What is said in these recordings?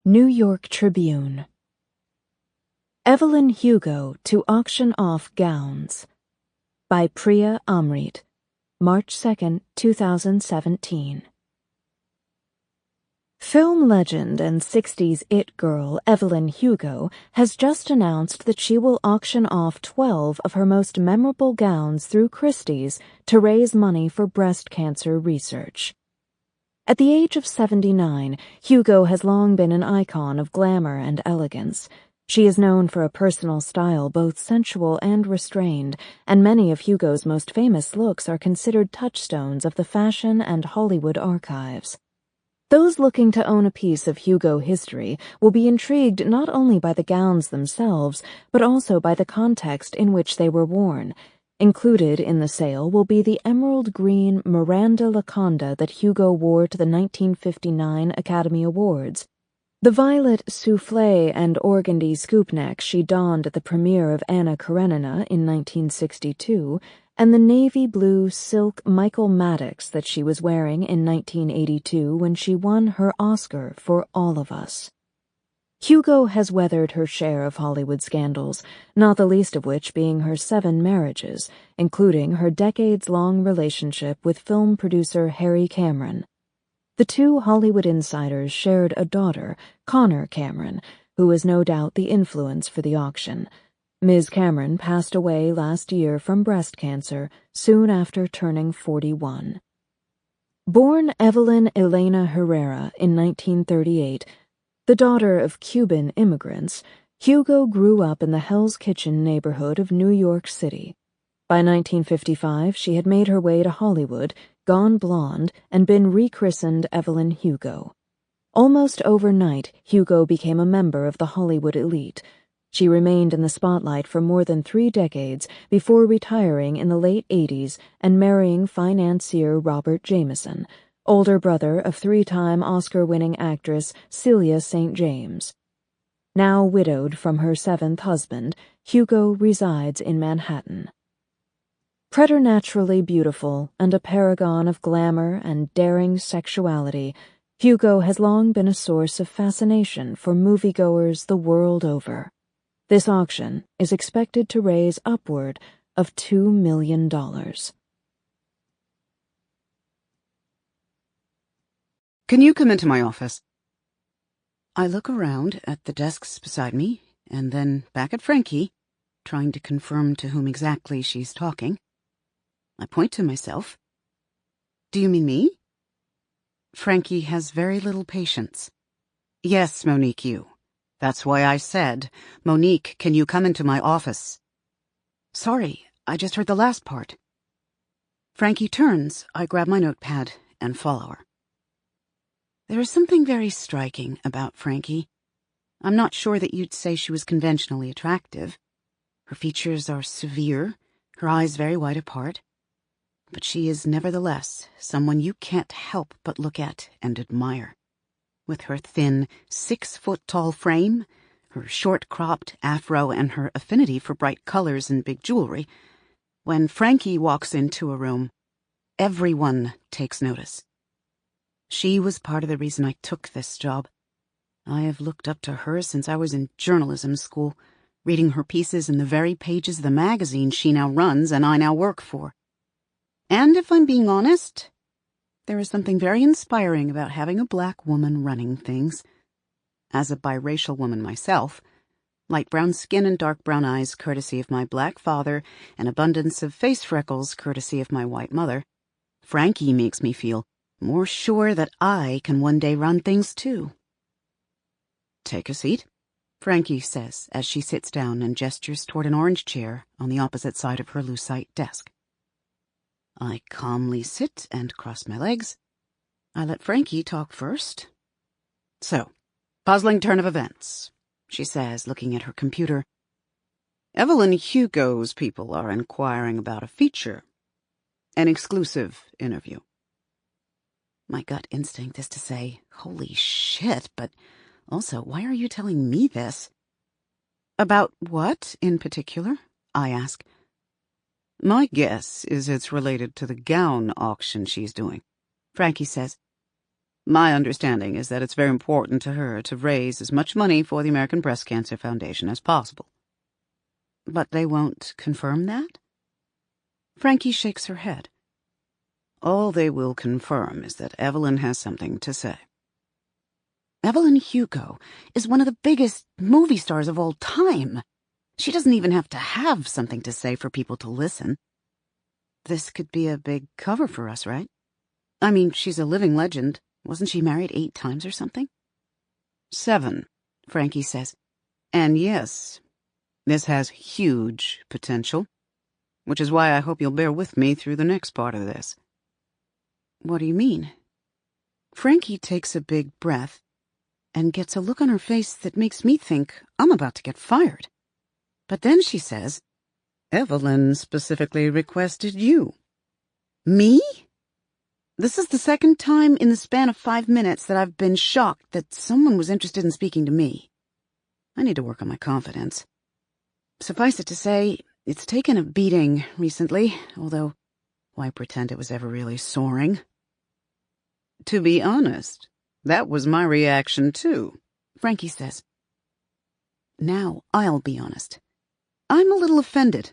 New York Tribune. Evelyn Hugo to auction off gowns. By Priya Amrit, March 2, 2017. Film legend and 60s it girl Evelyn Hugo has just announced that she will auction off 12 of her most memorable gowns through Christie's to raise money for breast cancer research. At the age of 79, Hugo has long been an icon of glamour and elegance. She is known for a personal style both sensual and restrained, and many of Hugo's most famous looks are considered touchstones of the fashion and Hollywood archives. Those looking to own a piece of Hugo history will be intrigued not only by the gowns themselves, but also by the context in which they were worn. Included in the sale will be the emerald green Miranda Laconda that Hugo wore to the 1959 Academy Awards, the violet soufflé and organdy scoopneck she donned at the premiere of Anna Karenina in 1962, and the navy blue silk Michael Maddox that she was wearing in 1982 when she won her Oscar for All of Us. Hugo has weathered her share of Hollywood scandals, not the least of which being her 7 marriages, including her decades-long relationship with film producer Harry Cameron. The two Hollywood insiders shared a daughter, Connor Cameron, who is no doubt the influence for the auction. Ms. Cameron passed away last year from breast cancer, soon after turning 41. Born Evelyn Elena Herrera in 1938, the daughter of Cuban immigrants, Hugo grew up in the Hell's Kitchen neighborhood of New York City. By 1955, she had made her way to Hollywood, gone blonde, and been rechristened Evelyn Hugo. Almost overnight, Hugo became a member of the Hollywood elite. She remained in the spotlight for more than 3 decades before retiring in the late 80s and marrying financier Robert Jameson, older brother of 3-time Oscar-winning actress Celia St. James. Now widowed from her 7th husband, Hugo resides in Manhattan. Preternaturally beautiful and a paragon of glamour and daring sexuality, Hugo has long been a source of fascination for moviegoers the world over. This auction is expected to raise upward of $2 million. Can you come into my office? I look around at the desks beside me, and then back at Frankie, trying to confirm to whom exactly she's talking. I point to myself. Do you mean me? Frankie has very little patience. Yes, Monique, you. That's why I said, Monique, can you come into my office? Sorry, I just heard the last part. Frankie turns, I grab my notepad and follow her. There is something very striking about Frankie. I'm not sure that you'd say she was conventionally attractive. Her features are severe, her eyes very wide apart. But she is nevertheless someone you can't help but look at and admire. With her thin, 6-foot-tall frame, her short-cropped afro, and her affinity for bright colors and big jewelry, when Frankie walks into a room, everyone takes notice. She was part of the reason I took this job. I have looked up to her since I was in journalism school, reading her pieces in the very pages of the magazine she now runs and I now work for. And if I'm being honest, there is something very inspiring about having a black woman running things. As a biracial woman myself, light brown skin and dark brown eyes courtesy of my black father, and abundance of face freckles courtesy of my white mother, Frankie makes me feel more sure that I can one day run things too. Take a seat, Frankie says as she sits down and gestures toward an orange chair on the opposite side of her lucite desk. I calmly sit and cross my legs. I let Frankie talk first. So, puzzling turn of events, she says, looking at her computer. Evelyn Hugo's people are inquiring about a feature. An exclusive interview. My gut instinct is to say, holy shit, but also, why are you telling me this? About what in particular? I ask. My guess is it's related to the gown auction she's doing, Frankie says. My understanding is that it's very important to her to raise as much money for the American Breast Cancer Foundation as possible. But they won't confirm that? Frankie shakes her head. All they will confirm is that Evelyn has something to say. Evelyn Hugo is one of the biggest movie stars of all time. She doesn't even have to have something to say for people to listen. This could be a big cover for us, right? I mean, she's a living legend. Wasn't she married 8 times or something? 7, Frankie says. And yes, this has huge potential, which is why I hope you'll bear with me through the next part of this. What do you mean? Frankie takes a big breath and gets a look on her face that makes me think I'm about to get fired. But then she says, Evelyn specifically requested you. Me? This is the second time in the span of 5 minutes that I've been shocked that someone was interested in speaking to me. I need to work on my confidence. Suffice it to say, it's taken a beating recently, although why pretend it was ever really soaring? To be honest, that was my reaction too, Frankie says. Now I'll be honest. I'm a little offended,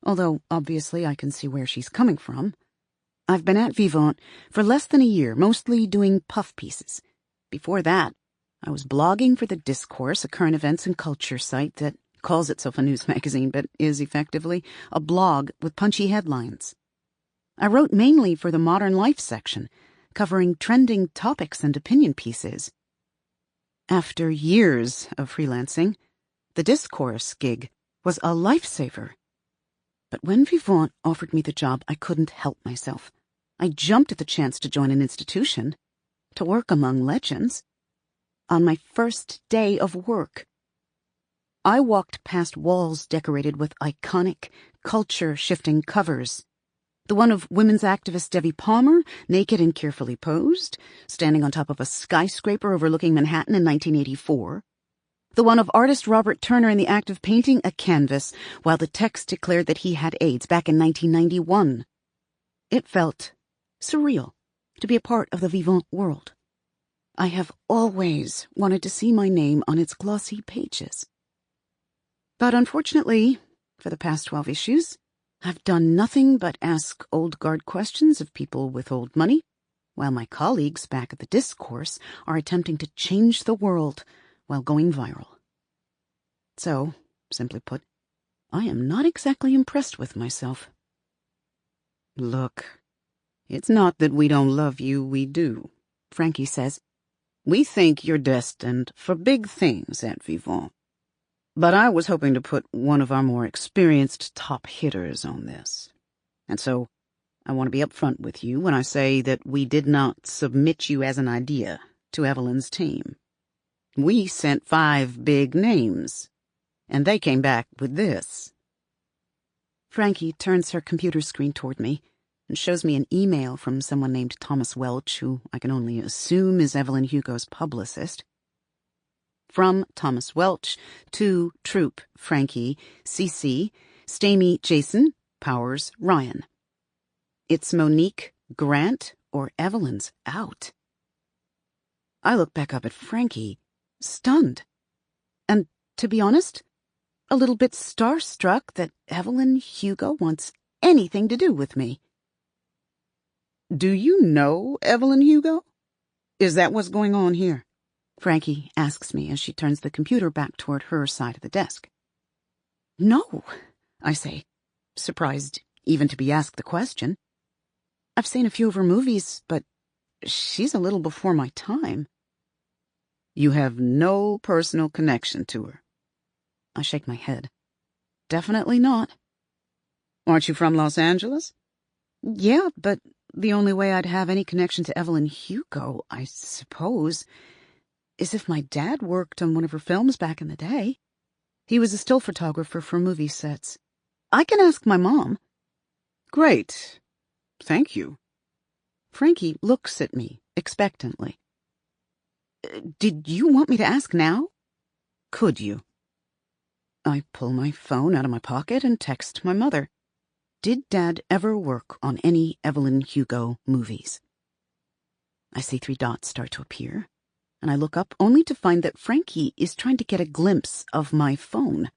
although obviously I can see where she's coming from. I've been at Vivant for less than a year, mostly doing puff pieces. Before that, I was blogging for The Discourse, a current events and culture site that calls itself a news magazine but is effectively a blog with punchy headlines. I wrote mainly for the Modern Life section, covering trending topics and opinion pieces. After years of freelancing, The Discourse gig was a lifesaver. But when Vivant offered me the job, I couldn't help myself. I jumped at the chance to join an institution, to work among legends. On my first day of work, I walked past walls decorated with iconic, culture-shifting covers. The one of women's activist Debbie Palmer, naked and carefully posed, standing on top of a skyscraper overlooking Manhattan in 1984. The one of artist Robert Turner in the act of painting a canvas while the text declared that he had AIDS back in 1991. It felt surreal to be a part of the Vivant world. I have always wanted to see my name on its glossy pages. But unfortunately, for the past 12 issues, I've done nothing but ask old guard questions of people with old money, while my colleagues back at the Discourse are attempting to change the world while going viral. So, simply put, I am not exactly impressed with myself. Look, it's not that we don't love you, we do, Frankie says. We think you're destined for big things at Vivant. But I was hoping to put one of our more experienced top hitters on this. And so, I want to be upfront with you when I say that we did not submit you as an idea to Evelyn's team. We sent 5 big names, and they came back with this. Frankie turns her computer screen toward me and shows me an email from someone named Thomas Welch, who I can only assume is Evelyn Hugo's publicist. From Thomas Welch to Troop, Frankie, CC, Stamy, Jason, Powers, Ryan. It's Monique, Grant, or Evelyn's out. I look back up at Frankie, stunned. And, to be honest, a little bit starstruck that Evelyn Hugo wants anything to do with me. Do you know Evelyn Hugo? Is that what's going on here? Frankie asks me as she turns the computer back toward her side of the desk. No, I say, surprised even to be asked the question. I've seen a few of her movies, but she's a little before my time. You have no personal connection to her. I shake my head. Definitely not. Aren't you from Los Angeles? Yeah, but the only way I'd have any connection to Evelyn Hugo, I suppose, is if my dad worked on one of her films back in the day. He was a still photographer for movie sets. I can ask my mom. Great. Thank you. Frankie looks at me expectantly. Did you want me to ask now? Could you? I pull my phone out of my pocket and text my mother. Did Dad ever work on any Evelyn Hugo movies? I see 3 dots start to appear, and I look up only to find that Frankie is trying to get a glimpse of my phone.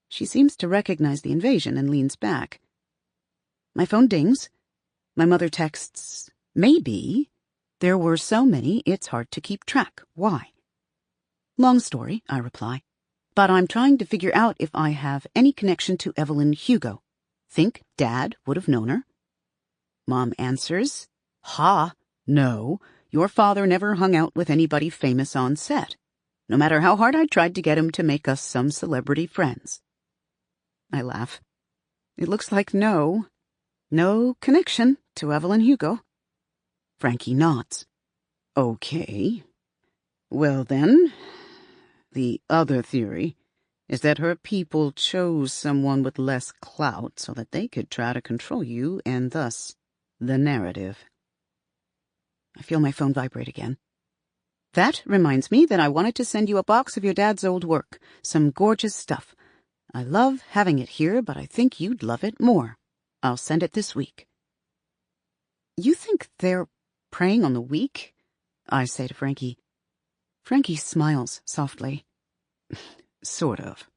She seems to recognize the invasion and leans back. My phone dings. My mother texts, "Maybe. There were so many, it's hard to keep track. Why?" "Long story," I reply, "but I'm trying to figure out if I have any connection to Evelyn Hugo. Think Dad would have known her?" Mom answers, "Ha, no. Your father never hung out with anybody famous on set, no matter how hard I tried to get him to make us some celebrity friends." I laugh. It looks like no connection to Evelyn Hugo. Frankie nods. "Okay. Well then, the other theory is that her people chose someone with less clout so that they could try to control you and thus the narrative." I feel my phone vibrate again. "That reminds me that I wanted to send you a box of your dad's old work. Some gorgeous stuff. I love having it here, but I think you'd love it more. I'll send it this week." "You think they're preying on the weak?" I say to Frankie. Frankie smiles softly. "Sort of."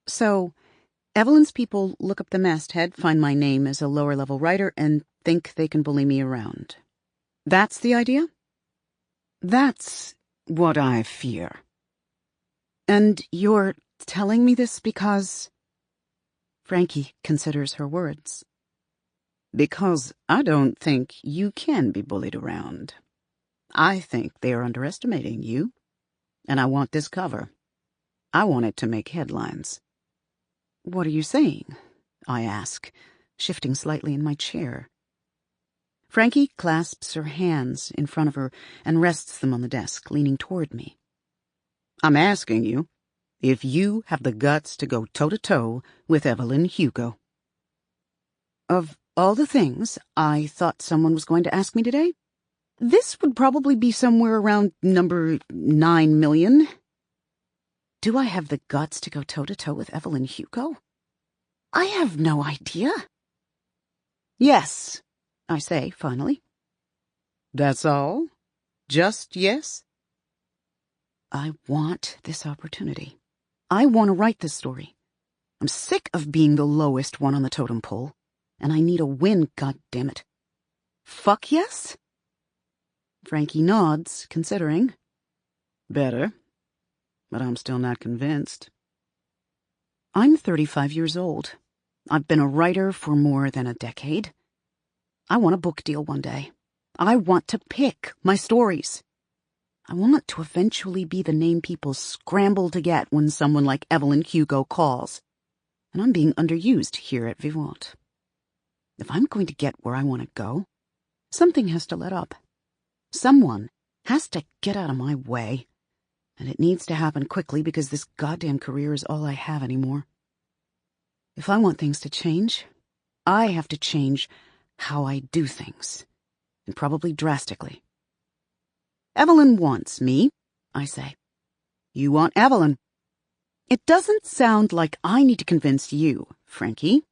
"So, Evelyn's people look up the masthead, find my name as a lower-level writer, and think they can bully me around. That's the idea?" "That's what I fear." "And you're telling me this because—" Frankie considers her words. "Because I don't think you can be bullied around. I think they are underestimating you, and I want this cover. I want it to make headlines." "What are you saying?" I ask, shifting slightly in my chair. Frankie clasps her hands in front of her and rests them on the desk, leaning toward me. "I'm asking you if you have the guts to go toe-to-toe with Evelyn Hugo." Of all the things I thought someone was going to ask me today, this would probably be somewhere around number 9 million. Do I have the guts to go toe-to-toe with Evelyn Hugo? I have no idea. "Yes," I say, finally. "That's all? Just yes?" I want this opportunity. I want to write this story. I'm sick of being the lowest one on the totem pole, and I need a win, goddammit. Fuck yes? Frankie nods, considering. "Better, but I'm still not convinced." I'm 35 years old. I've been a writer for more than a decade. I want a book deal one day. I want to pick my stories. I want to eventually be the name people scramble to get when someone like Evelyn Hugo calls. And I'm being underused here at Vivant. If I'm going to get where I want to go, something has to let up. Someone has to get out of my way. And it needs to happen quickly because this goddamn career is all I have anymore. If I want things to change, I have to change how I do things. And probably drastically. "Evelyn wants me," I say. "You want Evelyn. It doesn't sound like I need to convince you, Frankie.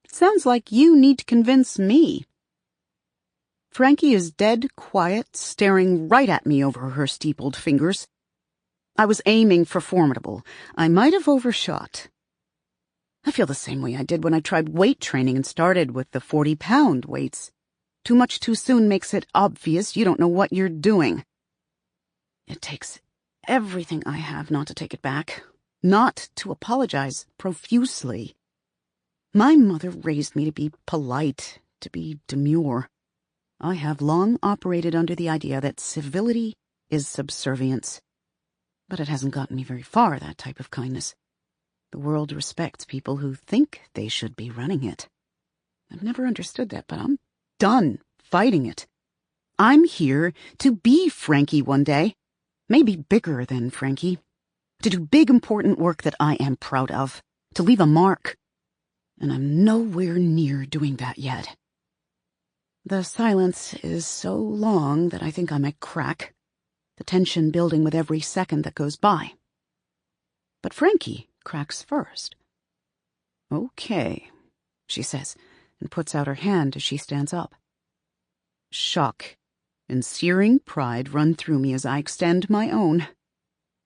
It sounds like you need to convince me." Frankie is dead quiet, staring right at me over her steepled fingers. I was aiming for formidable. I might have overshot. I feel the same way I did when I tried weight training and started with the 40-pound weights. Too much too soon makes it obvious you don't know what you're doing. It takes everything I have not to take it back, not to apologize profusely. My mother raised me to be polite, to be demure. I have long operated under the idea that civility is subservience. But it hasn't gotten me very far, that type of kindness. The world respects people who think they should be running it. I've never understood that, but I'm done fighting it. I'm here to be Frankie one day. Maybe bigger than Frankie. To do big, important work that I am proud of. To leave a mark. And I'm nowhere near doing that yet. The silence is so long that I think I might crack. The tension building with every second that goes by. But Frankie cracks first. "Okay," she says, and puts out her hand as she stands up. Shock and searing pride run through me as I extend my own.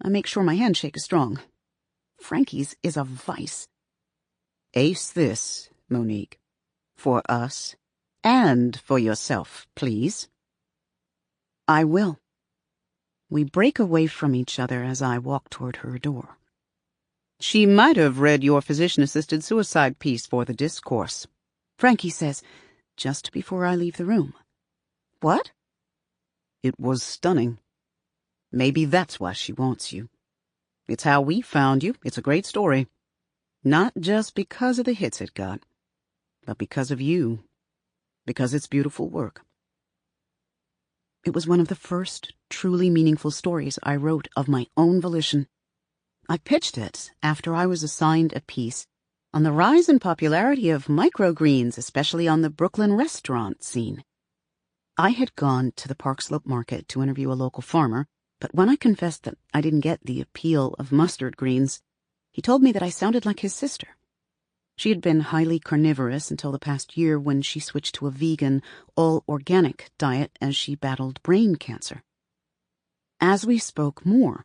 I make sure my handshake is strong. Frankie's is a vice. Ace this, Monique. For us, and for yourself, please. I will. We break away from each other as I walk toward her door. She might have read your physician-assisted suicide piece for the discourse, Frankie says, just before I leave the room. What? It was stunning. Maybe that's why she wants you. It's how we found you. It's a great story. Not just because of the hits it got, but because of you. Because it's beautiful work. It was one of the first truly meaningful stories I wrote of my own volition. I pitched it after I was assigned a piece on the rise in popularity of microgreens, especially on the Brooklyn restaurant scene. I had gone to the Park Slope Market to interview a local farmer, but when I confessed that I didn't get the appeal of mustard greens, he told me that I sounded like his sister. She had been highly carnivorous until the past year when she switched to a vegan, all-organic diet as she battled brain cancer. As we spoke more,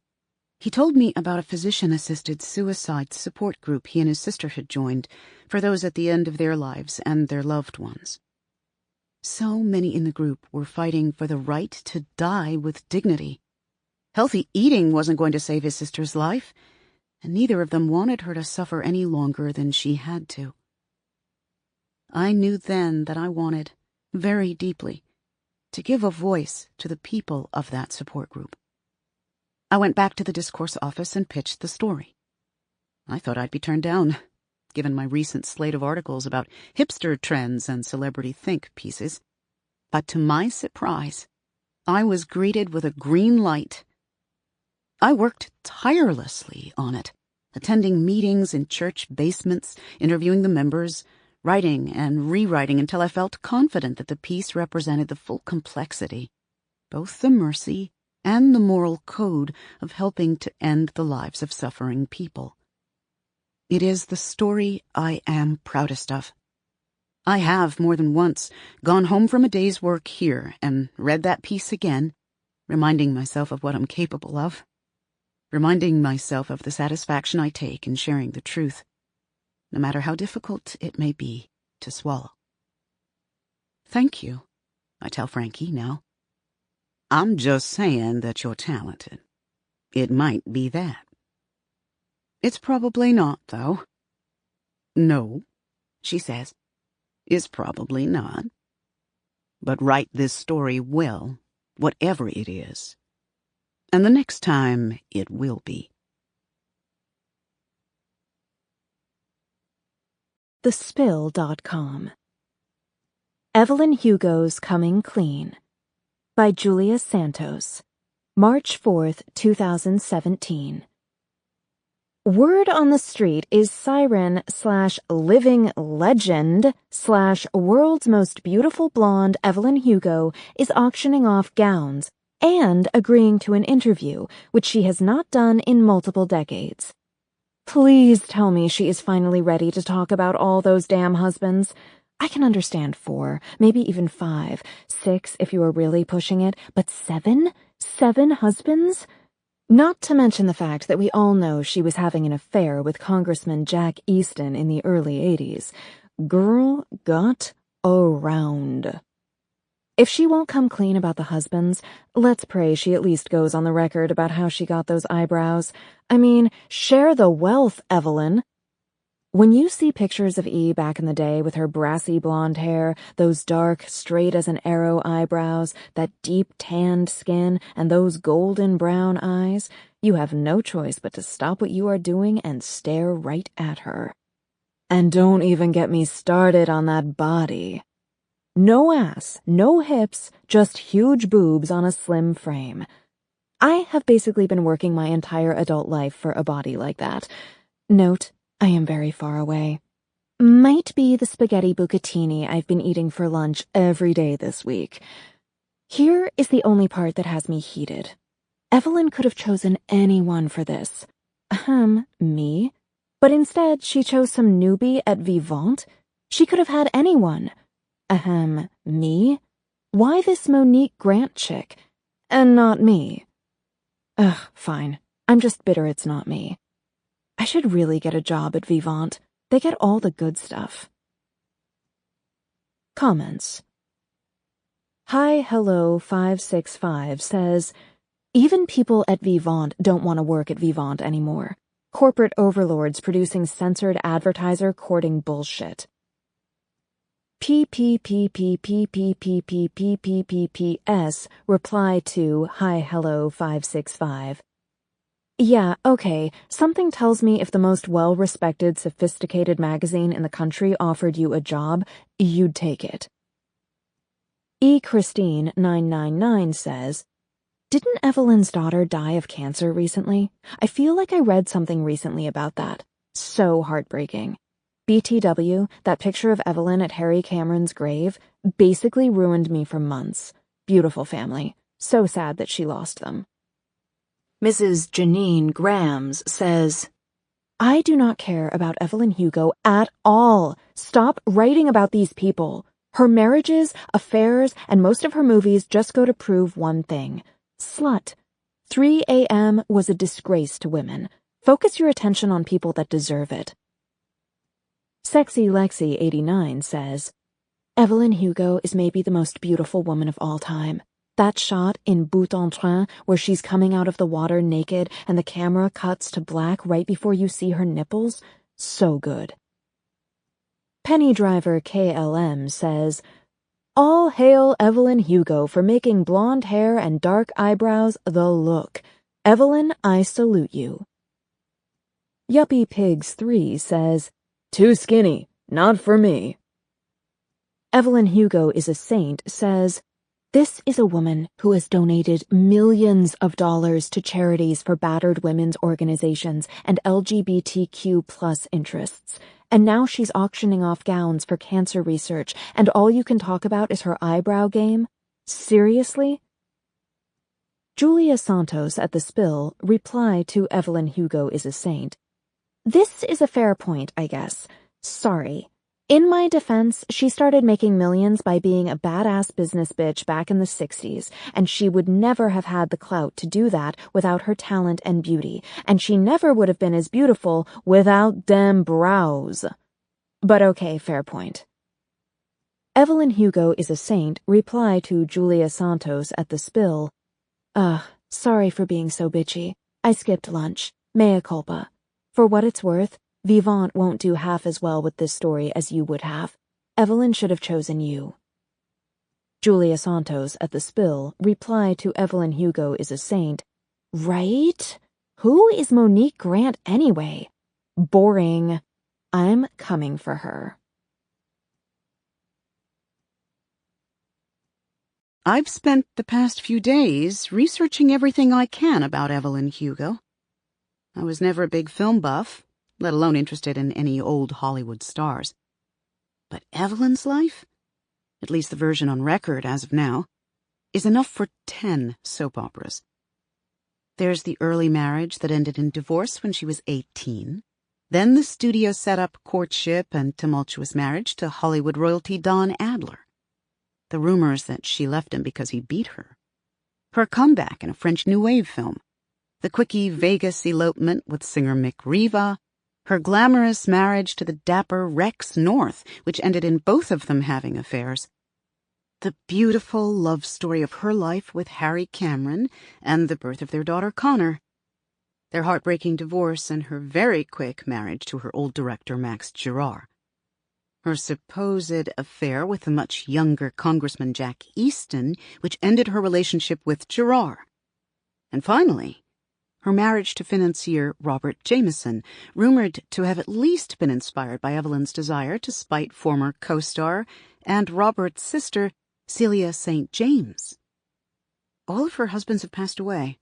he told me about a physician-assisted suicide support group he and his sister had joined for those at the end of their lives and their loved ones. So many in the group were fighting for the right to die with dignity. Healthy eating wasn't going to save his sister's life, and neither of them wanted her to suffer any longer than she had to. I knew then that I wanted, very deeply, to give a voice to the people of that support group. I went back to the discourse office and pitched the story. I thought I'd be turned down, given my recent slate of articles about hipster trends and celebrity think pieces. But to my surprise, I was greeted with a green light. I worked tirelessly on it, attending meetings in church basements, interviewing the members, writing and rewriting until I felt confident that the piece represented the full complexity, both the mercy and the moral code of helping to end the lives of suffering people. It is the story I am proudest of. I have, more than once, gone home from a day's work here and read that piece again, reminding myself of what I'm capable of, reminding myself of the satisfaction I take in sharing the truth, no matter how difficult it may be to swallow. Thank you, I tell Frankie now. I'm just saying that you're talented. It might be that. It's probably not, though. No, she says. It's probably not. But write this story well, whatever it is. And the next time it will be. thespill.com. Evelyn Hugo's Coming Clean by Julia Santos, March 4th, 2017. Word on the street is siren/living legend/world's most beautiful blonde Evelyn Hugo is auctioning off gowns and agreeing to an interview, which she has not done in multiple decades. Please tell me she is finally ready to talk about all those damn husbands. I can understand 4, maybe even 5, 6 if you are really pushing it, but 7? 7 husbands? Not to mention the fact that we all know she was having an affair with Congressman Jack Easton in the early 80s. Girl got around. If she won't come clean about the husbands, let's pray she at least goes on the record about how she got those eyebrows. I mean, share the wealth, Evelyn. When you see pictures of E back in the day with her brassy blonde hair, those dark, straight as an arrow eyebrows, that deep tanned skin, and those golden brown eyes, you have no choice but to stop what you are doing and stare right at her. And don't even get me started on that body. No ass, no hips, just huge boobs on a slim frame. I have basically been working my entire adult life for a body like that. Note, I am very far away. Might be the spaghetti bucatini I've been eating for lunch every day this week. Here is the only part that has me heated. Evelyn could have chosen anyone for this. Me. But instead, she chose some newbie at Vivant. She could have had anyone. Me. Why this Monique Grant chick? And not me. Ugh, fine. I'm just bitter it's not me. I should really get a job at Vivant. They get all the good stuff. Comments. Hi Hello 565 says, even people at Vivant don't want to work at Vivant anymore. Corporate overlords producing censored advertiser courting bullshit. PPPPPPPPPPPPPS reply to Hi Hello 565. Yeah, okay, something tells me if the most well-respected, sophisticated magazine in the country offered you a job, you'd take it. Christine 999 says, didn't Evelyn's daughter die of cancer recently? I feel like I read something recently about that. So heartbreaking. BTW, that picture of Evelyn at Harry Cameron's grave, basically ruined me for months. Beautiful family. So sad that she lost them. Mrs. Janine Grams says, I do not care about Evelyn Hugo at all. Stop writing about these people. Her marriages, affairs, and most of her movies just go to prove one thing. Slut. 3 a.m. was a disgrace to women. Focus your attention on people that deserve it. Sexy Lexi 89 says, Evelyn Hugo is maybe the most beautiful woman of all time. That shot in Bout en Train where she's coming out of the water naked and the camera cuts to black right before you see her nipples, so good. Penny Driver KLM says, all hail Evelyn Hugo for making blonde hair and dark eyebrows the look. Evelyn, I salute you. Yuppie Pigs 3 says, too skinny, not for me. Evelyn Hugo is a saint says, this is a woman who has donated millions of dollars to charities for battered women's organizations and LGBTQ+ interests, and now she's auctioning off gowns for cancer research, and all you can talk about is her eyebrow game? Seriously? Julia Santos at The Spill replied to Evelyn Hugo is a saint. This is a fair point, I guess. Sorry. In my defense, she started making millions by being a badass business bitch back in the 60s, and she would never have had the clout to do that without her talent and beauty, and she never would have been as beautiful without them brows. But okay, fair point. Evelyn Hugo is a saint reply to Julia Santos at The Spill. Sorry for being so bitchy. I skipped lunch. Mea culpa. For what it's worth, Vivant won't do half as well with this story as you would have. Evelyn should have chosen you. Julia Santos at The Spill replied to Evelyn Hugo is a saint. Right? Who is Monique Grant anyway? Boring. I'm coming for her. I've spent the past few days researching everything I can about Evelyn Hugo. I was never a big film buff, let alone interested in any old Hollywood stars. But Evelyn's life, at least the version on record as of now, is enough for 10 soap operas. There's the early marriage that ended in divorce when she was 18. Then the studio set up courtship and tumultuous marriage to Hollywood royalty Don Adler. The rumors that she left him because he beat her. Her comeback in a French New Wave film. The quickie Vegas elopement with singer Mick Riva, her glamorous marriage to the dapper Rex North, which ended in both of them having affairs. The beautiful love story of her life with Harry Cameron and the birth of their daughter Connor. Their heartbreaking divorce and her very quick marriage to her old director Max Girard. Her supposed affair with the much younger Congressman Jack Easton, which ended her relationship with Girard. And finally, her marriage to financier Robert Jameson, rumored to have at least been inspired by Evelyn's desire to spite former co-star and Robert's sister, Celia St. James. All of her husbands have passed away,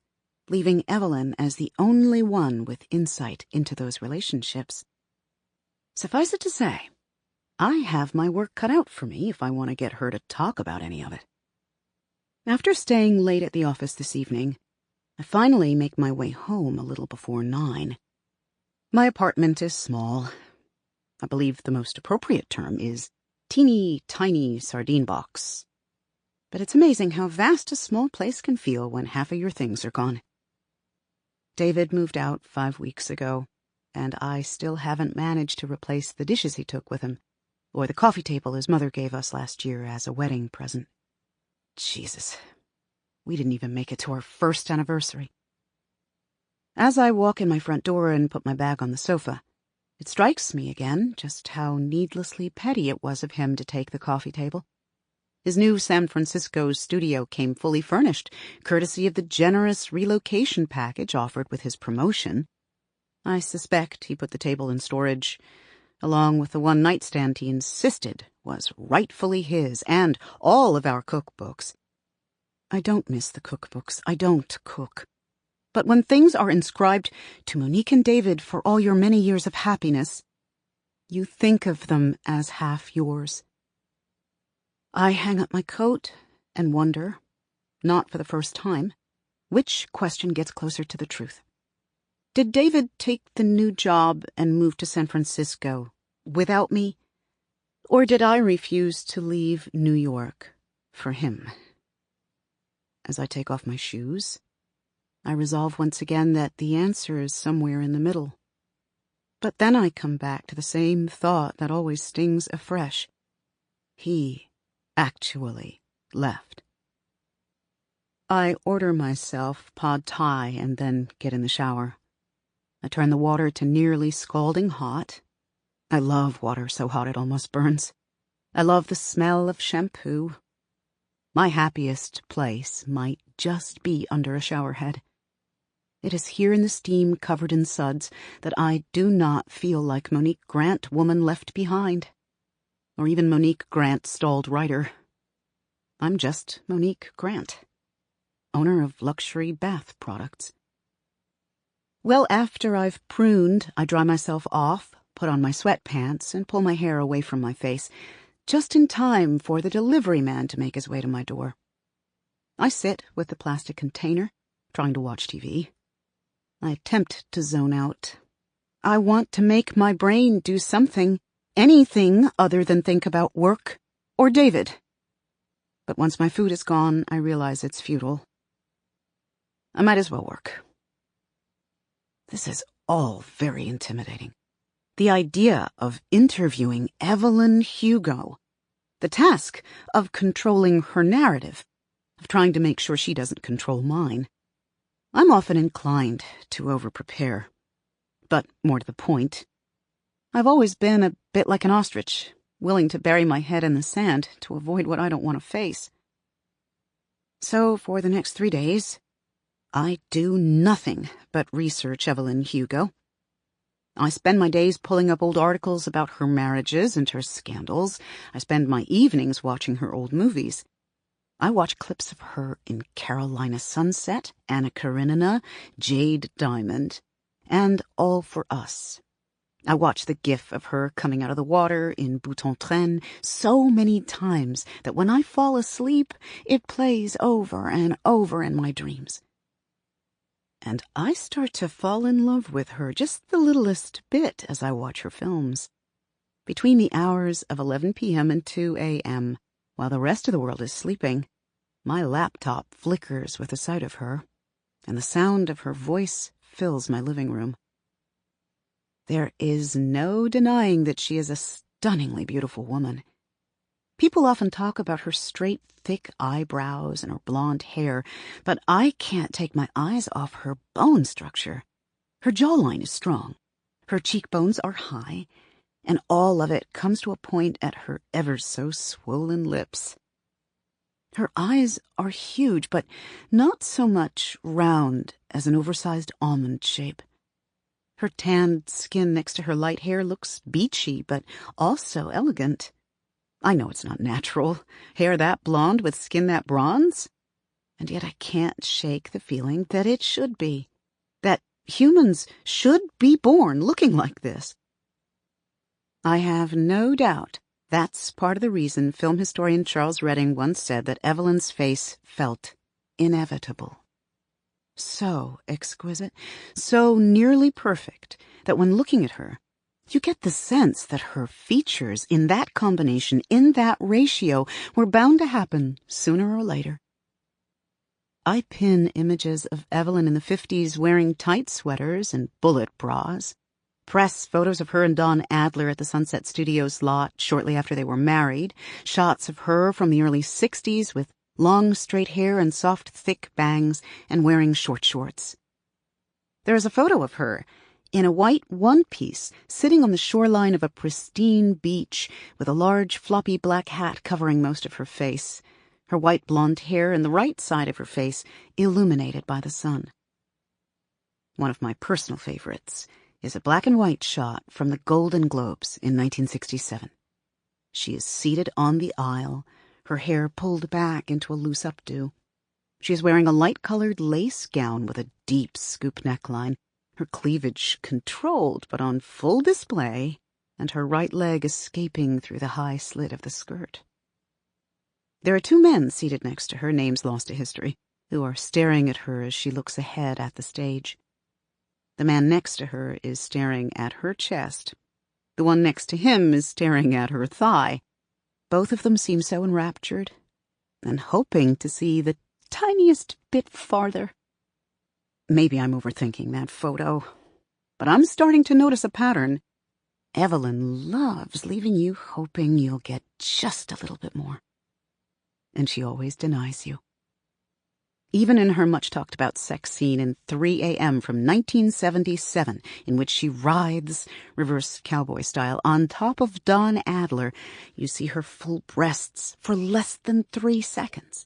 leaving Evelyn as the only one with insight into those relationships. Suffice it to say, I have my work cut out for me if I want to get her to talk about any of it. After staying late at the office this evening, I finally make my way home a little before 9. My apartment is small. I believe the most appropriate term is teeny tiny sardine box. But it's amazing how vast a small place can feel when half of your things are gone. David moved out 5 weeks ago, and I still haven't managed to replace the dishes he took with him, or the coffee table his mother gave us last year as a wedding present. Jesus, we didn't even make it to our first anniversary. As I walk in my front door and put my bag on the sofa, it strikes me again just how needlessly petty it was of him to take the coffee table. His new San Francisco studio came fully furnished, courtesy of the generous relocation package offered with his promotion. I suspect he put the table in storage, along with the one nightstand he insisted was rightfully his, and all of our cookbooks. I don't miss the cookbooks. I don't cook. But when things are inscribed to Monique and David for all your many years of happiness, you think of them as half yours. I hang up my coat and wonder, not for the first time, which question gets closer to the truth. Did David take the new job and move to San Francisco without me? Or did I refuse to leave New York for him? As I take off my shoes, I resolve once again that the answer is somewhere in the middle. But then I come back to the same thought that always stings afresh. He actually left. I order myself pad thai and then get in the shower. I turn the water to nearly scalding hot. I love water so hot it almost burns. I love the smell of shampoo. My happiest place might just be under a shower head. It is here in the steam covered in suds that I do not feel like Monique Grant, woman left behind. Or even Monique Grant, stalled writer. I'm just Monique Grant, owner of luxury bath products. Well, after I've pruned, I dry myself off, put on my sweatpants, and pull my hair away from my face, just in time for the delivery man to make his way to my door. I sit with the plastic container, trying to watch TV. I attempt to zone out. I want to make my brain do something, anything other than think about work or David. But once my food is gone, I realize it's futile. I might as well work. This is all very intimidating. The idea of interviewing Evelyn Hugo, the task of controlling her narrative, of trying to make sure she doesn't control mine. I'm often inclined to over-prepare. But more to the point, I've always been a bit like an ostrich, willing to bury my head in the sand to avoid what I don't want to face. So for the next 3 days, I do nothing but research Evelyn Hugo. I spend my days pulling up old articles about her marriages and her scandals. I spend my evenings watching her old movies. I watch clips of her in Carolina Sunset, Anna Karenina, Jade Diamond, and All for Us. I watch the gif of her coming out of the water in Bouton Train so many times that when I fall asleep, it plays over and over in my dreams. And I start to fall in love with her just the littlest bit as I watch her films. Between the hours of 11 p.m. and 2 a.m., while the rest of the world is sleeping, my laptop flickers with the sight of her, and the sound of her voice fills my living room. There is no denying that she is a stunningly beautiful woman. People often talk about her straight, thick eyebrows and her blonde hair, but I can't take my eyes off her bone structure. Her jawline is strong, her cheekbones are high, and all of it comes to a point at her ever-so-swollen lips. Her eyes are huge, but not so much round as an oversized almond shape. Her tanned skin next to her light hair looks beachy, but also elegant. I know it's not natural, hair that blonde with skin that bronze, and yet I can't shake the feeling that it should be, that humans should be born looking like this. I have no doubt that's part of the reason film historian Charles Redding once said that Evelyn's face felt inevitable. So exquisite, so nearly perfect, that when looking at her, You get the sense that her features in that combination, in that ratio, were bound to happen sooner or later. I pin images of Evelyn in the 50s wearing tight sweaters and bullet bras, press photos of her and Don Adler at the Sunset Studios lot shortly after they were married, shots of her from the early 60s with long straight hair and soft thick bangs and wearing short shorts. There is a photo of her in a white one-piece sitting on the shoreline of a pristine beach with a large floppy black hat covering most of her face, her white blonde hair and the right side of her face illuminated by the sun. One of my personal favorites is a black and white shot from the Golden Globes in 1967. She is seated on the aisle, her hair pulled back into a loose updo. She is wearing a light-colored lace gown with a deep scoop neckline, her cleavage controlled but on full display, and her right leg escaping through the high slit of the skirt. There are two men seated next to her, names lost to history, who are staring at her as she looks ahead at the stage. The man next to her is staring at her chest. The one next to him is staring at her thigh. Both of them seem so enraptured and hoping to see the tiniest bit farther. Maybe I'm overthinking that photo, but I'm starting to notice a pattern. Evelyn loves leaving you hoping you'll get just a little bit more. And she always denies you. Even in her much-talked-about sex scene in 3 a.m. from 1977, in which she writhes, reverse cowboy style, on top of Don Adler, you see her full breasts for less than 3 seconds.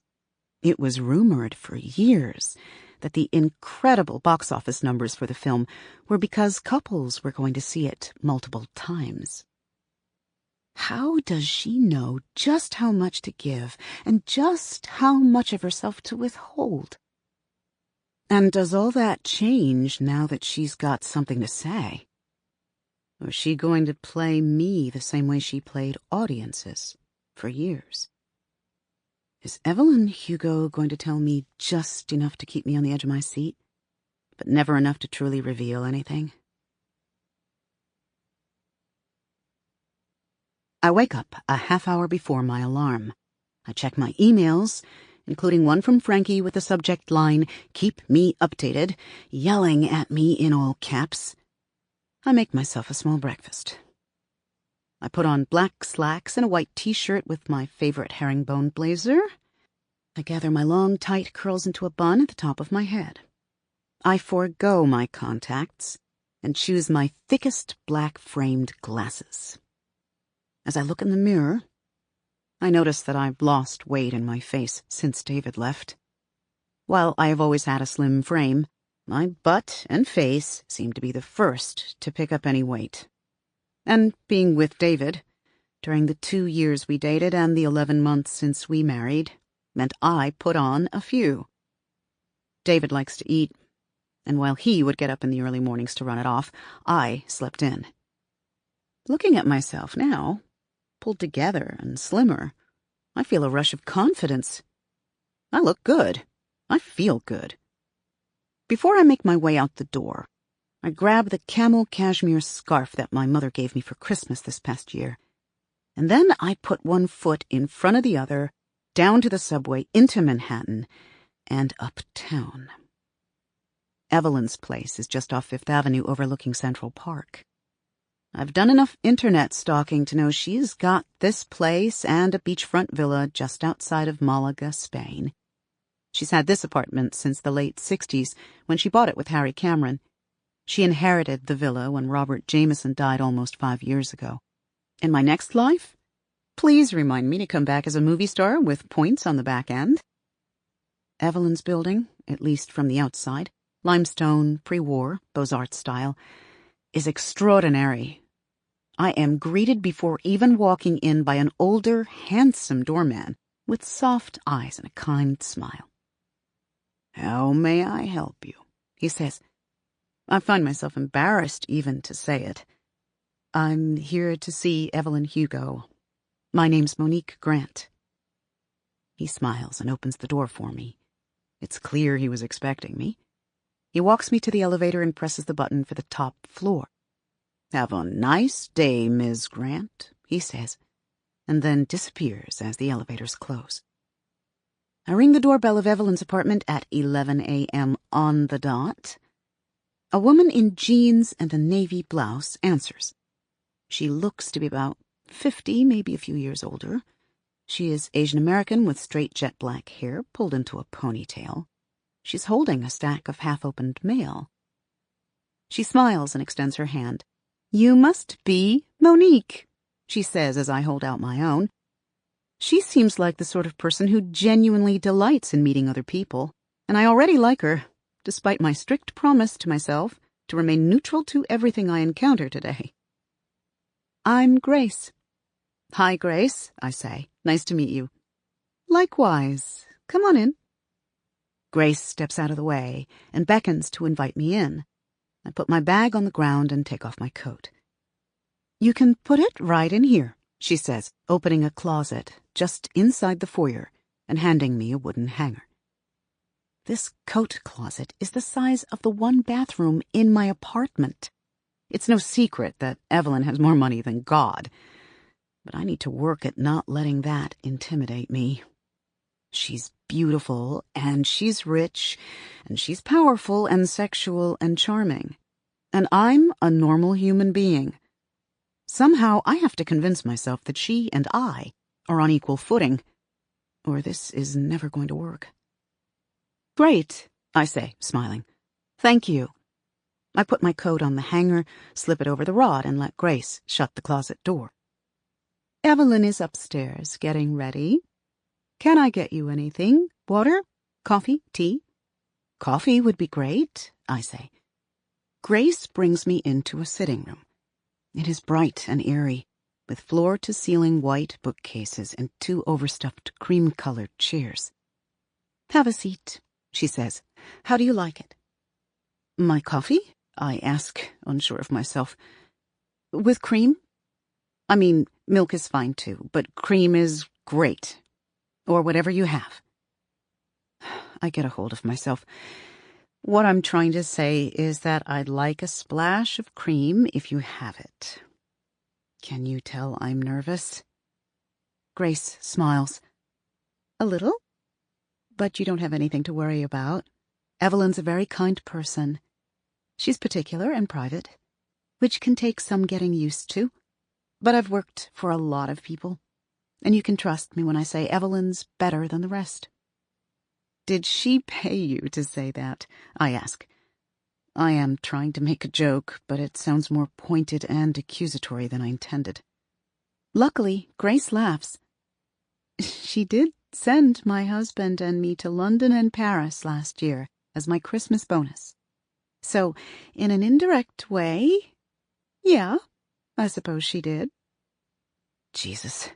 It was rumored for years that the incredible box office numbers for the film were because couples were going to see it multiple times. How does she know just how much to give and just how much of herself to withhold? And does all that change now that she's got something to say? Or is she going to play me the same way she played audiences for years? Is Evelyn Hugo going to tell me just enough to keep me on the edge of my seat, but never enough to truly reveal anything? I wake up a half hour before my alarm. I check my emails, including one from Frankie with the subject line, "Keep me updated," yelling at me in all caps. I make myself a small breakfast. I put on black slacks and a white t-shirt with my favorite herringbone blazer. I gather my long, tight curls into a bun at the top of my head. I forego my contacts and choose my thickest black-framed glasses. As I look in the mirror, I notice that I've lost weight in my face since David left. While I have always had a slim frame, my butt and face seem to be the first to pick up any weight. And being with David, during the 2 years we dated and the 11 months since we married, meant I put on a few. David likes to eat, and while he would get up in the early mornings to run it off, I slept in. Looking at myself now, pulled together and slimmer, I feel a rush of confidence. I look good. I feel good. Before I make my way out the door, I grab the camel cashmere scarf that my mother gave me for Christmas this past year, and then I put one foot in front of the other, down to the subway, into Manhattan, and uptown. Evelyn's place is just off Fifth Avenue overlooking Central Park. I've done enough internet stalking to know she's got this place and a beachfront villa just outside of Malaga, Spain. She's had this apartment since the late 60s, when she bought it with Harry Cameron. She inherited the villa when Robert Jameson died almost 5 years ago. In my next life, please remind me to come back as a movie star with points on the back end. Evelyn's building, at least from the outside, limestone, pre-war, Beaux-Arts style, is extraordinary. I am greeted before even walking in by an older, handsome doorman with soft eyes and a kind smile. "How may I help you?" he says. I find myself embarrassed even to say it. "I'm here to see Evelyn Hugo. My name's Monique Grant." He smiles and opens the door for me. It's clear he was expecting me. He walks me to the elevator and presses the button for the top floor. "Have a nice day, Miss Grant," he says, and then disappears as the elevators close. I ring the doorbell of Evelyn's apartment at 11 a.m. on the dot. A woman in jeans and a navy blouse answers. She looks to be about 50, maybe a few years older. She is Asian American with straight jet black hair pulled into a ponytail. She's holding a stack of half-opened mail. She smiles and extends her hand. "You must be Monique," she says as I hold out my own. She seems like the sort of person who genuinely delights in meeting other people, and I already like her, despite my strict promise to myself to remain neutral to everything I encounter today. "I'm Grace." "Hi, Grace," I say. "Nice to meet you." "Likewise. Come on in." Grace steps out of the way and beckons to invite me in. I put my bag on the ground and take off my coat. "You can put it right in here," she says, opening a closet just inside the foyer and handing me a wooden hanger. This coat closet is the size of the one bathroom in my apartment. It's no secret that Evelyn has more money than God, but I need to work at not letting that intimidate me. She's beautiful, and she's rich, and she's powerful and sexual and charming. And I'm a normal human being. Somehow I have to convince myself that she and I are on equal footing, or this is never going to work. "Great," I say, smiling. "Thank you." I put my coat on the hanger, slip it over the rod, and let Grace shut the closet door. "Evelyn is upstairs, getting ready. Can I get you anything? Water? Coffee? Tea?" "Coffee would be great," I say. Grace brings me into a sitting room. It is bright and airy, with floor-to-ceiling white bookcases and 2 overstuffed cream-colored chairs. "Have a seat," she says. "How do you like it?" "My coffee?" I ask, unsure of myself. "With cream? I mean, milk is fine too, but cream is great. Or whatever you have." I get a hold of myself. What I'm trying to say is that I'd like a splash of cream if you have it. Can you tell I'm nervous? Grace smiles. "A little? But you don't have anything to worry about. Evelyn's a very kind person. She's particular and private, which can take some getting used to. But I've worked for a lot of people, and you can trust me when I say Evelyn's better than the rest." "Did she pay you to say that?" I ask. I am trying to make a joke, but it sounds more pointed and accusatory than I intended. Luckily, Grace laughs. "She did send my husband and me to London and Paris last year as my Christmas bonus. So, in an indirect way, yeah, I suppose she did." Jesus.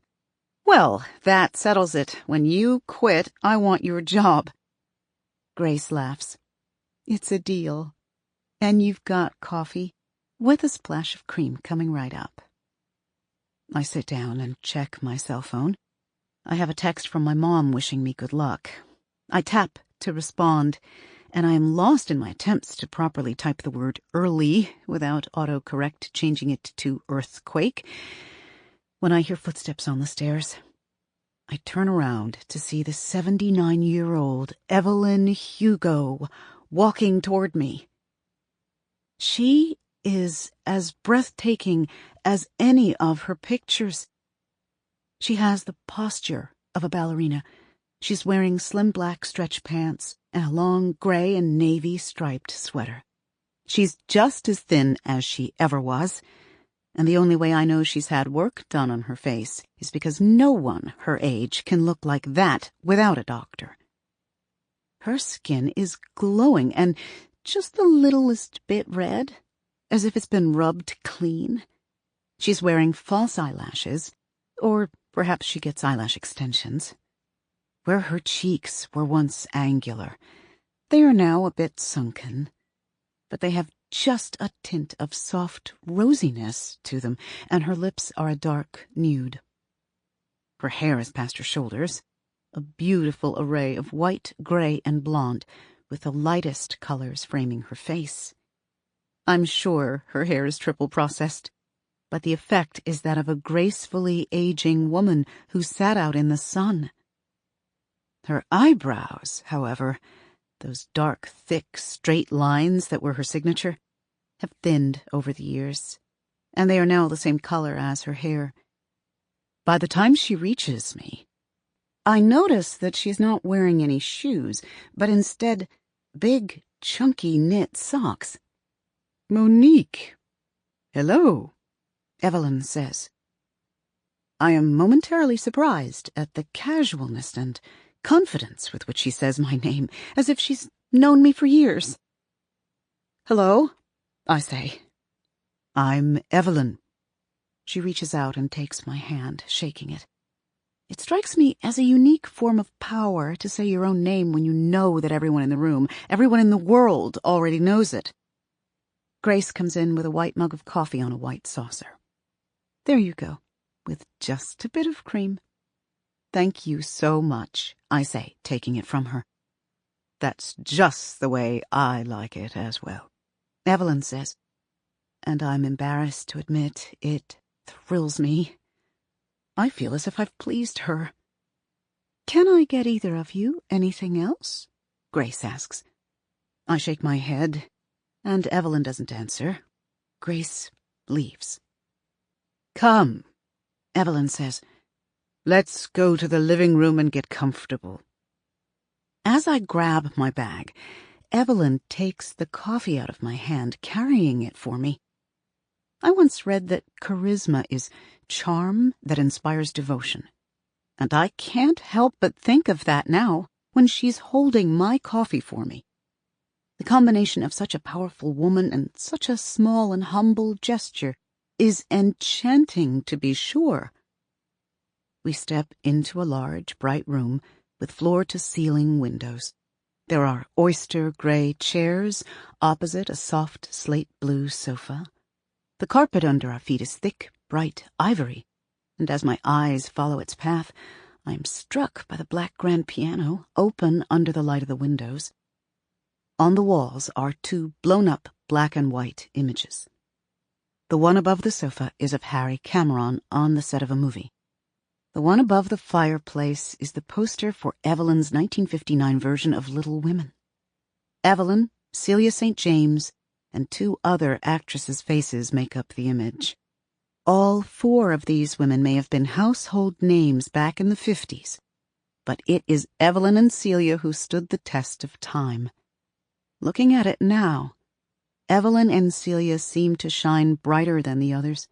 "Well, that settles it. When you quit, I want your job." Grace laughs. "It's a deal. And you've got coffee, with a splash of cream coming right up." I sit down and check my cell phone. I have a text from my mom wishing me good luck. I tap to respond, and I am lost in my attempts to properly type the word early without autocorrect changing it to earthquake when I hear footsteps on the stairs. I turn around to see the 79-year-old Evelyn Hugo walking toward me. She is as breathtaking as any of her pictures. She has the posture of a ballerina. She's wearing slim black stretch pants and a long gray and navy striped sweater. She's just as thin as she ever was, and the only way I know she's had work done on her face is because no one her age can look like that without a doctor. Her skin is glowing and just the littlest bit red, as if it's been rubbed clean. She's wearing false eyelashes, or perhaps she gets eyelash extensions. Where her cheeks were once angular, they are now a bit sunken, but they have just a tint of soft rosiness to them, and her lips are a dark nude. Her hair is past her shoulders, a beautiful array of white, gray, and blonde, with the lightest colors framing her face. I'm sure her hair is triple processed, but the effect is that of a gracefully aging woman who sat out in the sun. Her eyebrows, however, those dark, thick, straight lines that were her signature, have thinned over the years, and they are now the same color as her hair. By the time she reaches me, I notice that she's not wearing any shoes, but instead big, chunky knit socks. "Monique." "Hello," Evelyn says. I am momentarily surprised at the casualness and confidence with which she says my name, as if she's known me for years. "Hello," I say. "I'm Evelyn." She reaches out and takes my hand, shaking it. It strikes me as a unique form of power to say your own name when you know that everyone in the room, everyone in the world, already knows it. Grace comes in with a white mug of coffee on a white saucer. "There you go, with just a bit of cream." "Thank you so much," I say, taking it from her. "That's just the way I like it as well," Evelyn says. And I'm embarrassed to admit it thrills me. I feel as if I've pleased her. "Can I get either of you anything else?" Grace asks. I shake my head, and Evelyn doesn't answer. Grace leaves. "Come," Evelyn says. "Let's go to the living room and get comfortable." As I grab my bag, Evelyn takes the coffee out of my hand, carrying it for me. I once read that charisma is charm that inspires devotion, and I can't help but think of that now when she's holding my coffee for me. The combination of such a powerful woman and such a small and humble gesture is enchanting, to be sure. We step into a large, bright room with floor-to-ceiling windows. There are oyster-gray chairs opposite a soft slate-blue sofa. The carpet under our feet is thick, bright ivory, and as my eyes follow its path, I am struck by the black grand piano, open under the light of the windows. On the walls are two blown-up black and white images. The one above the sofa is of Harry Cameron on the set of a movie. The one above the fireplace is the poster for Evelyn's 1959 version of Little Women. Evelyn, Celia St. James, and two other actresses' faces make up the image. All four of these women may have been household names back in the 50s, but it is Evelyn and Celia who stood the test of time. Looking at it now, Evelyn and Celia seem to shine brighter than the others,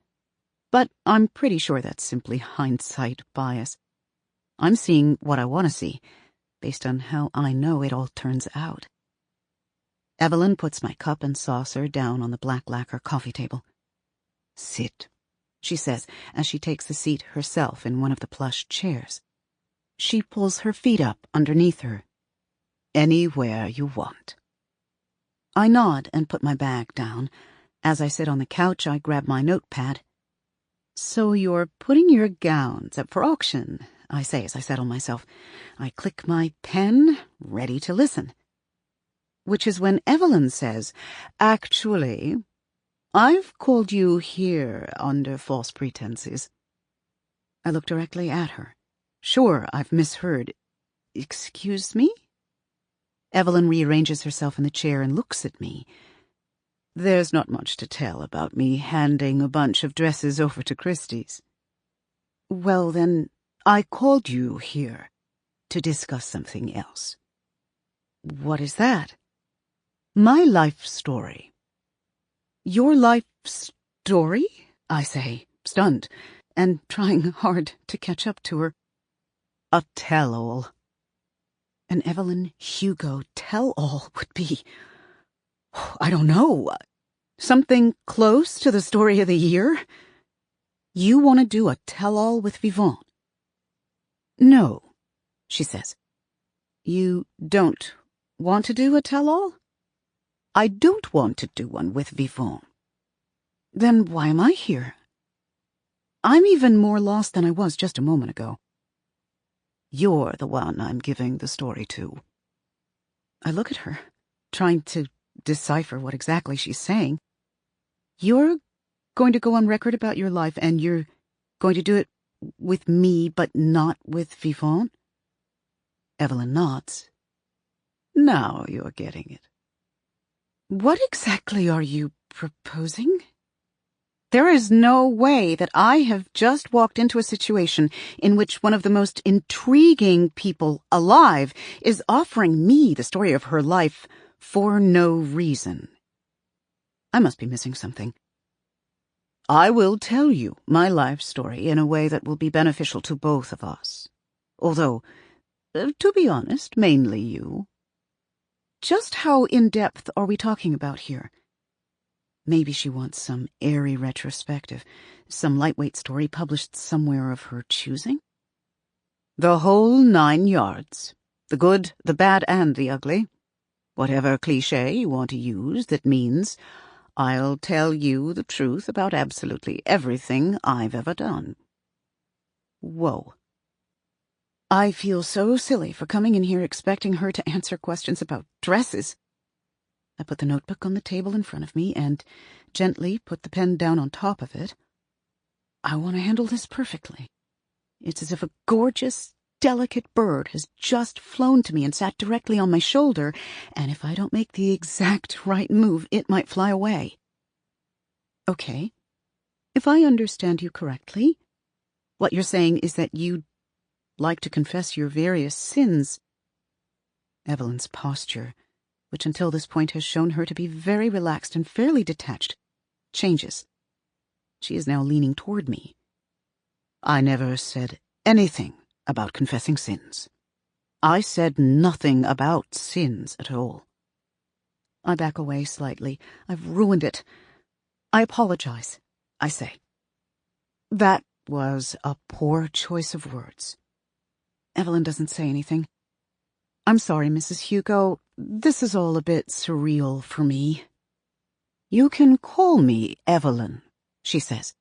but I'm pretty sure that's simply hindsight bias. I'm seeing what I want to see, based on how I know it all turns out. Evelyn puts my cup and saucer down on the black lacquer coffee table. "Sit," she says, as she takes the seat herself in one of the plush chairs. She pulls her feet up underneath her. "Anywhere you want." I nod and put my bag down. As I sit on the couch, I grab my notepad. "So you're putting your gowns up for auction," I say as I settle myself. I click my pen, ready to listen. Which is when Evelyn says, "Actually, I've called you here under false pretenses." I look directly at her. Sure, I've misheard. "Excuse me?" Evelyn rearranges herself in the chair and looks at me. "There's not much to tell about me handing a bunch of dresses over to Christie's." "Well, then, I called you here to discuss something else." "What is that?" "My life story." "Your life story?" I say, stunned, and trying hard to catch up to her. "A tell-all." An Evelyn Hugo tell-all would be, I don't know, something close to the story of the year? "You want to do a tell-all with Vivant?" "No," she says. "You don't want to do a tell-all?" "I don't want to do one with Vivant." "Then why am I here?" I'm even more lost than I was just a moment ago. "You're the one I'm giving the story to." I look at her, trying to decipher what exactly she's saying. You're going to go on record about your life, and you're going to do it with me, but not with Vivant? Evelyn nods. Now you're getting it. What exactly are you proposing? There is no way that I have just walked into a situation in which one of the most intriguing people alive is offering me the story of her life for no reason. I must be missing something. I will tell you my life story in a way that will be beneficial to both of us. Although, to be honest, mainly you. Just how in-depth are we talking about here? Maybe she wants some airy retrospective, some lightweight story published somewhere of her choosing? The whole 9 yards. The good, the bad, and the ugly. Whatever cliché you want to use that means I'll tell you the truth about absolutely everything I've ever done. Whoa. I feel so silly for coming in here expecting her to answer questions about dresses. I put the notebook on the table in front of me and gently put the pen down on top of it. I want to handle this perfectly. It's as if a gorgeous, delicate bird has just flown to me and sat directly on my shoulder, and if I don't make the exact right move, it might fly away. Okay. If I understand you correctly, what you're saying is that you'd like to confess your various sins. Evelyn's posture, which until this point has shown her to be very relaxed and fairly detached, changes. She is now leaning toward me. I never said anything about confessing sins. I said nothing about sins at all. I back away slightly. I've ruined it. I apologize, I say. That was a poor choice of words. Evelyn doesn't say anything. I'm sorry, Mrs. Hugo. This is all a bit surreal for me. You can call me Evelyn, she says.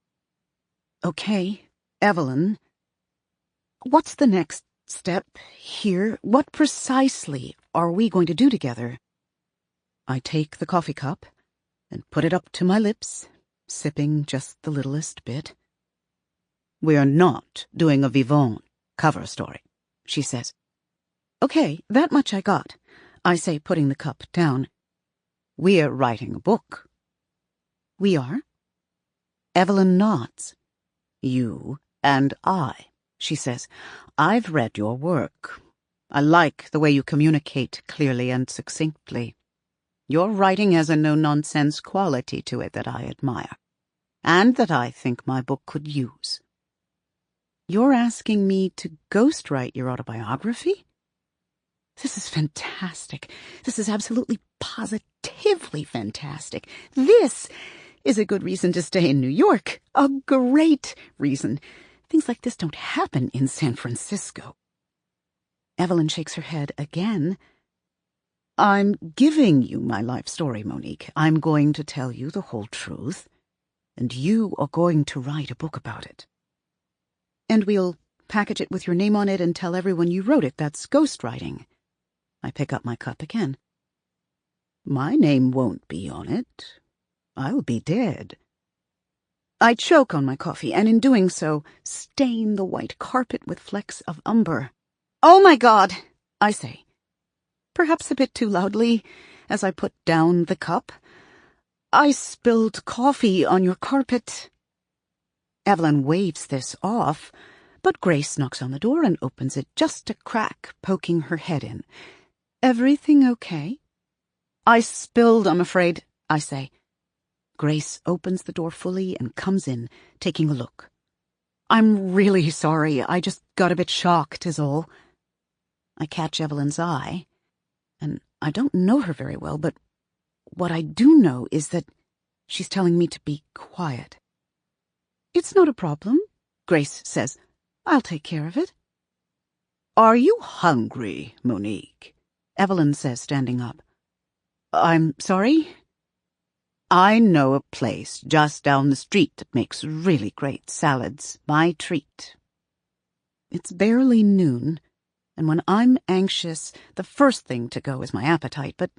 Okay, Evelyn. What's the next step here? What precisely are we going to do together? I take the coffee cup and put it up to my lips, sipping just the littlest bit. We're not doing a Vivant cover story, she says. Okay, that much I got, I say, putting the cup down. We're writing a book. We are? Evelyn nods. You and I, she says. I've read your work. I like the way you communicate clearly and succinctly. Your writing has a no-nonsense quality to it that I admire, and that I think my book could use. You're asking me to ghostwrite your autobiography? This is fantastic. This is absolutely positively fantastic. This is a good reason to stay in New York. A great reason. Things like this don't happen in San Francisco. Evelyn shakes her head again. I'm giving you my life story, Monique. I'm going to tell you the whole truth, and you are going to write a book about it. And we'll package it with your name on it and tell everyone you wrote it. That's ghostwriting. I pick up my cup again. My name won't be on it. I'll be dead. I choke on my coffee, and in doing so, stain the white carpet with flecks of umber. Oh my God, I say, perhaps a bit too loudly, as I put down the cup. I spilled coffee on your carpet. Evelyn waves this off, but Grace knocks on the door and opens it just a crack, poking her head in. Everything okay? I spilled, I'm afraid, I say. Grace opens the door fully and comes in, taking a look. I'm really sorry. I just got a bit shocked, is all. I catch Evelyn's eye, and I don't know her very well, but what I do know is that she's telling me to be quiet. It's not a problem, Grace says. I'll take care of it. Are you hungry, Monique? Evelyn says, standing up. I'm sorry? I know a place just down the street that makes really great salads. My treat. It's barely noon, and when I'm anxious, the first thing to go is my appetite, but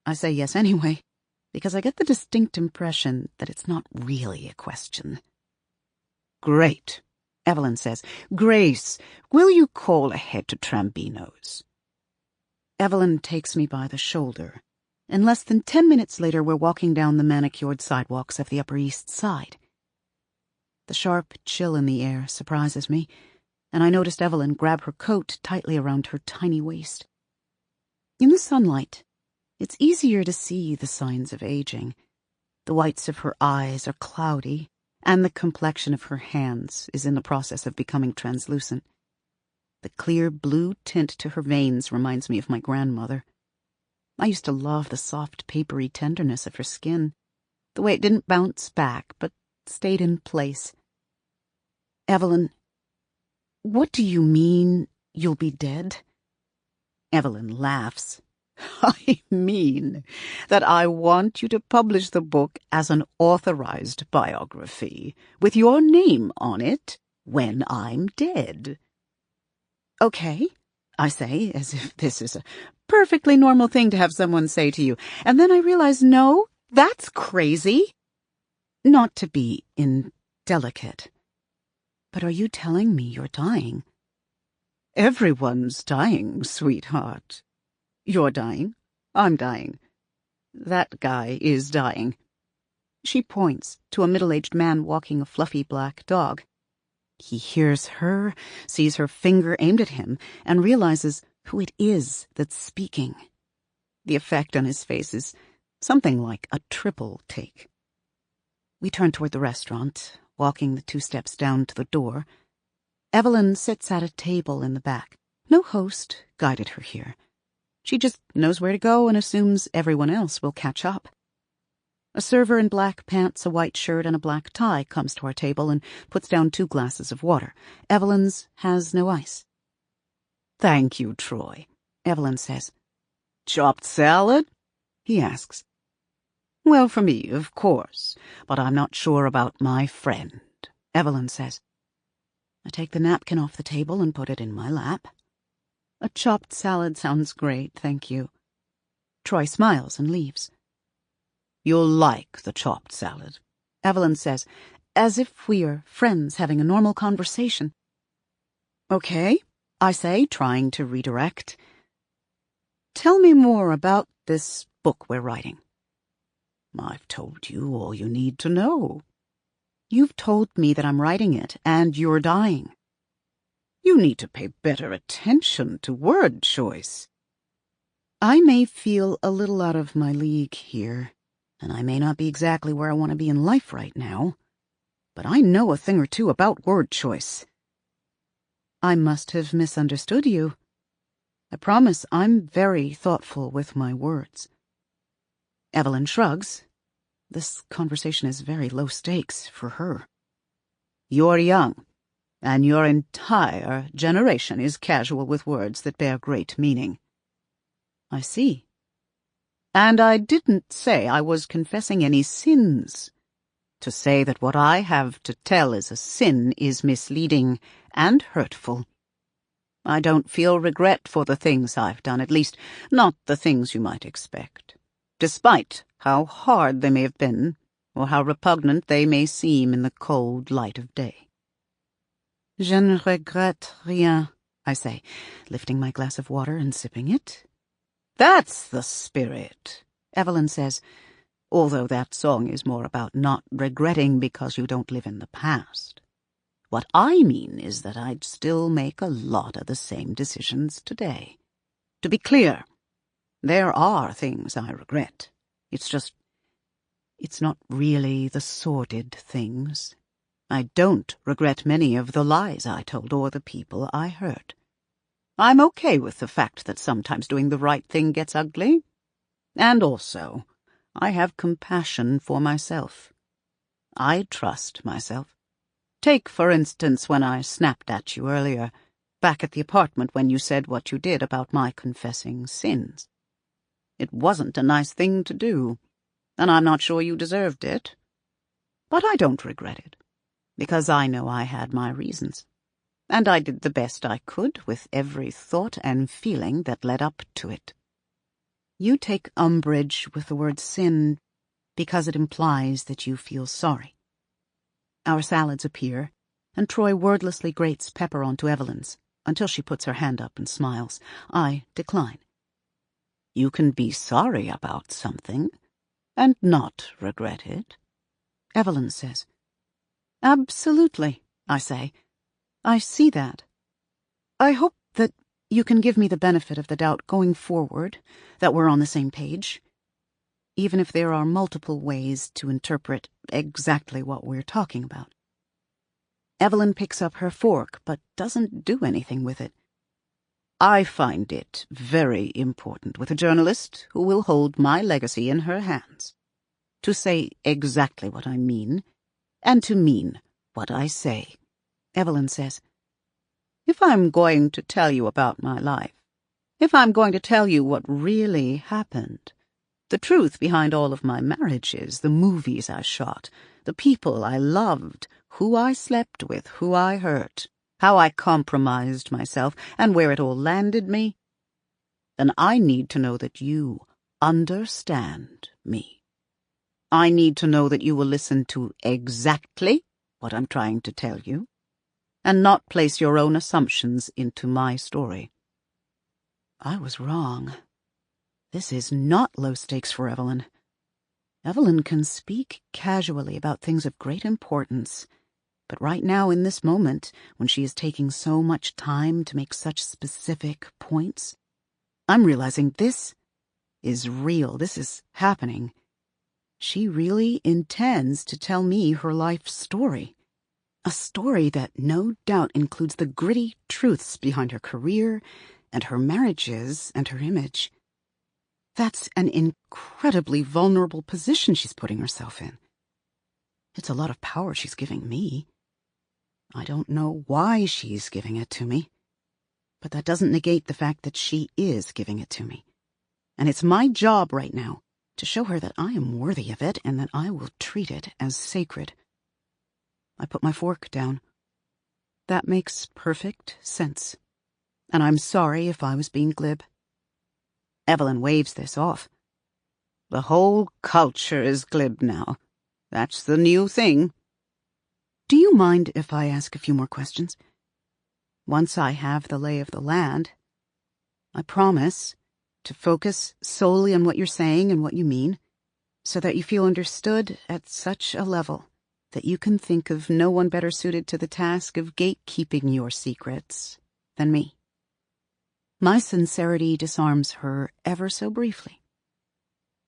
I say yes anyway. because I get the distinct impression that it's not really a question. "Great," Evelyn says. "Grace, will you call ahead to Trambino's?" Evelyn takes me by the shoulder, and less than 10 minutes later we're walking down the manicured sidewalks of the Upper East Side. The sharp chill in the air surprises me, and I noticed Evelyn grab her coat tightly around her tiny waist. In the sunlight, it's easier to see the signs of aging. The whites of her eyes are cloudy, and the complexion of her hands is in the process of becoming translucent. The clear blue tint to her veins reminds me of my grandmother. I used to love the soft, papery tenderness of her skin, the way it didn't bounce back, but stayed in place. "Evelyn, what do you mean you'll be dead?" Evelyn laughs. "I mean that I want you to publish the book as an authorized biography, with your name on it, when I'm dead." "Okay," I say, as if this is a perfectly normal thing to have someone say to you, and then I realize, no, that's crazy. Not to be indelicate, but are you telling me you're dying? "Everyone's dying, sweetheart. You're dying. I'm dying. That guy is dying." She points to a middle-aged man walking a fluffy black dog. He hears her, sees her finger aimed at him, and realizes who it is that's speaking. The effect on his face is something like a triple take. We turn toward the restaurant, walking the 2 steps down to the door. Evelyn sits at a table in the back. No host guided her here. She just knows where to go and assumes everyone else will catch up. A server in black pants, a white shirt, and a black tie comes to our table and puts down 2 glasses of water. Evelyn's has no ice. "Thank you, Troy," Evelyn says. "Chopped salad?" he asks. "Well, for me, of course, but I'm not sure about my friend," Evelyn says. I take the napkin off the table and put it in my lap. "A chopped salad sounds great, thank you." Troy smiles and leaves. "You'll like the chopped salad," Evelyn says, as if we are friends having a normal conversation. "Okay," I say, trying to redirect. "Tell me more about this book we're writing." "I've told you all you need to know." "You've told me that I'm writing it, and you're dying." "You need to pay better attention to word choice." I may feel a little out of my league here, and I may not be exactly where I want to be in life right now, but I know a thing or two about word choice. I must have misunderstood you. I promise I'm very thoughtful with my words. Evelyn shrugs. This conversation is very low stakes for her. "You're young, and your entire generation is casual with words that bear great meaning." "I see." "And I didn't say I was confessing any sins. To say that what I have to tell is a sin is misleading and hurtful. I don't feel regret for the things I've done, at least not the things you might expect, despite how hard they may have been, or how repugnant they may seem in the cold light of day." "Je ne regrette rien," I say, lifting my glass of water and sipping it. "That's the spirit," Evelyn says, although that song is more about not regretting because you don't live in the past. What I mean is that I'd still make a lot of the same decisions today. To be clear, there are things I regret. It's not really the sordid things. I don't regret many of the lies I told or the people I hurt. I'm okay with the fact that sometimes doing the right thing gets ugly. And also, I have compassion for myself. I trust myself. Take, for instance, when I snapped at you earlier, back at the apartment when you said what you did about my confessing sins. It wasn't a nice thing to do, and I'm not sure you deserved it. But I don't regret it, because I know I had my reasons, and I did the best I could with every thought and feeling that led up to it. You take umbrage with the word sin because it implies that you feel sorry. Our salads appear, and Troy wordlessly grates pepper onto Evelyn's, until she puts her hand up and smiles. I decline. You can be sorry about something, and not regret it, Evelyn says. Absolutely, I say. I see that. I hope that you can give me the benefit of the doubt going forward, that we're on the same page, even if there are multiple ways to interpret exactly what we're talking about. Evelyn picks up her fork, but doesn't do anything with it. I find it very important with a journalist who will hold my legacy in her hands, to say exactly what I mean, and to mean what I say, Evelyn says. If I'm going to tell you about my life, if I'm going to tell you what really happened, the truth behind all of my marriages, the movies I shot, the people I loved, who I slept with, who I hurt, how I compromised myself, and where it all landed me, then I need to know that you understand me. I need to know that you will listen to exactly what I'm trying to tell you, and not place your own assumptions into my story. I was wrong. This is not low stakes for Evelyn. Evelyn can speak casually about things of great importance, but right now in this moment, when she is taking so much time to make such specific points, I'm realizing this is real. This is happening. She really intends to tell me her life story. A story that no doubt includes the gritty truths behind her career and her marriages and her image. That's an incredibly vulnerable position she's putting herself in. It's a lot of power she's giving me. I don't know why she's giving it to me, but that doesn't negate the fact that she is giving it to me. And it's my job right now to show her that I am worthy of it and that I will treat it as sacred. I put my fork down. That makes perfect sense, and I'm sorry if I was being glib. Evelyn waves this off. The whole culture is glib now. That's the new thing. Do you mind if I ask a few more questions? Once I have the lay of the land, I promise to focus solely on what you're saying and what you mean, so that you feel understood at such a level that you can think of no one better suited to the task of gatekeeping your secrets than me. My sincerity disarms her ever so briefly.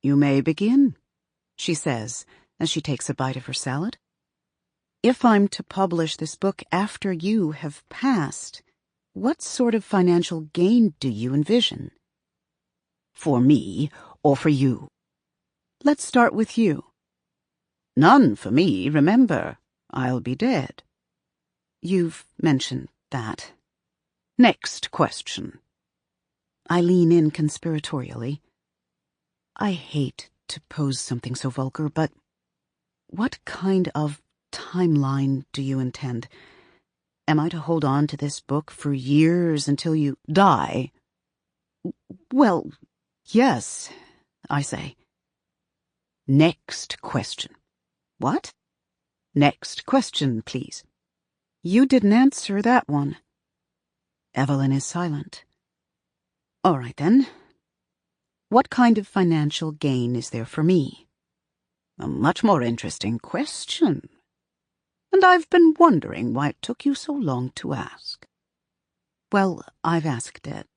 You may begin, she says as she takes a bite of her salad. If I'm to publish this book after you have passed, what sort of financial gain do you envision? For me or for you? Let's start with you. None for me, remember. I'll be dead. You've mentioned that. Next question. I lean in conspiratorially. I hate to pose something so vulgar, but what kind of timeline do you intend? Am I to hold on to this book for years until you die? Well, yes, I say. Next question. What? Next question, please. You didn't answer that one. Evelyn is silent. All right, then. What kind of financial gain is there for me? A much more interesting question. And I've been wondering why it took you so long to ask. Well, I've asked it.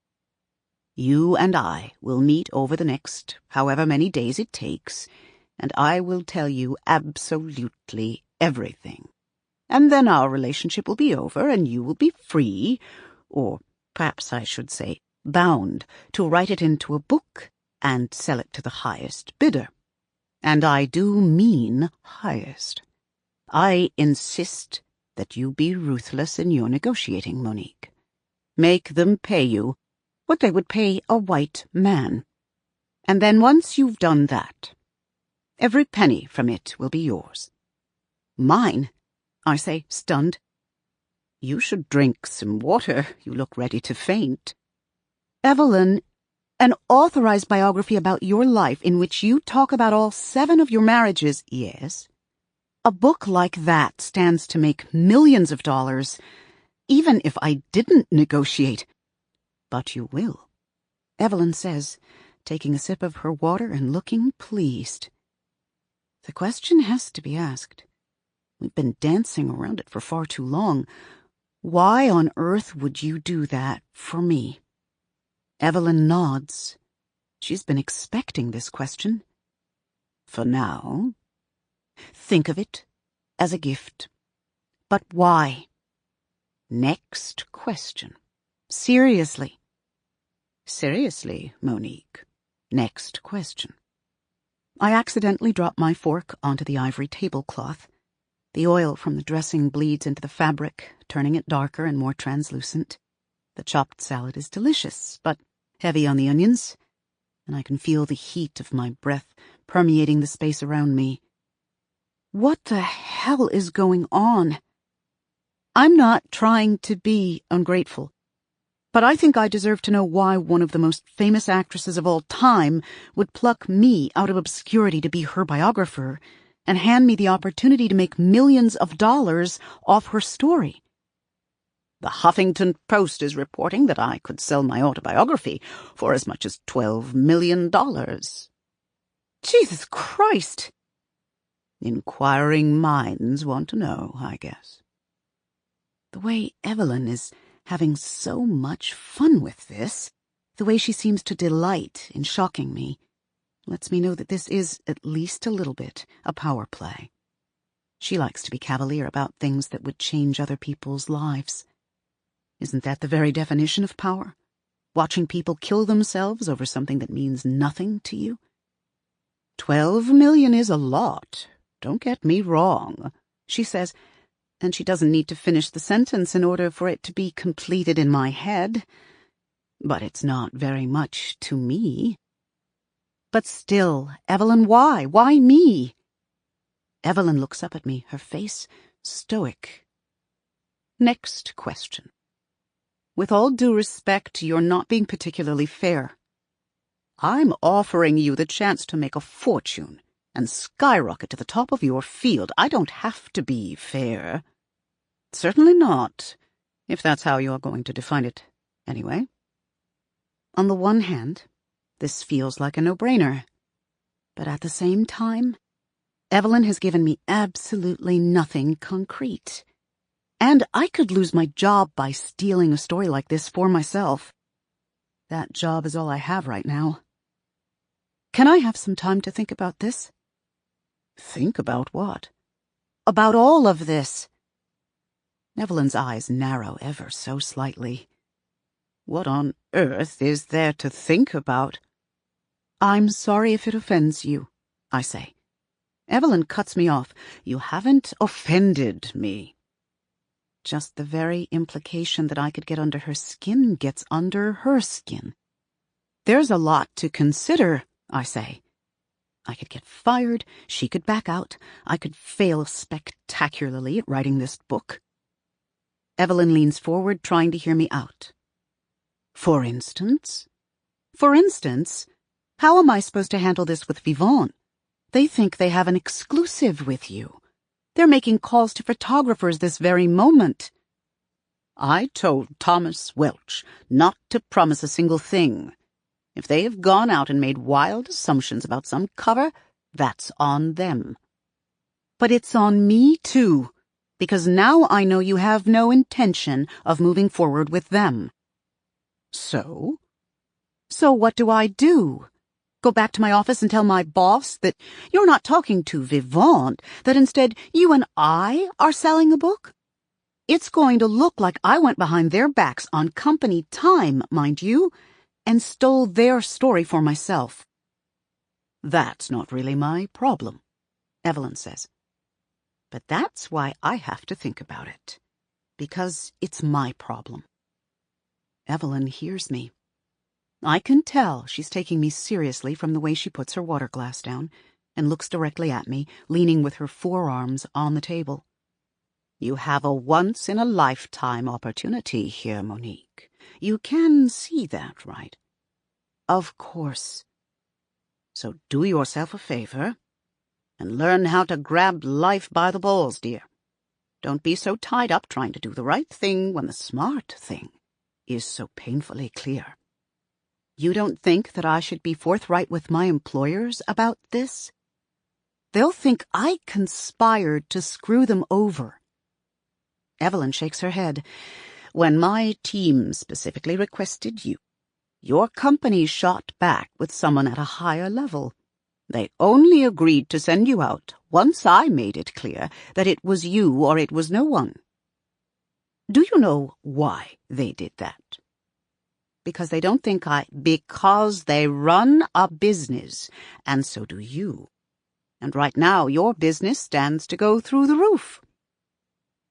You and I will meet over the next however many days it takes, and I will tell you absolutely everything. And then our relationship will be over, and you will be free, or perhaps I should say bound, to write it into a book and sell it to the highest bidder. And I do mean highest. I insist that you be ruthless in your negotiating, Monique. Make them pay you what they would pay a white man. And then once you've done that, every penny from it will be yours. Mine, I say, stunned. You should drink some water. You look ready to faint. Evelyn, An authorized biography about your life in which you talk about all 7 of your marriages, yes. A book like that stands to make millions of dollars, even if I didn't negotiate. But you will, Evelyn says, taking a sip of her water and looking pleased. The question has to be asked. We've been dancing around it for far too long. Why on earth would you do that for me? Evelyn nods. She's been expecting this question. For now, think of it as a gift. But why? Next question. Seriously. Seriously, Monique. Next question. I accidentally drop my fork onto the ivory tablecloth. The oil from the dressing bleeds into the fabric, turning it darker and more translucent. The chopped salad is delicious, but heavy on the onions, and I can feel the heat of my breath permeating the space around me. What the hell is going on? I'm not trying to be ungrateful, but I think I deserve to know why one of the most famous actresses of all time would pluck me out of obscurity to be her biographer and hand me the opportunity to make millions of dollars off her story. The Huffington Post is reporting that I could sell my autobiography for as much as $12 million. Jesus Christ! Inquiring minds want to know, I guess. The way Evelyn is having so much fun with this, the way she seems to delight in shocking me, lets me know that this is, at least a little bit, a power play. She likes to be cavalier about things that would change other people's lives. Isn't that the very definition of power? Watching people kill themselves over something that means nothing to you? 12 million is a lot. Don't get me wrong, she says, and she doesn't need to finish the sentence in order for it to be completed in my head. But it's not very much to me. But still, Evelyn, why? Why me? Evelyn looks up at me, her face stoic. Next question. With all due respect, you're not being particularly fair. I'm offering you the chance to make a fortune and skyrocket to the top of your field. I don't have to be fair. Certainly not, if that's how you're going to define it anyway. On the one hand, this feels like a no-brainer. But at the same time, Evelyn has given me absolutely nothing concrete. And I could lose my job by stealing a story like this for myself. That job is all I have right now. Can I have some time to think about this? Think about what? About all of this. Evelyn's eyes narrow ever so slightly. What on earth is there to think about? I'm sorry if it offends you, I say. Evelyn cuts me off. You haven't offended me. Just the very implication that I could get under her skin gets under her skin. There's a lot to consider, I say. I could get fired, she could back out, I could fail spectacularly at writing this book. Evelyn leans forward, trying to hear me out. For instance? For instance, how am I supposed to handle this with Vivant? They think they have an exclusive with you. They're making calls to photographers this very moment. I told Thomas Welch not to promise a single thing. If they have gone out and made wild assumptions about some cover, that's on them. But it's on me, too, because now I know you have no intention of moving forward with them. So? So what do I do? Go back to my office and tell my boss that you're not talking to Vivant, that instead you and I are selling a book? It's going to look like I went behind their backs on company time, mind you, and stole their story for myself. That's not really my problem, Evelyn says. But that's why I have to think about it, because it's my problem. Evelyn hears me. I can tell she's taking me seriously from the way she puts her water glass down and looks directly at me, leaning with her forearms on the table. You have a once-in-a-lifetime opportunity here, Monique. You can see that, right? Of course. So do yourself a favor and learn how to grab life by the balls, dear. Don't be so tied up trying to do the right thing when the smart thing is so painfully clear. You don't think that I should be forthright with my employers about this? They'll think I conspired to screw them over. Evelyn shakes her head. When my team specifically requested you, your company shot back with someone at a higher level. They only agreed to send you out once I made it clear that it was you or it was no one. Do you know why they did that? Because they don't think because they run a business, and so do you. And right now your business stands to go through the roof.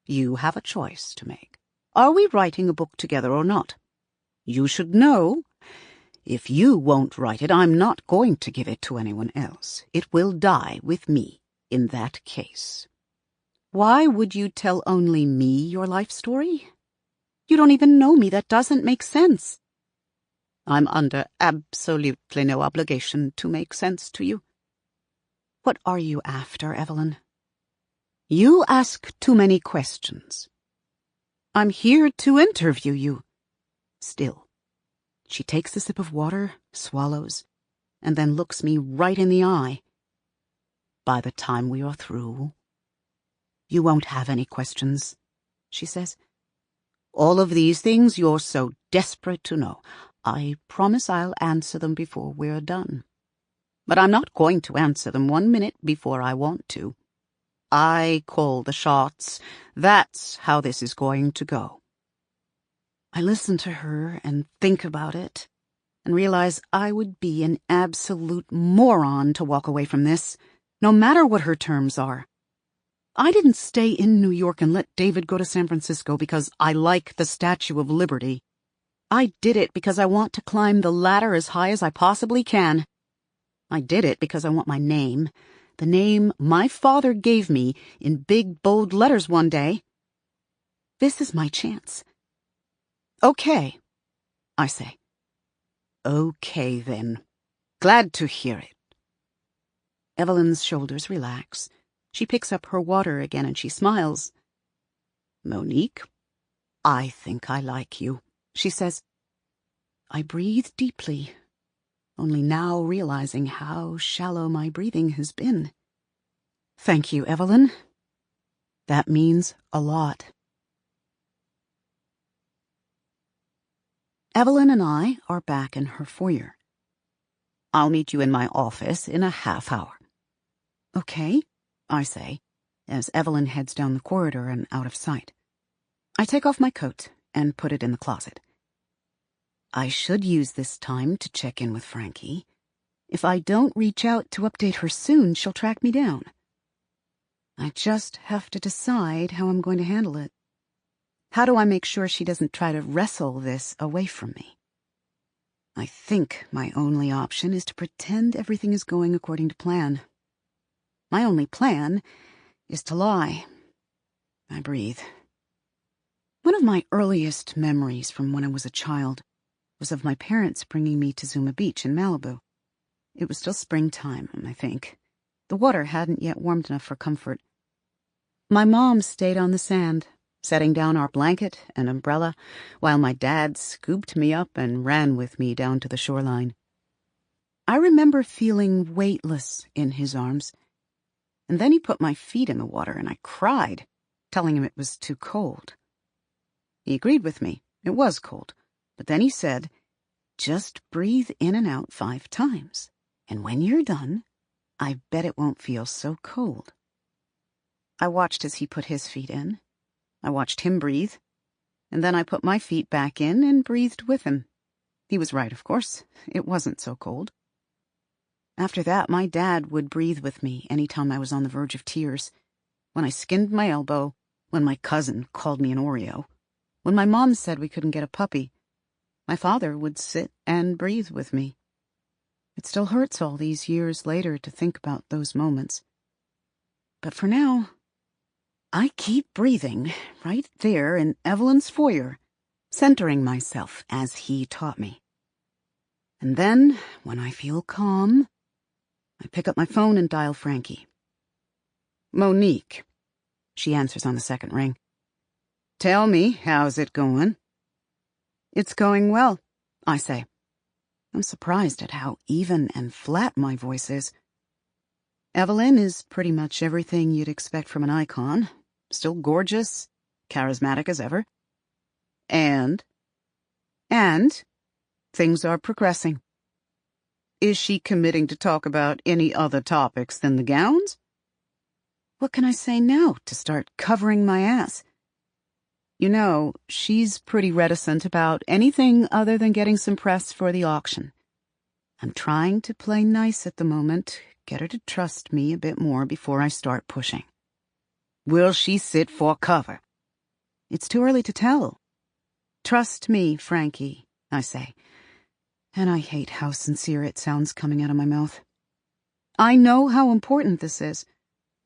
You have a choice to make. Are we writing a book together or not? You should know. If you won't write it, I'm not going to give it to anyone else. It will die with me in that case. Why would you tell only me your life story? You don't even know me. That doesn't make sense. I'm under absolutely no obligation to make sense to you. What are you after, Evelyn? You ask too many questions. I'm here to interview you. Still. She takes a sip of water, swallows, and then looks me right in the eye. By the time we are through, you won't have any questions, she says. All of these things you're so desperate to know. I promise I'll answer them before we're done. But I'm not going to answer them 1 minute before I want to. I call the shots. That's how this is going to go. I listen to her and think about it and realize I would be an absolute moron to walk away from this, no matter what her terms are. I didn't stay in New York and let David go to San Francisco because I like the Statue of Liberty. I did it because I want to climb the ladder as high as I possibly can. I did it because I want my name, the name my father gave me in big, bold letters one day. This is my chance. Okay, I say. Okay, then. Glad to hear it. Evelyn's shoulders relax. She picks up her water again and she smiles. Monique, I think I like you, she says. I breathe deeply, only now realizing how shallow my breathing has been. Thank you, Evelyn. That means a lot. Evelyn and I are back in her foyer. I'll meet you in my office in a half hour. Okay, I say, as Evelyn heads down the corridor and out of sight. I take off my coat and put it in the closet. I should use this time to check in with Frankie. If I don't reach out to update her soon, she'll track me down. I just have to decide how I'm going to handle it. How do I make sure she doesn't try to wrestle this away from me? I think my only option is to pretend everything is going according to plan. My only plan is to lie. I breathe. One of my earliest memories from when I was a child was of my parents bringing me to Zuma Beach in Malibu. It was still springtime, I think. The water hadn't yet warmed enough for comfort. My mom stayed on the sand, setting down our blanket and umbrella, while my dad scooped me up and ran with me down to the shoreline. I remember feeling weightless in his arms, and then he put my feet in the water and I cried, telling him it was too cold. He agreed with me. It was cold, but then he said, just breathe in and out 5 times, and when you're done, I bet it won't feel so cold. I watched as he put his feet in. I watched him breathe, and then I put my feet back in and breathed with him. He was right, of course. It wasn't so cold. After that, my dad would breathe with me any time I was on the verge of tears. When I skinned my elbow, when my cousin called me an Oreo, when my mom said we couldn't get a puppy, my father would sit and breathe with me. It still hurts all these years later to think about those moments. But for now, I keep breathing right there in Evelyn's foyer, centering myself as he taught me. And then, when I feel calm, I pick up my phone and dial Frankie. "Monique," she answers on the second ring. "Tell me, how's it going?" "It's going well," I say. I'm surprised at how even and flat my voice is. Evelyn is pretty much everything you'd expect from an icon. Still gorgeous, charismatic as ever. And things are progressing. Is she committing to talk about any other topics than the gowns? What can I say now to start covering my ass? You know, she's pretty reticent about anything other than getting some press for the auction. I'm trying to play nice at the moment, get her to trust me a bit more before I start pushing. Will she sit for cover? It's too early to tell. Trust me, Frankie, I say. And I hate how sincere it sounds coming out of my mouth. I know how important this is,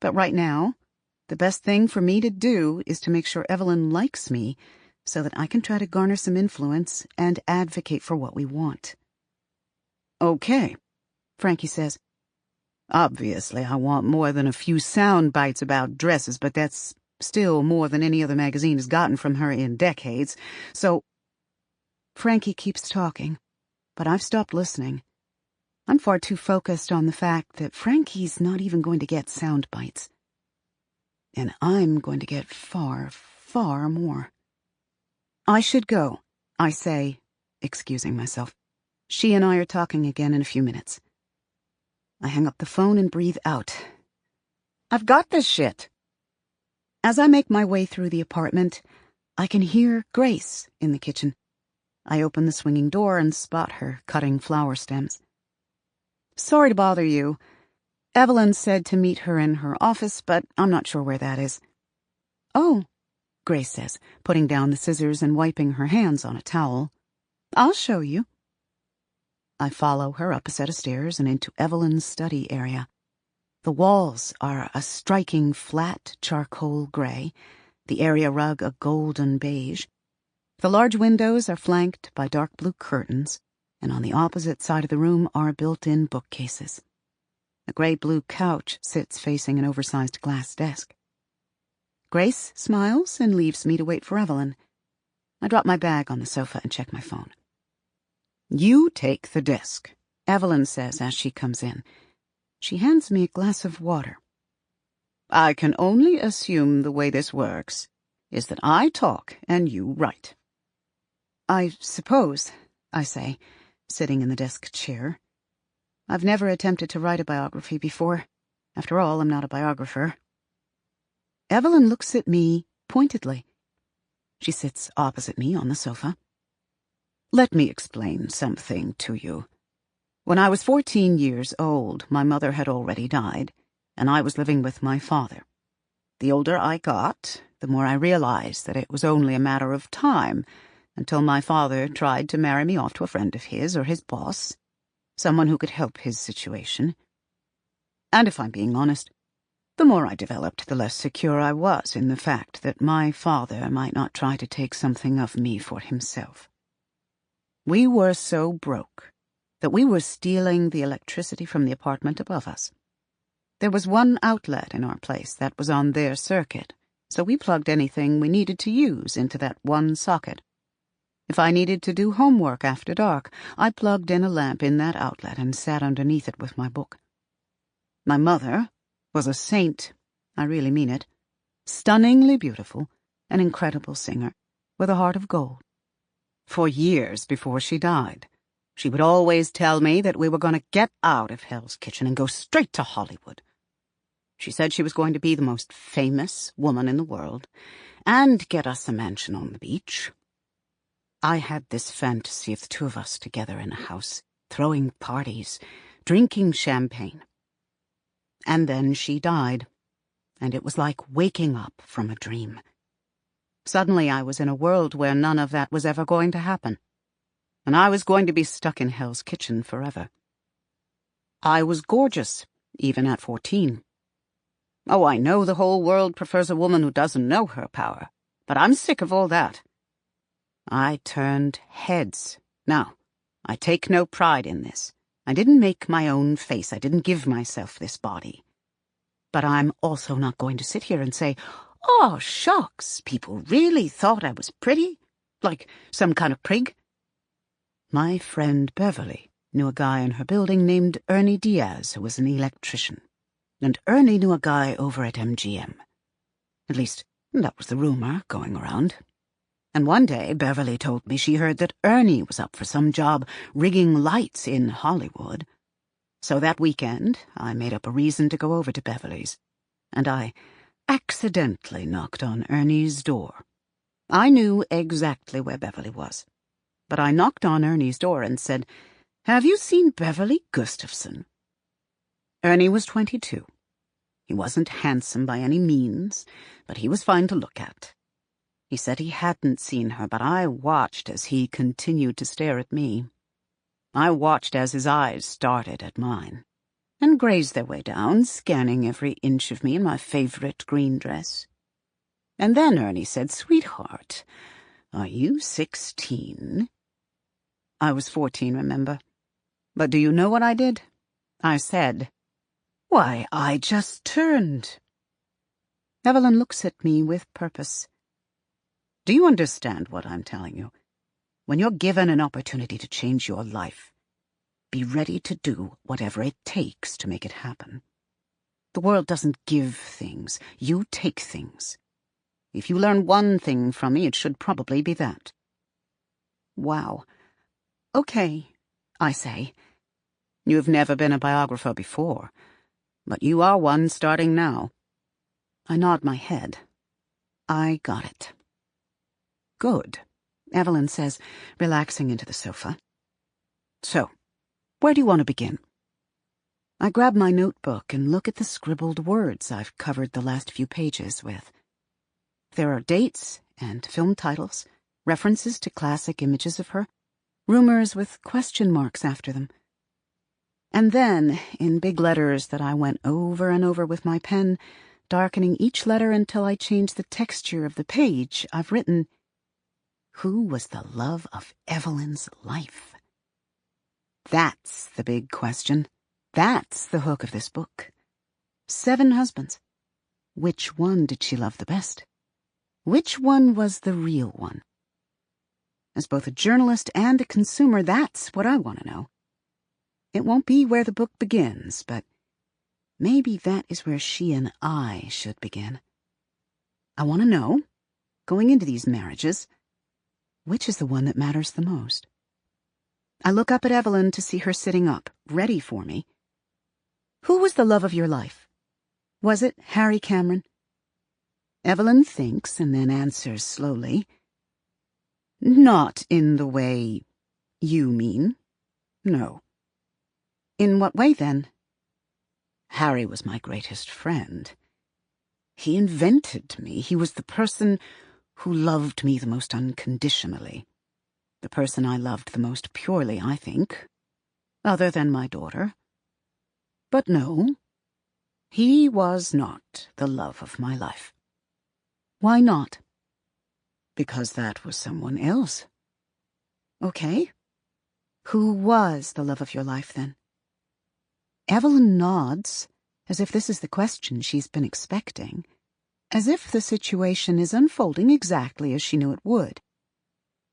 but right now, the best thing for me to do is to make sure Evelyn likes me so that I can try to garner some influence and advocate for what we want. Okay, Frankie says. Obviously, I want more than a few sound bites about dresses, but that's still more than any other magazine has gotten from her in decades, so... Frankie keeps talking, but I've stopped listening. I'm far too focused on the fact that Frankie's not even going to get sound bites. And I'm going to get far, far more. I should go, I say, excusing myself. She and I are talking again in a few minutes. I hang up the phone and breathe out. I've got this shit. As I make my way through the apartment, I can hear Grace in the kitchen. I open the swinging door and spot her cutting flower stems. Sorry to bother you. Evelyn said to meet her in her office, but I'm not sure where that is. Oh, Grace says, putting down the scissors and wiping her hands on a towel. I'll show you. I follow her up a set of stairs and into Evelyn's study area. The walls are a striking flat charcoal gray, the area rug a golden beige. The large windows are flanked by dark blue curtains, and on the opposite side of the room are built-in bookcases. A gray-blue couch sits facing an oversized glass desk. Grace smiles and leaves me to wait for Evelyn. I drop my bag on the sofa and check my phone. You take the desk, Evelyn says as she comes in. She hands me a glass of water. I can only assume the way this works is that I talk and you write. I suppose, I say, sitting in the desk chair. I've never attempted to write a biography before. After all, I'm not a biographer. Evelyn looks at me pointedly. She sits opposite me on the sofa. Let me explain something to you. When I was 14 years old, my mother had already died, and I was living with my father. The older I got, the more I realized that it was only a matter of time until my father tried to marry me off to a friend of his or his boss, someone who could help his situation. And if I'm being honest, the more I developed, the less secure I was in the fact that my father might not try to take something of me for himself. We were so broke that we were stealing the electricity from the apartment above us. There was one outlet in our place that was on their circuit, so we plugged anything we needed to use into that one socket. If I needed to do homework after dark, I plugged in a lamp in that outlet and sat underneath it with my book. My mother was a saint, I really mean it, stunningly beautiful, an incredible singer, with a heart of gold. For years before she died, she would always tell me that we were going to get out of Hell's Kitchen and go straight to Hollywood. She said she was going to be the most famous woman in the world and get us a mansion on the beach. I had this fantasy of the two of us together in a house, throwing parties, drinking champagne. And then she died, and it was like waking up from a dream. Suddenly I was in a world where none of that was ever going to happen, and I was going to be stuck in Hell's Kitchen forever. I was gorgeous, even at 14. Oh, I know the whole world prefers a woman who doesn't know her power, but I'm sick of all that. I turned heads. Now, I take no pride in this. I didn't make my own face. I didn't give myself this body. But I'm also not going to sit here and say, "Oh, shucks, people really thought I was pretty, like some kind of prig." My friend Beverly knew a guy in her building named Ernie Diaz, who was an electrician. And Ernie knew a guy over at MGM. At least, that was the rumor going around. And one day, Beverly told me she heard that Ernie was up for some job rigging lights in Hollywood. So that weekend, I made up a reason to go over to Beverly's, and I accidentally knocked on Ernie's door. I knew exactly where Beverly was, but I knocked on Ernie's door and said, "Have you seen Beverly Gustafson?" Ernie was 22. He wasn't handsome by any means, but he was fine to look at. He said he hadn't seen her, but I watched as he continued to stare at me. I watched as his eyes started at mine, and grazed their way down, scanning every inch of me in my favorite green dress. And then Ernie said, "Sweetheart, are you 16? I was 14, remember? But do you know what I did? I said, "Why, I just turned." Evelyn looks at me with purpose. Do you understand what I'm telling you? When you're given an opportunity to change your life, be ready to do whatever it takes to make it happen. The world doesn't give things. You take things. If you learn one thing from me, it should probably be that. Wow. Okay, I say. You've never been a biographer before, but you are one starting now. I nod my head. I got it. Good, Evelyn says, relaxing into the sofa. So, where do you want to begin? I grab my notebook and look at the scribbled words I've covered the last few pages with. There are dates and film titles, references to classic images of her, rumors with question marks after them. And then, in big letters that I went over and over with my pen, darkening each letter until I changed the texture of the page, I've written, "Who was the love of Evelyn's life?" That's the big question. That's the hook of this book. 7 husbands. Which one did she love the best? Which one was the real one? As both a journalist and a consumer, that's what I want to know. It won't be where the book begins, but maybe that is where she and I should begin. I want to know, going into these marriages, which is the one that matters the most? I look up at Evelyn to see her sitting up, ready for me. Who was the love of your life? Was it Harry Cameron? Evelyn thinks and then answers slowly. Not in the way you mean. No. In what way, then? Harry was my greatest friend. He invented me. He was the person who loved me the most unconditionally. The person I loved the most purely, I think, other than my daughter. But no, he was not the love of my life. Why not? Because that was someone else. Okay. Who was the love of your life, then? Evelyn nods, as if this is the question she's been expecting, as if the situation is unfolding exactly as she knew it would.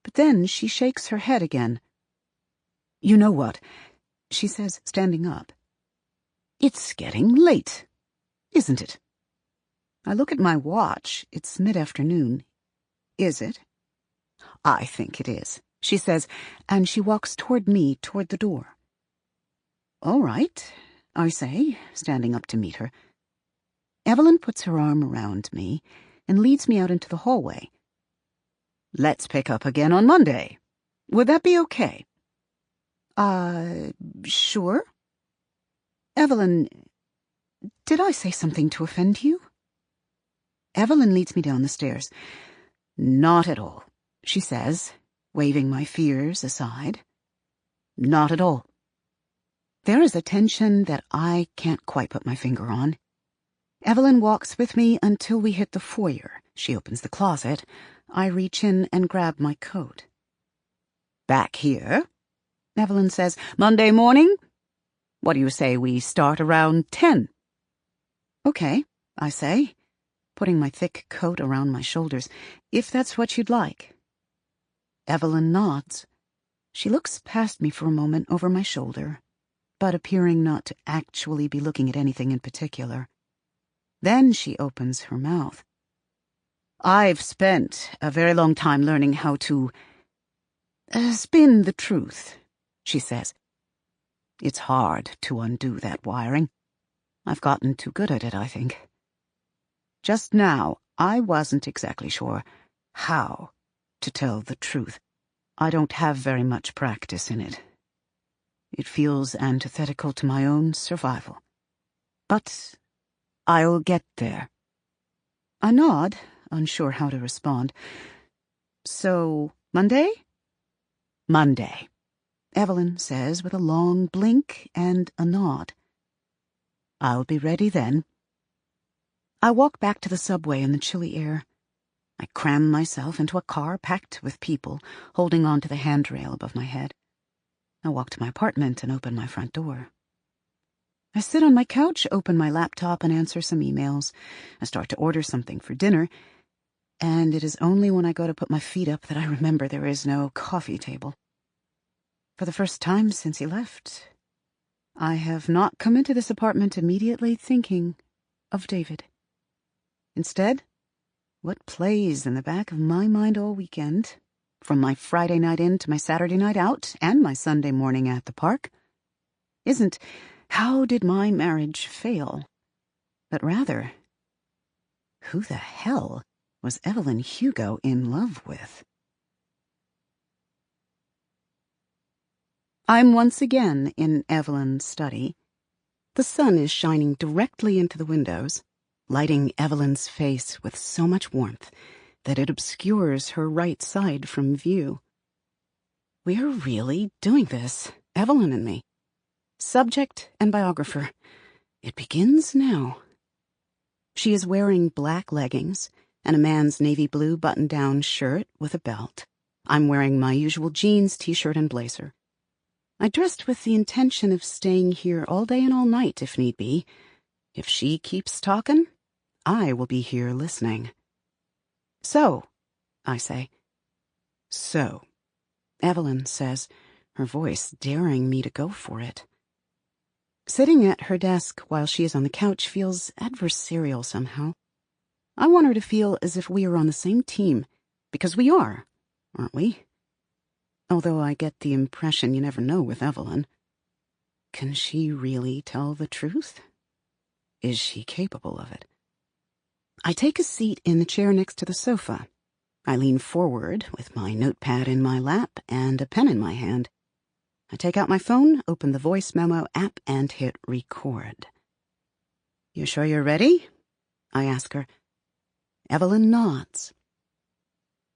But then she shakes her head again. You know what? She says, standing up. It's getting late, isn't it? I look at my watch. It's mid-afternoon. Is it? I think it is, she says, and she walks toward me, toward the door. All right, I say, standing up to meet her. Evelyn puts her arm around me and leads me out into the hallway. Let's pick up again on Monday. Would that be okay? Sure. Evelyn, did I say something to offend you? Evelyn leads me down the stairs. Not at all, she says, waving my fears aside. Not at all. There is a tension that I can't quite put my finger on. Evelyn walks with me until we hit the foyer. She opens the closet. I reach in and grab my coat. Back here? Evelyn says. Monday morning? What do you say we start around 10? Okay, I say, putting my thick coat around my shoulders, if that's what you'd like. Evelyn nods. She looks past me for a moment over my shoulder, but appearing not to actually be looking at anything in particular. Then she opens her mouth. I've spent a very long time learning how to spin the truth, she says. It's hard to undo that wiring. I've gotten too good at it, I think. Just now, I wasn't exactly sure how to tell the truth. I don't have very much practice in it. It feels antithetical to my own survival. But I'll get there. I nod, unsure how to respond. So, Monday? Monday, Evelyn says with a long blink and a nod. I'll be ready then. I walk back to the subway in the chilly air. I cram myself into a car packed with people, holding on to the handrail above my head. I walk to my apartment and open my front door. I sit on my couch, open my laptop, and answer some emails. I start to order something for dinner, and it is only when I go to put my feet up that I remember there is no coffee table. For the first time since he left, I have not come into this apartment immediately thinking of David. Instead, what plays in the back of my mind all weekend, from my Friday night in to my Saturday night out and my Sunday morning at the park, isn't how did my marriage fail, but rather, who the hell was Evelyn Hugo in love with? I'm once again in Evelyn's study. The sun is shining directly into the windows, lighting Evelyn's face with so much warmth that it obscures her right side from view. We're really doing this, Evelyn and me. Subject and biographer. It begins now. She is wearing black leggings and a man's navy blue button-down shirt with a belt. I'm wearing my usual jeans, t-shirt, and blazer. I dressed with the intention of staying here all day and all night if need be. If she keeps talking, I will be here listening. So, I say. So, Evelyn says, her voice daring me to go for it. Sitting at her desk while she is on the couch feels adversarial somehow. I want her to feel as if we are on the same team, because we are, aren't we? Although I get the impression you never know with Evelyn. Can she really tell the truth? Is she capable of it? I take a seat in the chair next to the sofa. I lean forward with my notepad in my lap and a pen in my hand. I take out my phone, open the voice memo app, and hit record. You sure you're ready? I ask her. Evelyn nods.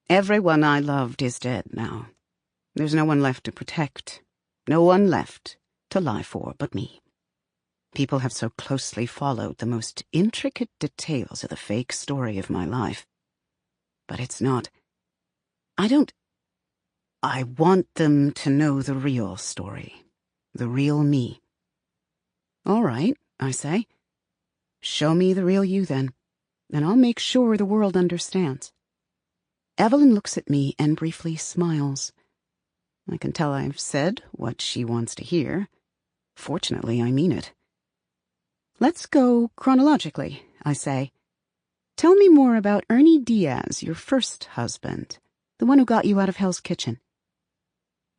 Everyone I loved is dead now. There's no one left to protect, no one left to lie for but me. People have so closely followed the most intricate details of the fake story of my life. But it's not. I want them to know the real story, the real me. All right, I say. Show me the real you then, and I'll make sure the world understands. Evelyn looks at me and briefly smiles. I can tell I've said what she wants to hear. Fortunately, I mean it. Let's go chronologically, I say. Tell me more about Ernie Diaz, your first husband, the one who got you out of Hell's Kitchen.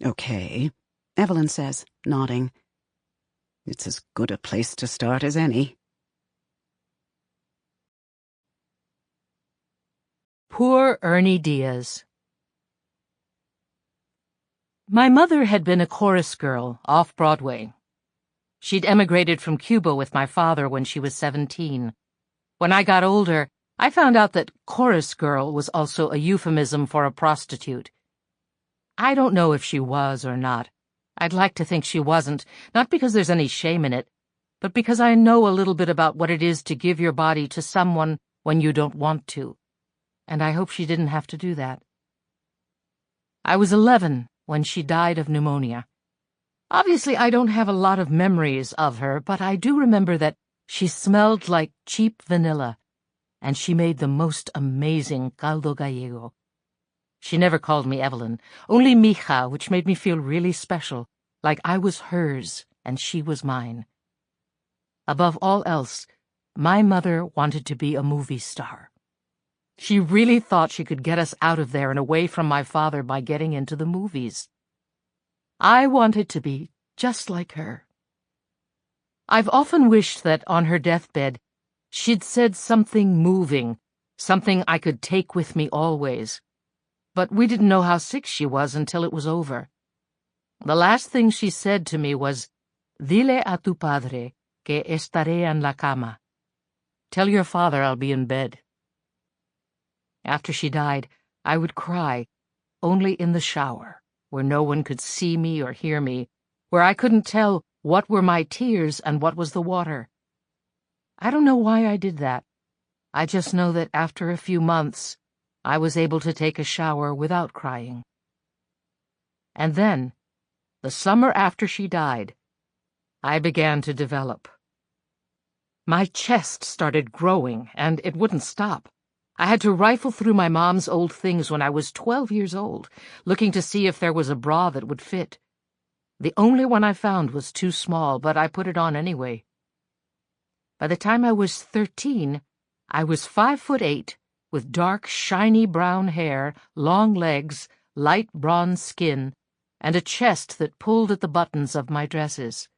Okay, Evelyn says, nodding. It's as good a place to start as any. Poor Ernie Diaz. My mother had been a chorus girl off-Broadway. She'd emigrated from Cuba with my father when she was 17. When I got older, I found out that chorus girl was also a euphemism for a prostitute. I don't know if she was or not. I'd like to think she wasn't, not because there's any shame in it, but because I know a little bit about what it is to give your body to someone when you don't want to. And I hope she didn't have to do that. I was 11 when she died of pneumonia. Obviously, I don't have a lot of memories of her, but I do remember that she smelled like cheap vanilla, and she made the most amazing caldo gallego. She never called me Evelyn, only Mija, which made me feel really special, like I was hers and she was mine. Above all else, my mother wanted to be a movie star. She really thought she could get us out of there and away from my father by getting into the movies. I wanted to be just like her. I've often wished that on her deathbed she'd said something moving, something I could take with me always. But we didn't know how sick she was until it was over. The last thing she said to me was, "Dile a tu padre que estaré en la cama." Tell your father I'll be in bed. After she died, I would cry, only in the shower, where no one could see me or hear me, where I couldn't tell what were my tears and what was the water. I don't know why I did that. I just know that after a few months, I was able to take a shower without crying. And then, the summer after she died, I began to develop. My chest started growing, and it wouldn't stop. I had to rifle through my mom's old things when I was 12 years old, looking to see if there was a bra that would fit. The only one I found was too small, but I put it on anyway. By the time I was 13, I was 5'8", with dark, shiny brown hair, long legs, light bronze skin, and a chest that pulled at the buttons of my dresses.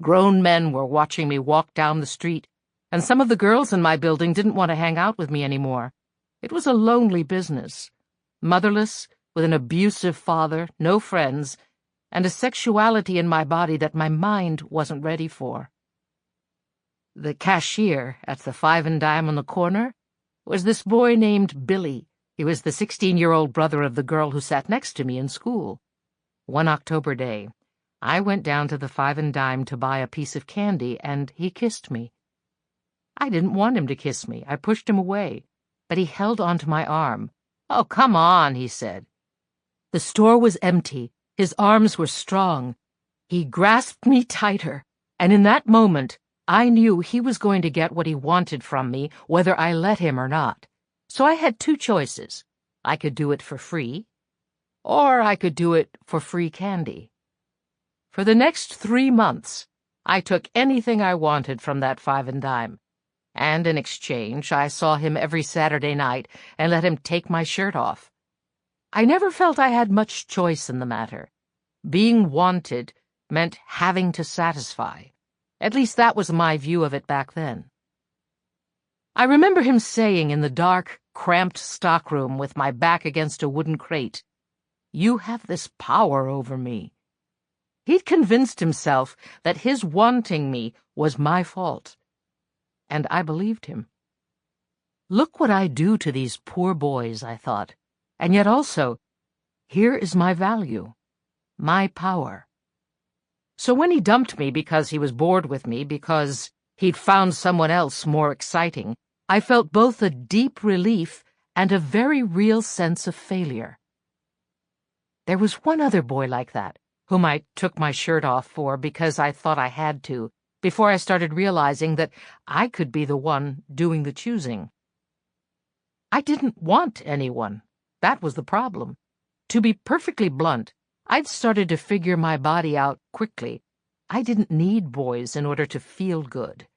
Grown men were watching me walk down the street, and some of the girls in my building didn't want to hang out with me anymore. It was a lonely business. Motherless, with an abusive father, no friends, and a sexuality in my body that my mind wasn't ready for. The cashier at the Five and Dime on the corner was this boy named Billy. He was the 16-year-old brother of the girl who sat next to me in school. One October day, I went down to the Five and Dime to buy a piece of candy, and he kissed me. I didn't want him to kiss me. I pushed him away, but he held onto my arm. "Oh, come on," he said. The store was empty. His arms were strong. He grasped me tighter, and in that moment, I knew he was going to get what he wanted from me, whether I let him or not. So I had two choices. I could do it for free, or I could do it for free candy. For the next 3 months, I took anything I wanted from that Five and Dime, and in exchange, I saw him every Saturday night and let him take my shirt off. I never felt I had much choice in the matter. Being wanted meant having to satisfy. At least that was my view of it back then. I remember him saying in the dark, cramped stockroom with my back against a wooden crate, "You have this power over me." He'd convinced himself that his wanting me was my fault. And I believed him. Look what I do to these poor boys, I thought. And yet also, here is my value, my power. So when he dumped me because he was bored with me, because he'd found someone else more exciting, I felt both a deep relief and a very real sense of failure. There was one other boy like that, whom I took my shirt off for because I thought I had to, before I started realizing that I could be the one doing the choosing. I didn't want anyone. That was the problem. To be perfectly blunt, I'd started to figure my body out quickly. I didn't need boys in order to feel good,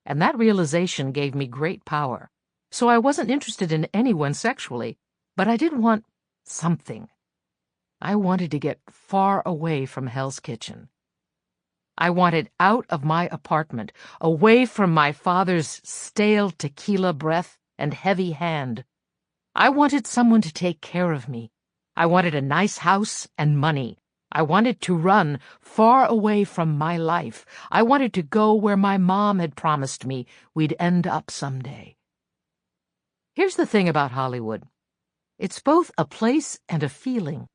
and that realization gave me great power. So I wasn't interested in anyone sexually, but I did want something. I wanted to get far away from Hell's Kitchen. I wanted out of my apartment, away from my father's stale tequila breath and heavy hand. I wanted someone to take care of me. I wanted a nice house and money. I wanted to run far away from my life. I wanted to go where my mom had promised me we'd end up someday. Here's the thing about Hollywood. It's both a place and a feeling.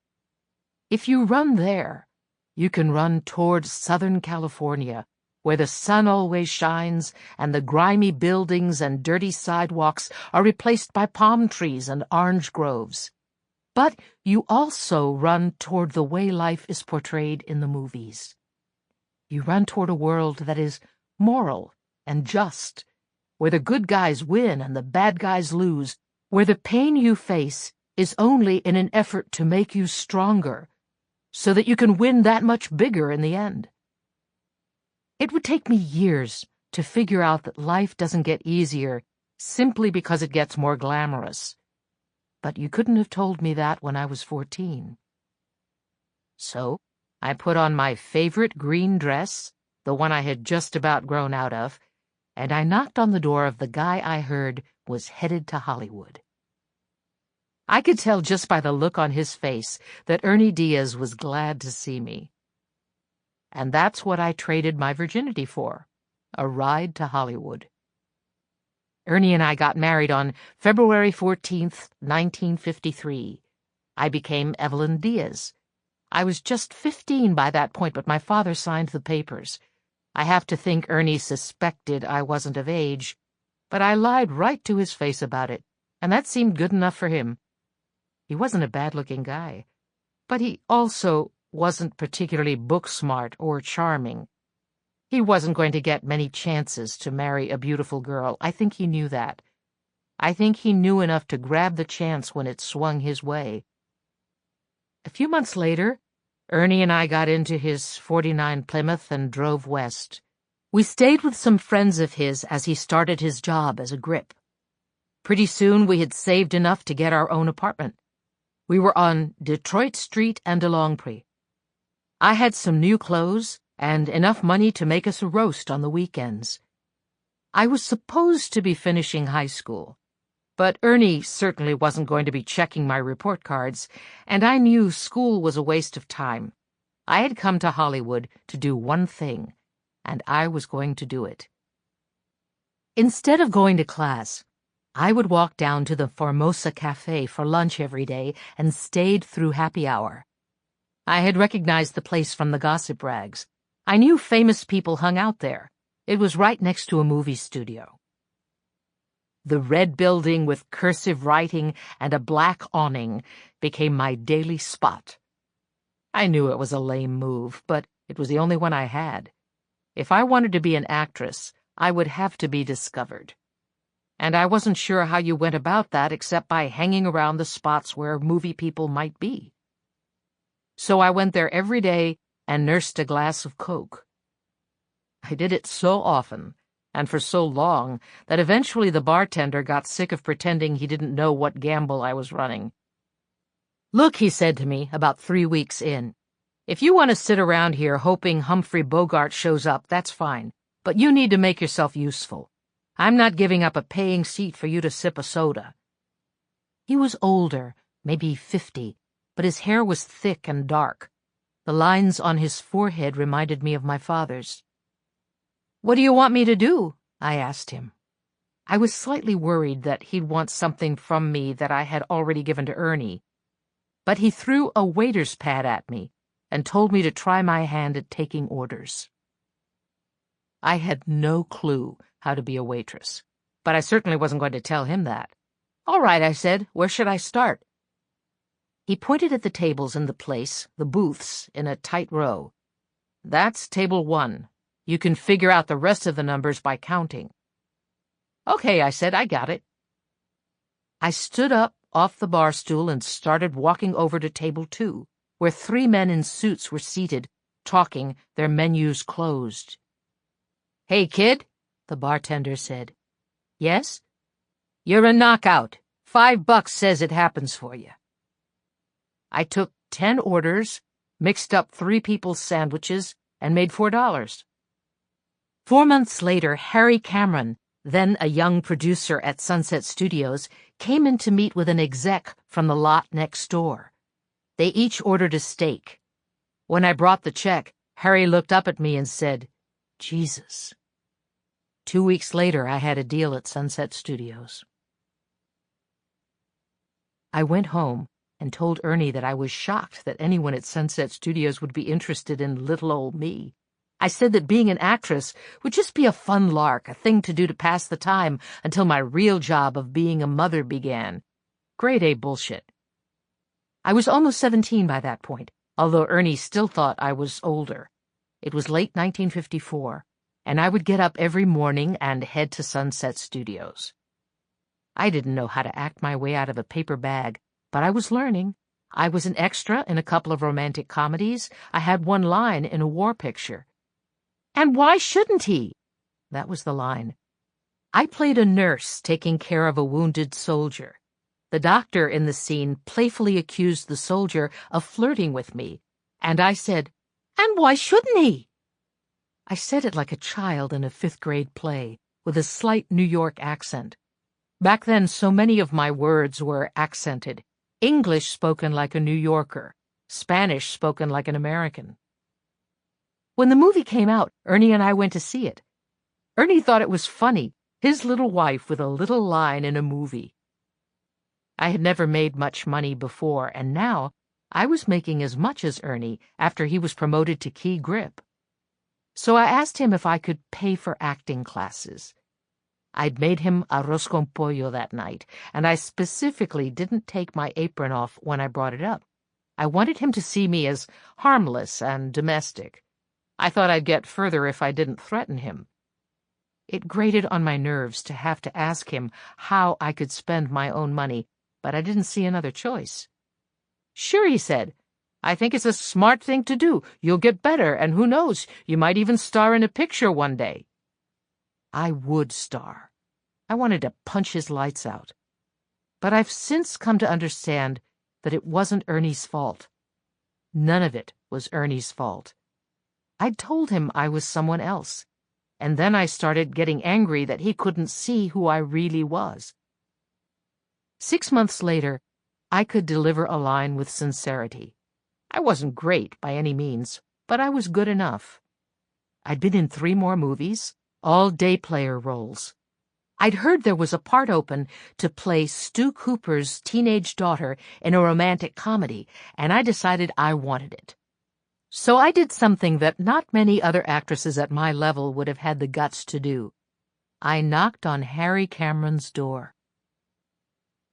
If you run there, you can run towards Southern California, where the sun always shines and the grimy buildings and dirty sidewalks are replaced by palm trees and orange groves. But you also run toward the way life is portrayed in the movies. You run toward a world that is moral and just, where the good guys win and the bad guys lose, where the pain you face is only in an effort to make you stronger, so that you can win that much bigger in the end. It would take me years to figure out that life doesn't get easier simply because it gets more glamorous. But you couldn't have told me that when I was 14. So I put on my favorite green dress, the one I had just about grown out of, and I knocked on the door of the guy I heard was headed to Hollywood. I could tell just by the look on his face that Ernie Diaz was glad to see me. And that's what I traded my virginity for, a ride to Hollywood. Ernie and I got married on February 14th, 1953. I became Evelyn Diaz. I was just 15 by that point, but my father signed the papers. I have to think Ernie suspected I wasn't of age, but I lied right to his face about it, and that seemed good enough for him. He wasn't a bad-looking guy, but he also wasn't particularly book-smart or charming. He wasn't going to get many chances to marry a beautiful girl. I think he knew that. I think he knew enough to grab the chance when it swung his way. A few months later, Ernie and I got into his '49 Plymouth and drove west. We stayed with some friends of his as he started his job as a grip. Pretty soon we had saved enough to get our own apartment. We were on Detroit Street and DeLongpre. I had some new clothes and enough money to make us a roast on the weekends. I was supposed to be finishing high school, but Ernie certainly wasn't going to be checking my report cards, and I knew school was a waste of time. I had come to Hollywood to do one thing, and I was going to do it. Instead of going to class, I would walk down to the Formosa Cafe for lunch every day and stayed through happy hour. I had recognized the place from the gossip rags. I knew famous people hung out there. It was right next to a movie studio. The red building with cursive writing and a black awning became my daily spot. I knew it was a lame move, but it was the only one I had. If I wanted to be an actress, I would have to be discovered. And I wasn't sure how you went about that except by hanging around the spots where movie people might be. So I went there every day and nursed a glass of Coke. I did it so often and for so long that eventually the bartender got sick of pretending he didn't know what gamble I was running. "Look," he said to me about 3 weeks in, "if you want to sit around here hoping Humphrey Bogart shows up, that's fine, but you need to make yourself useful. I'm not giving up a paying seat for you to sip a soda." He was older, maybe 50, but his hair was thick and dark. The lines on his forehead reminded me of my father's. "What do you want me to do?" I asked him. I was slightly worried that he'd want something from me that I had already given to Ernie, but he threw a waiter's pad at me and told me to try my hand at taking orders. I had no clue how to be a waitress, but I certainly wasn't going to tell him that. "All right," I said, "where should I start?" He pointed at the tables in the place, the booths, in a tight row. "That's table 1. You can figure out the rest of the numbers by counting." "Okay," I said, "I got it." I stood up off the bar stool and started walking over to table 2, where 3 men in suits were seated, talking, their menus closed. "Hey, kid," the bartender said. "Yes?" "You're a knockout. $5 says it happens for you." I took 10 orders, mixed up 3 people's sandwiches, and made $4. 4 months later, Harry Cameron, then a young producer at Sunset Studios, came in to meet with an exec from the lot next door. They each ordered a steak. When I brought the check, Harry looked up at me and said, "Jesus." 2 weeks later, I had a deal at Sunset Studios. I went home and told Ernie that I was shocked that anyone at Sunset Studios would be interested in little old me. I said that being an actress would just be a fun lark, a thing to do to pass the time until my real job of being a mother began. Grade A bullshit. I was almost 17 by that point, although Ernie still thought I was older. It was late 1954, and I would get up every morning and head to Sunset Studios. I didn't know how to act my way out of a paper bag, but I was learning. I was an extra in a couple of romantic comedies. I had one line in a war picture. And why shouldn't he? That was the line. I played a nurse taking care of a wounded soldier. The doctor in the scene playfully accused the soldier of flirting with me, and I said, "And why shouldn't he?" I said it like a child in a fifth-grade play, with a slight New York accent. Back then, so many of my words were accented. English spoken like a New Yorker, Spanish spoken like an American. When the movie came out, Ernie and I went to see it. Ernie thought it was funny, his little wife with a little line in a movie. I had never made much money before, and now I was making as much as Ernie after he was promoted to key grip. So I asked him if I could pay for acting classes. I'd made him arroz con pollo that night, and I specifically didn't take my apron off when I brought it up. I wanted him to see me as harmless and domestic. I thought I'd get further if I didn't threaten him. It grated on my nerves to have to ask him how I could spend my own money, but I didn't see another choice. "Sure," he said. "I think it's a smart thing to do. You'll get better, and who knows, you might even star in a picture one day." I would star. I wanted to punch his lights out. But I've since come to understand that it wasn't Ernie's fault. None of it was Ernie's fault. I'd told him I was someone else, and then I started getting angry that he couldn't see who I really was. 6 months later, I could deliver a line with sincerity. I wasn't great by any means, but I was good enough. I'd been in 3 more movies, all day player roles. I'd heard there was a part open to play Stu Cooper's teenage daughter in a romantic comedy, and I decided I wanted it. So I did something that not many other actresses at my level would have had the guts to do. I knocked on Harry Cameron's door.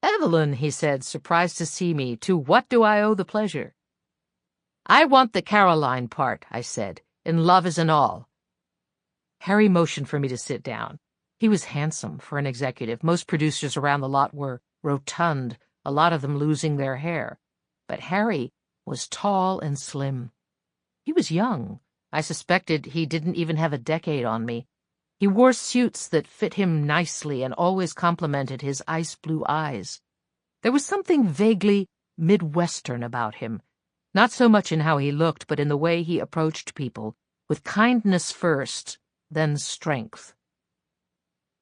"Evelyn," he said, surprised to see me, "to what do I owe the pleasure?" "I want the Caroline part," I said, "in Love Isn't All." Harry motioned for me to sit down. He was handsome for an executive. Most producers around the lot were rotund, a lot of them losing their hair. But Harry was tall and slim. He was young. I suspected he didn't even have a decade on me. He wore suits that fit him nicely and always complimented his ice blue eyes. There was something vaguely Midwestern about him, not so much in how he looked, but in the way he approached people, with kindness first, then strength.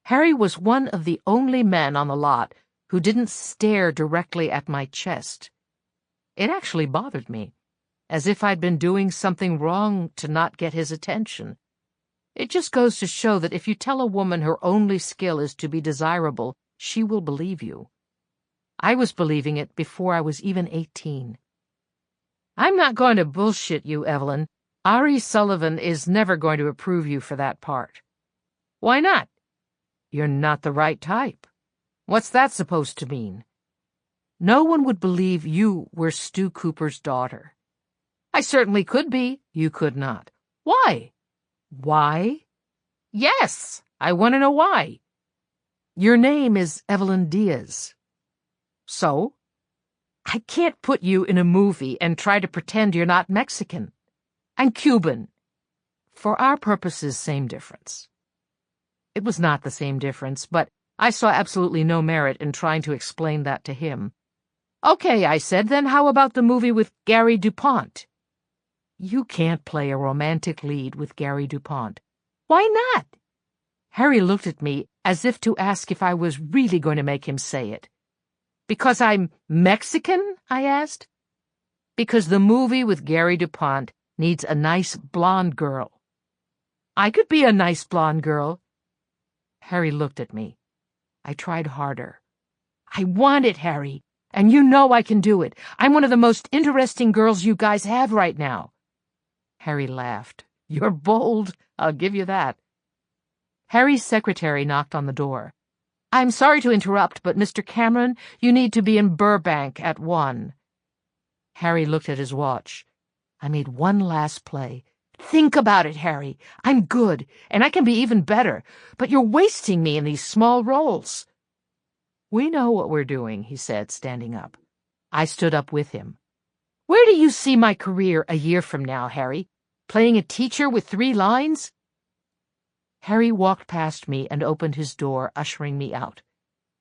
Harry was one of the only men on the lot who didn't stare directly at my chest. It actually bothered me, as if I'd been doing something wrong to not get his attention. It just goes to show that if you tell a woman her only skill is to be desirable, she will believe you. I was believing it before I was even 18. "I'm not going to bullshit you, Evelyn. Ari Sullivan is never going to approve you for that part." "Why not?" "You're not the right type." "What's that supposed to mean?" "No one would believe you were Stu Cooper's daughter." "I certainly could be." "You could not." "Why?" "Why?" "Yes, I want to know why." "Your name is Evelyn Diaz." "So?" "I can't put you in a movie and try to pretend you're not Mexican. And Cuban." "For our purposes, same difference." It was not the same difference, but I saw absolutely no merit in trying to explain that to him. "Okay," I said, "then how about the movie with Gary DuPont?" "You can't play a romantic lead with Gary DuPont." "Why not?" Harry looked at me as if to ask if I was really going to make him say it. "Because I'm Mexican?" I asked. "Because the movie with Gary DuPont needs a nice blonde girl." "I could be a nice blonde girl." Harry looked at me. I tried harder. "I want it, Harry, and you know I can do it. I'm one of the most interesting girls you guys have right now." Harry laughed. "You're bold, I'll give you that." Harry's secretary knocked on the door. "I'm sorry to interrupt, but Mr. Cameron, you need to be in Burbank at 1. Harry looked at his watch. I made one last play, Think about it, Harry. I'm good, and I can be even better, but you're wasting me in these small roles. We know what we're doing, he said, standing up. I stood up with him. Where do you see my career a year from now, Harry? Playing a teacher with 3 lines? Harry walked past me and opened his door, ushering me out.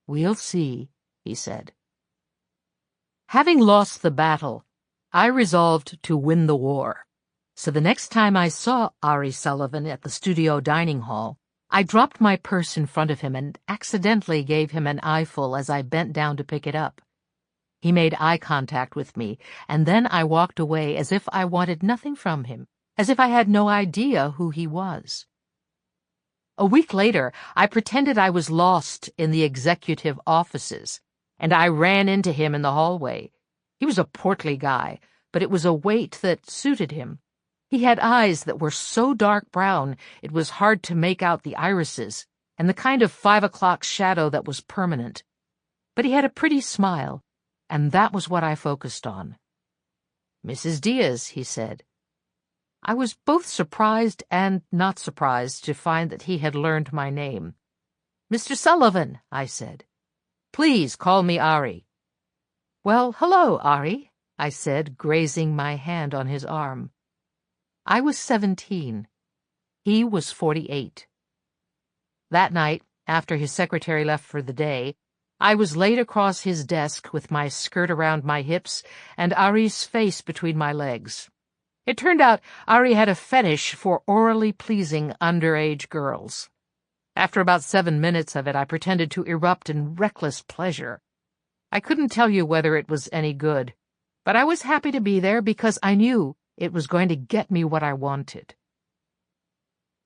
We'll see, he said. Having lost the battle, I resolved to win the war. So the next time I saw Ari Sullivan at the studio dining hall, I dropped my purse in front of him and accidentally gave him an eyeful as I bent down to pick it up. He made eye contact with me, and then I walked away as if I wanted nothing from him, as if I had no idea who he was. A week later, I pretended I was lost in the executive offices, and I ran into him in the hallway. He was a portly guy, but it was a weight that suited him. He had eyes that were so dark brown it was hard to make out the irises, and the kind of 5 o'clock shadow that was permanent. But he had a pretty smile, and that was what I focused on. Mrs. Diaz, he said. I was both surprised and not surprised to find that he had learned my name. Mr. Sullivan, I said. Please call me Ari. Well, hello, Ari, I said, grazing my hand on his arm. I was 17. He was 48. That night, after his secretary left for the day, I was laid across his desk with my skirt around my hips and Ari's face between my legs. It turned out Ari had a fetish for orally pleasing underage girls. After about 7 minutes of it, I pretended to erupt in reckless pleasure. I couldn't tell you whether it was any good, but I was happy to be there because I knew it was going to get me what I wanted.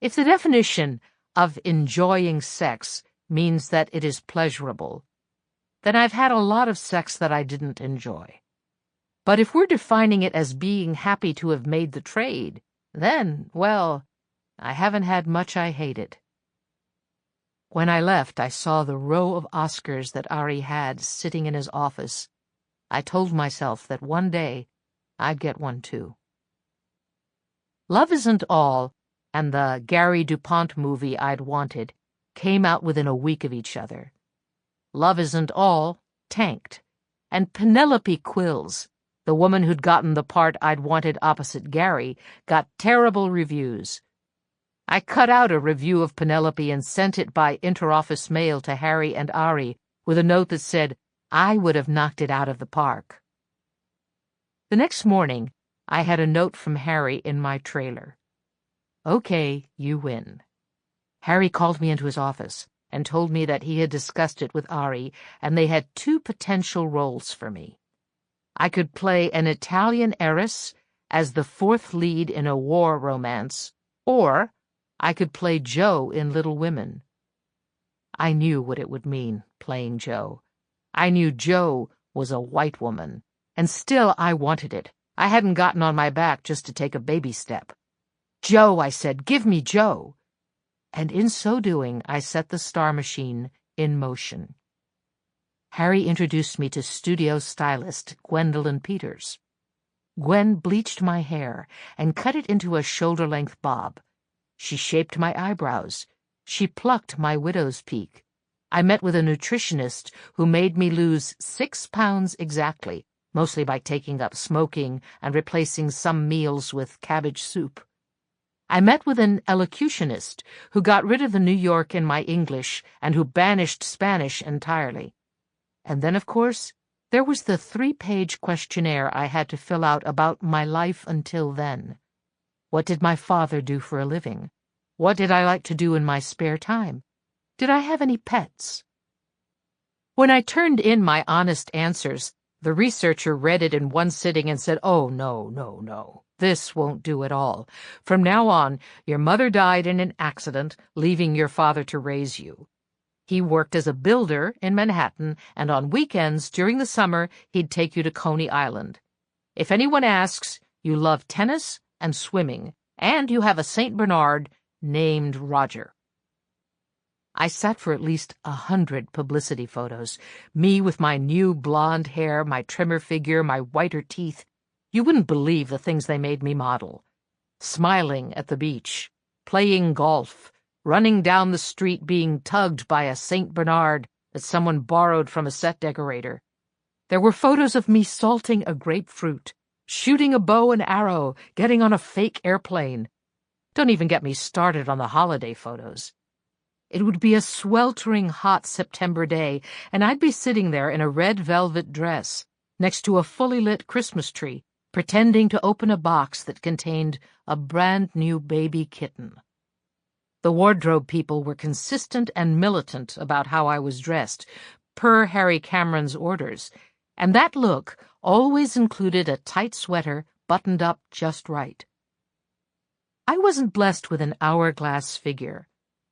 If the definition of enjoying sex means that it is pleasurable, then I've had a lot of sex that I didn't enjoy. But if we're defining it as being happy to have made the trade, then, well, I haven't had much I hated. When I left, I saw the row of Oscars that Ari had sitting in his office. I told myself that one day I'd get one too. Love Isn't All and the Gary DuPont movie I'd wanted came out within a week of each other. Love Isn't All tanked, and Penelope Quills, the woman who'd gotten the part I'd wanted opposite Gary, got terrible reviews. I cut out a review of Penelope and sent it by interoffice mail to Harry and Ari with a note that said, I would have knocked it out of the park. The next morning, I had a note from Harry in my trailer. Okay, you win. Harry called me into his office and told me that he had discussed it with Ari and they had 2 potential roles for me. I could play an Italian heiress as the 4th lead in a war romance, or I could play Jo in Little Women. I knew what it would mean, playing Jo. I knew Jo was a white woman, and still I wanted it. I hadn't gotten on my back just to take a baby step. Jo, I said, give me Jo. And in so doing, I set the star machine in motion. Harry introduced me to studio stylist Gwendolyn Peters. Gwen bleached my hair and cut it into a shoulder-length bob. She shaped my eyebrows. She plucked my widow's peak. I met with a nutritionist who made me lose 6 pounds exactly, mostly by taking up smoking and replacing some meals with cabbage soup. I met with an elocutionist who got rid of the New York in my English and who banished Spanish entirely. And then, of course, there was the 3-page questionnaire I had to fill out about my life until then. What did my father do for a living? What did I like to do in my spare time? Did I have any pets? When I turned in my honest answers, the researcher read it in one sitting and said, "Oh, no. This won't do at all. From now on, your mother died in an accident, leaving your father to raise you. He worked as a builder in Manhattan, and on weekends during the summer, he'd take you to Coney Island. If anyone asks, you love tennis and swimming, and you have a St. Bernard named Roger." I sat for at least 100 publicity photos, me with my new blonde hair, my trimmer figure, my whiter teeth. You wouldn't believe the things they made me model. smiling at the beach, playing golf, running down the street being tugged by a St. Bernard that someone borrowed from a set decorator. There were photos of me salting a grapefruit, shooting a bow and arrow, getting on a fake airplane. Don't even get me started on the holiday photos. It would be a sweltering hot September day, and I'd be sitting there in a red velvet dress, next to a fully lit Christmas tree, pretending to open a box that contained a brand-new baby kitten. The wardrobe people were consistent and militant about how I was dressed, per Harry Cameron's orders, and that look always included a tight sweater buttoned up just right. I wasn't blessed with an hourglass figure.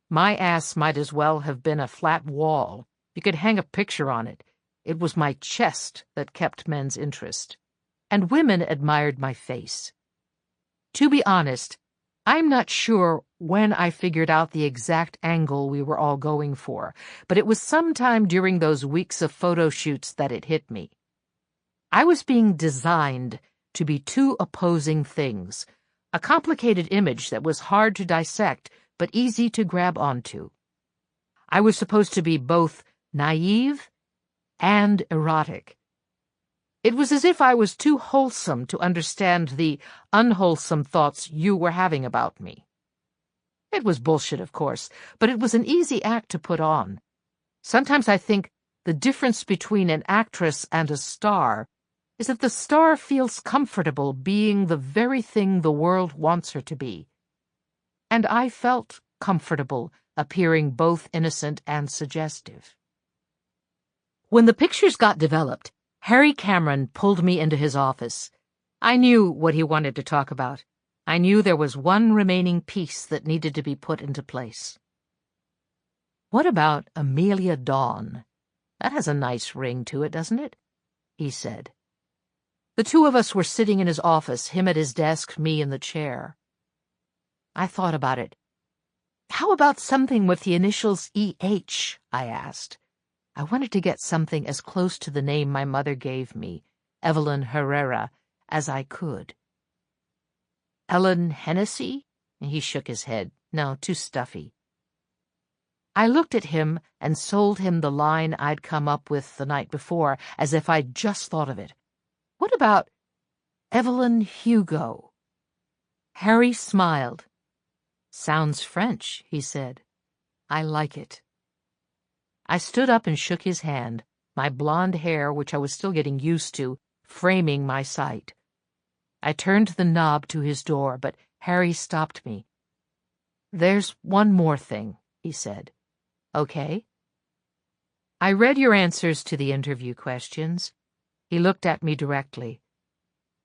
My ass might as well have been a flat wall. You could hang a picture on it. It was my chest that kept men's interest. And women admired my face. To be honest, I'm not sure when I figured out the exact angle we were all going for, but it was sometime during those weeks of photo shoots that it hit me. I was being designed to be two opposing things, a complicated image that was hard to dissect but easy to grab onto. I was supposed to be both naive and erotic. It was as if I was too wholesome to understand the unwholesome thoughts you were having about me. It was bullshit, of course, but it was an easy act to put on. Sometimes I think the difference between an actress and a star is that the star feels comfortable being the very thing the world wants her to be. And I felt comfortable appearing both innocent and suggestive. When the pictures got developed, Harry Cameron pulled me into his office. I knew what he wanted to talk about. I knew there was one remaining piece that needed to be put into place. "What about Amelia Dawn? That has a nice ring to it, doesn't it?" he said. The two of us were sitting in his office, him at his desk, me in the chair. I thought about it. "How about something with the initials E.H.?" I asked. I wanted to get something as close to the name my mother gave me, Evelyn Herrera, as I could. "Ellen Hennessy?" He shook his head. "No, too stuffy." I looked at him and sold him the line I'd come up with the night before, as if I'd just thought of it. "What about Evelyn Hugo?" Harry smiled. "Sounds French," he said. "I like it." I stood up and shook his hand, my blonde hair, which I was still getting used to, framing my sight. I turned the knob to his door, but Harry stopped me. "There's one more thing," he said. "Okay?" "I read your answers to the interview questions." He looked at me directly.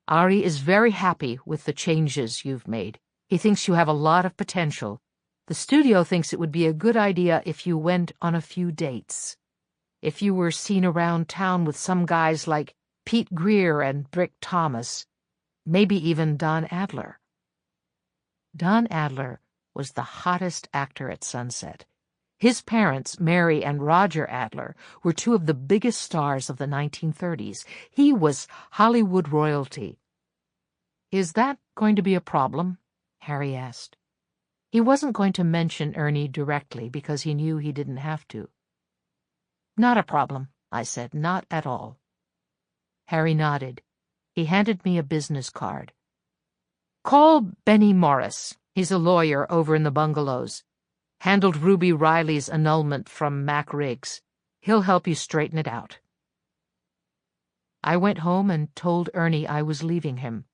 "Ari is very happy with the changes you've made. He thinks you have a lot of potential. The studio thinks it would be a good idea if you went on a few dates. If you were seen around town with some guys like Pete Greer and Brick Thomas, maybe even Don Adler." Don Adler was the hottest actor at Sunset. His parents, Mary and Roger Adler, were two of the biggest stars of the 1930s. He was Hollywood royalty. "Is that going to be a problem?" Harry asked. He wasn't going to mention Ernie directly because he knew he didn't have to. "Not a problem," I said. "Not at all." Harry nodded. He handed me a business card. "Call Benny Morris. He's a lawyer over in the bungalows. Handled Ruby Riley's annulment from Mac Riggs. He'll help you straighten it out." I went home and told Ernie I was leaving him.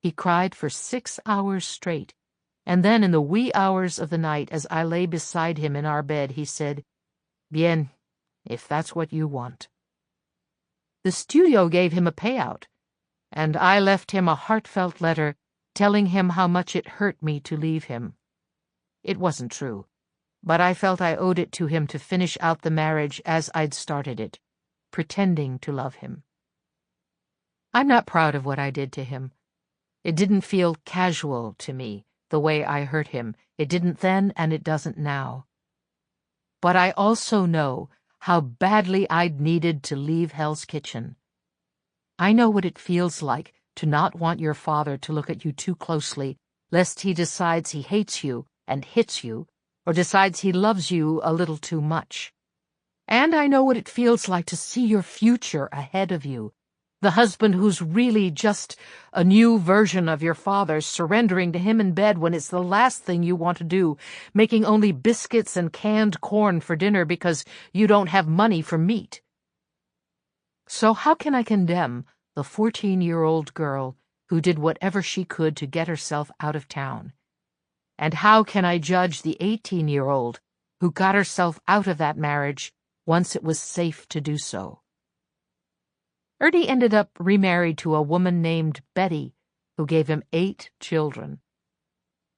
He cried for 6 hours straight, and then in the wee hours of the night as I lay beside him in our bed, he said, "Bien, if that's what you want." The studio gave him a payout, and I left him a heartfelt letter telling him how much it hurt me to leave him. It wasn't true, but I felt I owed it to him to finish out the marriage as I'd started it, pretending to love him. I'm not proud of what I did to him. It didn't feel casual to me, the way I hurt him. It didn't then, and it doesn't now. But I also know how badly I'd needed to leave Hell's Kitchen. I know what it feels like to not want your father to look at you too closely, lest he decides he hates you and hits you, or decides he loves you a little too much. And I know what it feels like to see your future ahead of you, the husband who's really just a new version of your father, surrendering to him in bed when it's the last thing you want to do, making only biscuits and canned corn for dinner because you don't have money for meat. So how can I condemn the 14-year-old girl who did whatever she could to get herself out of town? And how can I judge the 18-year-old who got herself out of that marriage once it was safe to do so? Ernie ended up remarried to a woman named Betty, who gave him 8 children.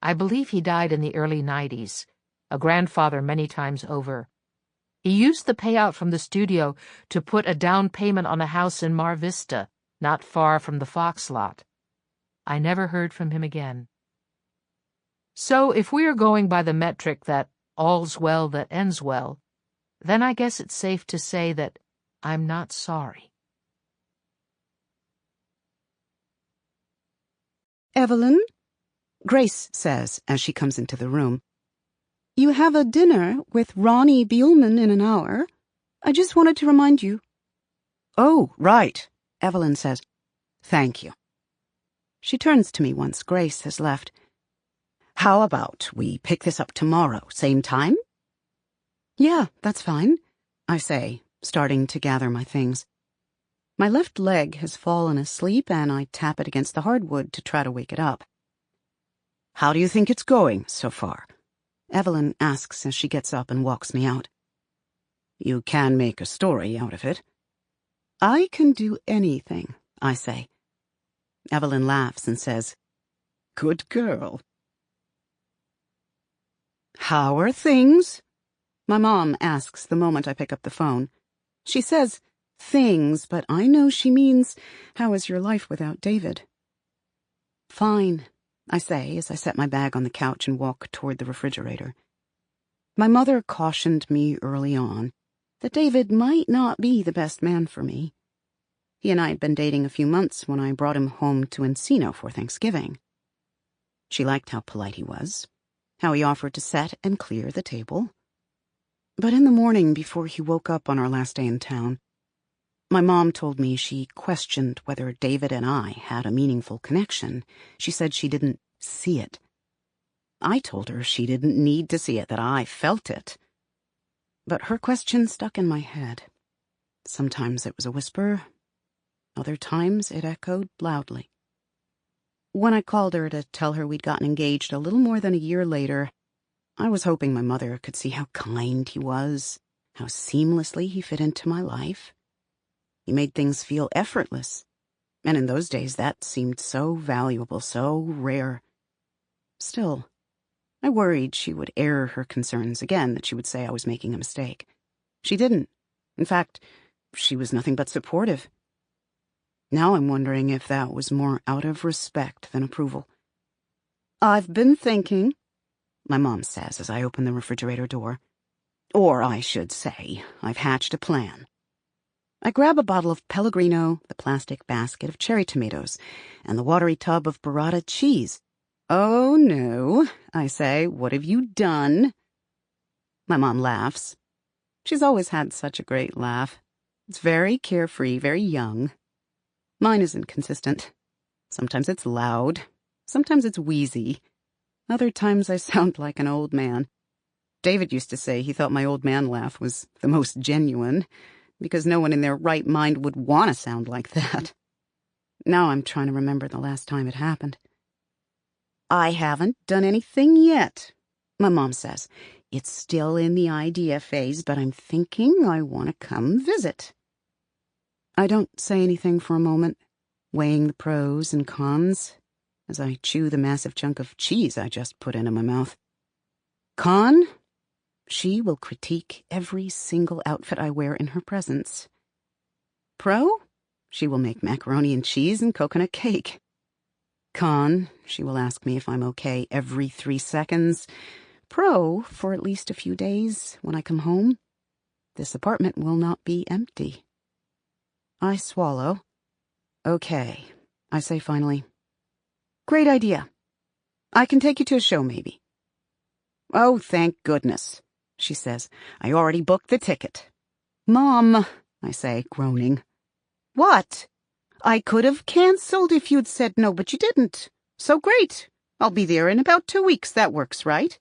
I believe he died in the early 90s, a grandfather many times over. He used the payout from the studio to put a down payment on a house in Mar Vista, not far from the Fox lot. I never heard from him again. So if we are going by the metric that all's well that ends well, then I guess it's safe to say that I'm not sorry. Evelyn, Grace says as she comes into the room, you have a dinner with Ronnie Bielman in an hour. I just wanted to remind you. Oh, right, Evelyn says. Thank you. She turns to me once Grace has left. How about we pick this up tomorrow, same time? Yeah, that's fine, I say, starting to gather my things. My left leg has fallen asleep, and I tap it against the hardwood to try to wake it up. How do you think it's going so far? Evelyn asks as she gets up and walks me out. You can make a story out of it. I can do anything, I say. Evelyn laughs and says, Good girl. How are things? My mom asks the moment I pick up the phone. She says things, but I know she means, how is your life without David? Fine, I say as I set my bag on the couch and walk toward the refrigerator. My mother cautioned me early on that David might not be the best man for me. He and I had been dating a few months when I brought him home to Encino for Thanksgiving. She liked how polite he was, how he offered to set and clear the table. But in the morning before he woke up on our last day in town, my mom told me she questioned whether David and I had a meaningful connection. She said she didn't see it. I told her she didn't need to see it, that I felt it. But her question stuck in my head. Sometimes it was a whisper, other times it echoed loudly. When I called her to tell her we'd gotten engaged a little more than a year later, I was hoping my mother could see how kind he was, how seamlessly he fit into my life. He made things feel effortless, and in those days that seemed so valuable, so rare. Still, I worried she would air her concerns again, that she would say I was making a mistake. She didn't. In fact, she was nothing but supportive. Now I'm wondering if that was more out of respect than approval. I've been thinking, my mom says as I open the refrigerator door. Or I should say, I've hatched a plan. I grab a bottle of Pellegrino, the plastic basket of cherry tomatoes, and the watery tub of burrata cheese. Oh, no, I say, what have you done? My mom laughs. She's always had such a great laugh. It's very carefree, very young. Mine isn't consistent. Sometimes it's loud. Sometimes it's wheezy. Other times I sound like an old man. David used to say he thought my old man laugh was the most genuine, because no one in their right mind would want to sound like that. Now I'm trying to remember the last time it happened. I haven't done anything yet, my mom says. It's still in the idea phase, but I'm thinking I want to come visit. I don't say anything for a moment, weighing the pros and cons as I chew the massive chunk of cheese I just put into my mouth. Con? She will critique every single outfit I wear in her presence. Pro? She will make macaroni and cheese and coconut cake. Con? She will ask me if I'm okay every 3 seconds. Pro, for at least a few days when I come home, this apartment will not be empty. I swallow. Okay, I say finally. Great idea. I can take you to a show, maybe. Oh, thank goodness, she says. I already booked the ticket. Mom, I say, groaning. What? I could have canceled if you'd said no, but you didn't. So great. I'll be there in about 2 weeks. That works, right?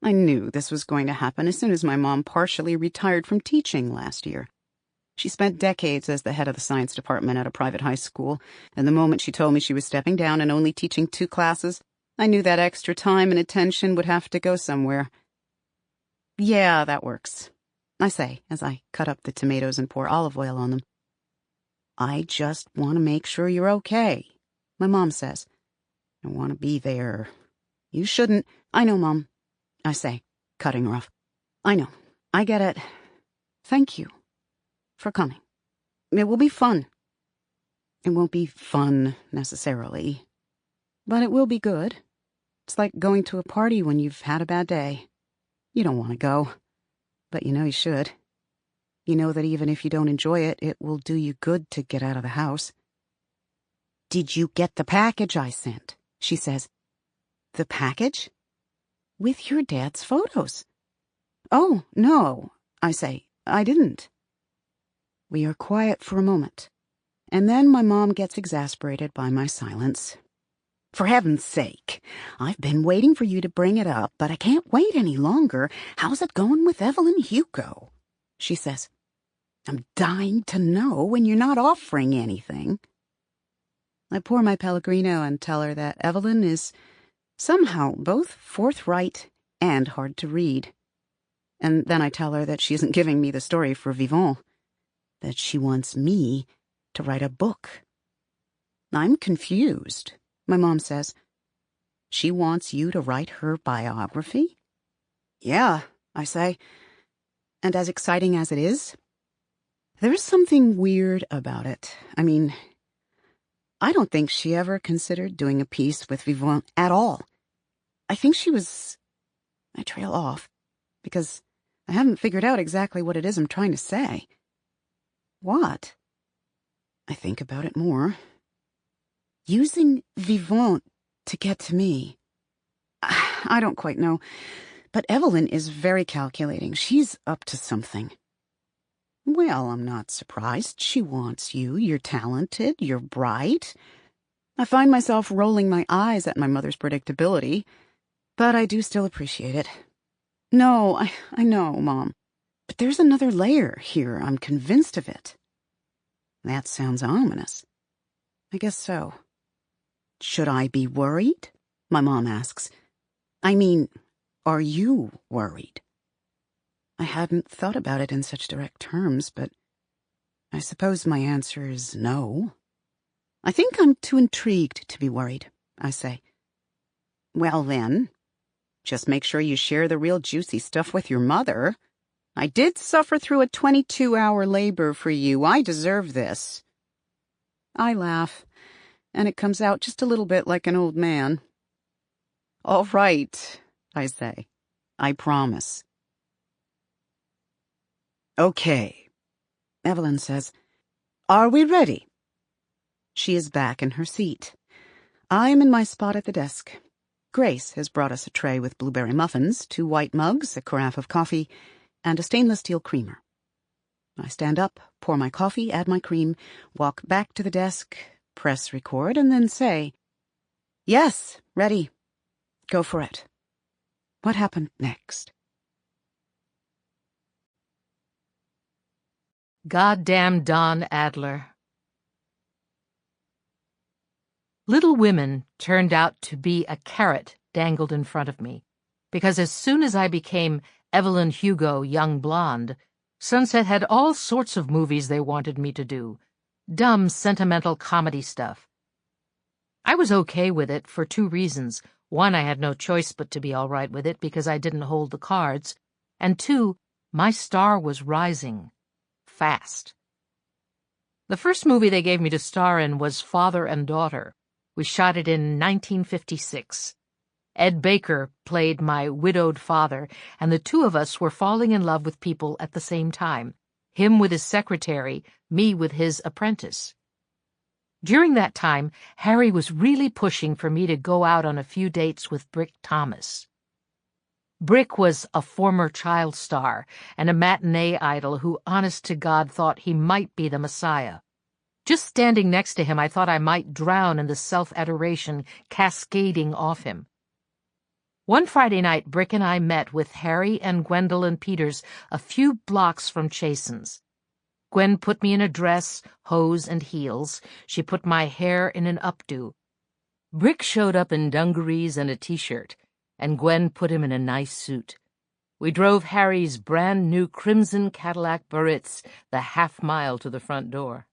I knew this was going to happen as soon as my mom partially retired from teaching last year. She spent decades as the head of the science department at a private high school, and the moment she told me she was stepping down and only teaching 2 classes, I knew that extra time and attention would have to go somewhere. Yeah, that works, I say as I cut up the tomatoes and pour olive oil on them. I just want to make sure you're okay, my mom says. I want to be there. You shouldn't. I know, Mom, I say, cutting her off. I know. I get it. Thank you for coming. It will be fun. It won't be fun, necessarily, but it will be good. It's like going to a party when you've had a bad day. You don't want to go, but you know you should. You know that even if you don't enjoy it, it will do you good to get out of the house. Did you get the package I sent? She says. The package? With your dad's photos. Oh, no, I say. I didn't. We are quiet for a moment, and then my mom gets exasperated by my silence. For heaven's sake, I've been waiting for you to bring it up, but I can't wait any longer. How's it going with Evelyn Hugo? She says. I'm dying to know when you're not offering anything. I pour my Pellegrino and tell her that Evelyn is somehow both forthright and hard to read. And then I tell her that she isn't giving me the story for Vivant, that she wants me to write a book. I'm confused, my mom says. She wants you to write her biography? Yeah, I say. And as exciting as it is, there's something weird about it. I mean, I don't think she ever considered doing a piece with Vivant at all. I think she was... I trail off, because I haven't figured out exactly what it is I'm trying to say. What? I think about it more. Using Vivant to get to me. I don't quite know, but Evelyn is very calculating. She's up to something. Well, I'm not surprised. She wants you. You're talented. You're bright. I find myself rolling my eyes at my mother's predictability, but I do still appreciate it. No, I know, Mom. But there's another layer here. I'm convinced of it. That sounds ominous. I guess so. Should I be worried? My mom asks. I mean, are you worried? I hadn't thought about it in such direct terms, but I suppose my answer is no. I think I'm too intrigued to be worried, I say. Well then, just make sure you share the real juicy stuff with your mother. I did suffer through a 22-hour labor for you. I deserve this. I laugh, and it comes out just a little bit like an old man. All right, I say. I promise. Okay, Evelyn says. Are we ready? She is back in her seat. I am in my spot at the desk. Grace has brought us a tray with blueberry muffins, 2 white mugs, a carafe of coffee, and a stainless steel creamer. I stand up, pour my coffee, add my cream, walk back to the desk, press record, and then say, Yes, ready. Go for it. What happened next? Goddamn Don Adler. Little Women turned out to be a carrot dangled in front of me, because as soon as I became Evelyn Hugo, young blonde, Sunset had all sorts of movies they wanted me to do. Dumb, sentimental comedy stuff. I was okay with it for 2 reasons. 1, I had no choice but to be all right with it because I didn't hold the cards, and 2, my star was rising. Fast. The first movie they gave me to star in was Father and Daughter. We shot it in 1956. Ed Baker played my widowed father, and the 2 of us were falling in love with people at the same time, him with his secretary, me with his apprentice. During that time, Harry was really pushing for me to go out on a few dates with Brick Thomas. Brick was a former child star and a matinee idol who, honest to God, thought he might be the Messiah. Just standing next to him, I thought I might drown in the self-adoration cascading off him. One Friday night, Brick and I met with Harry and Gwendolyn Peters a few blocks from Chasen's. Gwen put me in a dress, hose, and heels. She put my hair in an updo. Brick showed up in dungarees and a t-shirt, and Gwen put him in a nice suit. We drove Harry's brand-new crimson Cadillac Biarritz the half-mile to the front door.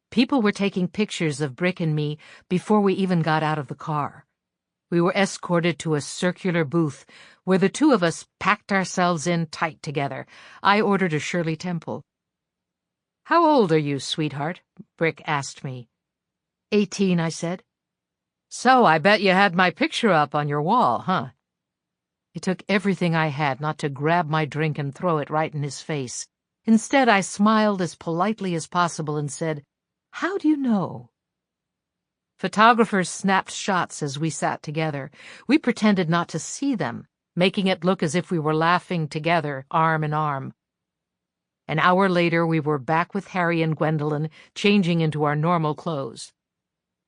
People were taking pictures of Brick and me before we even got out of the car. We were escorted to a circular booth where the two of us packed ourselves in tight together. I ordered a Shirley Temple. "How old are you, sweetheart?" Brick asked me. 18, I said. "So I bet you had my picture up on your wall, huh?" It took everything I had not to grab my drink and throw it right in his face. Instead, I smiled as politely as possible and said, "How do you know?" Photographers snapped shots as we sat together. We pretended not to see them, making it look as if we were laughing together, arm in arm. An hour later, we were back with Harry and Gwendolyn, changing into our normal clothes.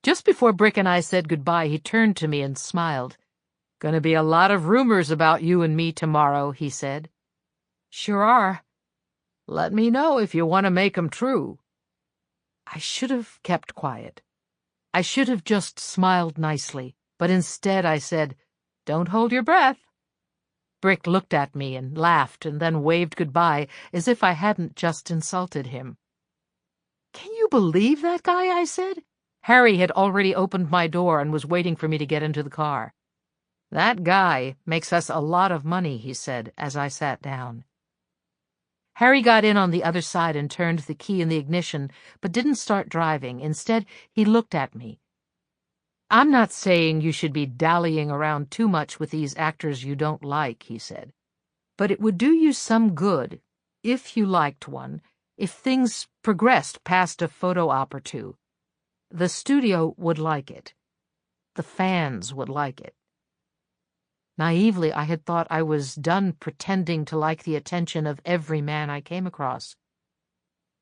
Just before Brick and I said goodbye, he turned to me and smiled. "Gonna be a lot of rumors about you and me tomorrow," he said. "Sure are. Let me know if you want to make 'em true." I should have kept quiet. I should have just smiled nicely, but instead I said, "Don't hold your breath." Brick looked at me and laughed and then waved goodbye as if I hadn't just insulted him. "Can you believe that guy?" I said. Harry had already opened my door and was waiting for me to get into the car. "That guy makes us a lot of money," he said as I sat down. Harry got in on the other side and turned the key in the ignition, but didn't start driving. Instead, he looked at me. "I'm not saying you should be dallying around too much with these actors you don't like," he said. "But it would do you some good, if you liked one, if things progressed past a photo op or two. The studio would like it. The fans would like it." Naively, I had thought I was done pretending to like the attention of every man I came across.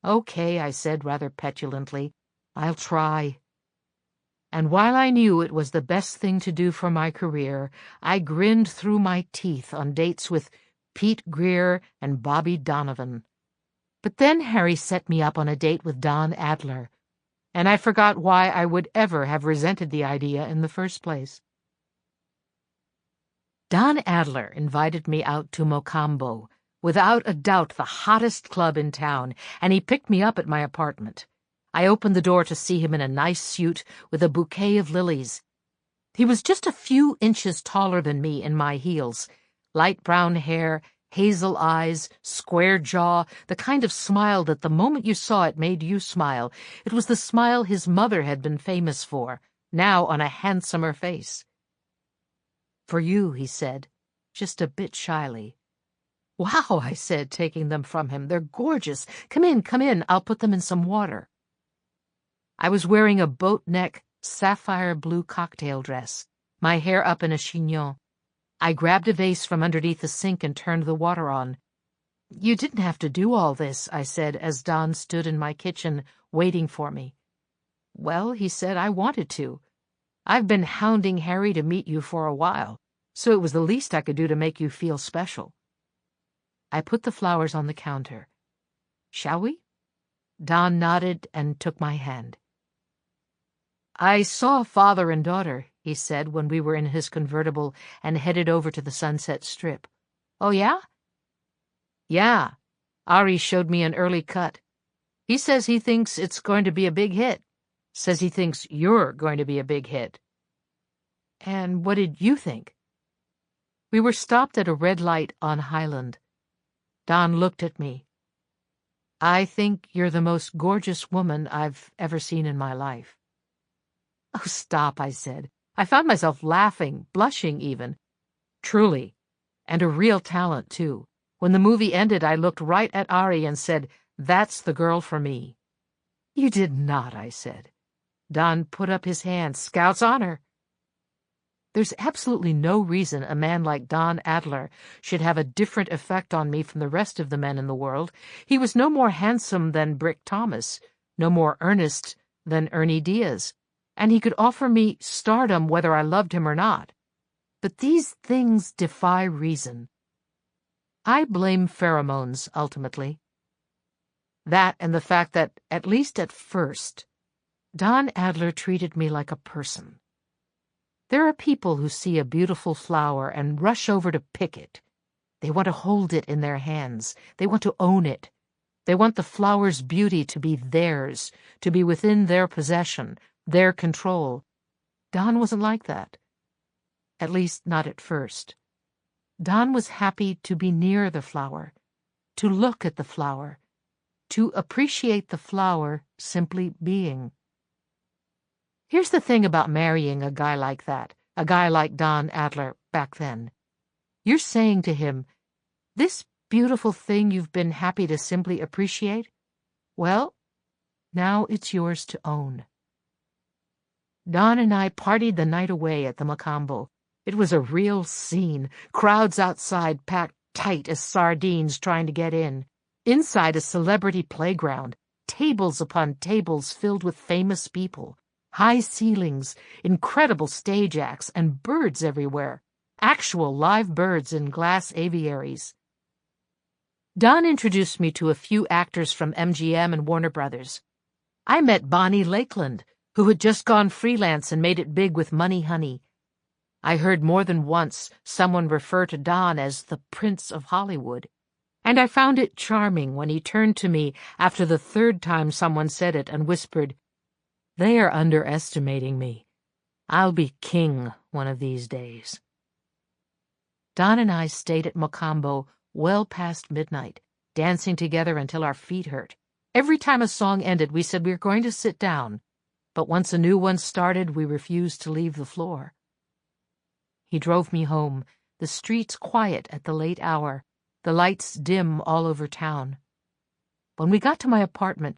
"Okay," I said rather petulantly. "I'll try." And while I knew it was the best thing to do for my career, I grinned through my teeth on dates with Pete Greer and Bobby Donovan. But then Harry set me up on a date with Don Adler, and I forgot why I would ever have resented the idea in the first place. Don Adler invited me out to Mocambo, without a doubt the hottest club in town, and he picked me up at my apartment. I opened the door to see him in a nice suit with a bouquet of lilies. He was just a few inches taller than me in my heels, light brown hair, hazel eyes, square jaw, the kind of smile that the moment you saw it made you smile. It was the smile his mother had been famous for, now on a handsomer face. "For you," he said, just a bit shyly. "Wow," I said, taking them from him. "They're gorgeous. Come in. I'll put them in some water." I was wearing a boat-neck, sapphire blue cocktail dress, my hair up in a chignon. I grabbed a vase from underneath the sink and turned the water on. "You didn't have to do all this," I said as Don stood in my kitchen waiting for me. "Well," he said, "I wanted to. I've been hounding Harry to meet you for a while, so it was the least I could do to make you feel special." I put the flowers on the counter. "Shall we?" Don nodded and took my hand. "I saw father and daughter," he said when we were in his convertible and headed over to the Sunset Strip. "Oh, yeah?" "Yeah. Ari showed me an early cut. He says he thinks it's going to be a big hit. Says he thinks you're going to be a big hit." "And what did you think?" We were stopped at a red light on Highland. Don looked at me. "I think you're the most gorgeous woman I've ever seen in my life." "Oh, stop," I said. I found myself laughing, blushing even. Truly, and a real talent, too. When the movie ended, I looked right at Ari and said, "That's the girl for me." "You did not," I said. Don put up his hand. Scout's honor. There's absolutely no reason a man like Don Adler should have a different effect on me from the rest of the men in the world. He was no more handsome than Brick Thomas, no more earnest than Ernie Diaz, and he could offer me stardom whether I loved him or not. But these things defy reason. I blame pheromones, ultimately. That and the fact that, at least at first, Don Adler treated me like a person. There are people who see a beautiful flower and rush over to pick it. They want to hold it in their hands. They want to own it. They want the flower's beauty to be theirs, to be within their possession, their control. Don wasn't like that. At least, not at first. Don was happy to be near the flower, to look at the flower, to appreciate the flower simply being. Here's the thing about marrying a guy like that, a guy like Don Adler back then. You're saying to him, this beautiful thing you've been happy to simply appreciate, well, now it's yours to own. Don and I partied the night away at the Macambo. It was a real scene, crowds outside packed tight as sardines trying to get in. Inside a celebrity playground, tables upon tables filled with famous people. High ceilings, incredible stage acts, and birds everywhere. Actual live birds in glass aviaries. Don introduced me to a few actors from MGM and Warner Brothers. I met Bonnie Lakeland, who had just gone freelance and made it big with Money Honey. I heard more than once someone refer to Don as the Prince of Hollywood, and I found it charming when he turned to me after the third time someone said it and whispered, "They are underestimating me. I'll be king one of these days." Don and I stayed at Macambo well past midnight, dancing together until our feet hurt. Every time a song ended, we said we were going to sit down, but once a new one started, we refused to leave the floor. He drove me home, the streets quiet at the late hour, the lights dim all over town. When we got to my apartment,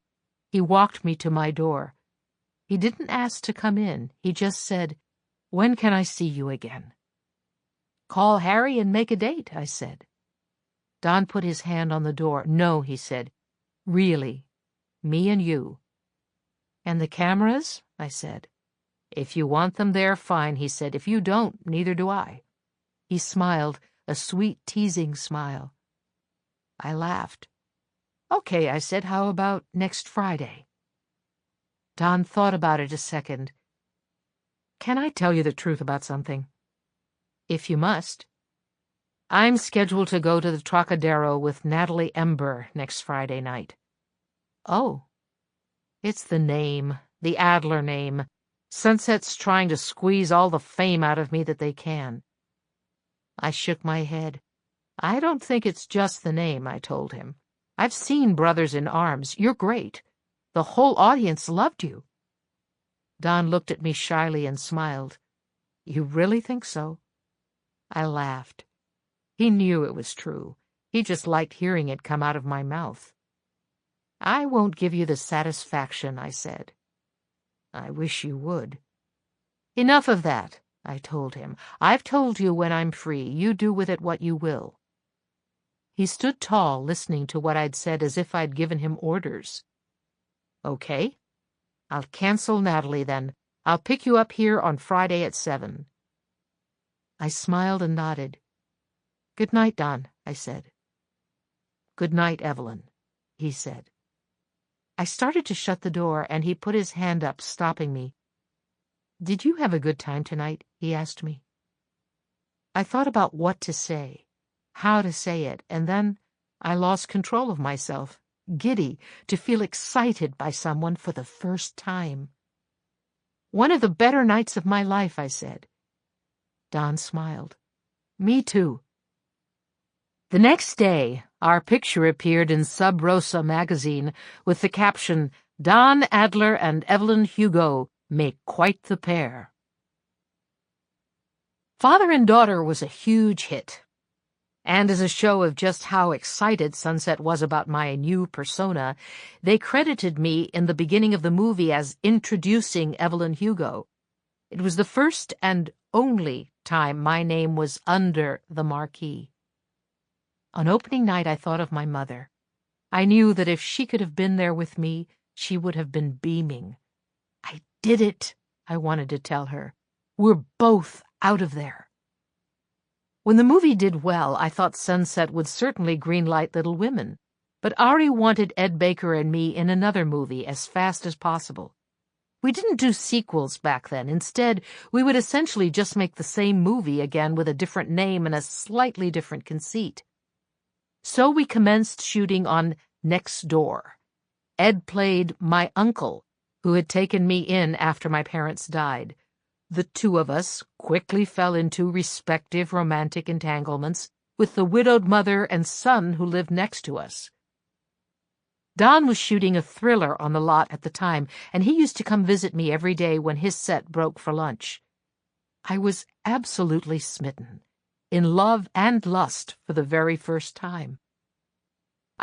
he walked me to my door. He didn't ask to come in. He just said, "When can I see you again?" "Call Harry and make a date," I said. Don put his hand on the door. "No," he said. "Really. Me and you." "And the cameras?" I said. "If you want them there, fine," he said. "If you don't, neither do I." He smiled, a sweet, teasing smile. I laughed. "Okay," I said. "How about next Friday?" Don thought about it a second. "Can I tell you the truth about something?" "If you must." "I'm scheduled to go to the Trocadero with Natalie Ember next Friday night." "Oh." "It's the name, the Adler name. Sunset's trying to squeeze all the fame out of me that they can." I shook my head. "I don't think it's just the name," I told him. "I've seen Brothers in Arms. You're great. The whole audience loved you." Don looked at me shyly and smiled. "You really think so?" I laughed. He knew it was true. He just liked hearing it come out of my mouth. "I won't give you the satisfaction," I said. "I wish you would." "Enough of that," I told him. "I've told you when I'm free. You do with it what you will." He stood tall, listening to what I'd said as if I'd given him orders. "Okay. I'll cancel Natalie, then. I'll pick you up here on Friday at 7. I smiled and nodded. "Good night, Don," I said. "Good night, Evelyn," he said. I started to shut the door, and he put his hand up, stopping me. "Did you have a good time tonight?" he asked me. I thought about what to say, how to say it, and then I lost control of myself, giddy, to feel excited by someone for the first time. "One of the better nights of my life," I said. Don smiled. "Me too." The next day, our picture appeared in Sub Rosa magazine with the caption, "Don Adler and Evelyn Hugo make quite the pair." Father and Daughter was a huge hit. And as a show of just how excited Sunset was about my new persona, they credited me in the beginning of the movie as introducing Evelyn Hugo. It was the first and only time my name was under the marquee. On opening night, I thought of my mother. I knew that if she could have been there with me, she would have been beaming. I did it, I wanted to tell her. We're both out of there. When the movie did well, I thought Sunset would certainly greenlight Little Women, but Ari wanted Ed Baker and me in another movie as fast as possible. We didn't do sequels back then. Instead, we would essentially just make the same movie again with a different name and a slightly different conceit. So we commenced shooting on Next Door. Ed played my uncle, who had taken me in after my parents died. The two of us quickly fell into respective romantic entanglements with the widowed mother and son who lived next to us. Don was shooting a thriller on the lot at the time, and he used to come visit me every day when his set broke for lunch. I was absolutely smitten, in love and lust for the very first time.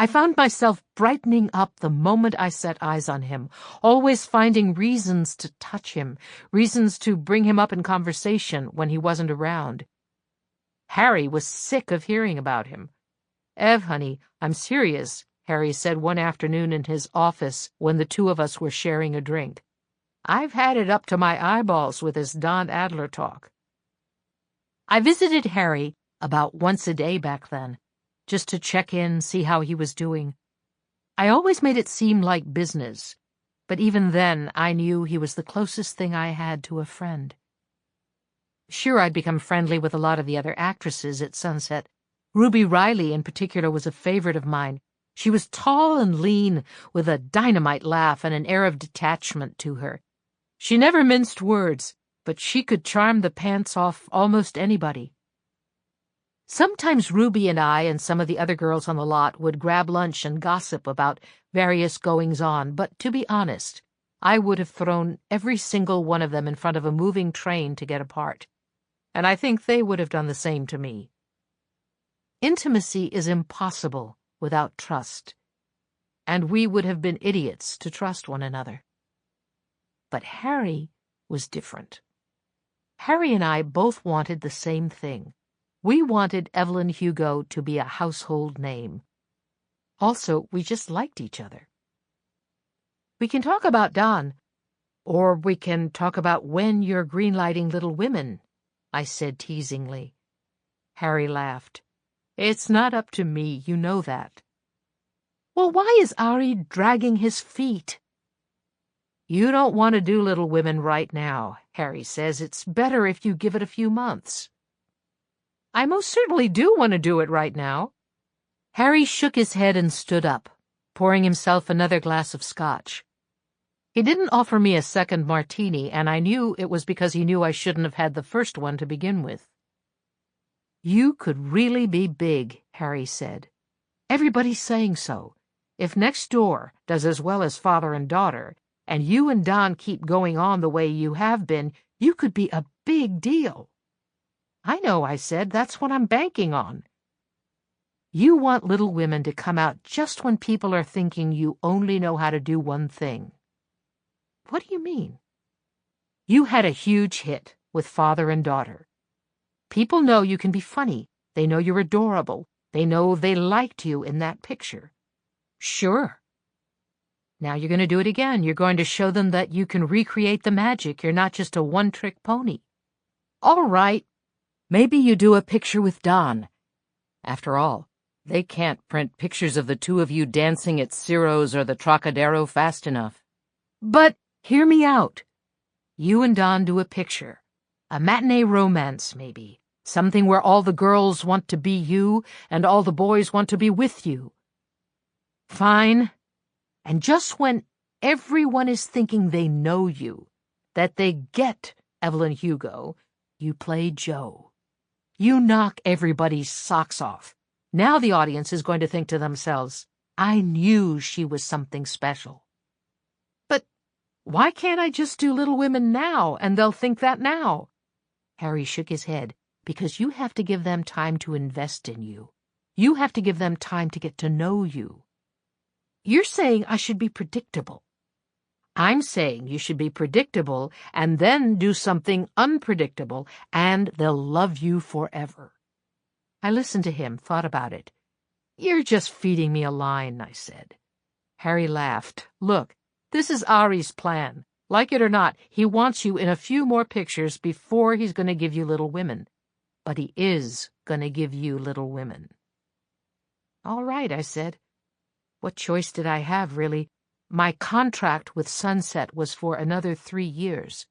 I found myself brightening up the moment I set eyes on him, always finding reasons to touch him, reasons to bring him up in conversation when he wasn't around. Harry was sick of hearing about him. "Ev, honey, I'm serious," Harry said one afternoon in his office when the two of us were sharing a drink. "I've had it up to my eyeballs with this Don Adler talk." I visited Harry about once a day back then, just to check in, see how he was doing. I always made it seem like business, but even then I knew he was the closest thing I had to a friend. Sure, I'd become friendly with a lot of the other actresses at Sunset. Ruby Riley in particular was a favorite of mine. She was tall and lean, with a dynamite laugh and an air of detachment to her. She never minced words, but she could charm the pants off almost anybody. Sometimes Ruby and I and some of the other girls on the lot would grab lunch and gossip about various goings-on, but to be honest, I would have thrown every single one of them in front of a moving train to get apart, and I think they would have done the same to me. Intimacy is impossible without trust, and we would have been idiots to trust one another. But Harry was different. Harry and I both wanted the same thing. We wanted Evelyn Hugo to be a household name. Also, we just liked each other. "We can talk about Don, or we can talk about when you're greenlighting Little Women," I said teasingly. Harry laughed. "It's not up to me, you know that." "Well, why is Ari dragging his feet?" "You don't want to do Little Women right now," Harry says. "It's better if you give it a few months." "I most certainly do want to do it right now." Harry shook his head and stood up, pouring himself another glass of scotch. He didn't offer me a second martini, and I knew it was because he knew I shouldn't have had the first one to begin with. "You could really be big," Harry said. "Everybody's saying so. If Next Door does as well as Father and Daughter, and you and Don keep going on the way you have been, you could be a big deal." "I know," I said. "That's what I'm banking on." "You want Little Women to come out just when people are thinking you only know how to do one thing." "What do you mean?" "You had a huge hit with Father and Daughter. People know you can be funny. They know you're adorable. They know they liked you in that picture." "Sure." "Now you're going to do it again. You're going to show them that you can recreate the magic. You're not just a one-trick pony." "All right. Maybe you do a picture with Don. After all, they can't print pictures of the two of you dancing at Ciro's or the Trocadero fast enough." "But hear me out. You and Don do a picture. A matinee romance, maybe. Something where all the girls want to be you and all the boys want to be with you." "Fine. And just when everyone is thinking they know you, that they get Evelyn Hugo, you play Joe. You knock everybody's socks off. Now the audience is going to think to themselves, 'I knew she was something special.'" "But why can't I just do Little Women now, and they'll think that now?" Harry shook his head. because you have to give them time to invest in you. You have to give them time to get to know you. You're saying I should be predictable. I'm saying you should be predictable and then do something unpredictable, and they'll love you forever. I listened to him, thought about it. You're just feeding me a line, I said. Harry laughed. Look, this is Ari's plan. Like it or not, he wants you in a few more pictures before he's going to give you Little Women. But he is going to give you Little Women. All right, I said. What choice did I have, really? My contract with Sunset was for another 3 years.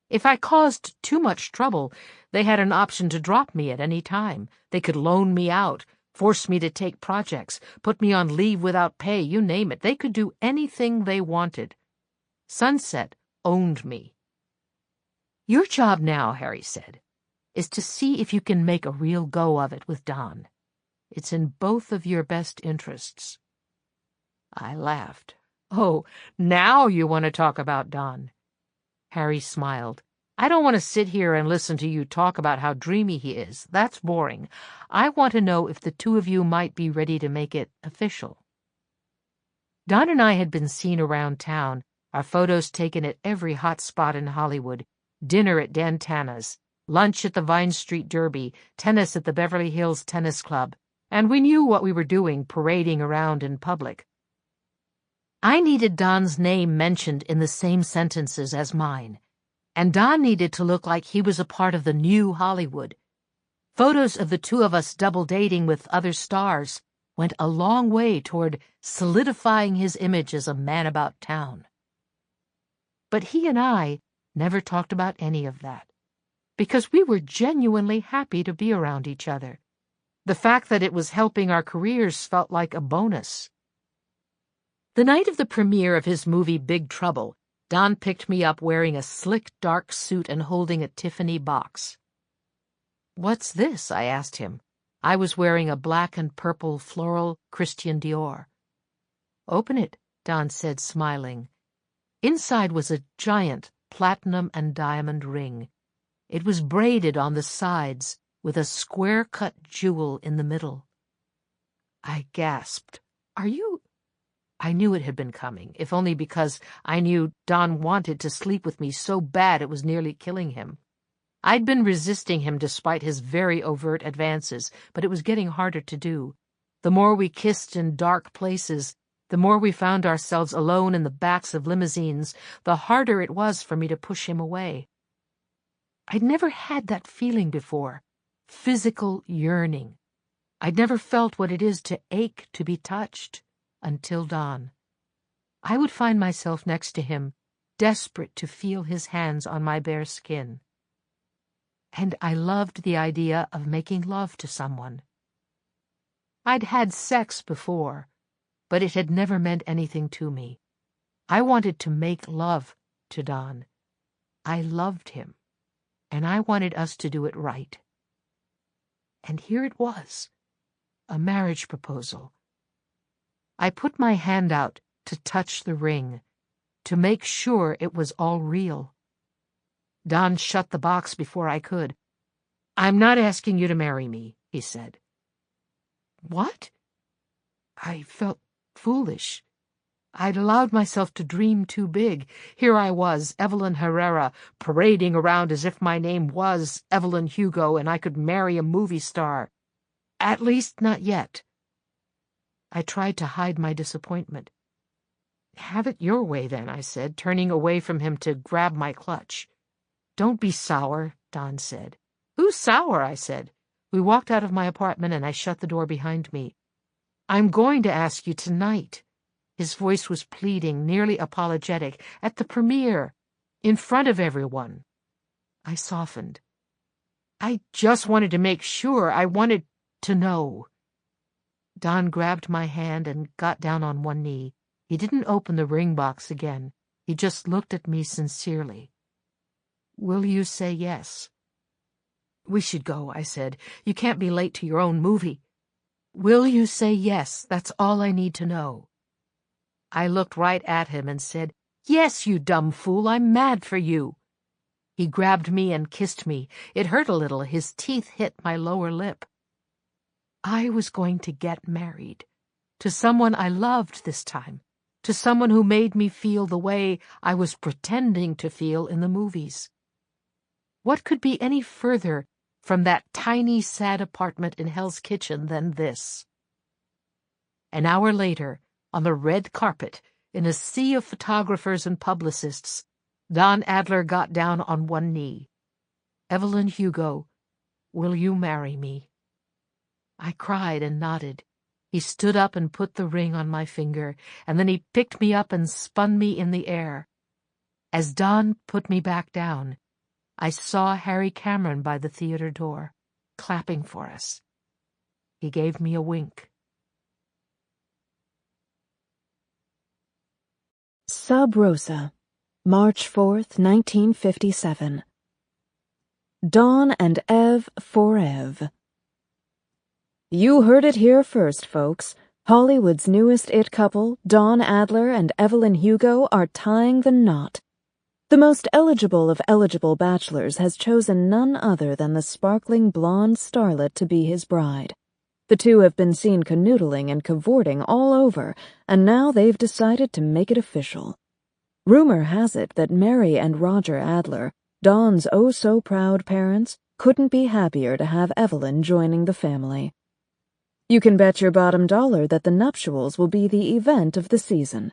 If I caused too much trouble, they had an option to drop me at any time. They could loan me out, force me to take projects, put me on leave without pay, you name it. They could do anything they wanted. Sunset owned me. Your job now, Harry said, is to see if you can make a real go of it with Don. It's in both of your best interests. I laughed. Oh, now you want to talk about Don. Harry smiled. I don't want to sit here and listen to you talk about how dreamy he is. That's boring. I want to know if the two of you might be ready to make it official. Don and I had been seen around town, our photos taken at every hot spot in Hollywood, dinner at Dan Tana's, lunch at the Vine Street Derby, tennis at the Beverly Hills Tennis Club, and we knew what we were doing, parading around in public. I needed Don's name mentioned in the same sentences as mine, and Don needed to look like he was a part of the new Hollywood. Photos of the two of us double dating with other stars went a long way toward solidifying his image as a man about town. But he and I never talked about any of that, because we were genuinely happy to be around each other. The fact that it was helping our careers felt like a bonus. The night of the premiere of his movie Big Trouble, Don picked me up wearing a slick dark suit and holding a Tiffany box. What's this? I asked him. I was wearing a black and purple floral Christian Dior. Open it, Don said, smiling. Inside was a giant platinum and diamond ring. It was braided on the sides with a square-cut jewel in the middle. I gasped. Are you... I knew it had been coming, if only because I knew Don wanted to sleep with me so bad it was nearly killing him. I'd been resisting him despite his very overt advances, but it was getting harder to do. The more we kissed in dark places, the more we found ourselves alone in the backs of limousines, the harder it was for me to push him away. I'd never had that feeling before, physical yearning. I'd never felt what it is to ache to be touched. Until dawn. I would find myself next to him, desperate to feel his hands on my bare skin. And I loved the idea of making love to someone. I'd had sex before, but it had never meant anything to me. I wanted to make love to Don. I loved him, and I wanted us to do it right. And here it was, a marriage proposal. I put my hand out to touch the ring, to make sure it was all real. Don shut the box before I could. I'm not asking you to marry me, he said. What? I felt foolish. I'd allowed myself to dream too big. Here I was, Evelyn Herrera, parading around as if my name was Evelyn Hugo and I could marry a movie star. At least not yet. I tried to hide my disappointment. Have it your way, then, I said, turning away from him to grab my clutch. Don't be sour, Don said. Who's sour? I said. We walked out of my apartment and I shut the door behind me. I'm going to ask you tonight. His voice was pleading, nearly apologetic, at the premiere, in front of everyone. I softened. I just wanted to make sure. I wanted to know. Don grabbed my hand and got down on one knee. He didn't open the ring box again. He just looked at me sincerely. Will you say yes? We should go, I said. You can't be late to your own movie. Will you say yes? That's all I need to know. I looked right at him and said, Yes, you dumb fool, I'm mad for you. He grabbed me and kissed me. It hurt a little. His teeth hit my lower lip. I was going to get married. To someone I loved this time. To someone who made me feel the way I was pretending to feel in the movies. What could be any further from that tiny, sad apartment in Hell's Kitchen than this? An hour later, on the red carpet, in a sea of photographers and publicists, Don Adler got down on one knee. "Evelyn Hugo, will you marry me?" I cried and nodded. He stood up and put the ring on my finger, and then he picked me up and spun me in the air. As Don put me back down, I saw Harry Cameron by the theater door, clapping for us. He gave me a wink. Sub Rosa, March 4th, 1957. Dawn and Ev for Ev. You heard it here first, folks. Hollywood's newest it couple, Dawn Adler and Evelyn Hugo, are tying the knot. The most eligible of eligible bachelors has chosen none other than the sparkling blonde starlet to be his bride. The two have been seen canoodling and cavorting all over, and now they've decided to make it official. Rumor has it that Mary and Roger Adler, Dawn's oh-so-proud parents, couldn't be happier to have Evelyn joining the family. You can bet your bottom dollar that the nuptials will be the event of the season.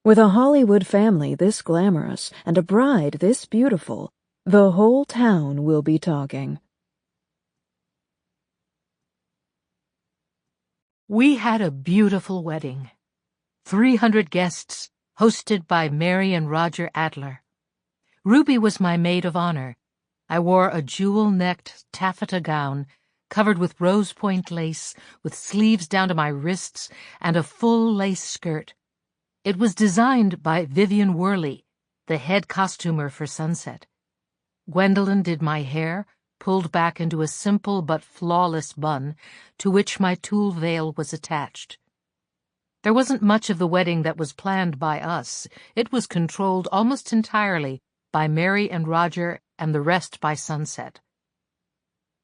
With a Hollywood family this glamorous and a bride this beautiful, the whole town will be talking. We had a beautiful wedding. 300 guests, hosted by Mary and Roger Adler. Ruby was my maid of honor. I wore a jewel-necked taffeta gown covered with rose-point lace, with sleeves down to my wrists, and a full lace skirt. It was designed by Vivian Worley, the head costumer for Sunset. Gwendolyn did my hair, pulled back into a simple but flawless bun, to which my tulle veil was attached. There wasn't much of the wedding that was planned by us. It was controlled almost entirely by Mary and Roger, and the rest by Sunset.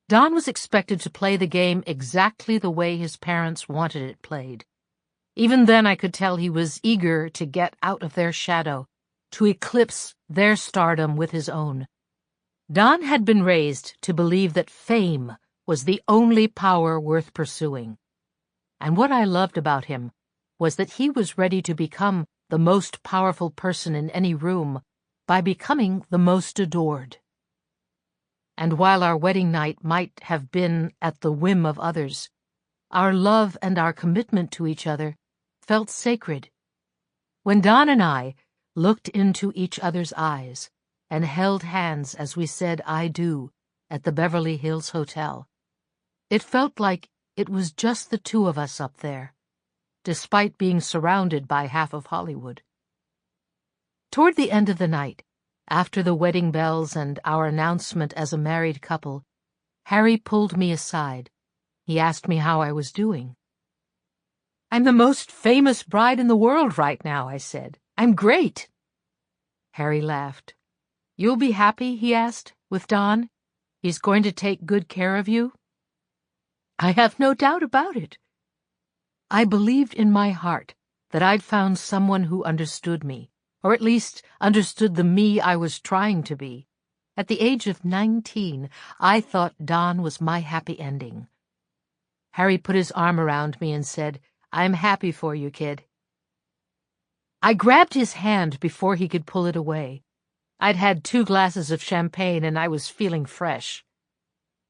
Don was expected to play the game exactly the way his parents wanted it played. Even then I could tell he was eager to get out of their shadow, to eclipse their stardom with his own. Don had been raised to believe that fame was the only power worth pursuing. And what I loved about him was that he was ready to become the most powerful person in any room by becoming the most adored. And while our wedding night might have been at the whim of others, our love and our commitment to each other felt sacred. When Don and I looked into each other's eyes and held hands as we said "I do" at the Beverly Hills Hotel, it felt like it was just the two of us up there, despite being surrounded by half of Hollywood. Toward the end of the night, after the wedding bells and our announcement as a married couple, Harry pulled me aside. He asked me how I was doing. "I'm the most famous bride in the world right now," I said. "I'm great." Harry laughed. "You'll be happy?" he asked, "with Don? He's going to take good care of you?" "I have no doubt about it." I believed in my heart that I'd found someone who understood me, or at least understood the me I was trying to be. At the age of 19, I thought Don was my happy ending. Harry put his arm around me and said, "I'm happy for you, kid." I grabbed his hand before he could pull it away. I'd had 2 glasses of champagne and I was feeling fresh.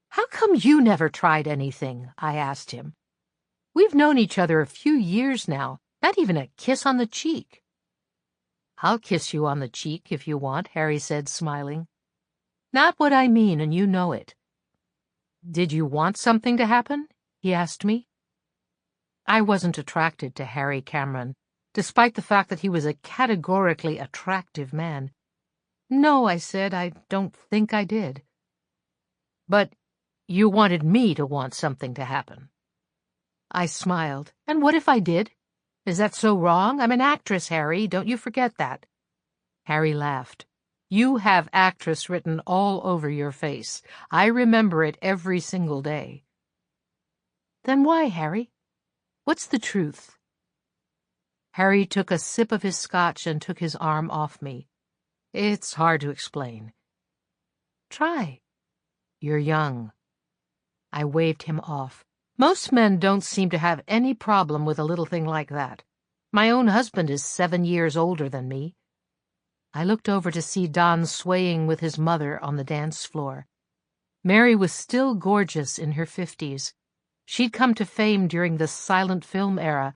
"How come you never tried anything?" I asked him. "We've known each other a few years now, not even a kiss on the cheek." "I'll kiss you on the cheek if you want," Harry said, smiling. "Not what I mean, and you know it." "Did you want something to happen?" he asked me. I wasn't attracted to Harry Cameron, despite the fact that he was a categorically attractive man. "No," I said, "I don't think I did." "But you wanted me to want something to happen." I smiled. "And what if I did? Is that so wrong? I'm an actress, Harry. Don't you forget that." Harry laughed. You have actress written all over your face. I remember it every single day. Then why, Harry? What's the truth? Harry took a sip of his scotch and took his arm off me. It's hard to explain. Try. You're young. I waved him off. Most men don't seem to have any problem with a little thing like that. My own husband is 7 years older than me. I looked over to see Don swaying with his mother on the dance floor. Mary was still gorgeous in her 50s. She'd come to fame during the silent film era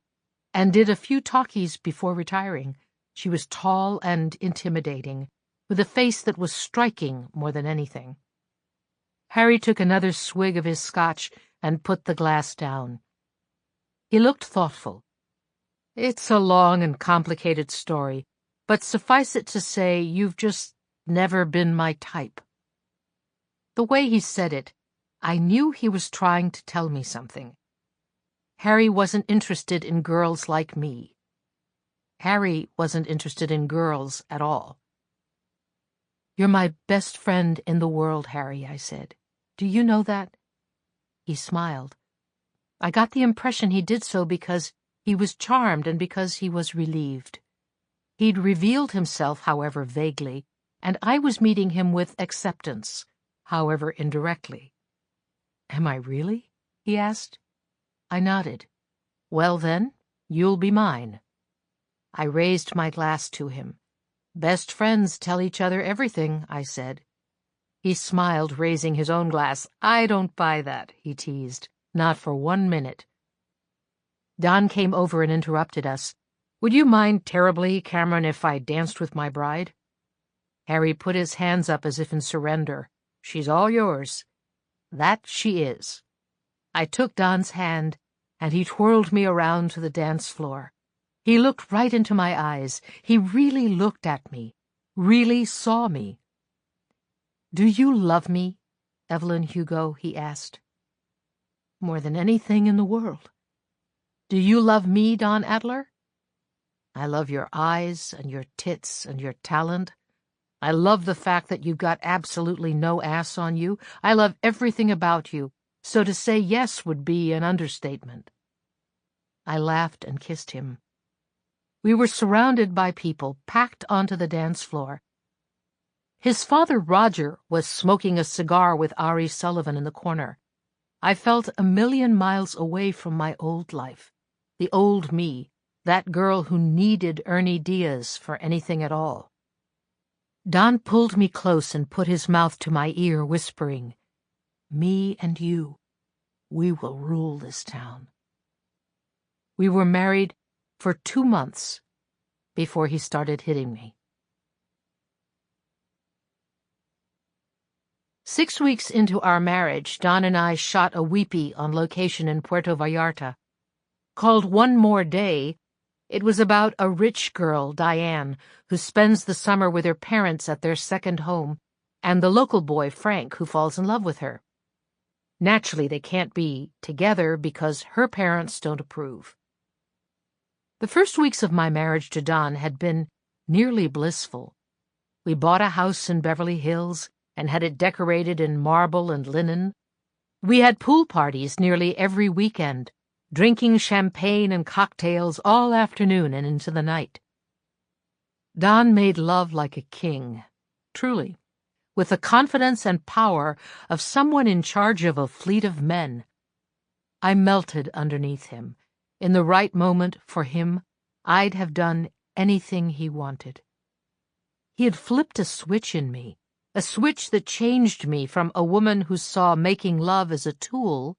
and did a few talkies before retiring. She was tall and intimidating, with a face that was striking more than anything. Harry took another swig of his scotch and put the glass down. He looked thoughtful. It's a long and complicated story, but suffice it to say you've just never been my type. The way he said it, I knew he was trying to tell me something. Harry wasn't interested in girls like me. Harry wasn't interested in girls at all. You're my best friend in the world, Harry, I said. Do you know that? He smiled. I got the impression he did so because he was charmed and because he was relieved. He'd revealed himself, however, vaguely, and I was meeting him with acceptance, however indirectly. Am I really? He asked. I nodded. Well then, you'll be mine. I raised my glass to him. Best friends tell each other everything, I said. He smiled, raising his own glass. I don't buy that, he teased. Not for 1 minute. Don came over and interrupted us. Would you mind terribly, Cameron, if I danced with my bride? Harry put his hands up as if in surrender. She's all yours. That she is. I took Don's hand, and he twirled me around to the dance floor. He looked right into my eyes. He really looked at me, really saw me. Do you love me, Evelyn Hugo? He asked. More than anything in the world. Do you love me, Don Adler? I love your eyes and your tits and your talent. I love the fact that you've got absolutely no ass on you. I love everything about you, so to say yes would be an understatement. I laughed and kissed him. We were surrounded by people, packed onto the dance floor. His father, Roger, was smoking a cigar with Ari Sullivan in the corner. I felt 1,000,000 miles away from my old life, the old me, that girl who needed Ernie Diaz for anything at all. Don pulled me close and put his mouth to my ear, whispering, Me and you, we will rule this town. We were married for 2 months before he started hitting me. 6 weeks into our marriage, Don and I shot a weepy on location in Puerto Vallarta. Called One More Day, it was about a rich girl, Diane, who spends the summer with her parents at their second home, and the local boy, Frank, who falls in love with her. Naturally, they can't be together because her parents don't approve. The first weeks of my marriage to Don had been nearly blissful. We bought a house in Beverly Hills and had it decorated in marble and linen. We had pool parties nearly every weekend, drinking champagne and cocktails all afternoon and into the night. Don made love like a king, truly, with the confidence and power of someone in charge of a fleet of men. I melted underneath him. In the right moment for him, I'd have done anything he wanted. He had flipped a switch in me, a switch that changed me from a woman who saw making love as a tool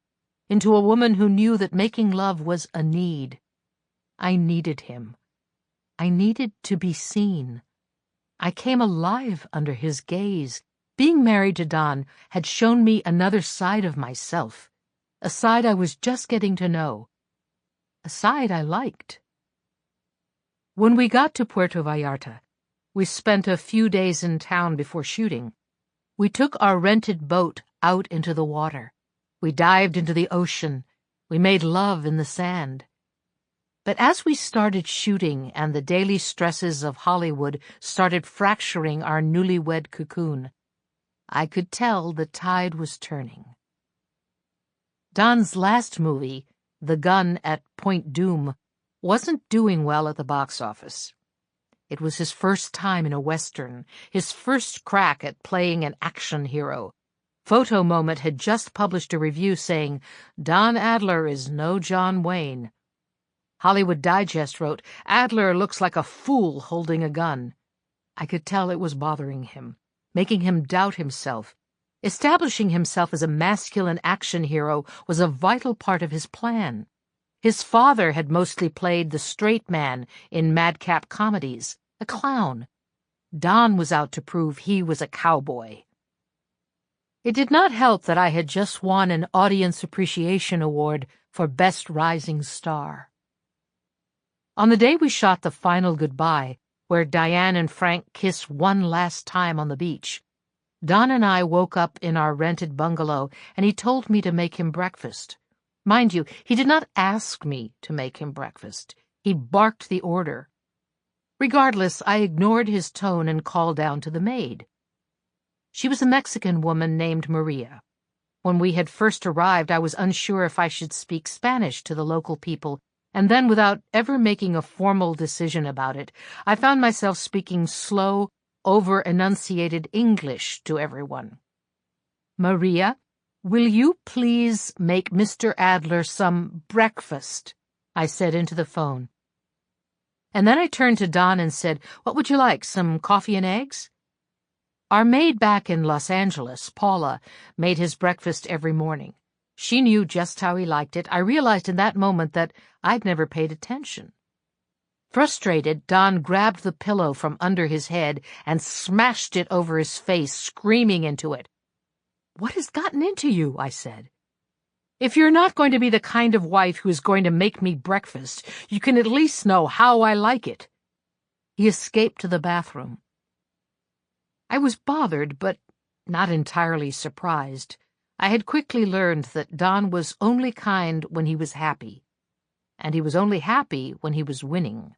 into a woman who knew that making love was a need. I needed him. I needed to be seen. I came alive under his gaze. Being married to Don had shown me another side of myself, a side I was just getting to know, a side I liked. When we got to Puerto Vallarta, we spent a few days in town before shooting. We took our rented boat out into the water. We dived into the ocean. We made love in the sand. But as we started shooting and the daily stresses of Hollywood started fracturing our newlywed cocoon, I could tell the tide was turning. Don's last movie, The Gun at Point Doom, wasn't doing well at the box office. It was his first time in a Western, his first crack at playing an action hero. Photo Moment had just published a review saying, "Don Adler is no John Wayne." Hollywood Digest wrote, "Adler looks like a fool holding a gun." I could tell it was bothering him, making him doubt himself. Establishing himself as a masculine action hero was a vital part of his plan. His father had mostly played the straight man in madcap comedies, a clown. Don was out to prove he was a cowboy. It did not help that I had just won an Audience Appreciation Award for Best Rising Star. On the day we shot the final goodbye, where Diane and Frank kiss one last time on the beach, Don and I woke up in our rented bungalow, and he told me to make him breakfast. Mind you, he did not ask me to make him breakfast. He barked the order. Regardless, I ignored his tone and called down to the maid. She was a Mexican woman named Maria. When we had first arrived, I was unsure if I should speak Spanish to the local people, and then, without ever making a formal decision about it, I found myself speaking slow, over-enunciated English to everyone. "Maria, will you please make Mr. Adler some breakfast?" I said into the phone. And then I turned to Don and said, "What would you like, some coffee and eggs?" Our maid back in Los Angeles, Paula, made his breakfast every morning. She knew just how he liked it. I realized in that moment that I'd never paid attention. Frustrated, Don grabbed the pillow from under his head and smashed it over his face, screaming into it. "What has gotten into you?" I said. "If you're not going to be the kind of wife who is going to make me breakfast, you can at least know how I like it." He escaped to the bathroom. I was bothered, but not entirely surprised. I had quickly learned that Don was only kind when he was happy, and he was only happy when he was winning.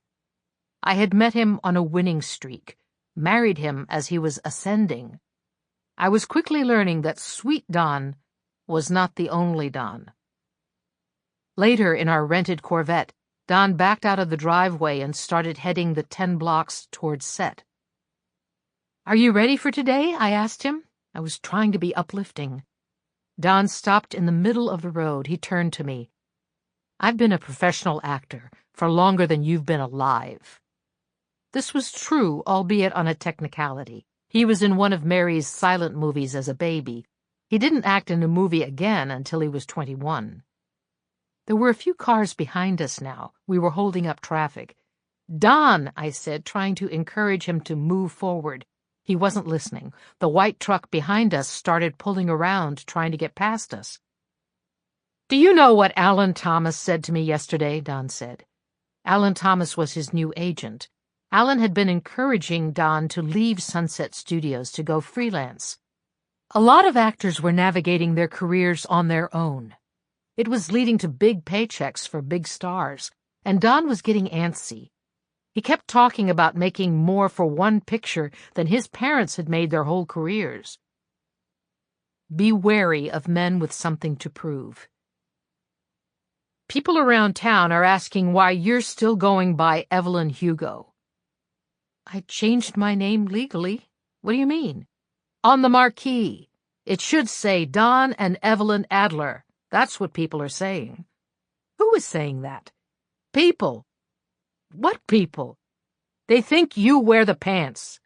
I had met him on a winning streak, married him as he was ascending. I was quickly learning that Sweet Don was not the only Don. Later, in our rented Corvette, Don backed out of the driveway and started heading the 10 blocks towards set. "Are you ready for today?" I asked him. I was trying to be uplifting. Don stopped in the middle of the road. He turned to me. "I've been a professional actor for longer than you've been alive." This was true, albeit on a technicality. He was in one of Mary's silent movies as a baby. He didn't act in a movie again until he was 21. There were a few cars behind us now. We were holding up traffic. "Don," I said, trying to encourage him to move forward. He wasn't listening. The white truck behind us started pulling around, trying to get past us. "Do you know what Alan Thomas said to me yesterday?" Don said. Alan Thomas was his new agent. Alan had been encouraging Don to leave Sunset Studios to go freelance. A lot of actors were navigating their careers on their own. It was leading to big paychecks for big stars, and Don was getting antsy. He kept talking about making more for one picture than his parents had made their whole careers. Be wary of men with something to prove. People around town are asking why you're still going by Evelyn Hugo. I changed my name legally. What do you mean? On the marquee. It should say Don and Evelyn Adler. That's what people are saying. Who is saying that? People. What people? They think you wear the pants.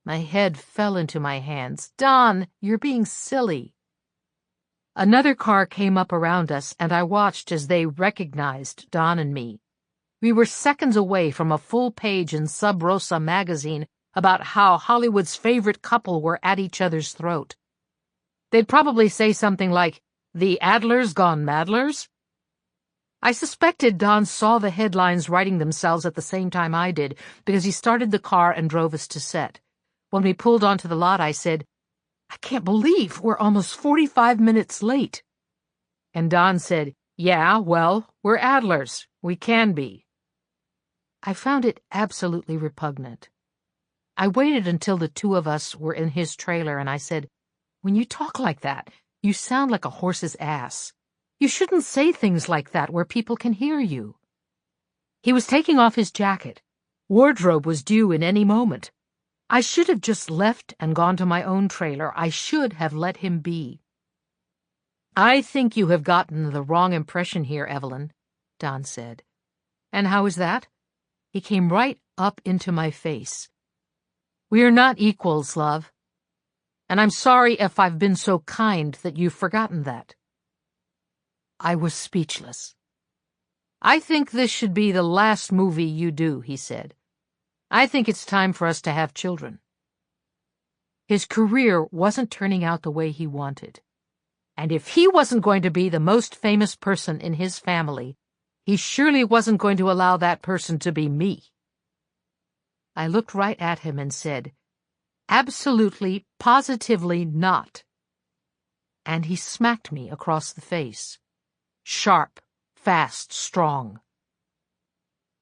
My head fell into my hands. Don, you're being silly. Another car came up around us, and I watched as they recognized Don and me. We were seconds away from a full page in Sub Rosa magazine about how Hollywood's favorite couple were at each other's throat. They'd probably say something like, "The Adlers gone Madlers?" I suspected Don saw the headlines writing themselves at the same time I did, because he started the car and drove us to set. When we pulled onto the lot, I said, "I can't believe we're almost 45 minutes late." And Don said, "Yeah, well, we're Adlers. We can be." I found it absolutely repugnant. I waited until the two of us were in his trailer, and I said, "When you talk like that, you sound like a horse's ass. You shouldn't say things like that where people can hear you." He was taking off his jacket. Wardrobe was due in any moment. I should have just left and gone to my own trailer. I should have let him be. "I think you have gotten the wrong impression here, Evelyn," Don said. "And how is that?" He came right up into my face. "We are not equals, love. And I'm sorry if I've been so kind that you've forgotten that." I was speechless. "I think this should be the last movie you do," he said. "I think it's time for us to have children." His career wasn't turning out the way he wanted. And if he wasn't going to be the most famous person in his family, he surely wasn't going to allow that person to be me. I looked right at him and said, "Absolutely, positively not." And he smacked me across the face. Sharp, fast, strong.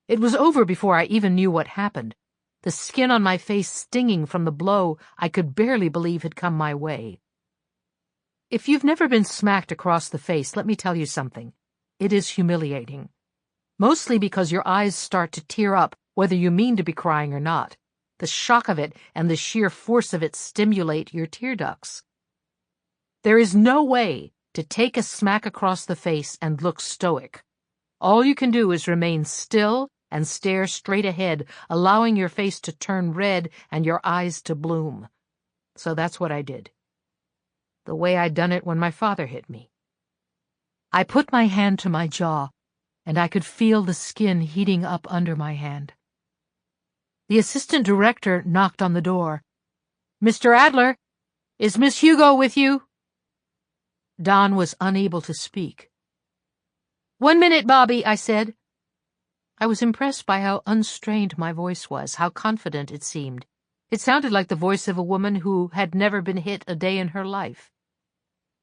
It was over before I even knew what happened. The skin on my face stinging from the blow I could barely believe had come my way. If you've never been smacked across the face, let me tell you something. It is humiliating. Mostly because your eyes start to tear up whether you mean to be crying or not. The shock of it and the sheer force of it stimulate your tear ducts. There is no way to take a smack across the face and look stoic. All you can do is remain still and stare straight ahead, allowing your face to turn red and your eyes to bloom. So that's what I did. The way I'd done it when my father hit me. I put my hand to my jaw, and I could feel the skin heating up under my hand. The assistant director knocked on the door. "Mr. Adler, is Miss Hugo with you?" Don was unable to speak. "1 minute, Bobby," I said. I was impressed by how unstrained my voice was, how confident it seemed. It sounded like the voice of a woman who had never been hit a day in her life.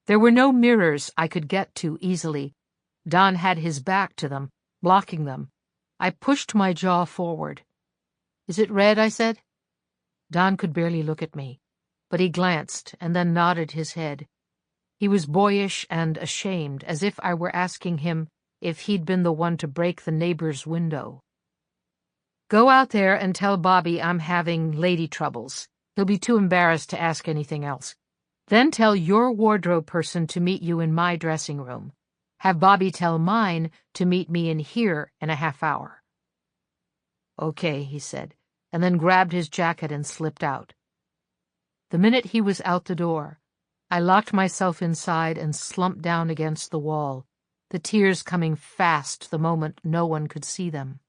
There were no mirrors I could get to easily. Don had his back to them, blocking them. I pushed my jaw forward. "Is it red?" I said. Don could barely look at me, but he glanced and then nodded his head. He was boyish and ashamed, as if I were asking him if he'd been the one to break the neighbor's window. "Go out there and tell Bobby I'm having lady troubles. He'll be too embarrassed to ask anything else. Then tell your wardrobe person to meet you in my dressing room. Have Bobby tell mine to meet me in here in a half hour." "Okay," he said, and then grabbed his jacket and slipped out. The minute he was out the door, I locked myself inside and slumped down against the wall, the tears coming fast the moment no one could see them.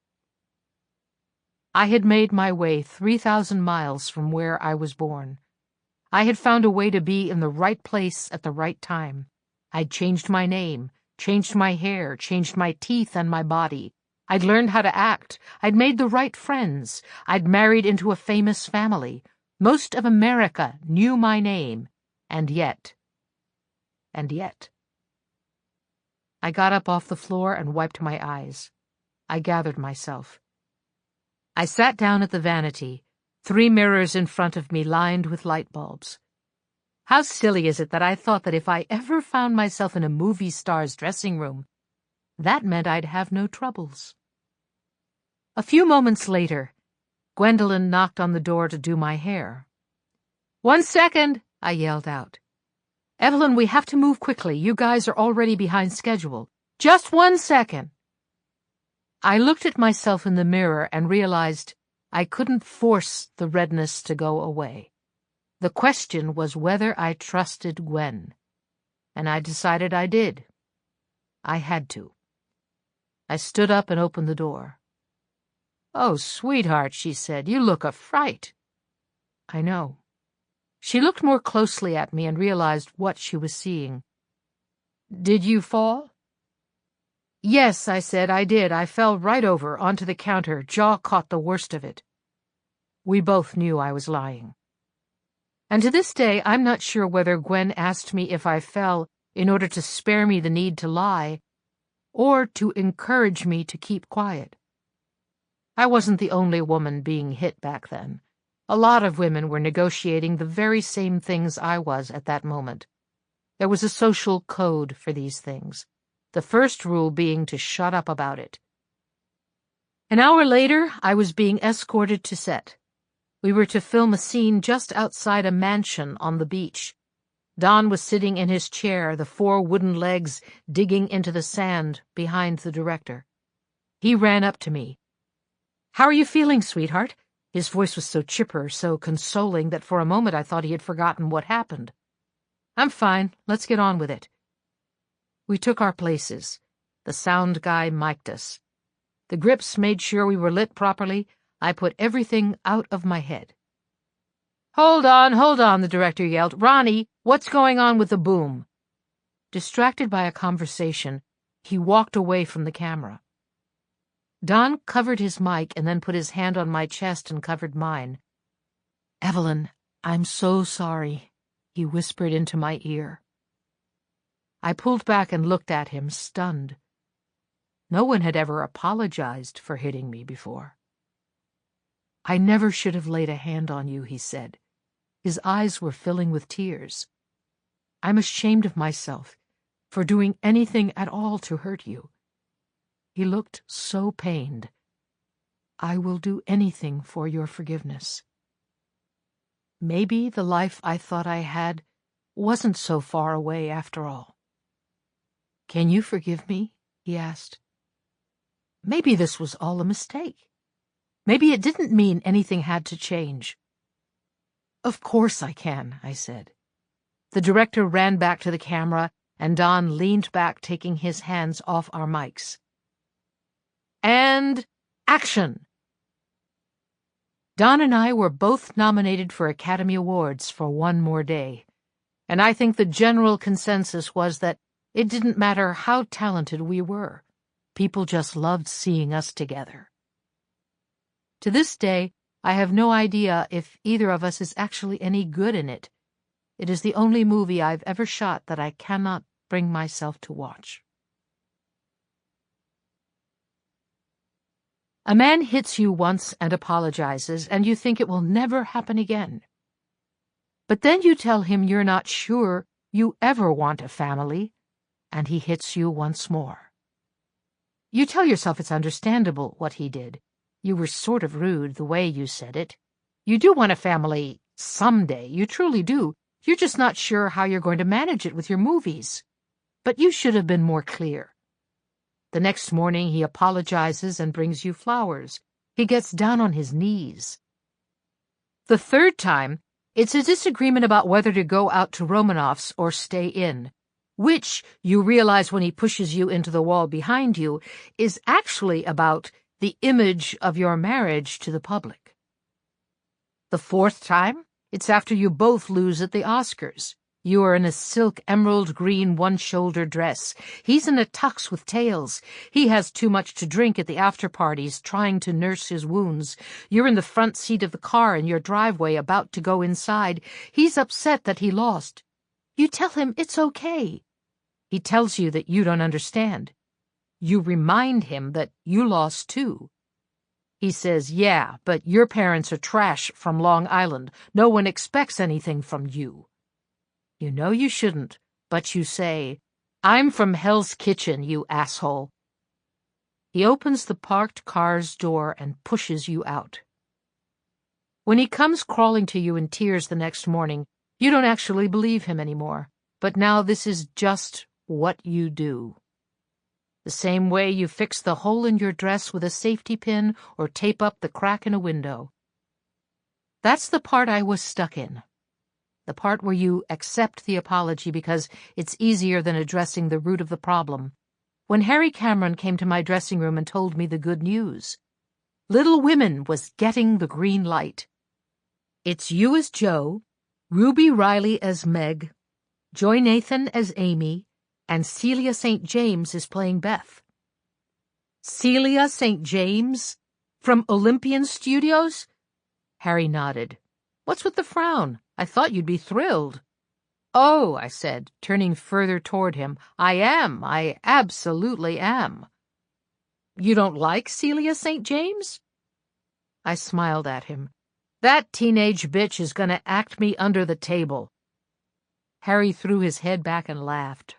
I had made my way 3,000 miles from where I was born. I had found a way to be in the right place at the right time. I'd changed my name, changed my hair, changed my teeth and my body. I'd learned how to act. I'd made the right friends. I'd married into a famous family. Most of America knew my name. And yet. I got up off the floor and wiped my eyes. I gathered myself. I sat down at the vanity, 3 mirrors in front of me lined with light bulbs. How silly is it that I thought that if I ever found myself in a movie star's dressing room, that meant I'd have no troubles. A few moments later, Gwendolyn knocked on the door to do my hair. "1 second," I yelled out. "Evelyn, we have to move quickly. You guys are already behind schedule. Just 1 second." I looked at myself in the mirror and realized I couldn't force the redness to go away. The question was whether I trusted Gwen. And I decided I did. I had to. I stood up and opened the door. "Oh, sweetheart," she said, "you look a fright." I know. She looked more closely at me and realized what she was seeing. "Did you fall?" "Yes," I said, "I did. I fell right over, onto the counter. Jaw caught the worst of it." We both knew I was lying. And to this day, I'm not sure whether Gwen asked me if I fell in order to spare me the need to lie, or to encourage me to keep quiet. I wasn't the only woman being hit back then. A lot of women were negotiating the very same things I was at that moment. There was a social code for these things, the first rule being to shut up about it. An hour later, I was being escorted to set. We were to film a scene just outside a mansion on the beach. Don was sitting in his chair, the 4 wooden legs digging into the sand behind the director. He ran up to me. "How are you feeling, sweetheart?" His voice was so chipper, so consoling that for a moment I thought he had forgotten what happened. "I'm fine. Let's get on with it." We took our places. The sound guy mic'd us. The grips made sure we were lit properly. I put everything out of my head. Hold on, the director yelled. "Ronnie, what's going on with the boom?" Distracted by a conversation, he walked away from the camera. Don covered his mic and then put his hand on my chest and covered mine. "Evelyn, I'm so sorry," he whispered into my ear. I pulled back and looked at him, stunned. No one had ever apologized for hitting me before. "I never should have laid a hand on you," he said. His eyes were filling with tears. "I'm ashamed of myself for doing anything at all to hurt you." He looked so pained. "I will do anything for your forgiveness." Maybe the life I thought I had wasn't so far away after all. "Can you forgive me?" he asked. Maybe this was all a mistake. Maybe it didn't mean anything had to change. "Of course I can," I said. The director ran back to the camera, and Don leaned back, taking his hands off our mics. And action! Don and I were both nominated for Academy Awards for One More Day, and I think the general consensus was that it didn't matter how talented we were. People just loved seeing us together. To this day, I have no idea if either of us is actually any good in it. It is the only movie I've ever shot that I cannot bring myself to watch. A man hits you once and apologizes, and you think it will never happen again. But then you tell him you're not sure you ever want a family, and he hits you once more. You tell yourself it's understandable what he did. You were sort of rude the way you said it. You do want a family someday, you truly do. You're just not sure how you're going to manage it with your movies. But you should have been more clear. The next morning he apologizes and brings you flowers. He gets down on his knees. The third time, it's a disagreement about whether to go out to Romanoff's or stay in, which, you realize when he pushes you into the wall behind you, is actually about the image of your marriage to the public. The fourth time, it's after you both lose at the Oscars. You are in a silk emerald green one-shoulder dress. He's in a tux with tails. He has too much to drink at the after-parties, trying to nurse his wounds. You're in the front seat of the car in your driveway, about to go inside. He's upset that he lost. You tell him it's okay. He tells you that you don't understand. You remind him that you lost too. He says, "Yeah, but your parents are trash from Long Island. No one expects anything from you." You know you shouldn't, but you say, "I'm from Hell's Kitchen, you asshole." He opens the parked car's door and pushes you out. When he comes crawling to you in tears the next morning, you don't actually believe him anymore. But now this is just what you do. The same way you fix the hole in your dress with a safety pin or tape up the crack in a window. That's the part I was stuck in. The part where you accept the apology because it's easier than addressing the root of the problem. When Harry Cameron came to my dressing room and told me the good news, Little Women was getting the green light. It's you as Joe, Ruby Riley as Meg, Joy Nathan as Amy, and Celia St. James is playing Beth. Celia St. James? From Olympian Studios? Harry nodded. What's with the frown? I thought you'd be thrilled. Oh, I said, turning further toward him, I absolutely am. You don't like Celia St. James? I smiled at him. That teenage bitch is going to act me under the table. Harry threw his head back and laughed.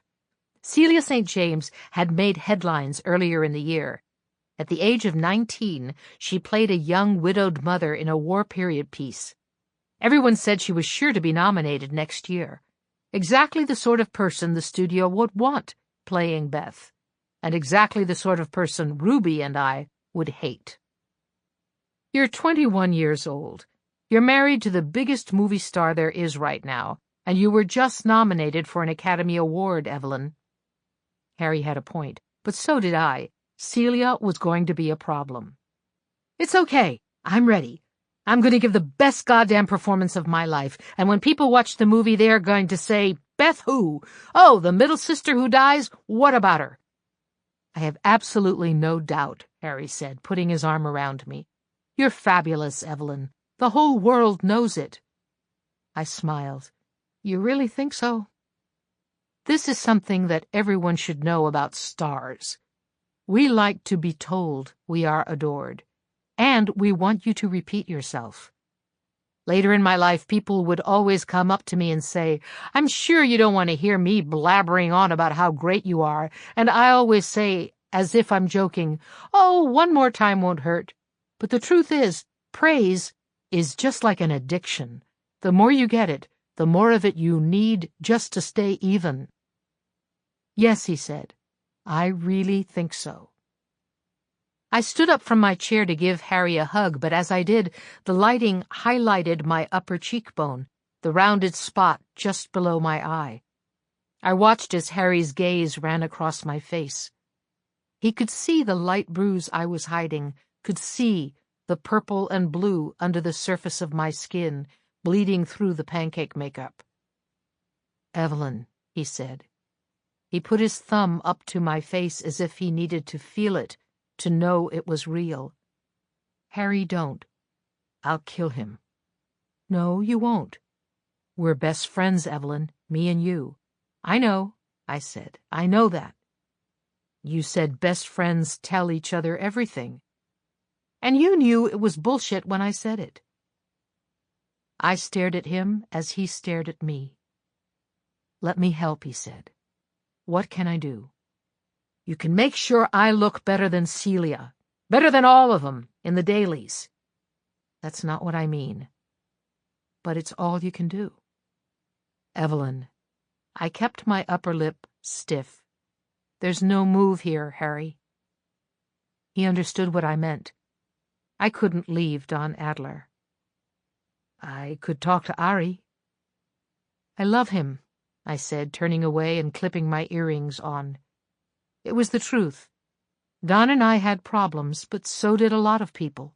Celia St. James had made headlines earlier in the year. At the age of 19, she played a young widowed mother in a war period piece. Everyone said she was sure to be nominated next year. Exactly the sort of person the studio would want playing Beth, and exactly the sort of person Ruby and I would hate. You're 21 years old. You're married to the biggest movie star there is right now, and you were just nominated for an Academy Award, Evelyn. Harry had a point, but so did I. Celia was going to be a problem. It's okay. I'm ready. I'm going to give the best goddamn performance of my life, and when people watch the movie, they're going to say, Beth who? Oh, the middle sister who dies? What about her? I have absolutely no doubt, Harry said, putting his arm around me. You're fabulous, Evelyn. The whole world knows it. I smiled. You really think so? This is something that everyone should know about stars. We like to be told we are adored, and we want you to repeat yourself. Later in my life, people would always come up to me and say, I'm sure you don't want to hear me blabbering on about how great you are, and I always say, as if I'm joking, oh, one more time won't hurt. But the truth is, praise is just like an addiction. The more you get it, the more of it you need just to stay even. Yes, he said, I really think so. I stood up from my chair to give Harry a hug, but as I did, the lighting highlighted my upper cheekbone, the rounded spot just below my eye. I watched as Harry's gaze ran across my face. He could see the light bruise I was hiding, could see the purple and blue under the surface of my skin, bleeding through the pancake makeup. Evelyn, he said. He put his thumb up to my face as if he needed to feel it, to know it was real. Harry, don't. I'll kill him. No, you won't. We're best friends, Evelyn, me and you. I know, I said. I know that. You said best friends tell each other everything. And you knew it was bullshit when I said it. I stared at him as he stared at me. Let me help, he said. What can I do? You can make sure I look better than Celia, better than all of them in the dailies. That's not what I mean. But it's all you can do. Evelyn, I kept my upper lip stiff. There's no move here, Harry. He understood what I meant. I couldn't leave Don Adler. I could talk to Ari. I love him, I said, turning away and clipping my earrings on. It was the truth. Don and I had problems, but so did a lot of people.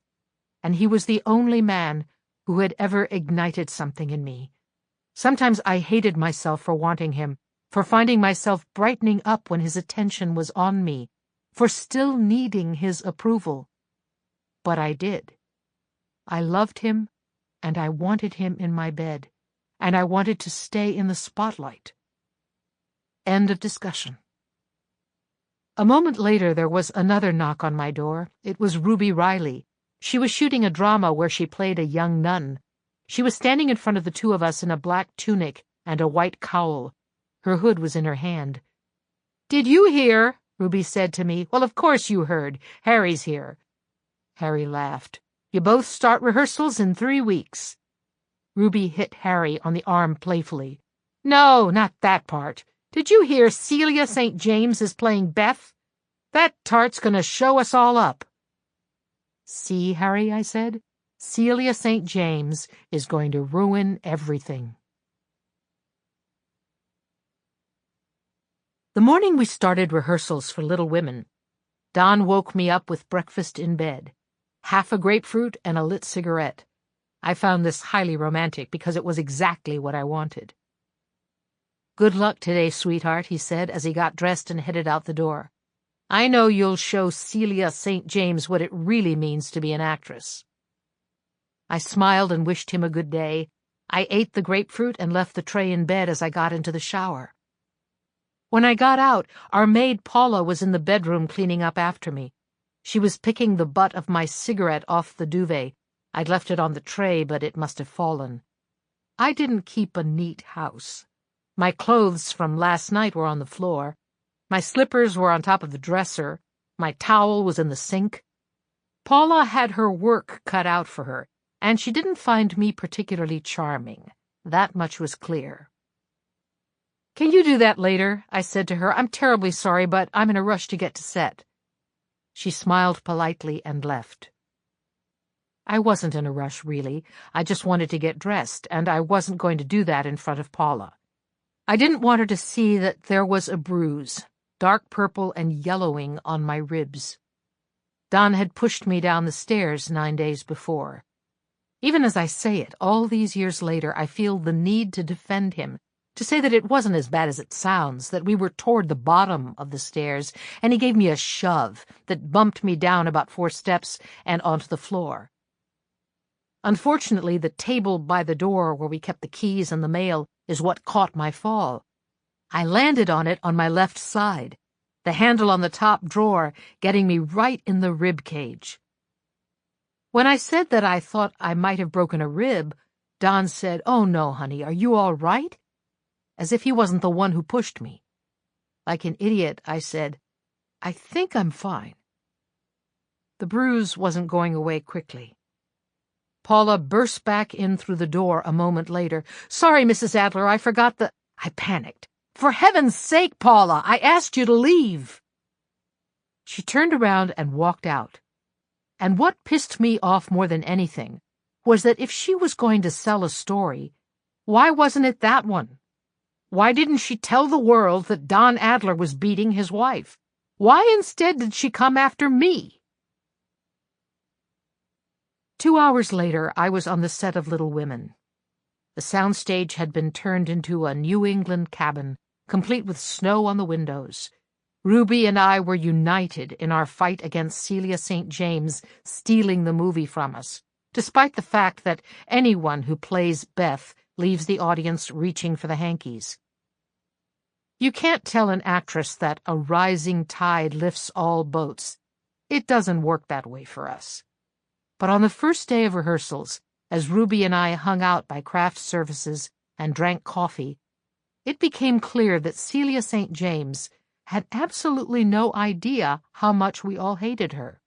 And he was the only man who had ever ignited something in me. Sometimes I hated myself for wanting him, for finding myself brightening up when his attention was on me, for still needing his approval. But I did. I loved him, and I wanted him in my bed, and I wanted to stay in the spotlight. End of discussion. A moment later, there was another knock on my door. It was Ruby Riley. She was shooting a drama where she played a young nun. She was standing in front of the two of us in a black tunic and a white cowl. Her hood was in her hand. "Did you hear?" Ruby said to me. "Well, of course you heard. Harry's here." Harry laughed. "You both start rehearsals in 3 weeks." Ruby hit Harry on the arm playfully. "No, not that part. Did you hear Celia St. James is playing Beth? That tart's going to show us all up." "See, Harry," I said, "Celia St. James is going to ruin everything." The morning we started rehearsals for Little Women, Don woke me up with breakfast in bed, half a grapefruit and a lit cigarette. I found this highly romantic because it was exactly what I wanted. "Good luck today, sweetheart," he said as he got dressed and headed out the door. "I know you'll show Celia St. James what it really means to be an actress." I smiled and wished him a good day. I ate the grapefruit and left the tray in bed as I got into the shower. When I got out, our maid Paula was in the bedroom cleaning up after me. She was picking the butt of my cigarette off the duvet, I'd left it on the tray, but it must have fallen. I didn't keep a neat house. My clothes from last night were on the floor. My slippers were on top of the dresser. My towel was in the sink. Paula had her work cut out for her, and she didn't find me particularly charming. That much was clear. "Can you do that later?" I said to her. "I'm terribly sorry, but I'm in a rush to get to set." She smiled politely and left. I wasn't in a rush, really. I just wanted to get dressed, and I wasn't going to do that in front of Paula. I didn't want her to see that there was a bruise, dark purple and yellowing on my ribs. Don had pushed me down the stairs 9 days before. Even as I say it, all these years later, I feel the need to defend him, to say that it wasn't as bad as it sounds, that we were toward the bottom of the stairs, and he gave me a shove that bumped me down about 4 steps and onto the floor. Unfortunately, the table by the door where we kept the keys and the mail is what caught my fall. I landed on it on my left side, the handle on the top drawer getting me right in the rib cage. When I said that I thought I might have broken a rib, Don said, "Oh, no, honey, are you all right?" As if he wasn't the one who pushed me. Like an idiot, I said, "I think I'm fine." The bruise wasn't going away quickly. Paula burst back in through the door a moment later. "Sorry, Mrs. Adler, I forgot the—" I panicked. "For heaven's sake, Paula, I asked you to leave." She turned around and walked out. And what pissed me off more than anything was that if she was going to sell a story, why wasn't it that one? Why didn't she tell the world that Don Adler was beating his wife? Why instead did she come after me? 2 hours later, I was on the set of Little Women. The soundstage had been turned into a New England cabin, complete with snow on the windows. Ruby and I were united in our fight against Celia St. James stealing the movie from us, despite the fact that anyone who plays Beth leaves the audience reaching for the hankies. You can't tell an actress that a rising tide lifts all boats. It doesn't work that way for us. But on the first day of rehearsals, as Ruby and I hung out by craft services and drank coffee, it became clear that Celia St. James had absolutely no idea how much we all hated her.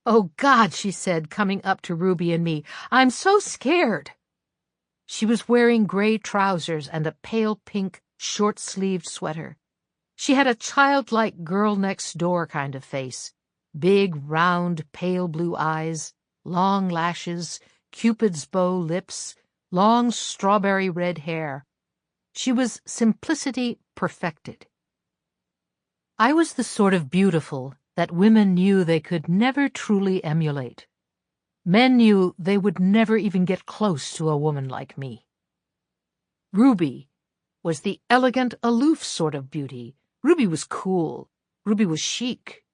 "Oh, God," she said, coming up to Ruby and me, "I'm so scared." She was wearing gray trousers and a pale pink, short-sleeved sweater. She had a childlike girl-next-door kind of face. Big, round, pale blue eyes, long lashes, Cupid's bow lips, long strawberry red hair. She was simplicity perfected. I was the sort of beautiful that women knew they could never truly emulate. Men knew they would never even get close to a woman like me. Ruby was the elegant, aloof sort of beauty. Ruby was cool. Ruby was chic.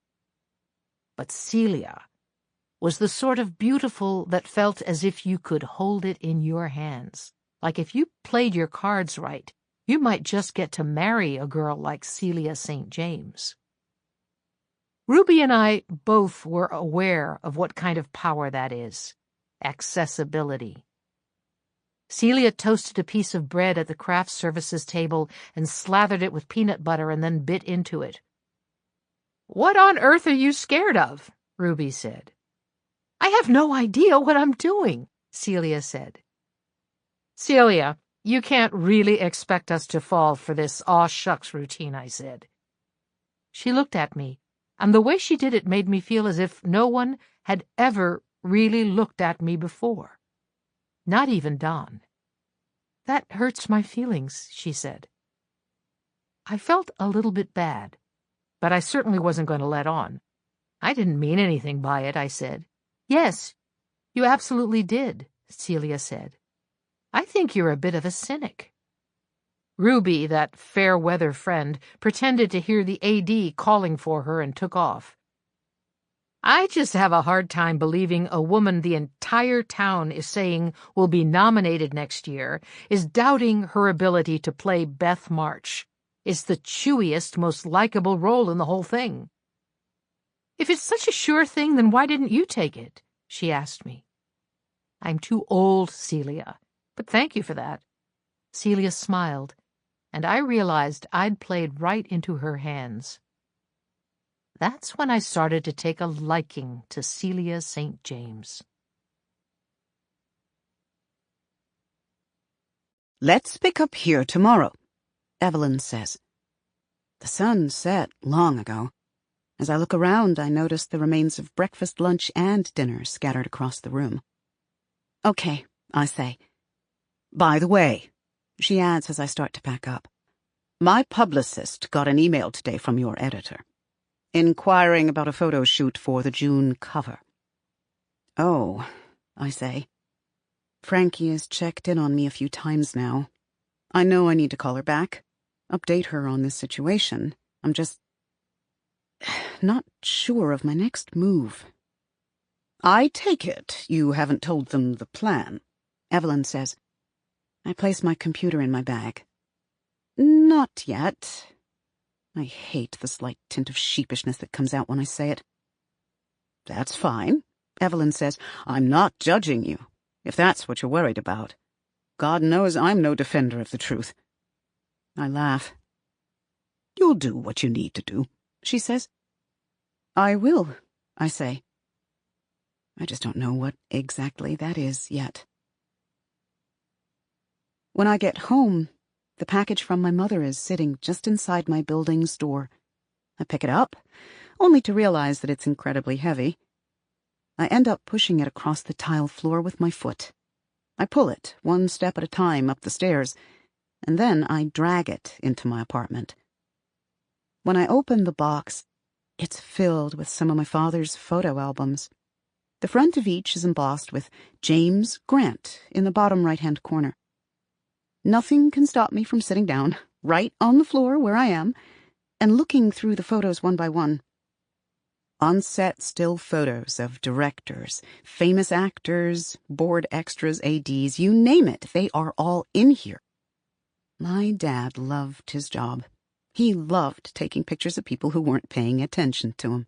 But Celia was the sort of beautiful that felt as if you could hold it in your hands. Like if you played your cards right, you might just get to marry a girl like Celia St. James. Ruby and I both were aware of what kind of power that is. Accessibility. Celia toasted a piece of bread at the craft services table and slathered it with peanut butter and then bit into it. "What on earth are you scared of?" Ruby said. "I have no idea what I'm doing," Celia said. "Celia, you can't really expect us to fall for this aw-shucks routine," I said. She looked at me, and the way she did it made me feel as if no one had ever really looked at me before. Not even Don. "That hurts my feelings," she said. I felt a little bit bad. But I certainly wasn't going to let on. "I didn't mean anything by it," I said. "Yes, you absolutely did," Celia said. "I think you're a bit of a cynic." Ruby, that fair-weather friend, pretended to hear the AD calling for her and took off. "I just have a hard time believing a woman the entire town is saying will be nominated next year is doubting her ability to play Beth March. It's the chewiest, most likable role in the whole thing." "If it's such a sure thing, then why didn't you take it?" she asked me. I'm too old, Celia, but thank you for that. Celia smiled, and I realized I'd played right into her hands. That's when I started to take a liking to Celia St. James. Let's pick up here tomorrow, Evelyn says. The sun set long ago. As I look around, I notice the remains of breakfast, lunch, and dinner scattered across the room. Okay, I say. By the way, she adds as I start to pack up, my publicist got an email today from your editor, inquiring about a photo shoot for the June cover. Oh, I say. Frankie has checked in on me a few times now. I know I need to call her back, update her on this situation. I'm just not sure of my next move. I take it you haven't told them the plan, Evelyn says. I place my computer in my bag. Not yet. I hate the slight tint of sheepishness that comes out when I say it. That's fine, Evelyn says. I'm not judging you, if that's what you're worried about. God knows I'm no defender of the truth. I laugh. You'll do what you need to do, she says. I will, I say. I just don't know what exactly that is yet. When I get home, the package from my mother is sitting just inside my building's door. I pick it up, only to realize that it's incredibly heavy. I end up pushing it across the tile floor with my foot. I pull it one step at a time up the stairs, and then I drag it into my apartment. When I open the box, it's filled with some of my father's photo albums. The front of each is embossed with James Grant in the bottom right-hand corner. Nothing can stop me from sitting down, right on the floor where I am, and looking through the photos one by one. On-set still photos of directors, famous actors, board extras, ADs, you name it, they are all in here. My dad loved his job. He loved taking pictures of people who weren't paying attention to him.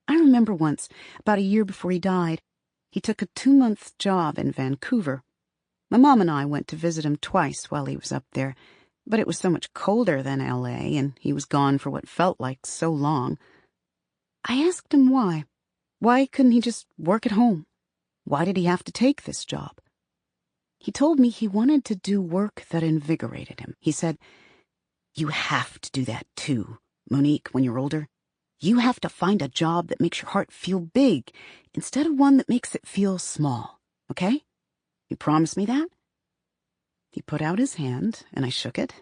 I remember once, about a year before he died, he took a 2-month job in Vancouver. My mom and I went to visit him twice while he was up there, but it was so much colder than L.A., and he was gone for what felt like so long. I asked him why. Why couldn't he just work at home? Why did he have to take this job? He told me he wanted to do work that invigorated him. He said, "You have to do that too, Monique, when you're older. You have to find a job that makes your heart feel big instead of one that makes it feel small, okay? You promise me that?" He put out his hand, and I shook it,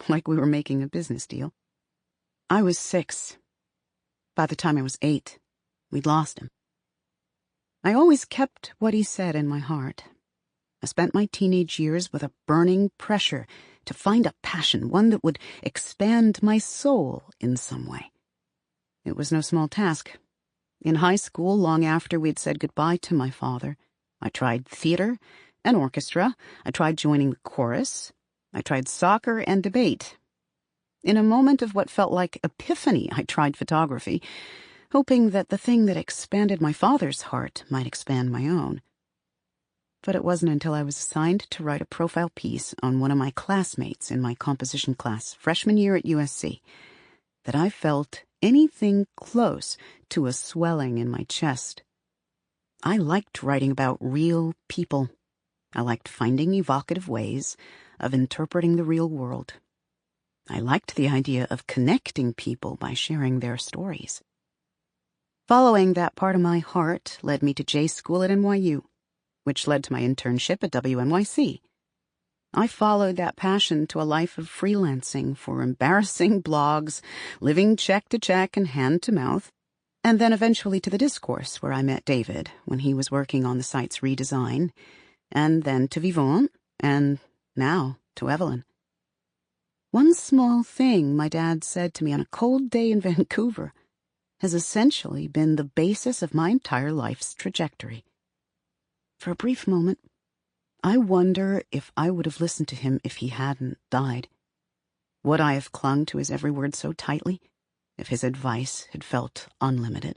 like we were making a business deal. I was 6. By the time I was 8, we'd lost him. I always kept what he said in my heart. I spent my teenage years with a burning pressure to find a passion, one that would expand my soul in some way. It was no small task. In high school, long after we'd said goodbye to my father, I tried theater and orchestra. I tried joining the chorus. I tried soccer and debate. In a moment of what felt like epiphany, I tried photography, hoping that the thing that expanded my father's heart might expand my own. But it wasn't until I was assigned to write a profile piece on one of my classmates in my composition class, freshman year at USC, that I felt anything close to a swelling in my chest. I liked writing about real people. I liked finding evocative ways of interpreting the real world. I liked the idea of connecting people by sharing their stories. Following that part of my heart led me to J School at NYU, which led to my internship at WNYC. I followed that passion to a life of freelancing for embarrassing blogs, living check to check and hand to mouth, and then eventually to the Discourse, where I met David when he was working on the site's redesign, and then to Vivant, and now to Evelyn. One small thing my dad said to me on a cold day in Vancouver has essentially been the basis of my entire life's trajectory. For a brief moment, I wonder if I would have listened to him if he hadn't died. Would I have clung to his every word so tightly if his advice had felt unlimited?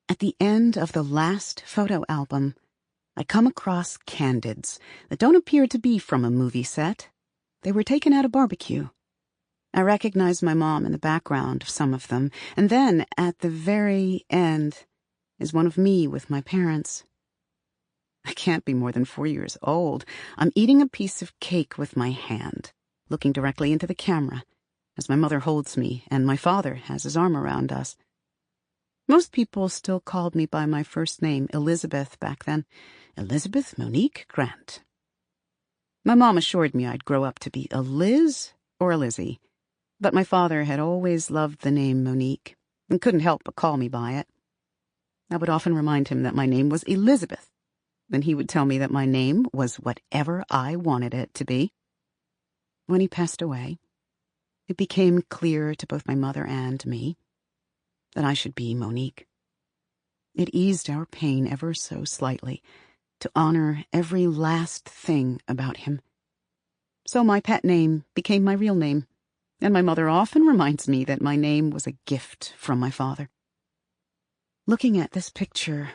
At the end of the last photo album, I come across candids that don't appear to be from a movie set. They were taken at a barbecue. I recognize my mom in the background of some of them, and then, at the very end, is one of me with my parents. I can't be more than 4 years old. I'm eating a piece of cake with my hand, looking directly into the camera, as my mother holds me and my father has his arm around us. Most people still called me by my first name, Elizabeth, back then. Elizabeth Monique Grant. My mom assured me I'd grow up to be a Liz or a Lizzie, but my father had always loved the name Monique and couldn't help but call me by it. I would often remind him that my name was Elizabeth. Then he would tell me that my name was whatever I wanted it to be. When he passed away, it became clear to both my mother and me that I should be Monique. It eased our pain ever so slightly to honor every last thing about him. So my pet name became my real name, and my mother often reminds me that my name was a gift from my father. Looking at this picture,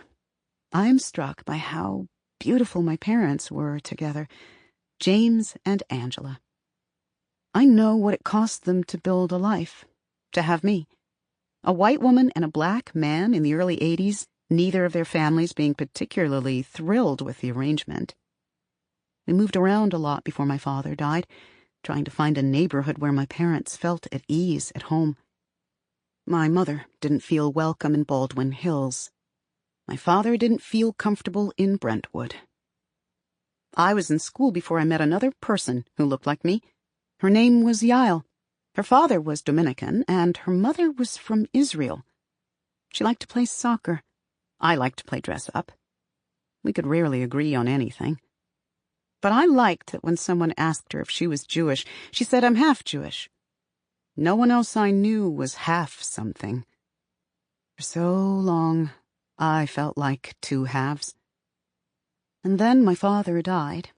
I am struck by how beautiful my parents were together, James and Angela. I know what it cost them to build a life, to have me. A white woman and a black man in the early 80s, neither of their families being particularly thrilled with the arrangement. We moved around a lot before my father died, trying to find a neighborhood where my parents felt at ease at home. My mother didn't feel welcome in Baldwin Hills. My father didn't feel comfortable in Brentwood. I was in school before I met another person who looked like me. Her name was Yael. Her father was Dominican, and her mother was from Israel. She liked to play soccer. I liked to play dress-up. We could rarely agree on anything. But I liked that when someone asked her if she was Jewish, she said, "I'm half Jewish." No one else I knew was half something. For so long, I felt like two halves. And then my father died,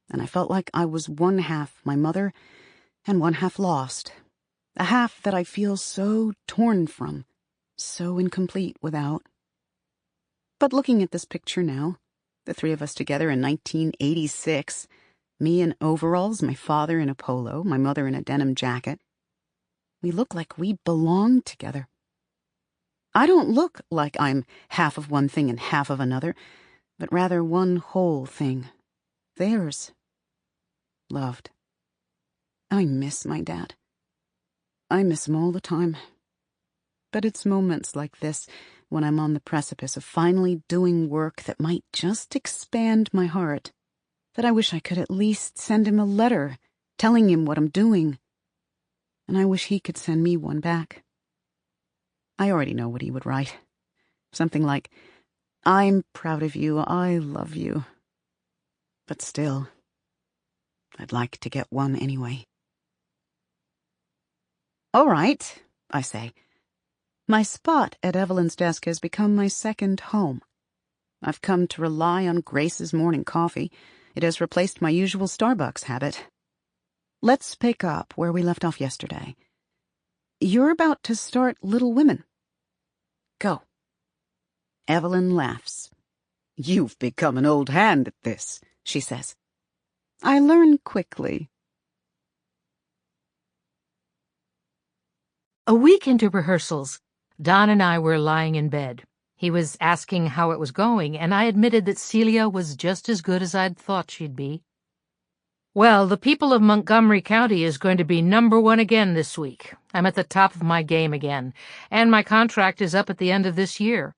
and I felt like I was one half my mother and one half lost, a half that I feel so torn from, so incomplete without. But looking at this picture now, the three of us together in 1986, me in overalls, my father in a polo, my mother in a denim jacket, we look like we belong together. I don't look like I'm half of one thing and half of another, but rather one whole thing. Theirs. Loved. I miss my dad. I miss him all the time. But it's moments like this, when I'm on the precipice of finally doing work that might just expand my heart, that I wish I could at least send him a letter telling him what I'm doing. And I wish he could send me one back. I already know what he would write. Something like, "I'm proud of you, I love you." But still, I'd like to get one anyway. "All right," I say. My spot at Evelyn's desk has become my second home. I've come to rely on Grace's morning coffee. It has replaced my usual Starbucks habit. Let's pick up where we left off yesterday. You're about to start Little Women. Go. Evelyn laughs. "You've become an old hand at this," she says. "I learn quickly." A week into rehearsals, Don and I were lying in bed. He was asking how it was going, and I admitted that Celia was just as good as I'd thought she'd be. "Well, the people of Montgomery County is going to be #1 again this week. I'm at the top of my game again, and my contract is up at the end of this year.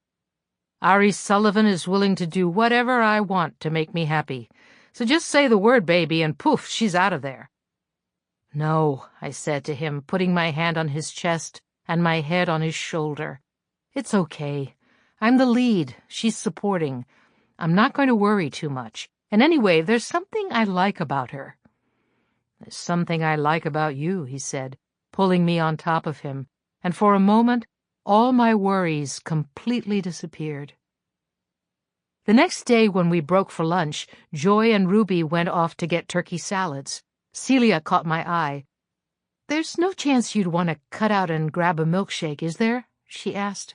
Ari Sullivan is willing to do whatever I want to make me happy. So just say the word, baby, and poof, she's out of there." "No," I said to him, putting my hand on his chest and my head on his shoulder. "It's okay. I'm the lead. She's supporting. I'm not going to worry too much. And anyway, there's something I like about her." "There's something I like about you," he said, pulling me on top of him, and for a moment all my worries completely disappeared. The next day when we broke for lunch, Joy and Ruby went off to get turkey salads. Celia caught my eye. "There's no chance you'd want to cut out and grab a milkshake, is there?" she asked.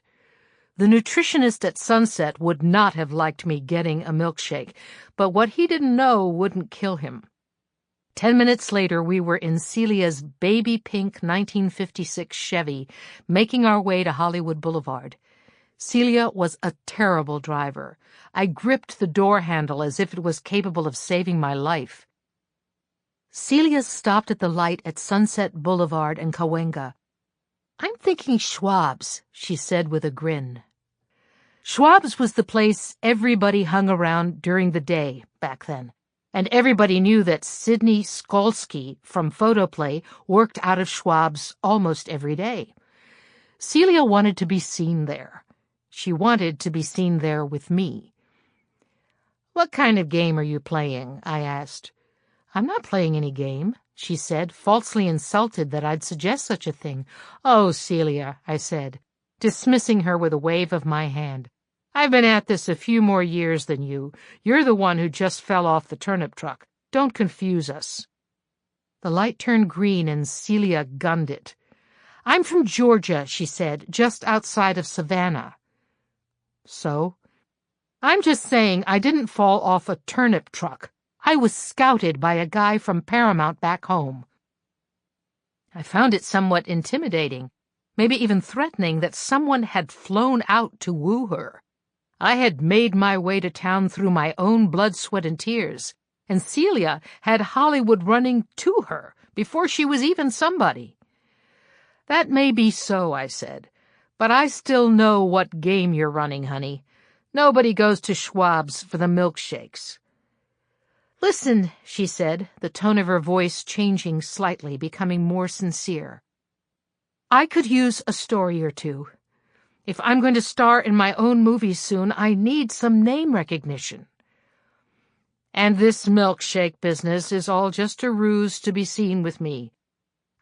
The nutritionist at Sunset would not have liked me getting a milkshake, but what he didn't know wouldn't kill him. 10 minutes later, we were in Celia's baby pink 1956 Chevy, making our way to Hollywood Boulevard. Celia was a terrible driver. I gripped the door handle as if it was capable of saving my life. Celia stopped at the light at Sunset Boulevard and Cahuenga. "I'm thinking Schwab's," she said with a grin. Schwab's was the place everybody hung around during the day back then, and everybody knew that Sidney Skolsky from Photoplay worked out of Schwab's almost every day. Celia wanted to be seen there. She wanted to be seen there with me. "What kind of game are you playing?" I asked. "I'm not playing any game," she said, falsely insulted that I'd suggest such a thing. "Oh, Celia," I said, dismissing her with a wave of my hand. "I've been at this a few more years than you. You're the one who just fell off the turnip truck. Don't confuse us." The light turned green and Celia gunned it. "I'm from Georgia," she said, "just outside of Savannah." "So?" "I'm just saying I didn't fall off a turnip truck. I was scouted by a guy from Paramount back home." I found it somewhat intimidating, maybe even threatening, that someone had flown out to woo her. I had made my way to town through my own blood, sweat, and tears, and Celia had Hollywood running to her before she was even somebody. "That may be so," I said, "but I still know what game you're running, honey. Nobody goes to Schwab's for the milkshakes." "Listen," she said, the tone of her voice changing slightly, becoming more sincere. "I could use a story or two. If I'm going to star in my own movies soon, I need some name recognition. And this milkshake business is all just a ruse to be seen with me."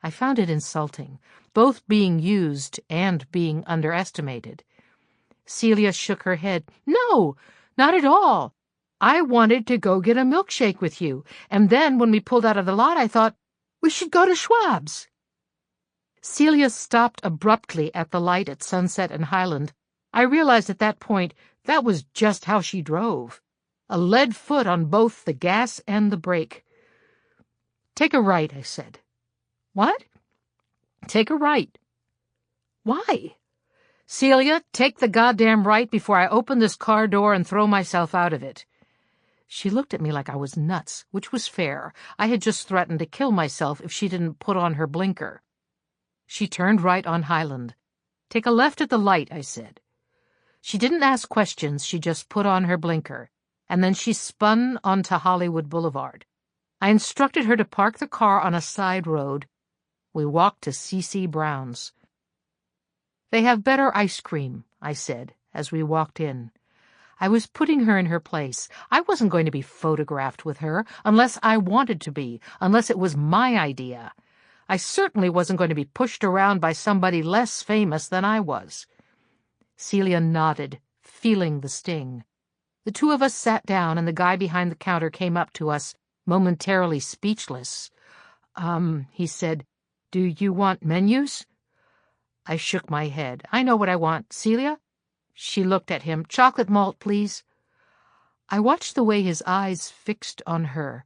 I found it insulting, both being used and being underestimated. Celia shook her head. "No, not at all. I wanted to go get a milkshake with you, and then when we pulled out of the lot, I thought, we should go to Schwab's." Celia stopped abruptly at the light at Sunset and Highland. I realized at that point that was just how she drove. A lead foot on both the gas and the brake. "Take a right," I said. "What?" "Take a right." "Why?" "Celia, take the goddamn right before I open this car door and throw myself out of it." She looked at me like I was nuts, which was fair. I had just threatened to kill myself if she didn't put on her blinker. She turned right on Highland. "Take a left at the light," I said. She didn't ask questions, she just put on her blinker, and then she spun onto Hollywood Boulevard. I instructed her to park the car on a side road. We walked to C.C. Brown's. "They have better ice cream," I said, as we walked in. I was putting her in her place. I wasn't going to be photographed with her, unless I wanted to be, unless it was my idea. I certainly wasn't going to be pushed around by somebody less famous than I was. Celia nodded, feeling the sting. The two of us sat down, and the guy behind the counter came up to us, momentarily speechless. He said, "Do you want menus?" I shook my head. "I know what I want. Celia?" She looked at him. "Chocolate malt, please." I watched the way his eyes fixed on her,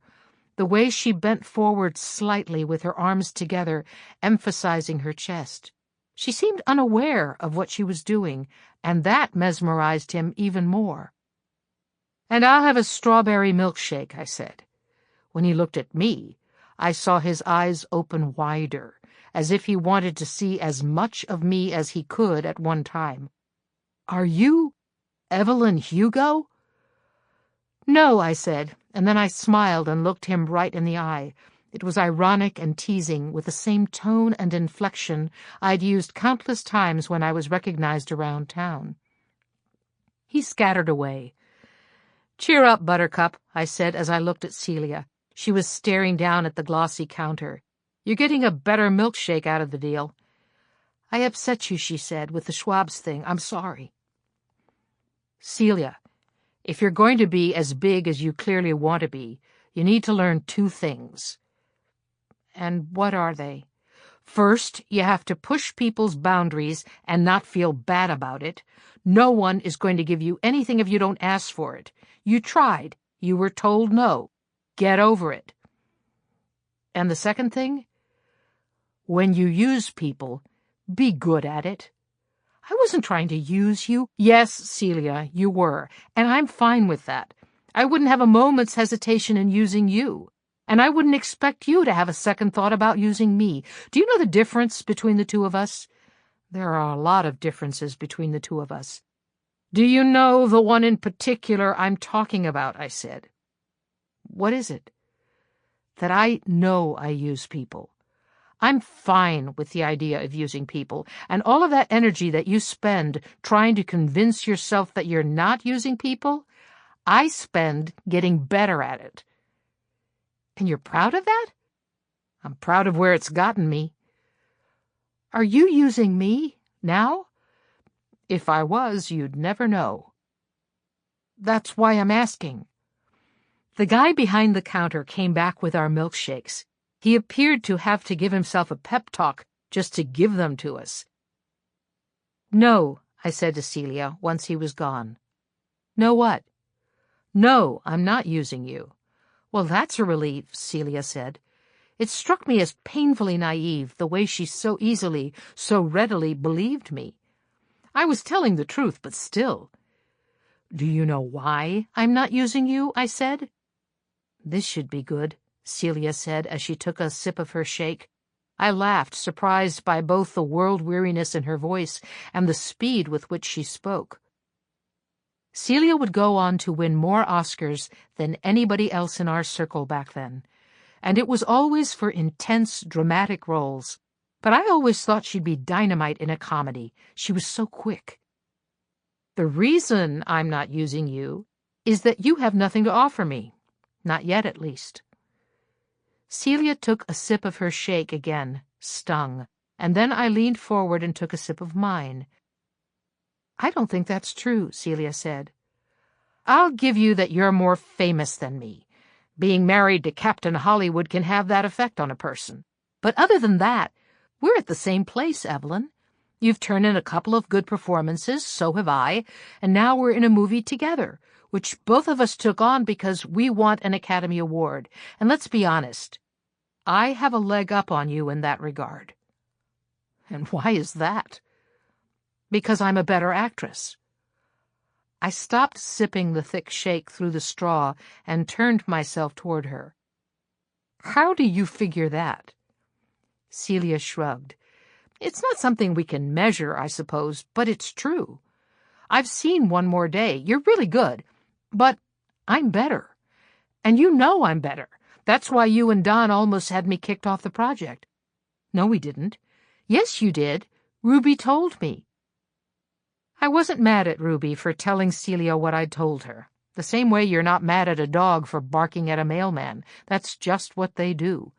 the way she bent forward slightly with her arms together, emphasizing her chest. She seemed unaware of what she was doing, and that mesmerized him even more. "And I'll have a strawberry milkshake," I said. When he looked at me, I saw his eyes open wider, as if he wanted to see as much of me as he could at one time. "Are you Evelyn Hugo?" "No," I said, and then I smiled and looked him right in the eye. It was ironic and teasing, with the same tone and inflection I'd used countless times when I was recognized around town. He scattered away. "Cheer up, Buttercup," I said as I looked at Celia. She was staring down at the glossy counter. "You're getting a better milkshake out of the deal." "I upset you," she said, "with the Schwab's thing. I'm sorry." "Celia, if you're going to be as big as you clearly want to be, you need to learn two things." "And what are they?" "First, you have to push people's boundaries and not feel bad about it. No one is going to give you anything if you don't ask for it. You tried. You were told no. Get over it. And the second thing? When you use people, be good at it. I wasn't trying to use you. Yes, Celia, you were, and I'm fine with that. I wouldn't have a moment's hesitation in using you, and I wouldn't expect you to have a second thought about using me. Do you know the difference between the two of us? There are a lot of differences between the two of us. Do you know the one in particular I'm talking about? I said. What is it? That I know I use people. I'm fine with the idea of using people, and all of that energy that you spend trying to convince yourself that you're not using people, I spend getting better at it. And you're proud of that? I'm proud of where it's gotten me. Are you using me now? If I was, you'd never know. That's why I'm asking. The guy behind the counter came back with our milkshakes. He appeared to have to give himself a pep talk just to give them to us. No, I said to Celia once he was gone. No what? No, I'm not using you. Well, that's a relief, Celia said. It struck me as painfully naive, the way she so easily, so readily believed me. I was telling the truth, but still. Do you know why I'm not using you? I said. This should be good, Celia said as she took a sip of her shake. I laughed, surprised by both the world-weariness in her voice and the speed with which she spoke. Celia would go on to win more Oscars than anybody else in our circle back then, and it was always for intense, dramatic roles. But I always thought she'd be dynamite in a comedy. She was so quick. The reason I'm not using you is that you have nothing to offer me. Not yet, at least. Celia took a sip of her shake again, stung, and then I leaned forward and took a sip of mine. I don't think that's true, Celia said. I'll give you that you're more famous than me. Being married to Captain Hollywood can have that effect on a person. But other than that, we're at the same place, Evelyn. You've turned in a couple of good performances, so have I, and now we're in a movie together, which both of us took on because we want an Academy Award. And let's be honest, I have a leg up on you in that regard. And why is that? Because I'm a better actress. I stopped sipping the thick shake through the straw and turned myself toward her. How do you figure that? Celia shrugged. It's not something we can measure, I suppose, but it's true. I've seen One More Day. You're really good, but I'm better. And you know I'm better. That's why you and Don almost had me kicked off the project. No, we didn't. Yes, you did. Ruby told me. I wasn't mad at Ruby for telling Celia what I'd told her. The same way you're not mad at a dog for barking at a mailman. That's just what they do.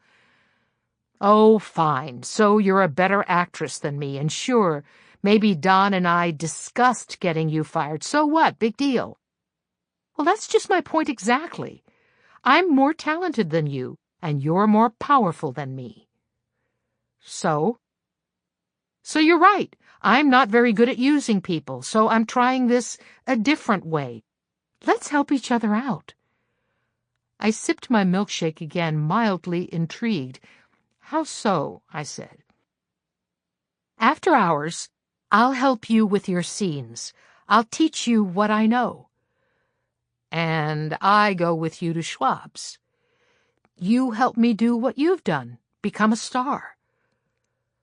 Oh, fine. So you're a better actress than me, and sure, maybe Don and I discussed getting you fired. So what? Big deal. Well, that's just my point exactly. I'm more talented than you, and you're more powerful than me. So? So you're right. I'm not very good at using people, so I'm trying this a different way. Let's help each other out. I sipped my milkshake again, mildly intrigued. How so? I said. After hours, I'll help you with your scenes. I'll teach you what I know. And I go with you to Schwab's. You help me do what you've done, become a star.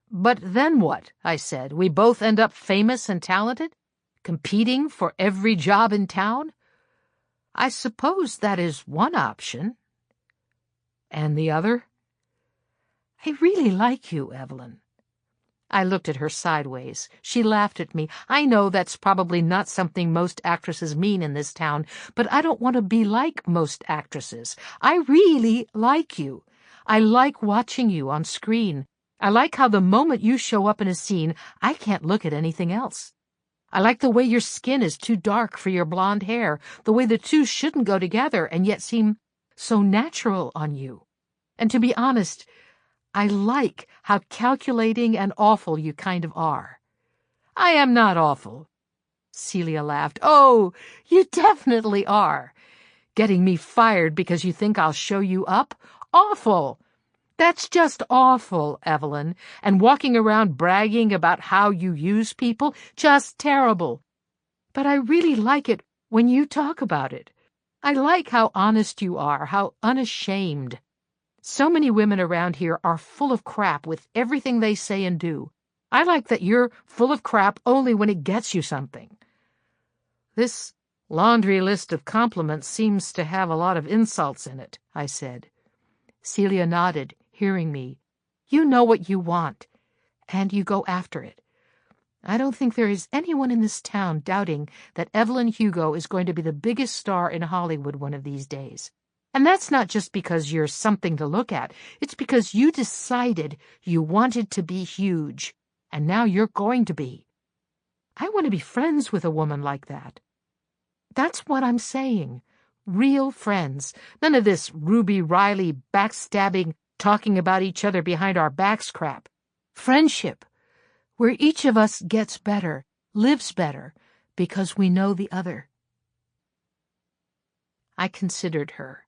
But then what? I said. We both end up famous and talented, competing for every job in town? I suppose that is one option. And the other? I really like you, Evelyn. I looked at her sideways. She laughed at me. I know that's probably not something most actresses mean in this town, but I don't want to be like most actresses. I really like you. I like watching you on screen. I like how the moment you show up in a scene, I can't look at anything else. I like the way your skin is too dark for your blonde hair, the way the two shouldn't go together and yet seem so natural on you. And to be honest, I like how calculating and awful you kind of are. I am not awful. Celia laughed. "Oh, you definitely are. Getting me fired because you think I'll show you up? Awful! That's just awful, Evelyn. And walking around bragging about how you use people? Just terrible. But I really like it when you talk about it. I like how honest you are, how unashamed. So many women around here are full of crap with everything they say and do. I like that you're full of crap only when it gets you something." "This laundry list of compliments seems to have a lot of insults in it," I said. Celia nodded, hearing me. "You know what you want, and you go after it. I don't think there is anyone in this town doubting that Evelyn Hugo is going to be the biggest star in Hollywood one of these days. And that's not just because you're something to look at. It's because you decided you wanted to be huge, and now you're going to be. I want to be friends with a woman like that. That's what I'm saying. Real friends. None of this Ruby Riley backstabbing, talking about each other behind our backs crap. Friendship, where each of us gets better, lives better, because we know the other." I considered her.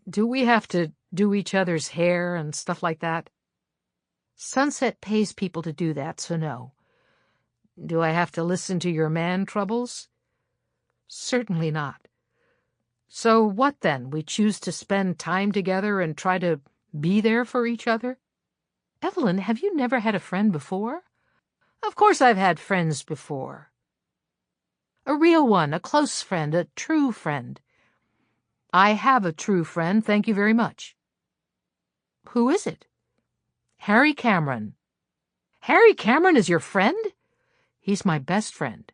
"Do we have to do each other's hair and stuff like that?" "Sunset pays people to do that, so no." "Do I have to listen to your man troubles?" "Certainly not." "So what then? We choose to spend time together and try to be there for each other?" "Evelyn, have you never had a friend before?" "Of course I've had friends before." "A real one, a close friend, a true friend." "I have a true friend, thank you very much." "Who is it?" "Harry Cameron." "Harry Cameron is your friend?" "He's my best friend."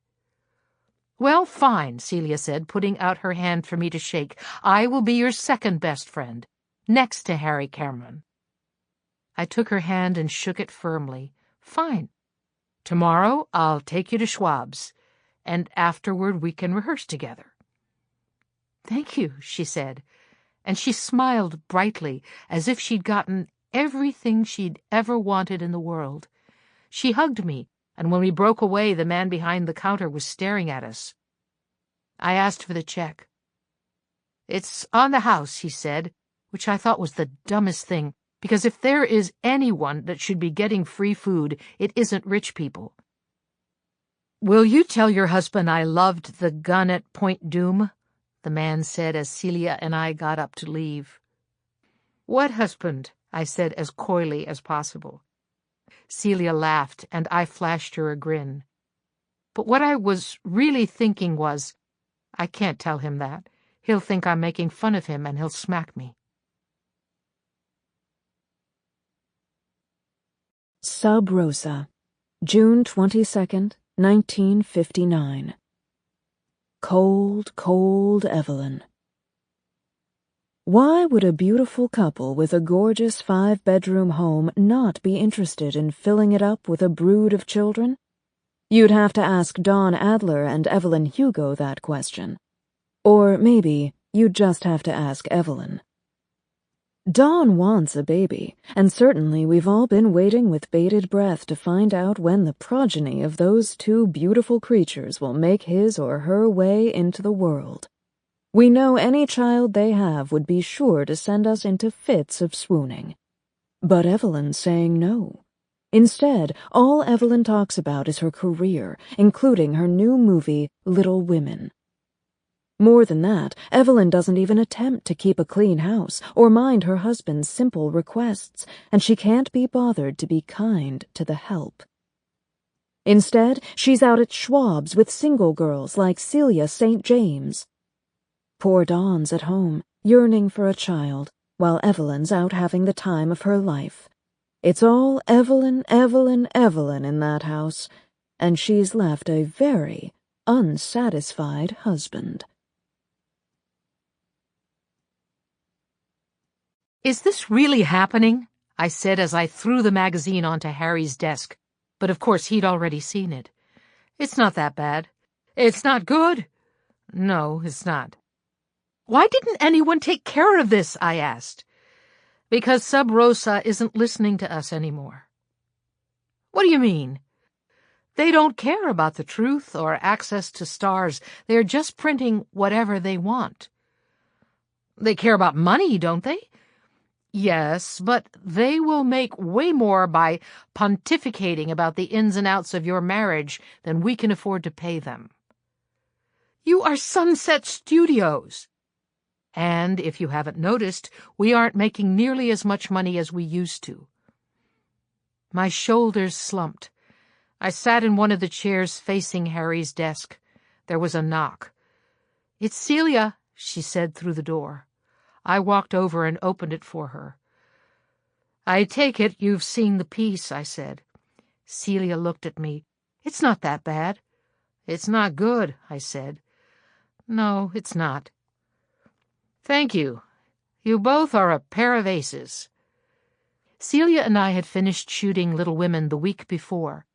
"Well, fine," Celia said, putting out her hand for me to shake. "I will be your second best friend, next to Harry Cameron." I took her hand and shook it firmly. "Fine. Tomorrow I'll take you to Schwab's, and afterward we can rehearse together." "Thank you," she said, and she smiled brightly, as if she'd gotten everything she'd ever wanted in the world. She hugged me, and when we broke away, the man behind the counter was staring at us. I asked for the check. "It's on the house," he said, which I thought was the dumbest thing, because if there is anyone that should be getting free food, it isn't rich people. "Will you tell your husband I loved the gun at Point Doom?" the man said as Celia and I got up to leave. "What husband?" I said as coyly as possible. Celia laughed, and I flashed her a grin. But what I was really thinking was, I can't tell him that. He'll think I'm making fun of him, and he'll smack me. Sub Rosa, June 22nd, 1959. Cold, cold Evelyn. Why would a beautiful couple with a gorgeous 5-bedroom home not be interested in filling it up with a brood of children? You'd have to ask Dawn Adler and Evelyn Hugo that question. Or maybe you'd just have to ask Evelyn. Dawn wants a baby, and certainly we've all been waiting with bated breath to find out when the progeny of those two beautiful creatures will make his or her way into the world. We know any child they have would be sure to send us into fits of swooning. But Evelyn's saying no. Instead, all Evelyn talks about is her career, including her new movie, Little Women. More than that, Evelyn doesn't even attempt to keep a clean house or mind her husband's simple requests, and she can't be bothered to be kind to the help. Instead, she's out at Schwab's with single girls like Celia St. James. Poor Dawn's at home, yearning for a child, while Evelyn's out having the time of her life. It's all Evelyn, Evelyn, Evelyn in that house, and she's left a very unsatisfied husband. "Is this really happening?" I said as I threw the magazine onto Harry's desk, but of course he'd already seen it. "It's not that bad." "It's not good?" "No, it's not." "Why didn't anyone take care of this?" I asked. "Because Sub Rosa isn't listening to us anymore." "What do you mean?" They don't care about the truth or access to stars. They are just printing whatever they want. They care about money, don't they? Yes, but they will make way more by pontificating about the ins and outs of your marriage than we can afford to pay them. You are Sunset Studios. And, if you haven't noticed, we aren't making nearly as much money as we used to. My shoulders slumped. I sat in one of the chairs facing Harry's desk. There was a knock. "It's Celia," she said through the door. I walked over and opened it for her. "I take it you've seen the piece," I said. Celia looked at me. "It's not that bad." "It's not good," I said. "No, it's not." "Thank you. You both are a pair of aces." Celia and I had finished shooting Little Women the week before.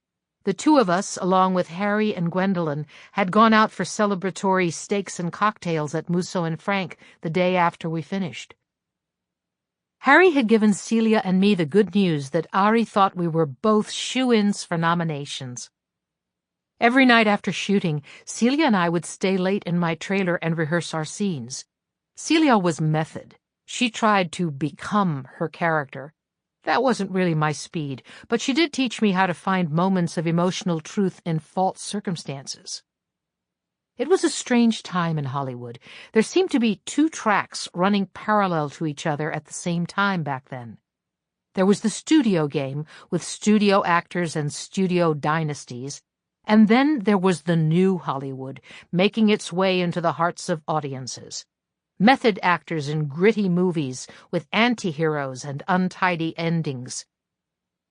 The two of us, along with Harry and Gwendolen, had gone out for celebratory steaks and cocktails at Musso and Frank the day after we finished. Harry had given Celia and me the good news that Ari thought we were both shoo-ins for nominations. Every night after shooting, Celia and I would stay late in my trailer and rehearse our scenes. Celia was method. She tried to become her character. That wasn't really my speed, but she did teach me how to find moments of emotional truth in false circumstances. It was a strange time in Hollywood. There seemed to be two tracks running parallel to each other at the same time back then. There was the studio game, with studio actors and studio dynasties, and then there was the new Hollywood, making its way into the hearts of audiences. Method actors in gritty movies with anti-heroes and untidy endings.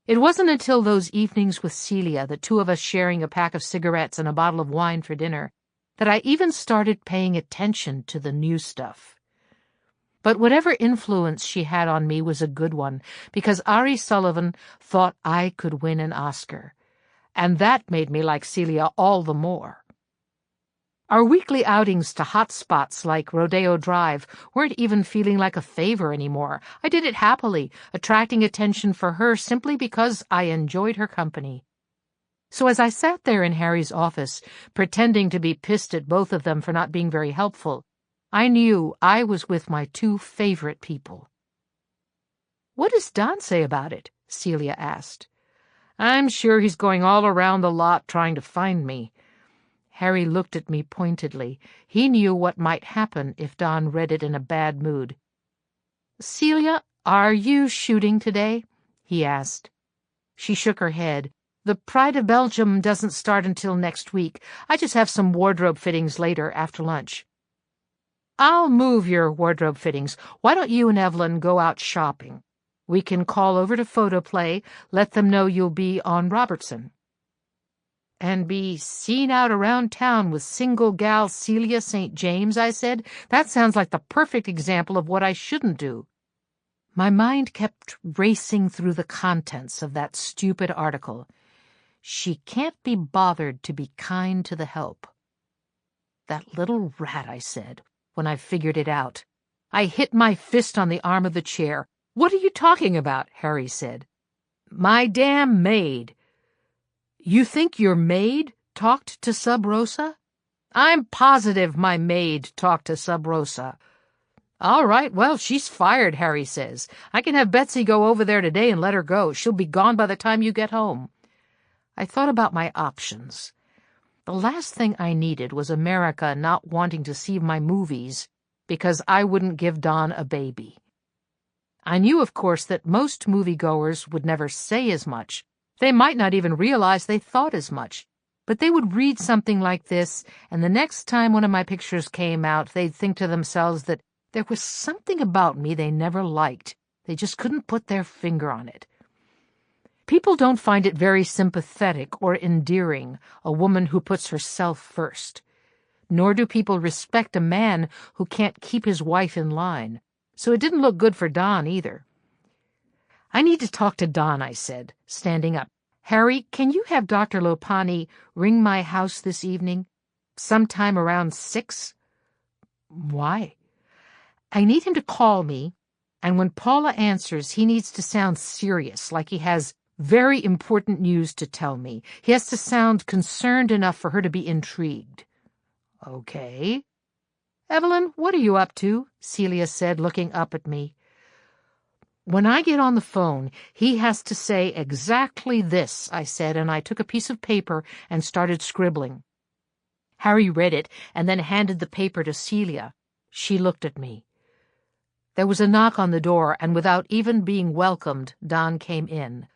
It wasn't until those evenings with Celia, the two of us sharing a pack of cigarettes and a bottle of wine for dinner, that I even started paying attention to the new stuff. But whatever influence she had on me was a good one, because Ari Sullivan thought I could win an Oscar. And that made me like Celia all the more. Our weekly outings to hot spots like Rodeo Drive weren't even feeling like a favor anymore. I did it happily, attracting attention for her simply because I enjoyed her company. So as I sat there in Harry's office, pretending to be pissed at both of them for not being very helpful, I knew I was with my two favorite people. "What does Don say about it?" Celia asked. "I'm sure he's going all around the lot trying to find me." Harry looked at me pointedly. He knew what might happen if Don read it in a bad mood. "Celia, are you shooting today?" he asked. She shook her head. "The Pride of Belgium doesn't start until next week. I just have some wardrobe fittings later after lunch." "I'll move your wardrobe fittings. Why don't you and Evelyn go out shopping? We can call over to Photoplay, let them know you'll be on Robertson." "And be seen out around town with single gal Celia St. James," I said. "That sounds like the perfect example of what I shouldn't do." My mind kept racing through the contents of that stupid article. She can't be bothered to be kind to the help. "That little rat," I said, when I figured it out. I hit my fist on the arm of the chair. "What are you talking about?" Harry said. "My damn maid." "You think your maid talked to Sub Rosa?" "I'm positive my maid talked to Sub Rosa." "All right, well, she's fired," Harry says. "I can have Betsy go over there today and let her go. She'll be gone by the time you get home." I thought about my options. The last thing I needed was America not wanting to see my movies because I wouldn't give Don a baby. I knew, of course, that most moviegoers would never say as much. They might not even realize they thought as much, but they would read something like this, and the next time one of my pictures came out, they'd think to themselves that there was something about me they never liked. They just couldn't put their finger on it. People don't find it very sympathetic or endearing, a woman who puts herself first. Nor do people respect a man who can't keep his wife in line. So it didn't look good for Don either. "I need to talk to Don," I said, standing up. "Harry, can you have Dr. Lopani ring my house this evening? Sometime around 6? "Why?" "I need him to call me, and when Paula answers, he needs to sound serious, like he has very important news to tell me. He has to sound concerned enough for her to be intrigued. Okay. Evelyn, what are you up to? Celia said, looking up at me. When I get on the phone, he has to say exactly this, I said, and I took a piece of paper and started scribbling. Harry read it and then handed the paper to Celia. She looked at me. There was a knock on the door, and without even being welcomed, Don came in.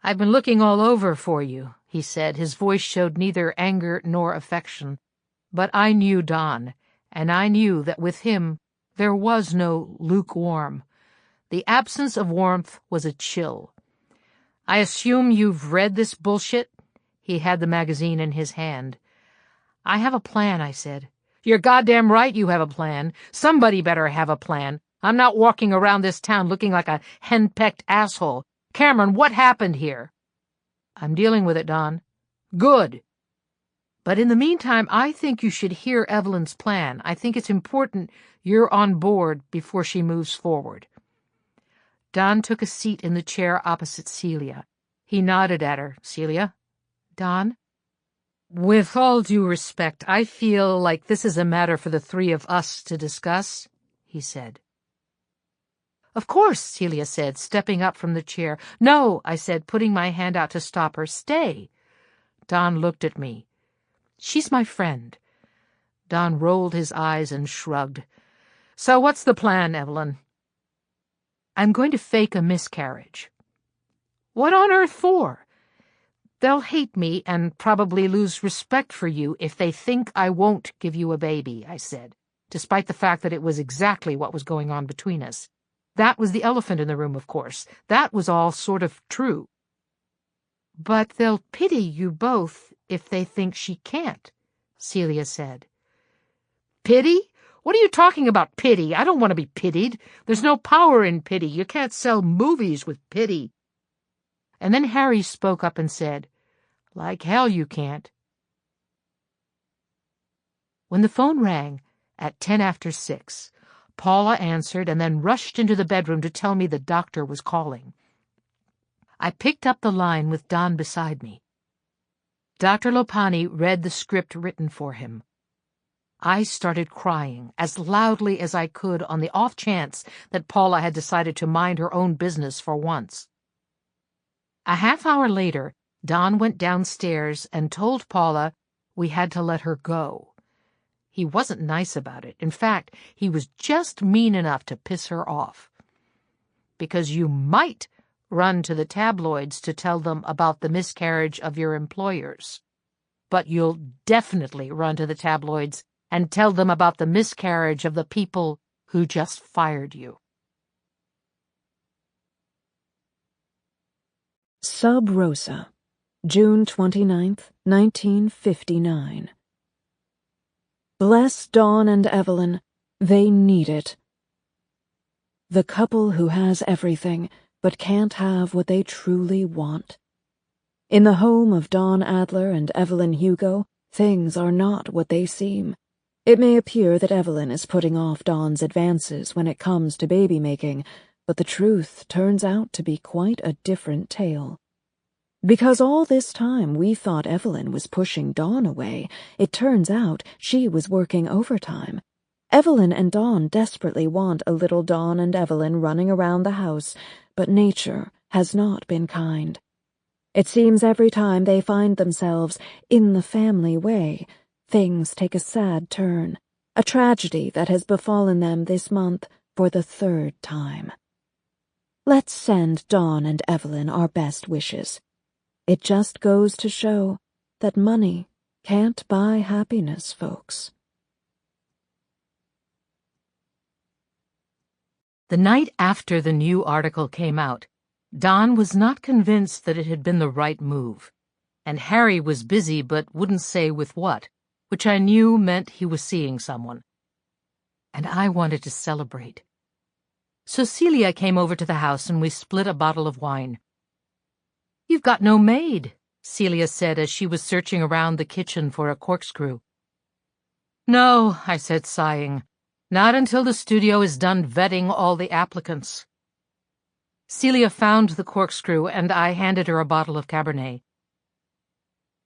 "I've been looking all over for you," he said. His voice showed neither anger nor affection. But I knew Don, and I knew that with him there was no lukewarm. The absence of warmth was a chill. "I assume you've read this bullshit?" He had the magazine in his hand. "I have a plan," I said. "You're goddamn right you have a plan. Somebody better have a plan. I'm not walking around this town looking like a henpecked asshole. Cameron, what happened here?" "I'm dealing with it, Don." "Good. But in the meantime, I think you should hear Evelyn's plan. I think it's important you're on board before she moves forward." Don took a seat in the chair opposite Celia. He nodded at her. "Celia?" "Don?" "With all due respect, I feel like this is a matter for the three of us to discuss," he said. "Of course," Celia said, stepping up from the chair. "No," I said, putting my hand out to stop her. "Stay." Don looked at me. "She's my friend." Don rolled his eyes and shrugged. "So what's the plan, Evelyn?" "I'm going to fake a miscarriage." "What on earth for?" "They'll hate me and probably lose respect for you if they think I won't give you a baby," I said, despite the fact that it was exactly what was going on between us. That was the elephant in the room, of course. That was all sort of true. "But they'll pity you both if they think she can't," Celia said. "Pity? What are you talking about, pity? I don't want to be pitied. There's no power in pity. You can't sell movies with pity." And then Harry spoke up and said, "Like hell you can't." When the phone rang at 6:10, Paula answered and then rushed into the bedroom to tell me the doctor was calling. I picked up the line with Don beside me. Dr. Lopani read the script written for him. I started crying as loudly as I could on the off chance that Paula had decided to mind her own business for once. A half hour later, Don went downstairs and told Paula we had to let her go. He wasn't nice about it. In fact, he was just mean enough to piss her off. "Because you might run to the tabloids to tell them about the miscarriage of your employers. But you'll definitely run to the tabloids and tell them about the miscarriage of the people who just fired you." Sub Rosa, June 29th, 1959. Bless Dawn and Evelyn. They need it. The couple who has everything, but can't have what they truly want. In the home of Dawn Adler and Evelyn Hugo, things are not what they seem. It may appear that Evelyn is putting off Dawn's advances when it comes to baby-making, but the truth turns out to be quite a different tale. Because all this time we thought Evelyn was pushing Dawn away, it turns out she was working overtime. Evelyn and Dawn desperately want a little Dawn and Evelyn running around the house, but nature has not been kind. It seems every time they find themselves in the family way, things take a sad turn, a tragedy that has befallen them this month for the third time. Let's send Dawn and Evelyn our best wishes. It just goes to show that money can't buy happiness, folks. The night after the new article came out, Don was not convinced that it had been the right move, and Harry was busy but wouldn't say with what, which I knew meant he was seeing someone. And I wanted to celebrate. So Celia came over to the house and we split a bottle of wine. "You've got no maid," Celia said as she was searching around the kitchen for a corkscrew. "No," I said, sighing. "Not until the studio is done vetting all the applicants." Celia found the corkscrew, and I handed her a bottle of Cabernet.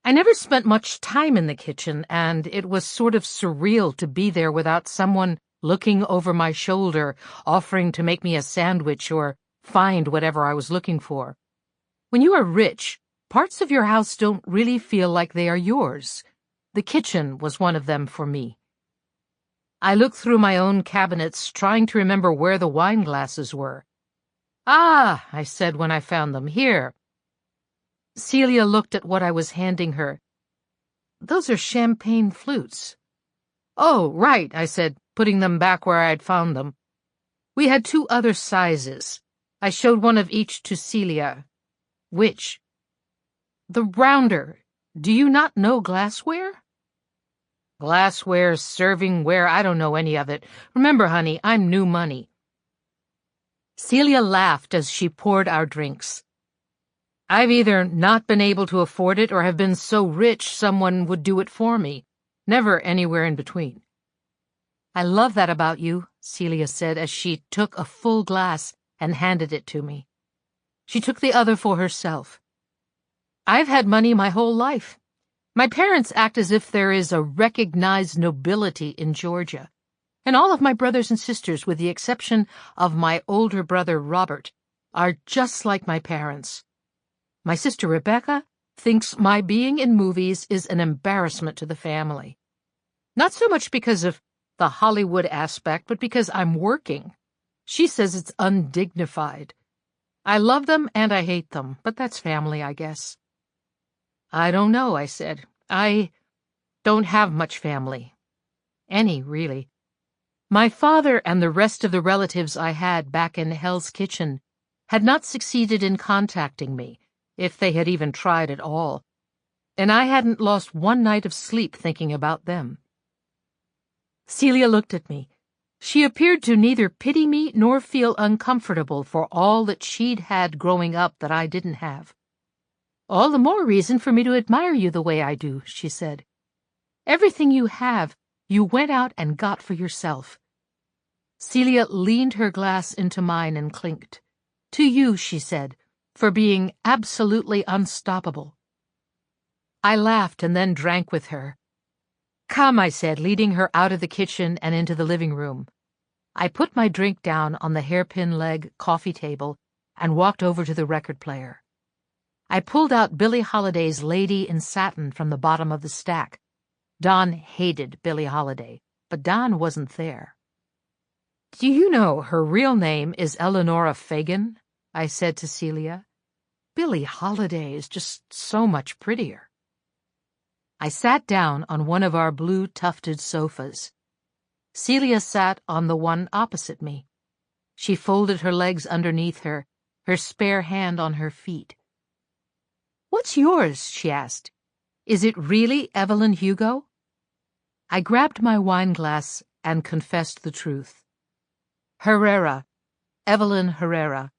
I never spent much time in the kitchen, and it was sort of surreal to be there without someone looking over my shoulder, offering to make me a sandwich or find whatever I was looking for. When you are rich, parts of your house don't really feel like they are yours. The kitchen was one of them for me. I looked through my own cabinets, trying to remember where the wine glasses were. "Ah," I said when I found them. "Here." Celia looked at what I was handing her. "Those are champagne flutes." "Oh, right," I said, putting them back where I had found them. We had 2 other sizes. I showed one of each to Celia. "Which?" "The rounder. Do you not know glassware?" "Glassware, servingware, I don't know any of it. Remember, honey, I'm new money." Celia laughed as she poured our drinks. "I've either not been able to afford it or have been so rich someone would do it for me. Never anywhere in between." "I love that about you," Celia said as she took a full glass and handed it to me. She took the other for herself. "I've had money my whole life. My parents act as if there is a recognized nobility in Georgia, and all of my brothers and sisters, with the exception of my older brother Robert, are just like my parents. My sister Rebecca thinks my being in movies is an embarrassment to the family. Not so much because of the Hollywood aspect, but because I'm working. She says it's undignified. I love them and I hate them, but that's family, I guess." "I don't know," I said. "I don't have much family. Any, really. My father and the rest of the relatives I had back in Hell's Kitchen had not succeeded in contacting me, if they had even tried at all, and I hadn't lost one night of sleep thinking about them." Celia looked at me. She appeared to neither pity me nor feel uncomfortable for all that she'd had growing up that I didn't have. "All the more reason for me to admire you the way I do," she said. "Everything you have, you went out and got for yourself." Celia leaned her glass into mine and clinked. "To you," she said, "for being absolutely unstoppable." I laughed and then drank with her. "Come," I said, leading her out of the kitchen and into the living room. I put my drink down on the hairpin leg coffee table and walked over to the record player. I pulled out Billie Holiday's Lady in Satin from the bottom of the stack. Don hated Billie Holiday, but Don wasn't there. "Do you know her real name is Eleonora Fagan?" I said to Celia. "Billie Holiday is just so much prettier." I sat down on one of our blue tufted sofas. Celia sat on the one opposite me. She folded her legs underneath her, her spare hand on her feet. "What's yours?" she asked. "Is it really Evelyn Hugo?" I grabbed my wineglass and confessed the truth. "Herrera. Evelyn Herrera."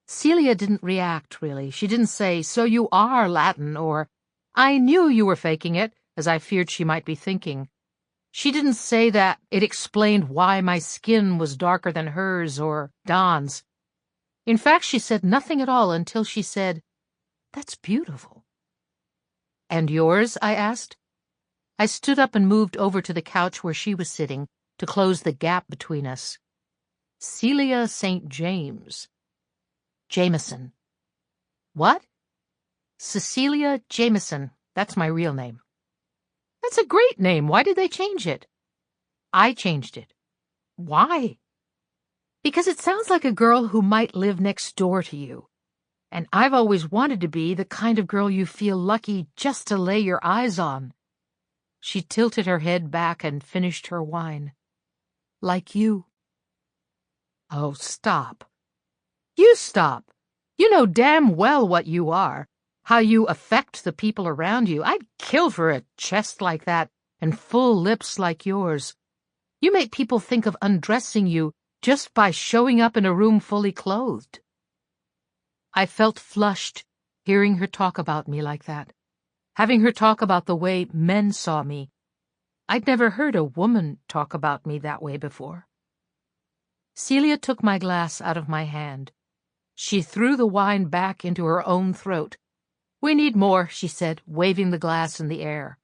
Celia didn't react, really. She didn't say, "So you are Latin," or "I knew you were faking it," as I feared she might be thinking. She didn't say that it explained why my skin was darker than hers or Don's. In fact, she said nothing at all until she said, "That's beautiful." "And yours?" I asked. I stood up and moved over to the couch where she was sitting to close the gap between us. "Celia St. James." "Jameson." "What?" "Cecilia Jameson. That's my real name." "That's a great name. Why did they change it?" "I changed it." "Why?" "Because it sounds like a girl who might live next door to you. And I've always wanted to be the kind of girl you feel lucky just to lay your eyes on." She tilted her head back and finished her wine. "Like you." "Oh, stop." "You stop. You know damn well what you are, how you affect the people around you. I'd kill for a chest like that and full lips like yours. You make people think of undressing you just by showing up in a room fully clothed." I felt flushed hearing her talk about me like that, having her talk about the way men saw me. I'd never heard a woman talk about me that way before. Celia took my glass out of my hand. She threw the wine back into her own throat. "We need more," she said, waving the glass in the air.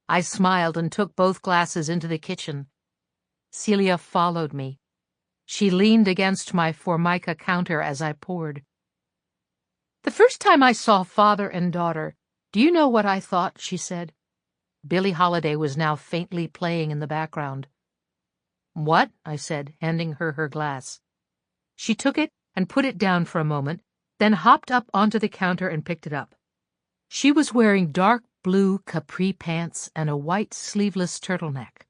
I smiled and took both glasses into the kitchen. Celia followed me. She leaned against my formica counter as I poured. "The first time I saw father and daughter, do you know what I thought?" she said. Billie Holiday was now faintly playing in the background. "What?" I said, handing her her glass. She took it and put it down for a moment, then hopped up onto the counter and picked it up. She was wearing dark blue capri pants and a white sleeveless turtleneck.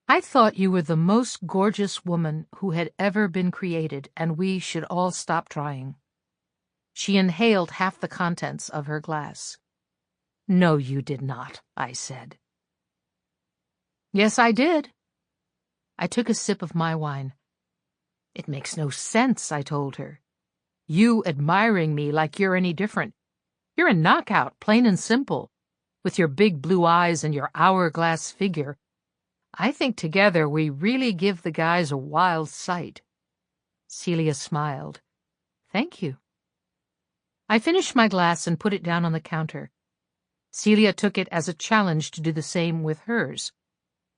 "I thought you were the most gorgeous woman who had ever been created, and we should all stop trying." She inhaled half the contents of her glass. "No, you did not," I said. "Yes, I did." I took a sip of my wine. "It makes no sense," I told her. "You admiring me like you're any different. You're a knockout, plain and simple, with your big blue eyes and your hourglass figure. I think together we really give the guys a wild sight." Celia smiled. "Thank you." I finished my glass and put it down on the counter. Celia took it as a challenge to do the same with hers.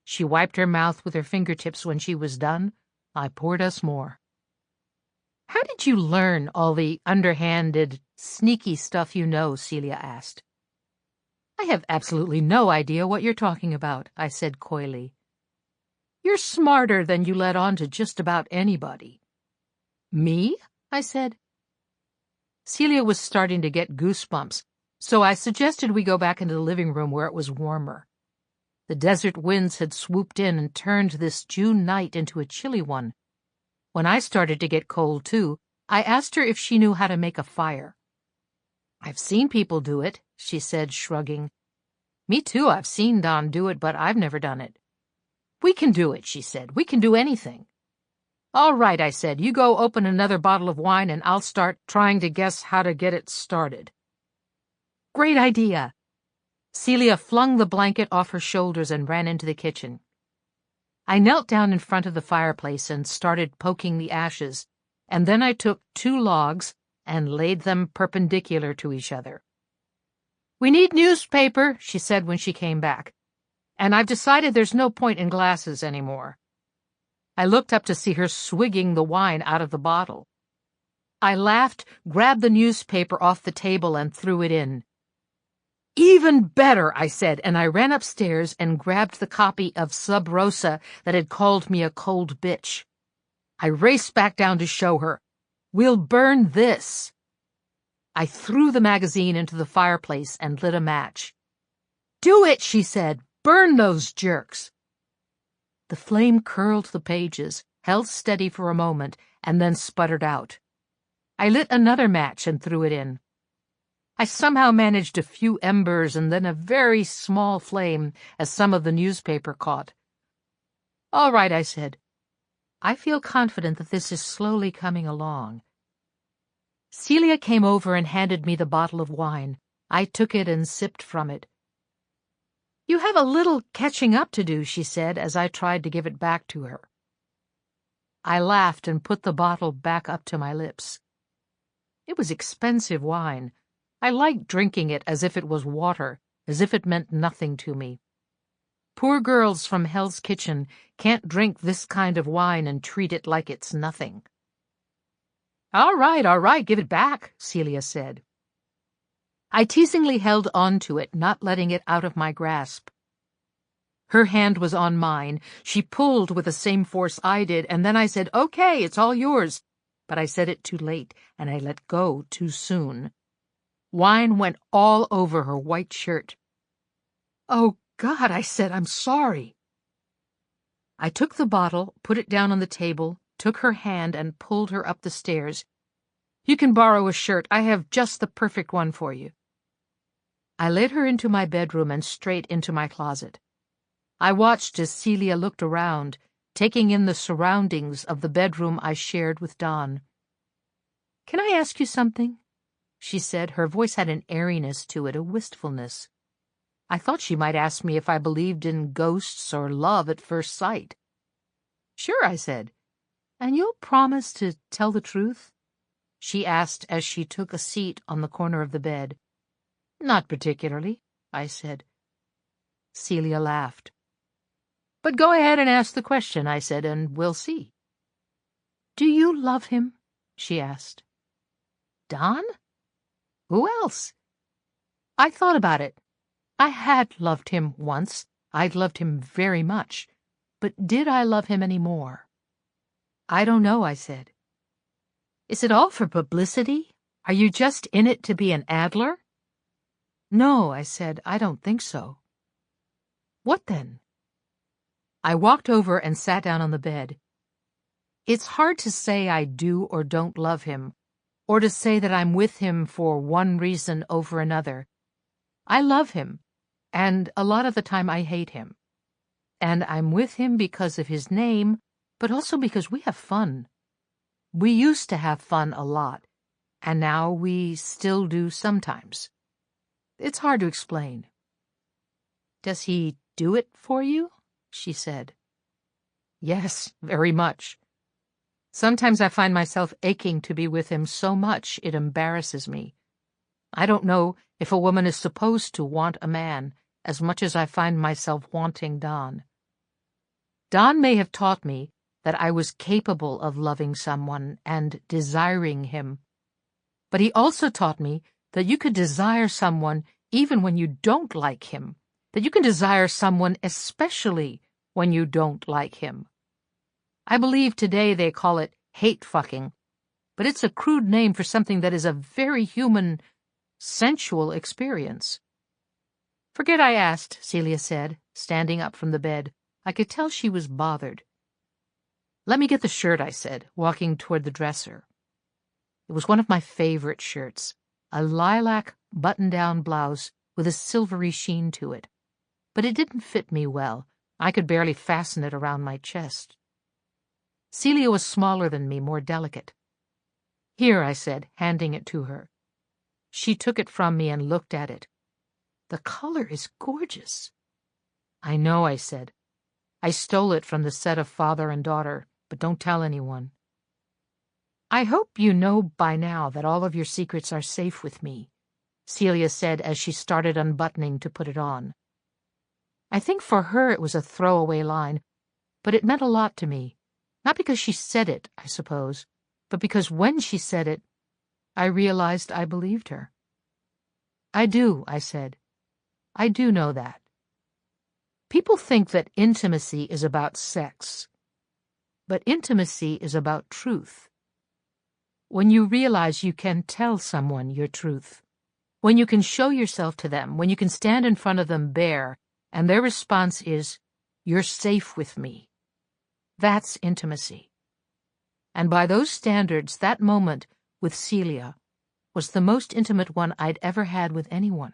She wiped her mouth with her fingertips when she was done. I poured us more. "How did you learn all the underhanded, sneaky stuff you know?" Celia asked. "I have absolutely no idea what you're talking about," I said coyly. "You're smarter than you let on to just about anybody." "Me?" I said. Celia was starting to get goosebumps, so I suggested we go back into the living room where it was warmer. The desert winds had swooped in and turned this June night into a chilly one. When I started to get cold, too, I asked her if she knew how to make a fire. "I've seen people do it," she said, shrugging. "Me too, I've seen Don do it, but I've never done it." "We can do it," she said. "We can do anything." "All right," I said. "You go open another bottle of wine and I'll start trying to guess how to get it started." "Great idea." Celia flung the blanket off her shoulders and ran into the kitchen. I knelt down in front of the fireplace and started poking the ashes, and then I took 2 logs and laid them perpendicular to each other. "We need newspaper," she said when she came back, "and I've decided there's no point in glasses anymore." I looked up to see her swigging the wine out of the bottle. I laughed, grabbed the newspaper off the table, and threw it in. "Even better," I said, and I ran upstairs and grabbed the copy of Sub Rosa that had called me a cold bitch. I raced back down to show her. "We'll burn this." I threw the magazine into the fireplace and lit a match. "Do it," she said. "Burn those jerks." The flame curled the pages, held steady for a moment, and then sputtered out. I lit another match and threw it in. I somehow managed a few embers and then a very small flame as some of the newspaper caught. "All right," I said. "I feel confident that this is slowly coming along." Celia came over and handed me the bottle of wine. I took it and sipped from it. "You have a little catching up to do," she said as I tried to give it back to her. I laughed and put the bottle back up to my lips. It was expensive wine. I liked drinking it as if it was water, as if it meant nothing to me. Poor girls from Hell's Kitchen can't drink this kind of wine and treat it like it's nothing. All right, give it back," Celia said. I teasingly held on to it, not letting it out of my grasp. Her hand was on mine. She pulled with the same force I did, and then I said, "Okay, it's all yours." But I said it too late, and I let go too soon. Wine went all over her white shirt. "Oh, God," I said, "I'm sorry." I took the bottle, put it down on the table, took her hand, and pulled her up the stairs. "You can borrow a shirt. I have just the perfect one for you." I led her into my bedroom and straight into my closet. I watched as Celia looked around, taking in the surroundings of the bedroom I shared with Don. "Can I ask you something?" she said. Her voice had an airiness to it, a wistfulness. I thought she might ask me if I believed in ghosts or love at first sight. "Sure," I said. And you'll promise to tell the truth? She asked as she took a seat on the corner of the bed. Not particularly, I said. Celia laughed. But go ahead and ask the question, I said, and we'll see. Do you love him? She asked. Don? Who else? I thought about it. I had loved him once. I'd loved him very much. But did I love him any more? I don't know, I said. Is it all for publicity? Are you just in it to be an Adler? No, I said, I don't think so. What then? I walked over and sat down on the bed. It's hard to say I do or don't love him, or to say that I'm with him for one reason over another. I love him, and a lot of the time I hate him. And I'm with him because of his name, but also because we have fun. We used to have fun a lot, and now we still do sometimes. It's hard to explain. Does he do it for you? She said. Yes, very much. Sometimes I find myself aching to be with him so much it embarrasses me. I don't know if a woman is supposed to want a man as much as I find myself wanting Don. Don may have taught me that I was capable of loving someone and desiring him, but he also taught me that you could desire someone even when you don't like him, that you can desire someone especially when you don't like him. I believe today they call it hate fucking, but it's a crude name for something that is a very human, sensual experience. Forget I asked, Celia said, standing up from the bed. I could tell she was bothered. Let me get the shirt, I said, walking toward the dresser. It was one of my favorite shirts, a lilac button-down blouse with a silvery sheen to it. But it didn't fit me well. I could barely fasten it around my chest. Celia was smaller than me, more delicate. Here, I said, handing it to her. She took it from me and looked at it. The color is gorgeous. I know, I said. I stole it from the set of father and daughter, but don't tell anyone. I hope you know by now that all of your secrets are safe with me, Celia said as she started unbuttoning to put it on. I think for her it was a throwaway line, but it meant a lot to me. Not because she said it, I suppose, but because when she said it, I realized I believed her. I do, I said. I do know that. People think that intimacy is about sex, but intimacy is about truth. When you realize you can tell someone your truth, when you can show yourself to them, when you can stand in front of them bare, and their response is, "You're safe with me." That's intimacy. And by those standards, that moment with Celia was the most intimate one I'd ever had with anyone.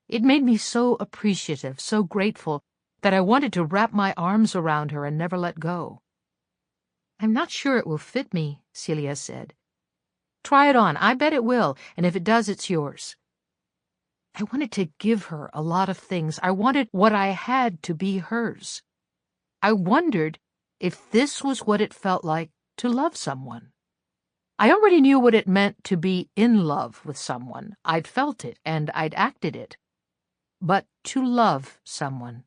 It made me so appreciative, so grateful, that I wanted to wrap my arms around her and never let go. I'm not sure it will fit me, Celia said. Try it on. I bet it will, and if it does, it's yours. I wanted to give her a lot of things. I wanted what I had to be hers. I wondered if this was what it felt like to love someone. I already knew what it meant to be in love with someone. I'd felt it, and I'd acted it. But to love someone,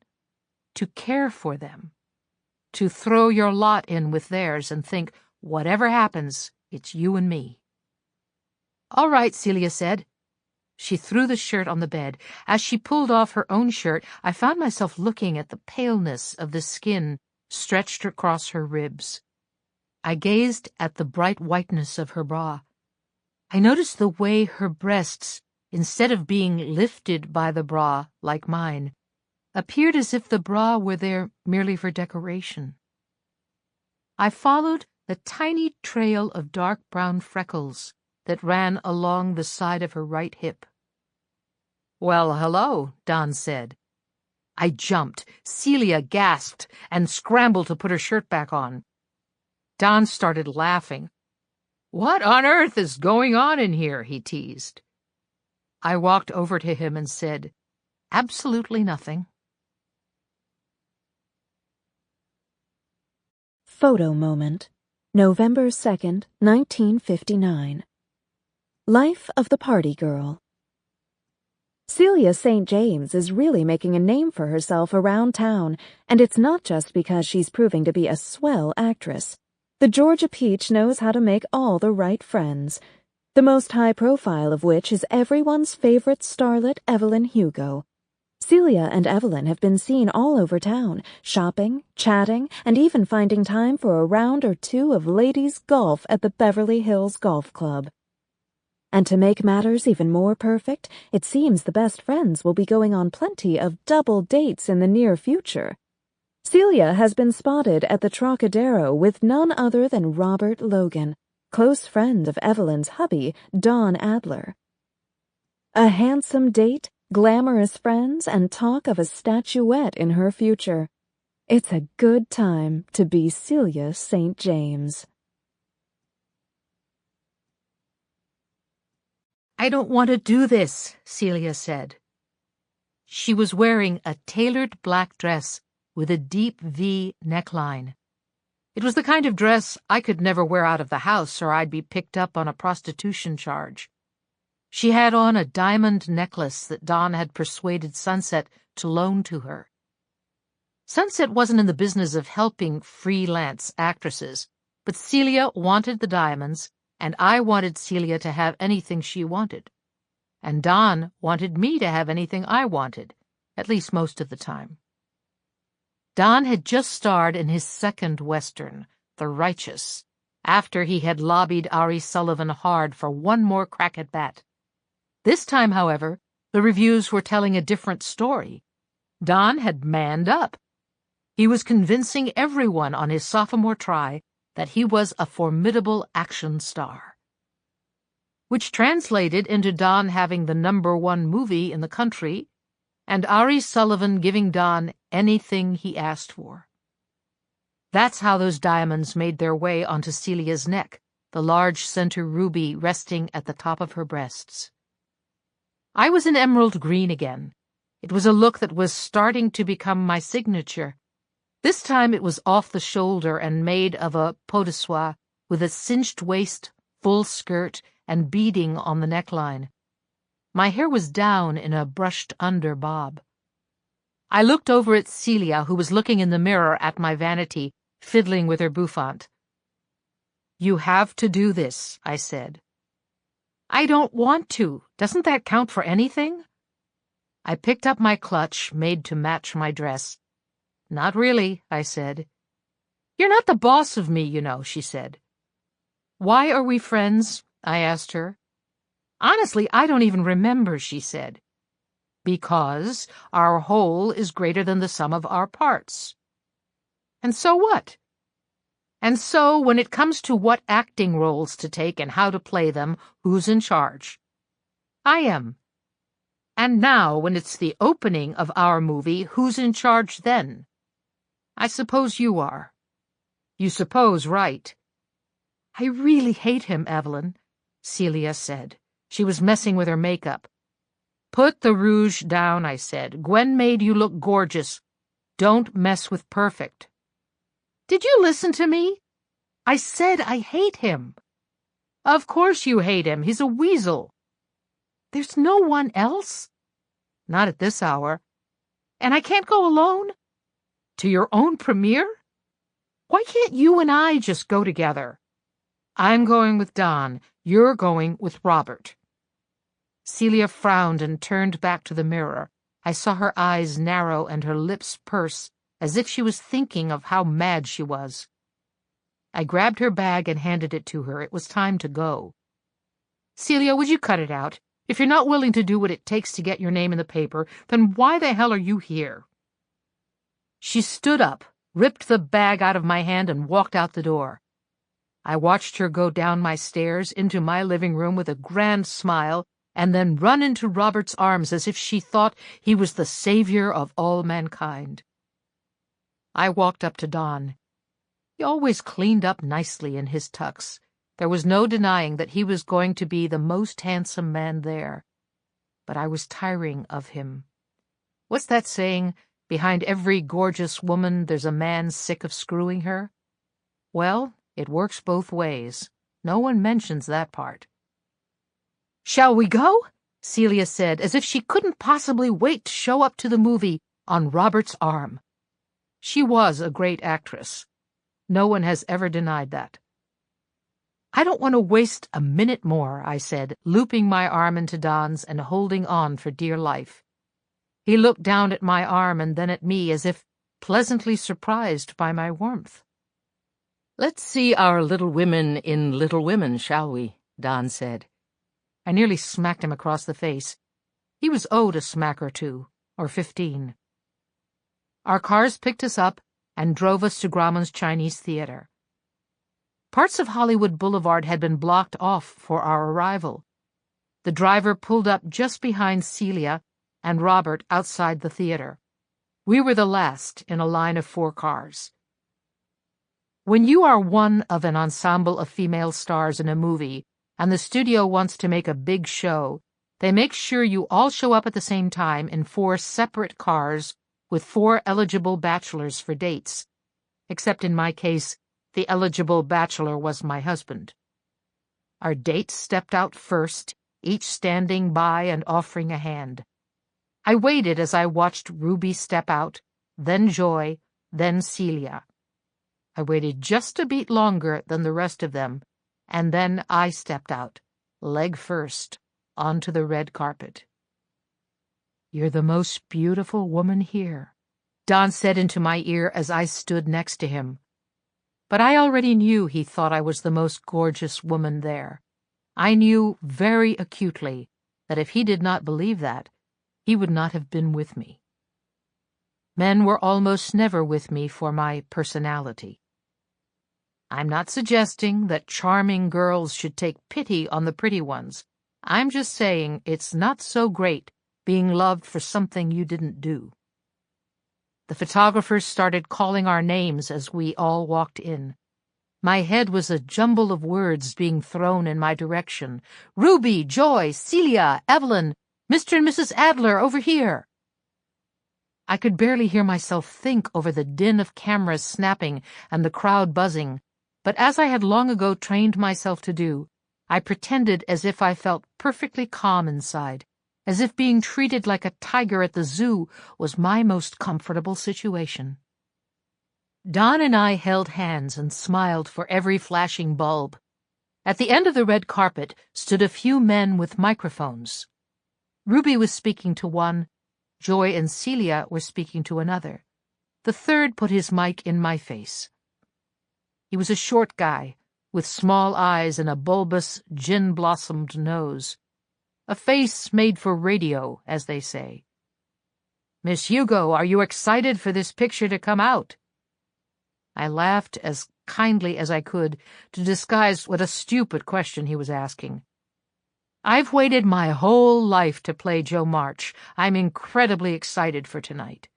to care for them, to throw your lot in with theirs and think, whatever happens, it's you and me. All right, Celia said. She threw the shirt on the bed. As she pulled off her own shirt, I found myself looking at the paleness of the skin stretched across her ribs. I gazed at the bright whiteness of her bra. I noticed the way her breasts, instead of being lifted by the bra like mine, appeared as if the bra were there merely for decoration. I followed the tiny trail of dark brown freckles that ran along the side of her right hip. Well, hello, Don said. I jumped. Celia gasped and scrambled to put her shirt back on. Don started laughing. What on earth is going on in here? He teased. I walked over to him and said, Absolutely nothing. Photo moment. November 2nd, 1959. Life of the Party Girl. Celia St. James is really making a name for herself around town, and it's not just because she's proving to be a swell actress. The Georgia Peach knows how to make all the right friends, the most high-profile of which is everyone's favorite starlet Evelyn Hugo. Celia and Evelyn have been seen all over town, shopping, chatting, and even finding time for a round or two of ladies' golf at the Beverly Hills Golf Club. And to make matters even more perfect, it seems the best friends will be going on plenty of double dates in the near future. Celia has been spotted at the Trocadero with none other than Robert Logan, close friend of Evelyn's hubby, Don Adler. A handsome date, glamorous friends, and talk of a statuette in her future. It's a good time to be Celia St. James. "I don't want to do this," Celia said. She was wearing a tailored black dress with a deep V neckline. It was the kind of dress I could never wear out of the house, or I'd be picked up on a prostitution charge. She had on a diamond necklace that Don had persuaded Sunset to loan to her. Sunset wasn't in the business of helping freelance actresses, but Celia wanted the diamonds, and I wanted Celia to have anything she wanted. And Don wanted me to have anything I wanted, at least most of the time. Don had just starred in his second Western, The Righteous, after he had lobbied Ari Sullivan hard for one more crack at bat. This time, however, the reviews were telling a different story. Don had manned up. He was convincing everyone on his sophomore try that he was a formidable action star, which translated into Don having the #1 movie in the country and Ari Sullivan giving Don anything he asked for. That's how those diamonds made their way onto Celia's neck, the large center ruby resting at the top of her breasts. I was in emerald green again. It was a look that was starting to become my signature. This time it was off the shoulder and made of a pot de soie with a cinched waist, full skirt, and beading on the neckline. My hair was down in a brushed-under bob. I looked over at Celia, who was looking in the mirror at my vanity, fiddling with her bouffant. "You have to do this," I said. "I don't want to. Doesn't that count for anything?" I picked up my clutch, made to match my dress. "Not really," I said. "You're not the boss of me, you know," she said. "Why are we friends?" I asked her. "Honestly, I don't even remember," she said. "Because our whole is greater than the sum of our parts." "And so what?" "And so, when it comes to what acting roles to take and how to play them, who's in charge? I am. And now, when it's the opening of our movie, who's in charge then? I suppose you are." "You suppose right." "I really hate him, Evelyn," Celia said. She was messing with her makeup. "Put the rouge down," I said. "Gwen made you look gorgeous. Don't mess with perfect." "Did you listen to me? I said I hate him." "Of course you hate him. He's a weasel." "There's no one else?" "Not at this hour." "And I can't go alone? To your own premiere? Why can't you and I just go together?" "I'm going with Don. You're going with Robert." Celia frowned and turned back to the mirror. I saw her eyes narrow and her lips purse, as if she was thinking of how mad she was. I grabbed her bag and handed it to her. It was time to go. "Celia, would you cut it out? If you're not willing to do what it takes to get your name in the paper, then why the hell are you here?" She stood up, ripped the bag out of my hand, and walked out the door. I watched her go down my stairs into my living room with a grand smile and then run into Robert's arms as if she thought he was the savior of all mankind. I walked up to Don. He always cleaned up nicely in his tux. There was no denying that he was going to be the most handsome man there. But I was tiring of him. What's that saying? Behind every gorgeous woman there's a man sick of screwing her. Well, it works both ways. No one mentions that part. "Shall we go?" Celia said, as if she couldn't possibly wait to show up to the movie on Robert's arm. She was a great actress. No one has ever denied that. "I don't want to waste a minute more," I said, looping my arm into Don's and holding on for dear life. He looked down at my arm and then at me as if pleasantly surprised by my warmth. "Let's see our Little Women in Little Women, shall we?" Don said. I nearly smacked him across the face. He was owed a smack or two, or 15. Our cars picked us up and drove us to Grauman's Chinese Theater. Parts of Hollywood Boulevard had been blocked off for our arrival. The driver pulled up just behind Celia and Robert outside the theater. We were the last in a line of 4 cars. When you are one of an ensemble of female stars in a movie and the studio wants to make a big show, they make sure you all show up at the same time in 4 separate cars with 4 eligible bachelors for dates. Except in my case, the eligible bachelor was my husband. Our dates stepped out first, each standing by and offering a hand. I waited as I watched Ruby step out, then Joy, then Celia. I waited just a beat longer than the rest of them, and then I stepped out, leg first, onto the red carpet. "You're the most beautiful woman here," Don said into my ear as I stood next to him. But I already knew he thought I was the most gorgeous woman there. I knew very acutely that if he did not believe that, he would not have been with me. Men were almost never with me for my personality. I'm not suggesting that charming girls should take pity on the pretty ones. I'm just saying it's not so great being loved for something you didn't do. The photographers started calling our names as we all walked in. My head was a jumble of words being thrown in my direction. "Ruby, Joy, Celia, Evelyn, Mr. and Mrs. Adler, over here." I could barely hear myself think over the din of cameras snapping and the crowd buzzing, but as I had long ago trained myself to do, I pretended as if I felt perfectly calm inside, as if being treated like a tiger at the zoo was my most comfortable situation. Don and I held hands and smiled for every flashing bulb. At the end of the red carpet stood a few men with microphones. Ruby was speaking to one, Joy and Celia were speaking to another. The third put his mic in my face. He was a short guy, with small eyes and a bulbous, gin-blossomed nose. A face made for radio, as they say. "Miss Hugo, are you excited for this picture to come out?" I laughed as kindly as I could to disguise what a stupid question he was asking. "I've waited my whole life to play Jo March. I'm incredibly excited for tonight."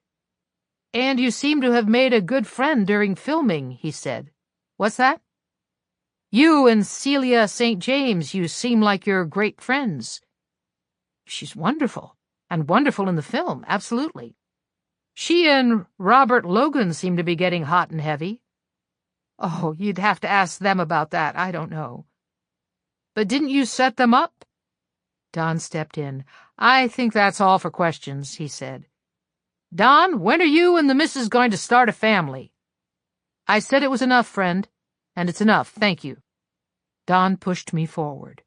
"And you seem to have made a good friend during filming," he said. "What's that?" "You and Celia St. James, you seem like you're great friends." "She's wonderful, and wonderful in the film, absolutely. She and Robert Logan seem to be getting hot and heavy." "Oh, you'd have to ask them about that. I don't know." "But didn't you set them up?" Don stepped in. "I think that's all for questions," he said. "Don, when are you and the missus going to start a family?" "I said it was enough, friend, and it's enough, thank you." Don pushed me forward.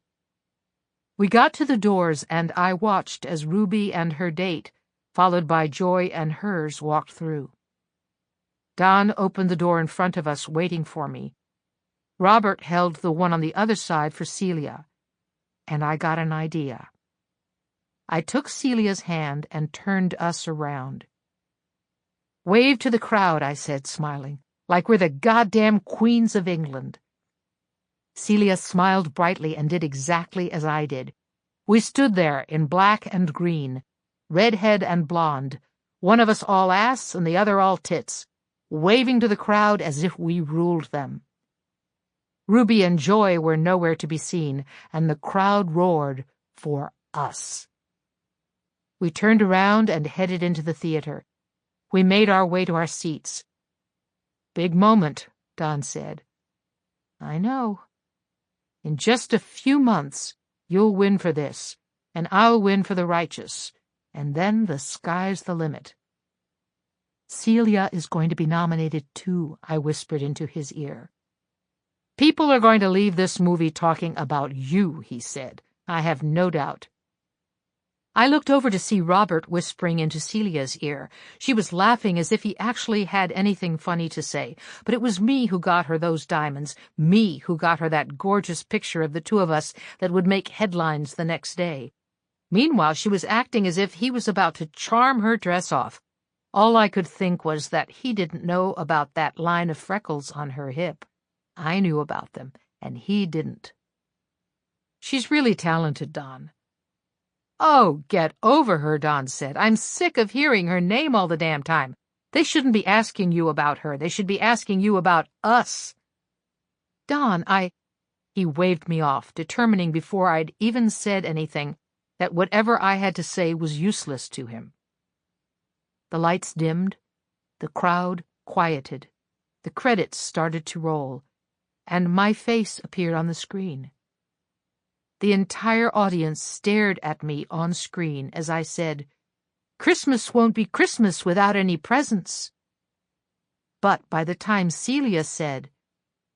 We got to the doors, and I watched as Ruby and her date, followed by Joy and hers, walked through. Don opened the door in front of us, waiting for me. Robert held the one on the other side for Celia, and I got an idea. I took Celia's hand and turned us around. "Wave to the crowd," I said, smiling, "like we're the goddamn queens of England." Celia smiled brightly and did exactly as I did. We stood there in black and green, redhead and blonde, one of us all ass and the other all tits, waving to the crowd as if we ruled them. Ruby and Joy were nowhere to be seen, and the crowd roared for us. We turned around and headed into the theater. We made our way to our seats. "Big moment," Don said. I know. In just a few months, you'll win for this, and I'll win for the righteous, and then the sky's the limit. Celia is going to be nominated too, I whispered into his ear. People are going to leave this movie talking about you, he said. I have no doubt. I looked over to see Robert whispering into Celia's ear. She was laughing as if he actually had anything funny to say, but it was me who got her those diamonds, me who got her that gorgeous picture of the two of us that would make headlines the next day. Meanwhile, she was acting as if he was about to charm her dress off. All I could think was that he didn't know about that line of freckles on her hip. I knew about them, and he didn't. She's really talented, Don. Oh, get over her, Don said. I'm sick of hearing her name all the damn time. They shouldn't be asking you about her. They should be asking you about us. Don, He waved me off, determining before I'd even said anything that whatever I had to say was useless to him. The lights dimmed, the crowd quieted, the credits started to roll, and my face appeared on the screen. The entire audience stared at me on screen as I said, "Christmas won't be Christmas without any presents." But by the time Celia said,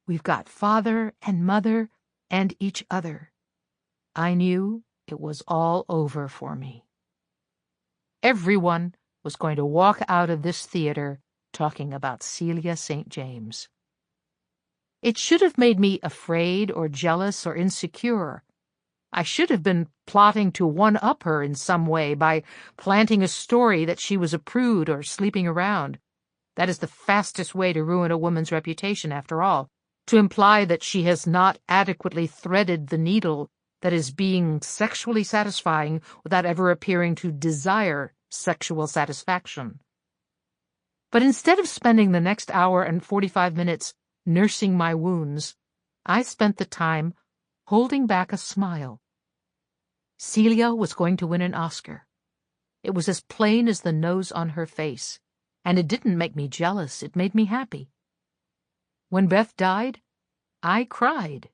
"We've got father and mother and each other," I knew it was all over for me. Everyone was going to walk out of this theater talking about Celia St. James. It should have made me afraid or jealous or insecure. I should have been plotting to one-up her in some way by planting a story that she was a prude or sleeping around. That is the fastest way to ruin a woman's reputation, after all, to imply that she has not adequately threaded the needle that is being sexually satisfying without ever appearing to desire sexual satisfaction. But instead of spending the next hour and 45 minutes nursing my wounds, I spent the time holding back a smile. Celia was going to win an Oscar. It was as plain as the nose on her face, and it didn't make me jealous, it made me happy. When Beth died, I cried,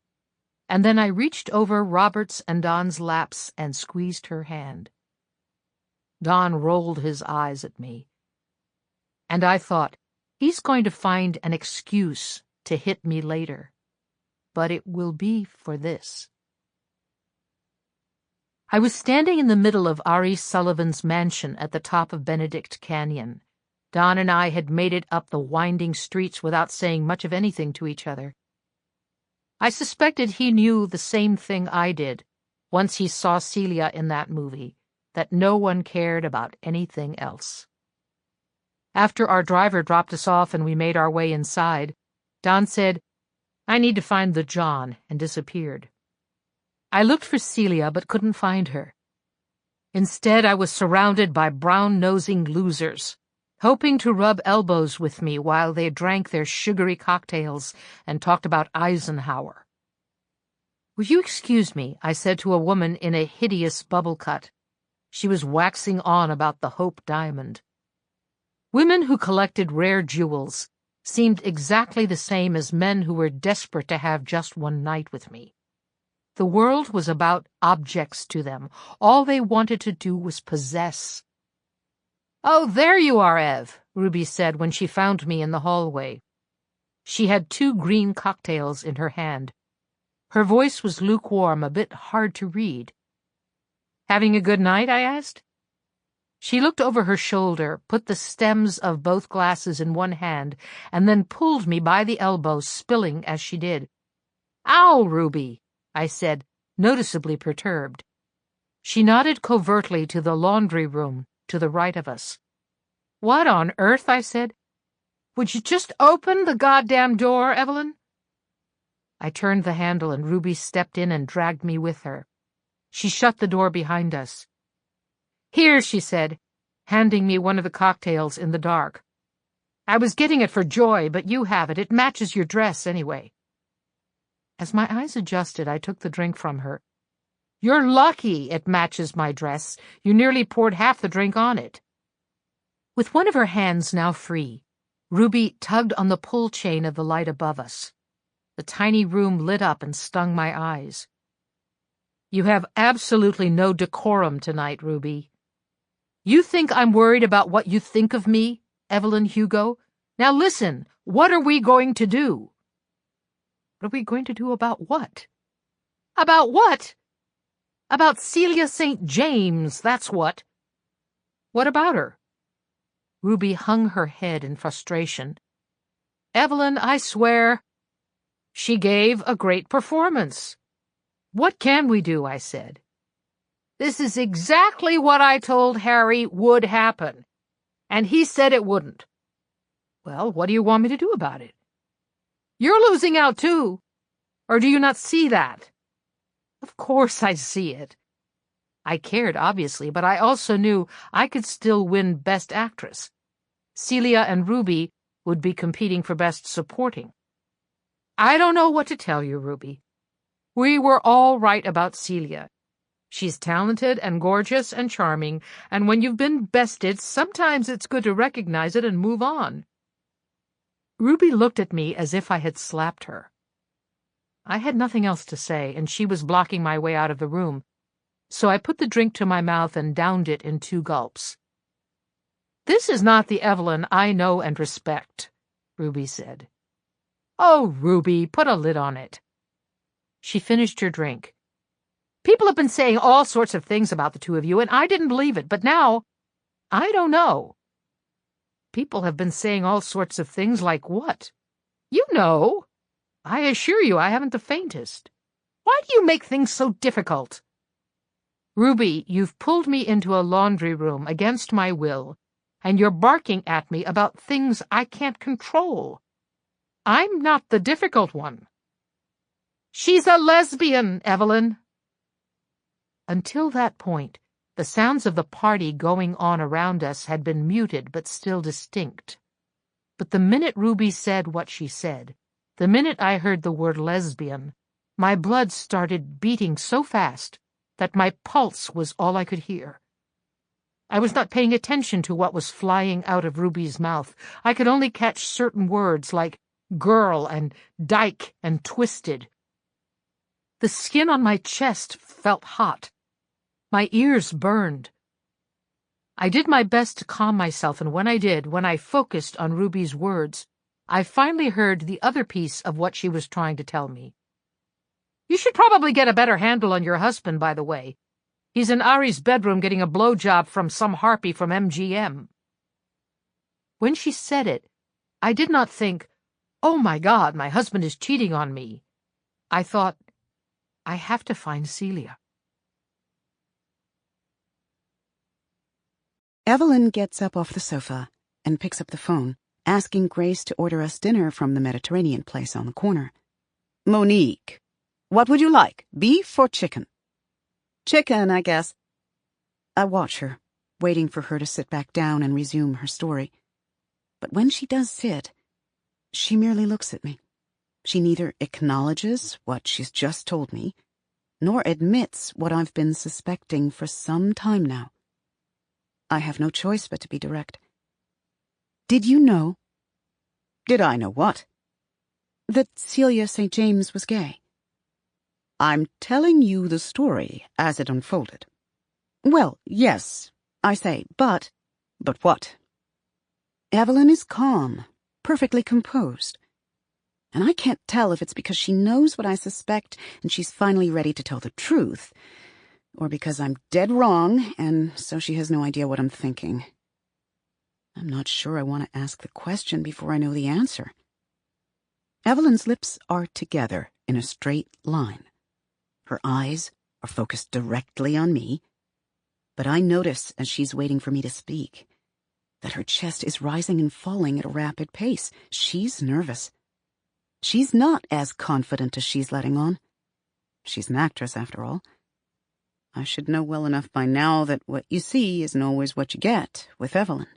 and then I reached over Robert's and Don's laps and squeezed her hand. Don rolled his eyes at me, and I thought, he's going to find an excuse to hit me later, but it will be for this. I was standing in the middle of Ari Sullivan's mansion at the top of Benedict Canyon. Don and I had made it up the winding streets without saying much of anything to each other. I suspected he knew the same thing I did once he saw Celia in that movie, that no one cared about anything else. After our driver dropped us off and we made our way inside, Don said, "I need to find the John," and disappeared. I looked for Celia but couldn't find her. Instead, I was surrounded by brown-nosing losers, hoping to rub elbows with me while they drank their sugary cocktails and talked about Eisenhower. "Will you excuse me?" I said to a woman in a hideous bubble cut. She was waxing on about the Hope Diamond. Women who collected rare jewels seemed exactly the same as men who were desperate to have just one night with me. The world was about objects to them. All they wanted to do was possess. "Oh, there you are, Ev," Ruby said when she found me in the hallway. She had 2 green cocktails in her hand. Her voice was lukewarm, a bit hard to read. "Having a good night?" I asked. She looked over her shoulder, put the stems of both glasses in one hand, and then pulled me by the elbow, spilling as she did. "Ow, Ruby," I said, noticeably perturbed. She nodded covertly to the laundry room to the right of us. "What on earth?" I said. "Would you just open the goddamn door, Evelyn?" I turned the handle and Ruby stepped in and dragged me with her. She shut the door behind us. "Here," she said, handing me one of the cocktails in the dark. "I was getting it for Joy, but you have it. It matches your dress, anyway." As my eyes adjusted, I took the drink from her. "You're lucky it matches my dress. You nearly poured half the drink on it." With one of her hands now free, Ruby tugged on the pull chain of the light above us. The tiny room lit up and stung my eyes. You have absolutely no decorum tonight, Ruby. You think I'm worried about what you think of me, Evelyn Hugo? Now listen, what are we going to do? What are we going to do about what? About what? About Celia St. James, that's what. What about her? Ruby hung her head in frustration. Evelyn, I swear, she gave a great performance. What can we do? I said. This is exactly what I told Harry would happen, and he said it wouldn't. Well, what do you want me to do about it? You're losing out too, or do you not see that? Of course I see it. I cared, obviously, but I also knew I could still win Best Actress. Celia and Ruby would be competing for Best Supporting. I don't know what to tell you, Ruby. We were all right about Celia. She's talented and gorgeous and charming, and when you've been bested, sometimes it's good to recognize it and move on. Ruby looked at me as if I had slapped her. I had nothing else to say, and she was blocking my way out of the room, so I put the drink to my mouth and downed it in 2 gulps. This is not the Evelyn I know and respect, Ruby said. Oh, Ruby, put a lid on it. She finished her drink. People have been saying all sorts of things about the two of you, and I didn't believe it, but now, I don't know. People have been saying all sorts of things like what? You know. I assure you I haven't the faintest. Why do you make things so difficult? Ruby, you've pulled me into a laundry room against my will, and you're barking at me about things I can't control. I'm not the difficult one. She's a lesbian, Evelyn. Until that point, the sounds of the party going on around us had been muted but still distinct. But the minute Ruby said what she said, the minute I heard the word lesbian, my blood started beating so fast that my pulse was all I could hear. I was not paying attention to what was flying out of Ruby's mouth. I could only catch certain words like girl and dyke and twisted. The skin on my chest felt hot. My ears burned. I did my best to calm myself, and when I focused on Ruby's words, I finally heard the other piece of what she was trying to tell me. You should probably get a better handle on your husband, by the way. He's in Ari's bedroom getting a blowjob from some harpy from MGM. When she said it, I did not think, oh my God, my husband is cheating on me. I thought, I have to find Celia. Evelyn gets up off the sofa and picks up the phone, asking Grace to order us dinner from the Mediterranean place on the corner. Monique, what would you like, beef or chicken? Chicken, I guess. I watch her, waiting for her to sit back down and resume her story. But when she does sit, she merely looks at me. She neither acknowledges what she's just told me, nor admits what I've been suspecting for some time now. I have no choice but to be direct. Did you know? Did I know what? That Celia St. James was gay. I'm telling you the story as it unfolded. Well, yes, I say, but what? Evelyn is calm, perfectly composed. And I can't tell if it's because she knows what I suspect and she's finally ready to tell the truth, or because I'm dead wrong and so she has no idea what I'm thinking. I'm not sure I want to ask the question before I know the answer. Evelyn's lips are together in a straight line. Her eyes are focused directly on me, but I notice as she's waiting for me to speak that her chest is rising and falling at a rapid pace. She's nervous. She's not as confident as she's letting on. She's an actress, after all. I should know well enough by now that what you see isn't always what you get with Evelyn.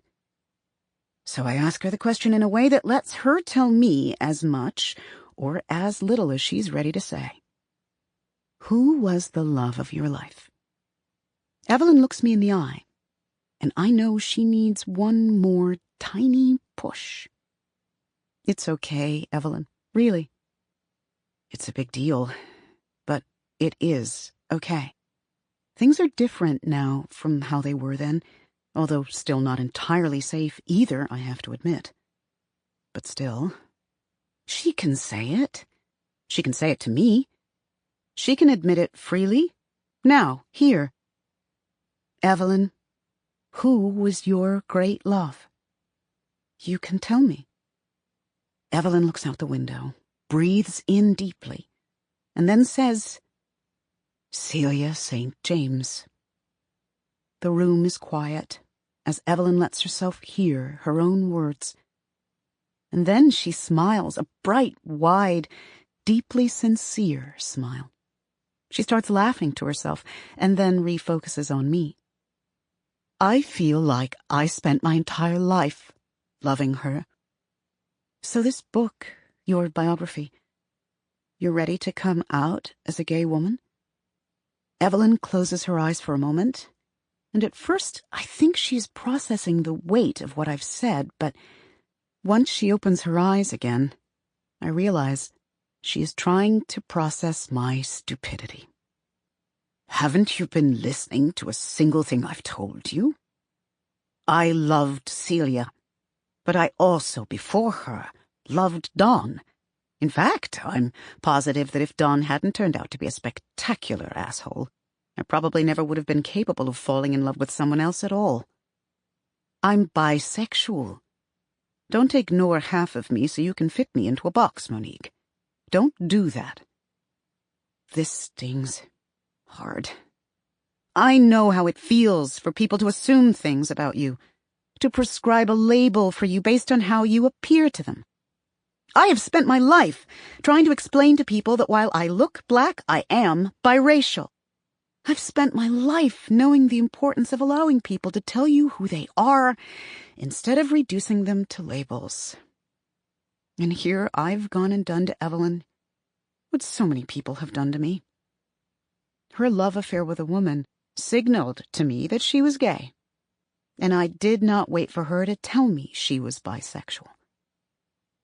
So I ask her the question in a way that lets her tell me as much or as little as she's ready to say. Who was the love of your life? Evelyn looks me in the eye, and I know she needs one more tiny push. It's okay, Evelyn, really. It's a big deal, but it is okay. Things are different now from how they were then, although still not entirely safe either, I have to admit. But still, she can say it. She can say it to me. She can admit it freely. Now, here. Evelyn, who was your great love? You can tell me. Evelyn looks out the window, breathes in deeply, and then says, Celia St. James. The room is quiet as Evelyn lets herself hear her own words. And then she smiles, a bright, wide, deeply sincere smile. She starts laughing to herself and then refocuses on me. I feel like I spent my entire life loving her. So this book, your biography, you're ready to come out as a gay woman? Evelyn closes her eyes for a moment, and at first I think she's processing the weight of what I've said, but once she opens her eyes again, I realize she is trying to process my stupidity. Haven't you been listening to a single thing I've told you? I loved Celia, but I also, before her, loved Don. In fact, I'm positive that if Don hadn't turned out to be a spectacular asshole, I probably never would have been capable of falling in love with someone else at all. I'm bisexual. Don't ignore half of me so you can fit me into a box, Monique. Don't do that. This stings hard. I know how it feels for people to assume things about you, to prescribe a label for you based on how you appear to them. I have spent my life trying to explain to people that while I look black, I am biracial. I've spent my life knowing the importance of allowing people to tell you who they are instead of reducing them to labels. And here I've gone and done to Evelyn what so many people have done to me. Her love affair with a woman signaled to me that she was gay, and I did not wait for her to tell me she was bisexual.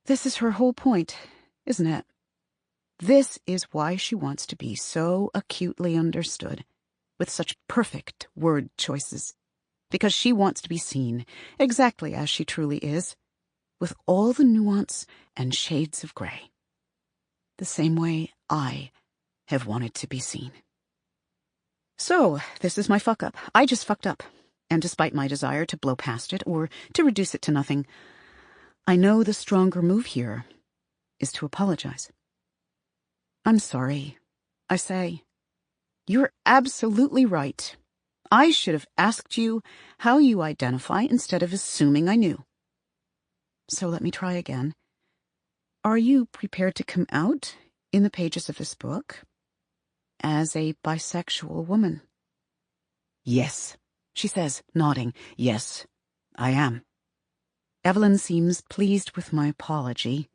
This is her whole point, isn't it? This is why she wants to be so acutely understood, with such perfect word choices, because she wants to be seen exactly as she truly is, with all the nuance and shades of gray. The same way I have wanted to be seen. So, this is my fuck-up. I just fucked up, and despite my desire to blow past it or to reduce it to nothing, I know the stronger move here is to apologize. I'm sorry, I say. You're absolutely right. I should have asked you how you identify instead of assuming I knew. So let me try again. Are you prepared to come out in the pages of this book as a bisexual woman? Yes, she says, nodding. Yes, I am. Evelyn seems pleased with my apology,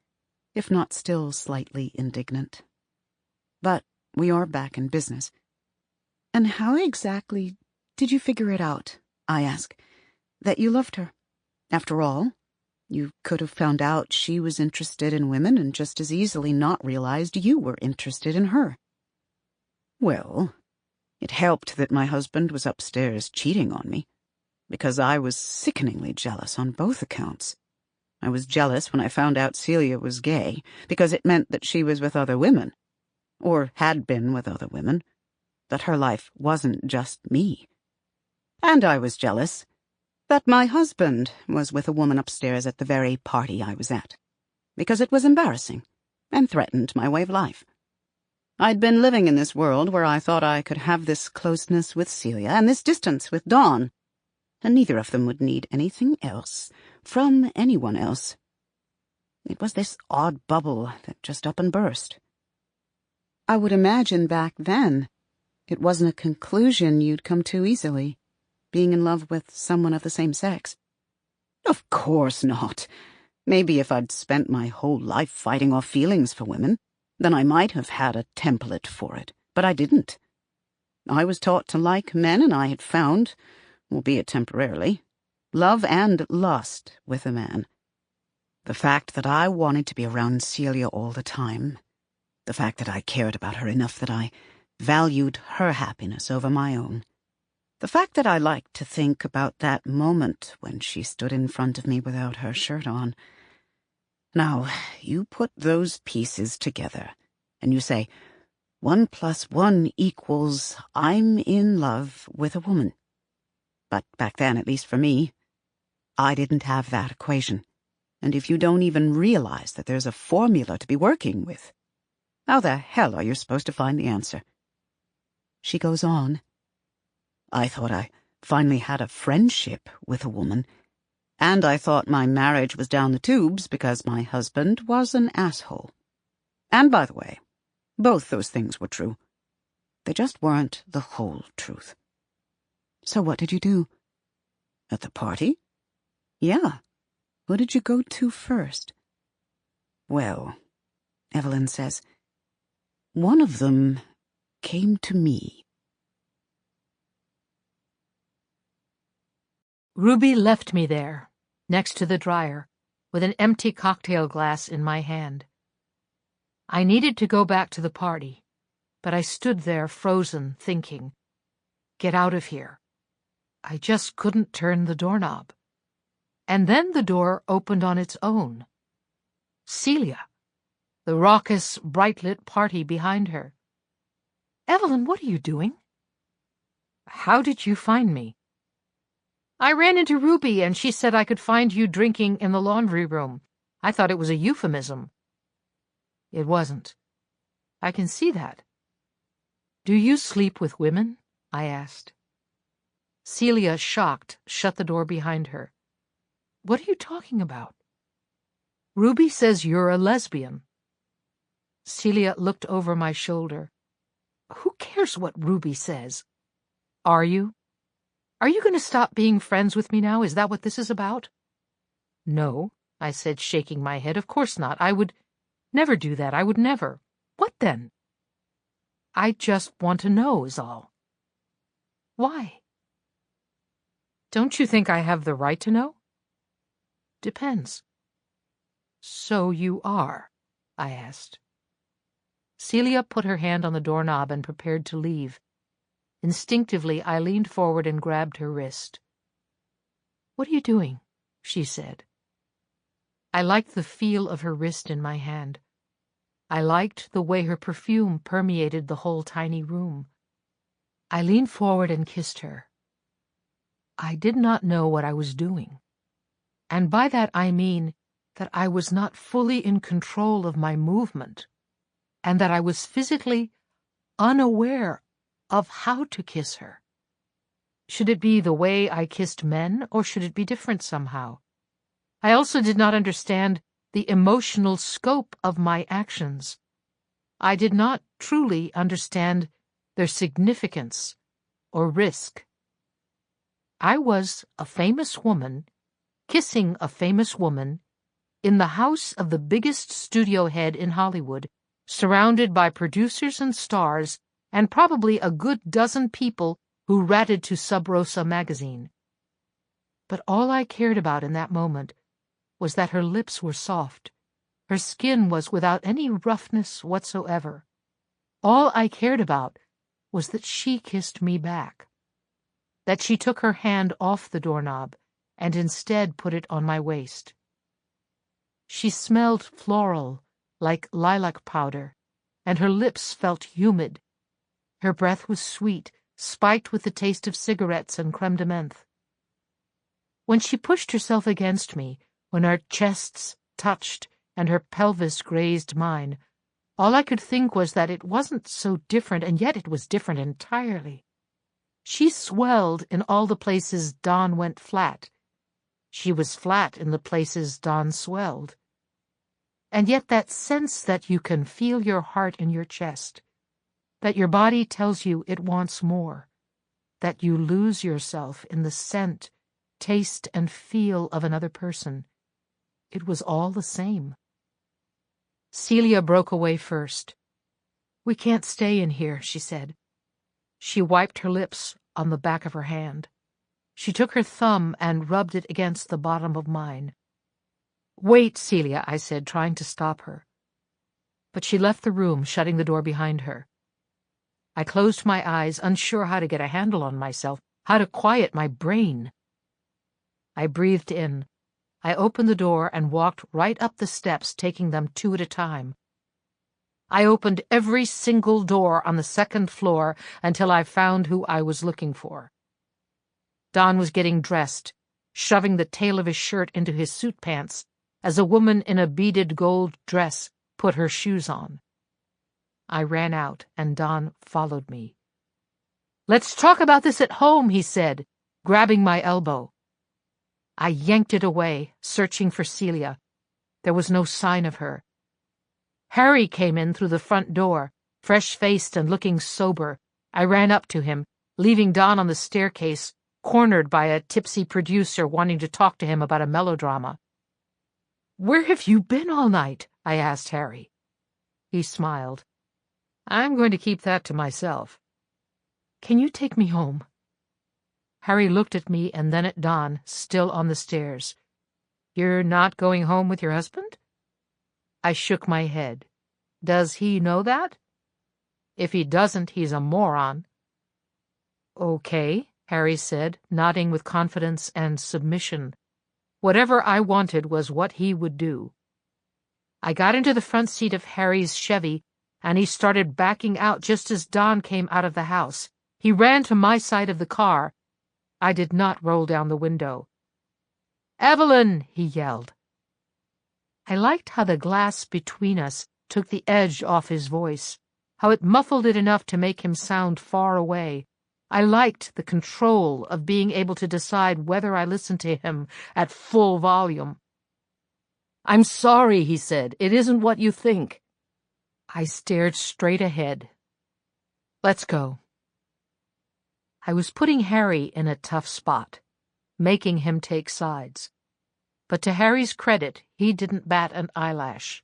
if not still slightly indignant. But we are back in business. And how exactly did you figure it out, I ask, that you loved her? After all, you could have found out she was interested in women and just as easily not realized you were interested in her. Well, it helped that my husband was upstairs cheating on me, because I was sickeningly jealous on both accounts. I was jealous when I found out Celia was gay, because it meant that she was with other women, or had been with other women, that her life wasn't just me. And I was jealous that my husband was with a woman upstairs at the very party I was at, because it was embarrassing and threatened my way of life. I'd been living in this world where I thought I could have this closeness with Celia and this distance with Dawn, and neither of them would need anything else from anyone else. It was this odd bubble that just up and burst. I would imagine back then it wasn't a conclusion you'd come to easily, being in love with someone of the same sex. Of course not. Maybe if I'd spent my whole life fighting off feelings for women, then I might have had a template for it, but I didn't. I was taught to like men, and I had found, albeit temporarily, love and lust with a man. The fact that I wanted to be around Celia all the time, The fact that I cared about her enough that I valued her happiness over my own. The fact that I liked to think about that moment when she stood in front of me without her shirt on. Now, you put those pieces together, and you say, 1 + 1 = I'm in love with a woman. But back then, at least for me, I didn't have that equation. And if you don't even realize that there's a formula to be working with, how the hell are you supposed to find the answer? She goes on. I thought I finally had a friendship with a woman, and I thought my marriage was down the tubes because my husband was an asshole. And by the way, both those things were true. They just weren't the whole truth. So what did you do? At the party? Yeah. Who did you go to first? Well, Evelyn says, one of them came to me. Ruby left me there, next to the dryer, with an empty cocktail glass in my hand. I needed to go back to the party, but I stood there frozen, thinking, get out of here. I just couldn't turn the doorknob. And then the door opened on its own. Celia, the raucous, bright-lit party behind her. Evelyn, what are you doing? How did you find me? I ran into Ruby, and she said I could find you drinking in the laundry room. I thought it was a euphemism. It wasn't. I can see that. Do you sleep with women? I asked. Celia, shocked, shut the door behind her. What are you talking about? Ruby says you're a lesbian. Celia looked over my shoulder. Who cares what Ruby says? Are you? Are you going to stop being friends with me now? Is that what this is about? No, I said, shaking my head. Of course not. I would never do that. I would never. What then? I just want to know, is all. Why? Don't you think I have the right to know? Depends. So you are? I asked. Celia put her hand on the doorknob and prepared to leave. Instinctively, I leaned forward and grabbed her wrist. What are you doing? She said. I liked the feel of her wrist in my hand. I liked the way her perfume permeated the whole tiny room. I leaned forward and kissed her. I did not know what I was doing. And by that I mean that I was not fully in control of my movement, and that I was physically unaware of how to kiss her. Should it be the way I kissed men, or should it be different somehow? I also did not understand the emotional scope of my actions. I did not truly understand their significance or risk. I was a famous woman, kissing a famous woman, in the house of the biggest studio head in Hollywood, surrounded by producers and stars, and probably a good dozen people who ratted to Sub Rosa magazine. But all I cared about in that moment was that her lips were soft, her skin was without any roughness whatsoever. All I cared about was that she kissed me back, that she took her hand off the doorknob and instead put it on my waist. She smelled floral, like lilac powder, and her lips felt humid. Her breath was sweet, spiked with the taste of cigarettes and creme de menthe. When she pushed herself against me, when our chests touched and her pelvis grazed mine, all I could think was that it wasn't so different, and yet it was different entirely. She swelled in all the places Don went flat. She was flat in the places Don swelled. And yet that sense that you can feel your heart in your chest, that your body tells you it wants more, that you lose yourself in the scent, taste, and feel of another person, it was all the same. Celia broke away first. We can't stay in here, she said. She wiped her lips on the back of her hand. She took her thumb and rubbed it against the bottom of mine. Wait, Celia, I said, trying to stop her. but she left the room, shutting the door behind her. I closed my eyes, unsure how to get a handle on myself, how to quiet my brain. I breathed in. I opened the door and walked right up the steps, taking them 2 at a time. I opened every single door on the 2nd floor until I found who I was looking for. Don was getting dressed, shoving the tail of his shirt into his suit pants as a woman in a beaded gold dress put her shoes on. I ran out, and Don followed me. "Let's talk about this at home," he said, grabbing my elbow. I yanked it away, searching for Celia. There was no sign of her. Harry came in through the front door, fresh-faced and looking sober. I ran up to him, leaving Don on the staircase, cornered by a tipsy producer wanting to talk to him about a melodrama. "Where have you been all night?" I asked Harry. He smiled. "I'm going to keep that to myself." "Can you take me home?" Harry looked at me and then at Don, still on the stairs. "You're not going home with your husband?" I shook my head. "Does he know that?" "If he doesn't, he's a moron." "Okay," Harry said, nodding with confidence and submission. Whatever I wanted was what he would do. I got into the front seat of Harry's Chevy, and he started backing out just as Don came out of the house. He ran to my side of the car. I did not roll down the window. "Evelyn!" he yelled. I liked how the glass between us took the edge off his voice, how it muffled it enough to make him sound far away. I liked the control of being able to decide whether I listened to him at full volume. "I'm sorry," he said. "It isn't what you think." I stared straight ahead. "Let's go." I was putting Harry in a tough spot, making him take sides. But to Harry's credit, he didn't bat an eyelash.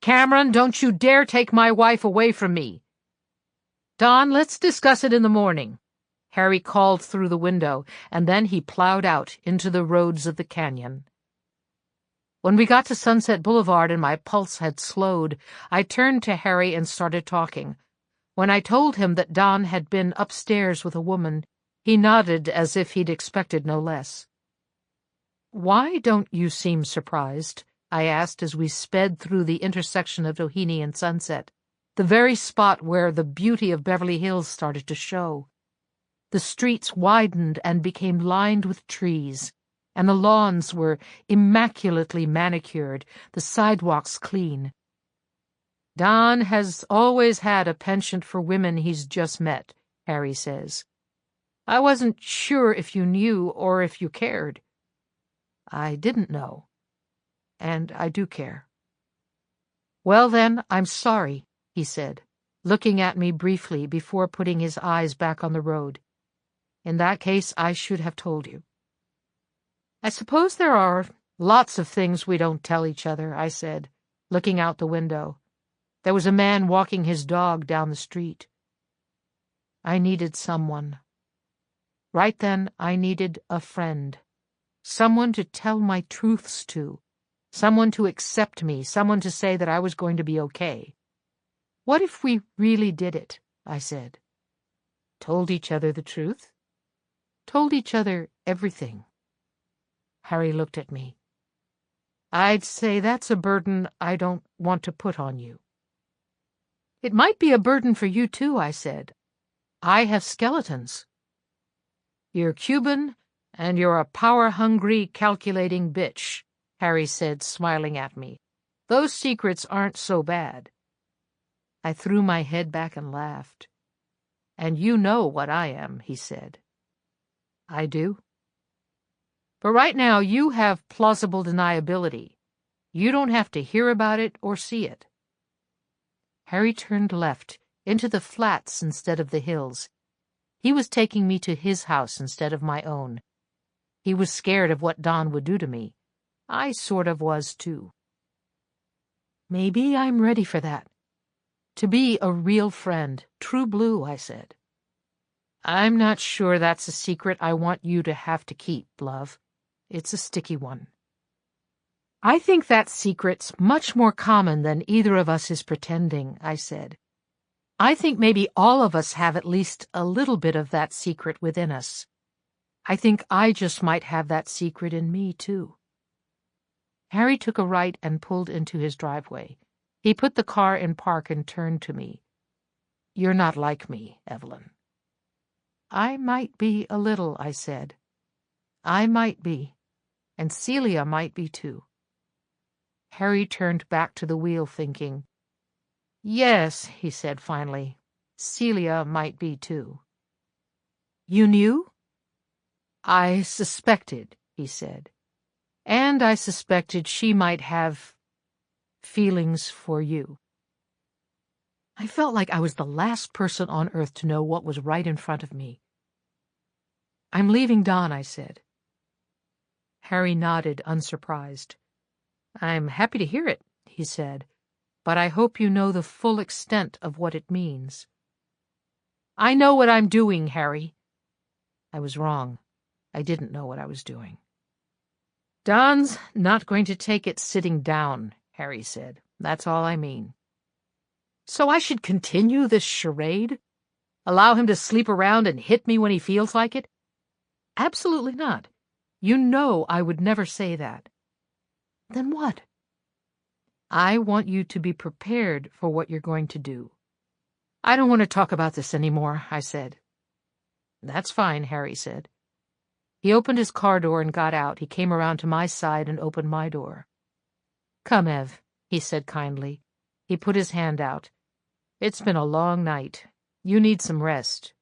"Cameron, don't you dare take my wife away from me." "Don, let's discuss it in the morning," Harry called through the window, and then he plowed out into the roads of the canyon. When we got to Sunset Boulevard and my pulse had slowed, I turned to Harry and started talking. When I told him that Don had been upstairs with a woman, he nodded as if he'd expected no less. "Why don't you seem surprised?" I asked as we sped through the intersection of Doheny and Sunset, the very spot where the beauty of Beverly Hills started to show. The streets widened and became lined with trees, and the lawns were immaculately manicured, the sidewalks clean. "Don has always had a penchant for women he's just met," Harry says. "I wasn't sure if you knew or if you cared." I didn't know, and I do care. "Well then, I'm sorry," he said, looking at me briefly before putting his eyes back on the road. "In that case, I should have told you." "I suppose there are lots of things we don't tell each other," I said, looking out the window. There was a man walking his dog down the street. I needed someone. Right then, I needed a friend. Someone to tell my truths to. Someone to accept me. Someone to say that I was going to be okay. "What if we really did it?" I said. "Told each other the truth?" "Told each other everything." Harry looked at me. "I'd say that's a burden I don't want to put on you." "It might be a burden for you, too," I said. "I have skeletons." "You're Cuban, and you're a power-hungry, calculating bitch," Harry said, smiling at me. "Those secrets aren't so bad." I threw my head back and laughed. "And you know what I am," he said. "I do." "But right now you have plausible deniability. You don't have to hear about it or see it." Harry turned left, into the flats instead of the hills. He was taking me to his house instead of my own. He was scared of what Don would do to me. I sort of was, too. "Maybe I'm ready for that. To be a real friend, true blue," I said. "I'm not sure that's a secret I want you to have to keep, love. It's a sticky one." I think that secret's much more common than either of us is pretending, I said. I think maybe all of us have at least a little bit of that secret within us. I think I just might have that secret in me, too. Harry took a right and pulled into his driveway. He put the car in park and turned to me. You're not like me, Evelyn. I might be a little, I said. I might be, and Celia might be, too. Harry turned back to the wheel, thinking. Yes, he said finally, Celia might be, too. You knew? I suspected, he said. And I suspected she might have feelings for you. I felt like I was the last person on earth to know what was right in front of me. I'm leaving Don, I said. Harry nodded, unsurprised. I'm happy to hear it, he said, but I hope you know the full extent of what it means. I know what I'm doing, Harry. I was wrong. I didn't know what I was doing. Don's not going to take it sitting down, Harry said. That's all I mean. So I should continue this charade? Allow him to sleep around and hit me when he feels like it? Absolutely not. You know I would never say that. Then what? I want you to be prepared for what you're going to do. I don't want to talk about this anymore, I said. That's fine, Harry said. He opened his car door and got out. He came around to my side and opened my door. Come, Ev, he said kindly. He put his hand out. It's been a long night. You need some rest.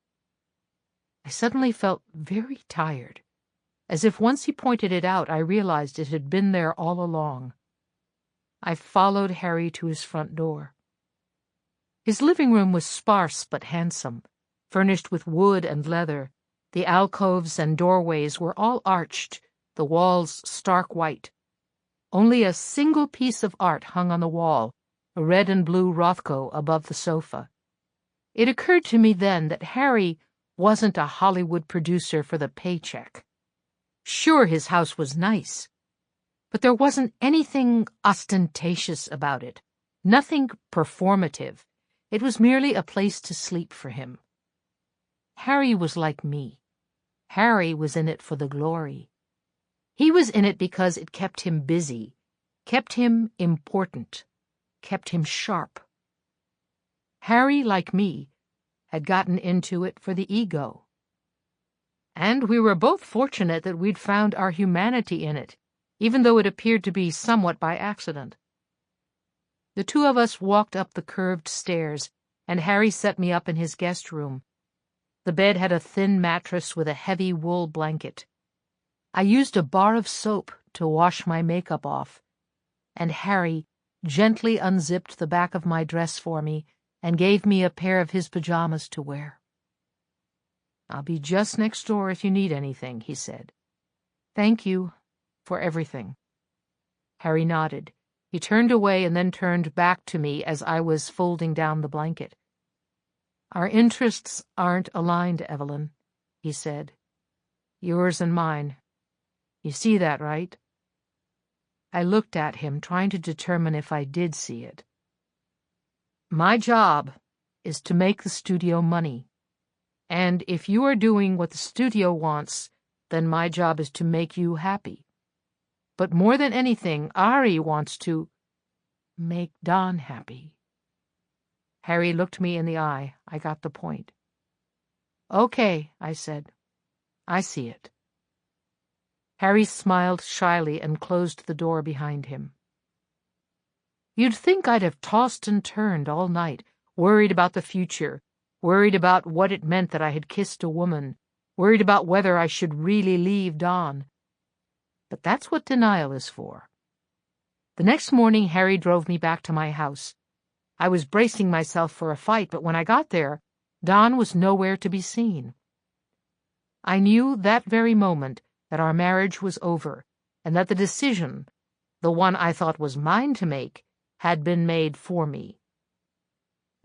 I suddenly felt very tired. As if once he pointed it out, I realized it had been there all along. I followed Harry to his front door. His living room was sparse but handsome, furnished with wood and leather. The alcoves and doorways were all arched, the walls stark white. Only a single piece of art hung on the wall, a red and blue Rothko above the sofa. It occurred to me then that Harry wasn't a Hollywood producer for the paycheck. Sure, his house was nice, but there wasn't anything ostentatious about it, nothing performative. It was merely a place to sleep for him. Harry was like me. Harry was in it for the glory. He was in it because it kept him busy, kept him important, kept him sharp. Harry, like me, had gotten into it for the ego. And we were both fortunate that we'd found our humanity in it, even though it appeared to be somewhat by accident. The two of us walked up the curved stairs, and Harry set me up in his guest room. The bed had a thin mattress with a heavy wool blanket. I used a bar of soap to wash my makeup off, and Harry gently unzipped the back of my dress for me and gave me a pair of his pajamas to wear. I'll be just next door if you need anything, he said. Thank you for everything. Harry nodded. He turned away and then turned back to me as I was folding down the blanket. Our interests aren't aligned, Evelyn, he said. Yours and mine. You see that, right? I looked at him, trying to determine if I did see it. My job is to make the studio money. And if you are doing what the studio wants, then my job is to make you happy. But more than anything, Ari wants to make Don happy. Harry looked me in the eye. I got the point. Okay, I said. I see it. Harry smiled shyly and closed the door behind him. You'd think I'd have tossed and turned all night, worried about the future, worried about what it meant that I had kissed a woman, worried about whether I should really leave Don. But that's what denial is for. The next morning, Harry drove me back to my house. I was bracing myself for a fight, but when I got there, Don was nowhere to be seen. I knew that very moment that our marriage was over, and that the decision, the one I thought was mine to make, had been made for me.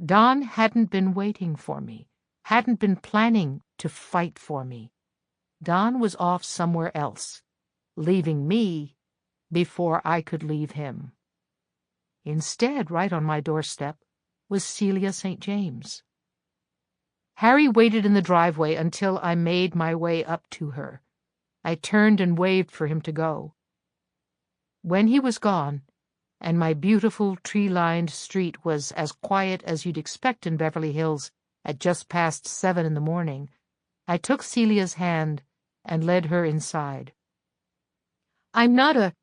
Don hadn't been waiting for me, hadn't been planning to fight for me. Don was off somewhere else, leaving me before I could leave him. Instead, right on my doorstep, was Celia St. James. Harry waited in the driveway until I made my way up to her. I turned and waved for him to go. When he was gone, and my beautiful tree-lined street was as quiet as you'd expect in Beverly Hills at just past 7 in the morning, I took Celia's hand and led her inside. "I'm not a,"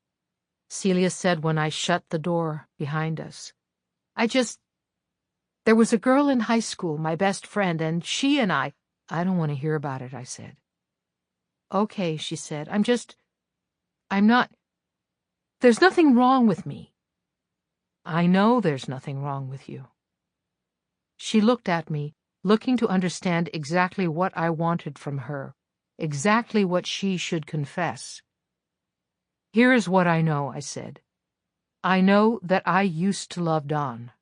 Celia said when I shut the door behind us. There was a girl in high school, my best friend, and she and I don't want to hear about it," I said. "Okay," she said. I'm not, there's nothing wrong with me." "I know there's nothing wrong with you." She looked at me, looking to understand exactly what I wanted from her, exactly what she should confess. "Here is what I know," I said. "I know that I used to love Don."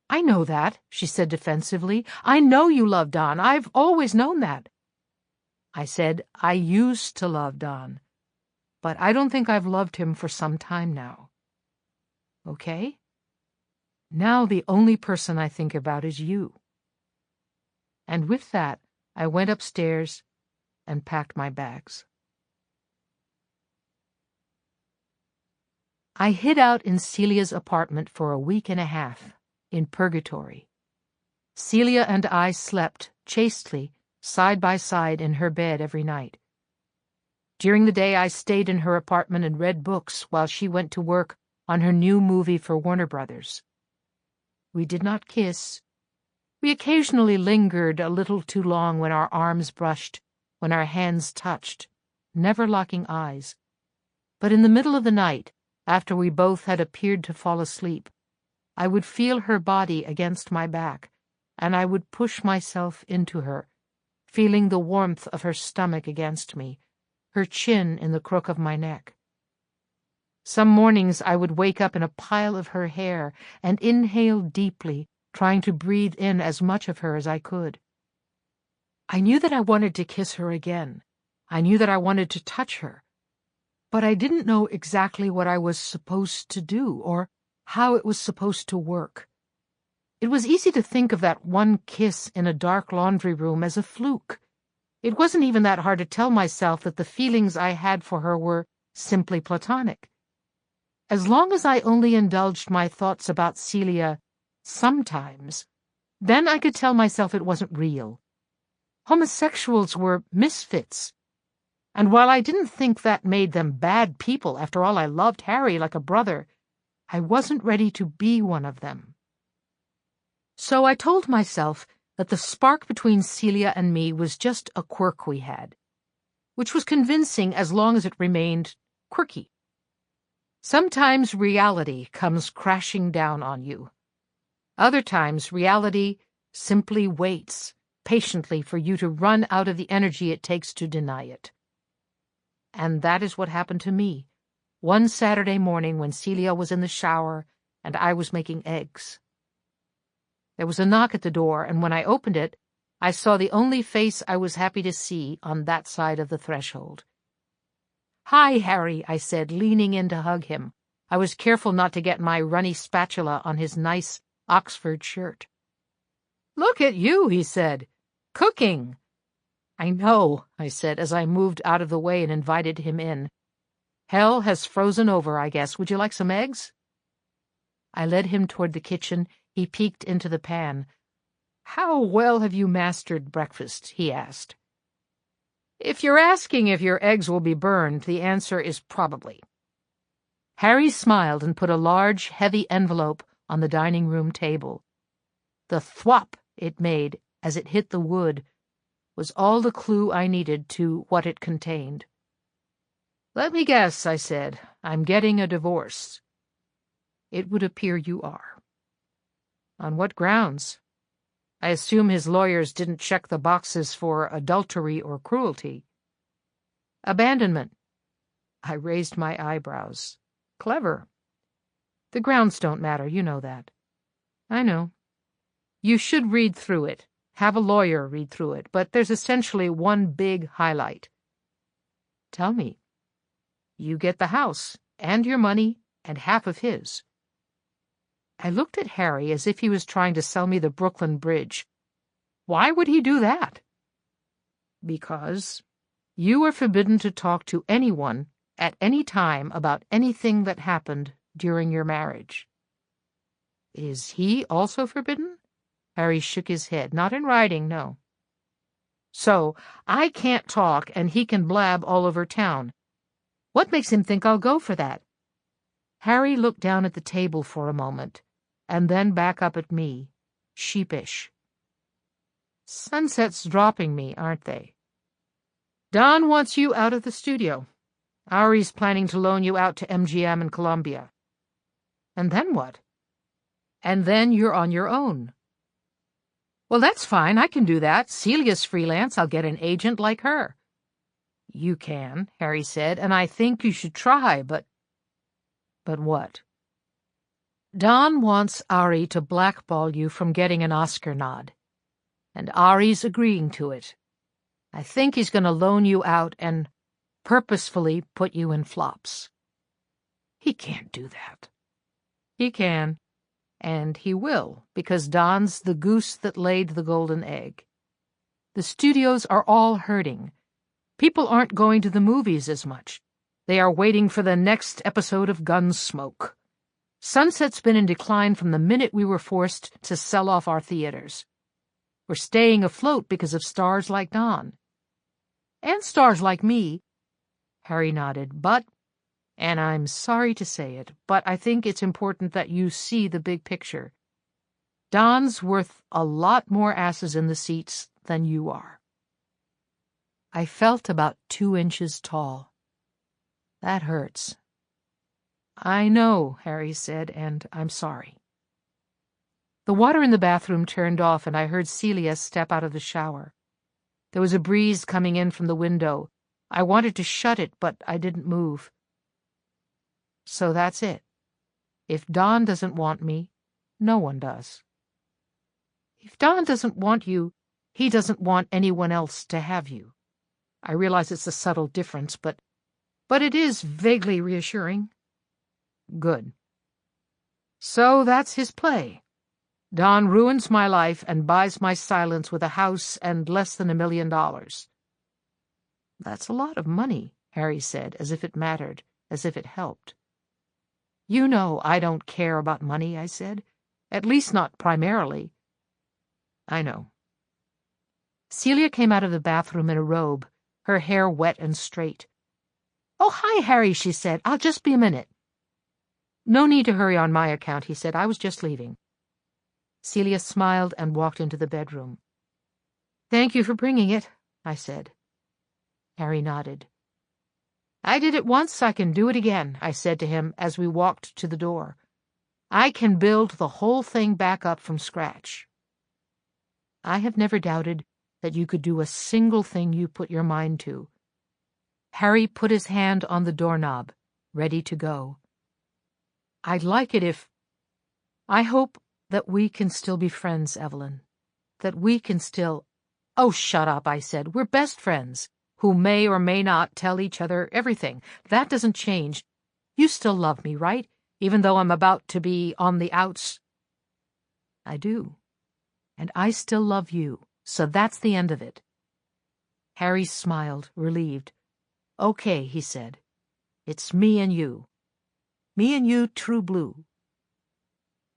"I know that," she said defensively. "I know you love Don. I've always known that." I said, "I used to love Don, but I don't think I've loved him for some time now. Okay? Now the only person I think about is you." And with that, I went upstairs and packed my bags. I hid out in Celia's apartment for a week and a half, in purgatory. Celia and I slept, chastely, side by side in her bed every night. During the day I stayed in her apartment and read books while she went to work on her new movie for Warner Brothers. We did not kiss. We occasionally lingered a little too long when our arms brushed, when our hands touched, never locking eyes. But in the middle of the night, after we both had appeared to fall asleep, I would feel her body against my back, and I would push myself into her, feeling the warmth of her stomach against me, her chin in the crook of my neck. Some mornings I would wake up in a pile of her hair and inhale deeply, trying to breathe in as much of her as I could. I knew that I wanted to kiss her again. I knew that I wanted to touch her. But I didn't know exactly what I was supposed to do or how it was supposed to work. It was easy to think of that one kiss in a dark laundry room as a fluke. It wasn't even that hard to tell myself that the feelings I had for her were simply platonic. As long as I only indulged my thoughts about Celia sometimes, then I could tell myself it wasn't real. Homosexuals were misfits. And while I didn't think that made them bad people, after all, I loved Harry like a brother, I wasn't ready to be one of them. So I told myself that the spark between Celia and me was just a quirk we had, which was convincing as long as it remained quirky. Sometimes reality comes crashing down on you. Other times reality simply waits patiently for you to run out of the energy it takes to deny it. And that is what happened to me one Saturday morning when Celia was in the shower and I was making eggs. There was a knock at the door, and when I opened it, I saw the only face I was happy to see on that side of the threshold. "Hi, Harry," I said, leaning in to hug him. I was careful not to get my runny spatula on his nice Oxford shirt. "Look at you," he said. "Cooking." "I know," I said as I moved out of the way and invited him in. "Hell has frozen over, I guess. Would you like some eggs?" I led him toward the kitchen. He peeked into the pan. "How well have you mastered breakfast?" he asked. "If you're asking if your eggs will be burned, the answer is probably." Harry smiled and put a large, heavy envelope on the dining room table. The thwop it made as it hit the wood was all the clue I needed to what it contained. "Let me guess," I said. "I'm getting a divorce." "It would appear you are." "On what grounds? I assume his lawyers didn't check the boxes for adultery or cruelty." "Abandonment." I raised my eyebrows. "Clever." "The grounds don't matter, you know that." "I know. You should read through it. Have a lawyer read through it, but there's essentially one big highlight." "Tell me." "You get the house. and your money, and half of his. I looked at Harry as if he was trying to sell me the Brooklyn Bridge. Why would he do that? Because you are forbidden to talk to anyone at any time about anything that happened during your marriage. Is he also forbidden? Harry shook his head. Not in writing, no. So, I can't talk and he can blab all over town. What makes him think I'll go for that? Harry looked down at the table for a moment, and then back up at me, sheepish. Sunset's dropping me, aren't they? Don wants you out of the studio. Ari's planning to loan you out to MGM in Colombia. And then what? And then you're on your own. Well, that's fine. I can do that. Celia's freelance. I'll get an agent like her. You can, Harry said, and I think you should try, but... But what? Don wants Ari to blackball you from getting an Oscar nod. And Ari's agreeing to it. I think he's going to loan you out and purposefully put you in flops. He can't do that. He can. And he will, because Don's the goose that laid the golden egg. The studios are all hurting. People aren't going to the movies as much. They are waiting for the next episode of Gunsmoke. Sunset's been in decline from the minute we were forced to sell off our theaters. We're staying afloat because of stars like Don. And stars like me. Harry nodded, and I'm sorry to say it, but I think it's important that you see the big picture. Don's worth a lot more asses in the seats than you are. I felt about 2 inches tall. That hurts. I know, Harry said, and I'm sorry. The water in the bathroom turned off, and I heard Celia step out of the shower. There was a breeze coming in from the window. I wanted to shut it, but I didn't move. So that's it. If Don doesn't want me, no one does. If Don doesn't want you, he doesn't want anyone else to have you. I realize it's a subtle difference, but it is vaguely reassuring. Good. So that's his play. Don ruins my life and buys my silence with a house and less than $1 million. That's a lot of money, Harry said, as if it mattered, as if it helped. You know I don't care about money, I said. At least not primarily. I know. Celia came out of the bathroom in a robe, her hair wet and straight. Oh, hi, Harry, she said. I'll just be a minute. No need to hurry on my account, he said. I was just leaving. Celia smiled and walked into the bedroom. Thank you for bringing it, I said. Harry nodded. I did it once, I can do it again, I said to him as we walked to the door. I can build the whole thing back up from scratch. I have never doubted that you could do a single thing you put your mind to. Harry put his hand on the doorknob, ready to go. I'd like it if... I hope that we can still be friends, Evelyn. That we can still... Oh, shut up, I said. We're best friends, who may or may not tell each other everything. That doesn't change. You still love me, right? Even though I'm about to be on the outs. I do. And I still love you, so that's the end of it. Harry smiled, relieved. Okay, he said. It's me and you. Me and you, true blue.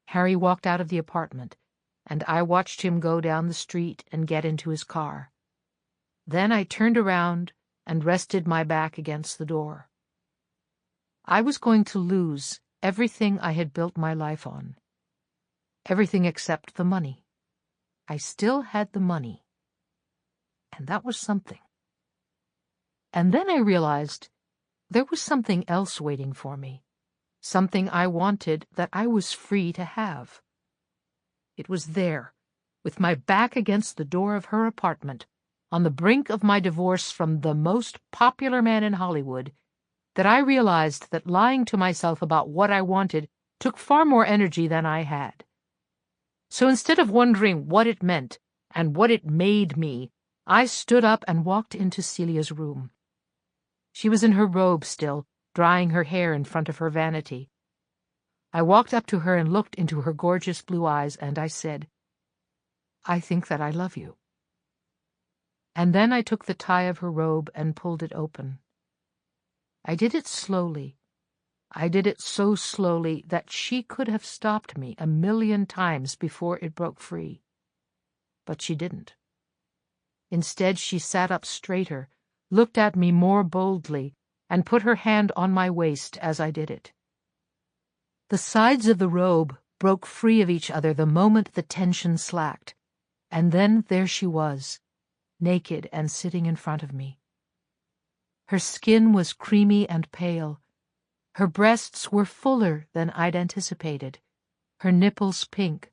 Harry walked out of the apartment, and I watched him go down the street and get into his car. Then I turned around and rested my back against the door. I was going to lose everything I had built my life on. Everything except the money. I still had the money. And that was something. And then I realized there was something else waiting for me. Something I wanted that I was free to have. It was there, with my back against the door of her apartment, on the brink of my divorce from the most popular man in Hollywood, that I realized that lying to myself about what I wanted took far more energy than I had. So instead of wondering what it meant and what it made me, I stood up and walked into Celia's room. She was in her robe still, drying her hair in front of her vanity. I walked up to her and looked into her gorgeous blue eyes, and I said, "I think that I love you." And then I took the tie of her robe and pulled it open. I did it slowly. I did it so slowly that she could have stopped me 1,000,000 times before it broke free. But she didn't. Instead, she sat up straighter, looked at me more boldly, and put her hand on my waist as I did it. The sides of the robe broke free of each other the moment the tension slacked, and then there she was, naked and sitting in front of me. Her skin was creamy and pale. Her breasts were fuller than I'd anticipated, her nipples pink,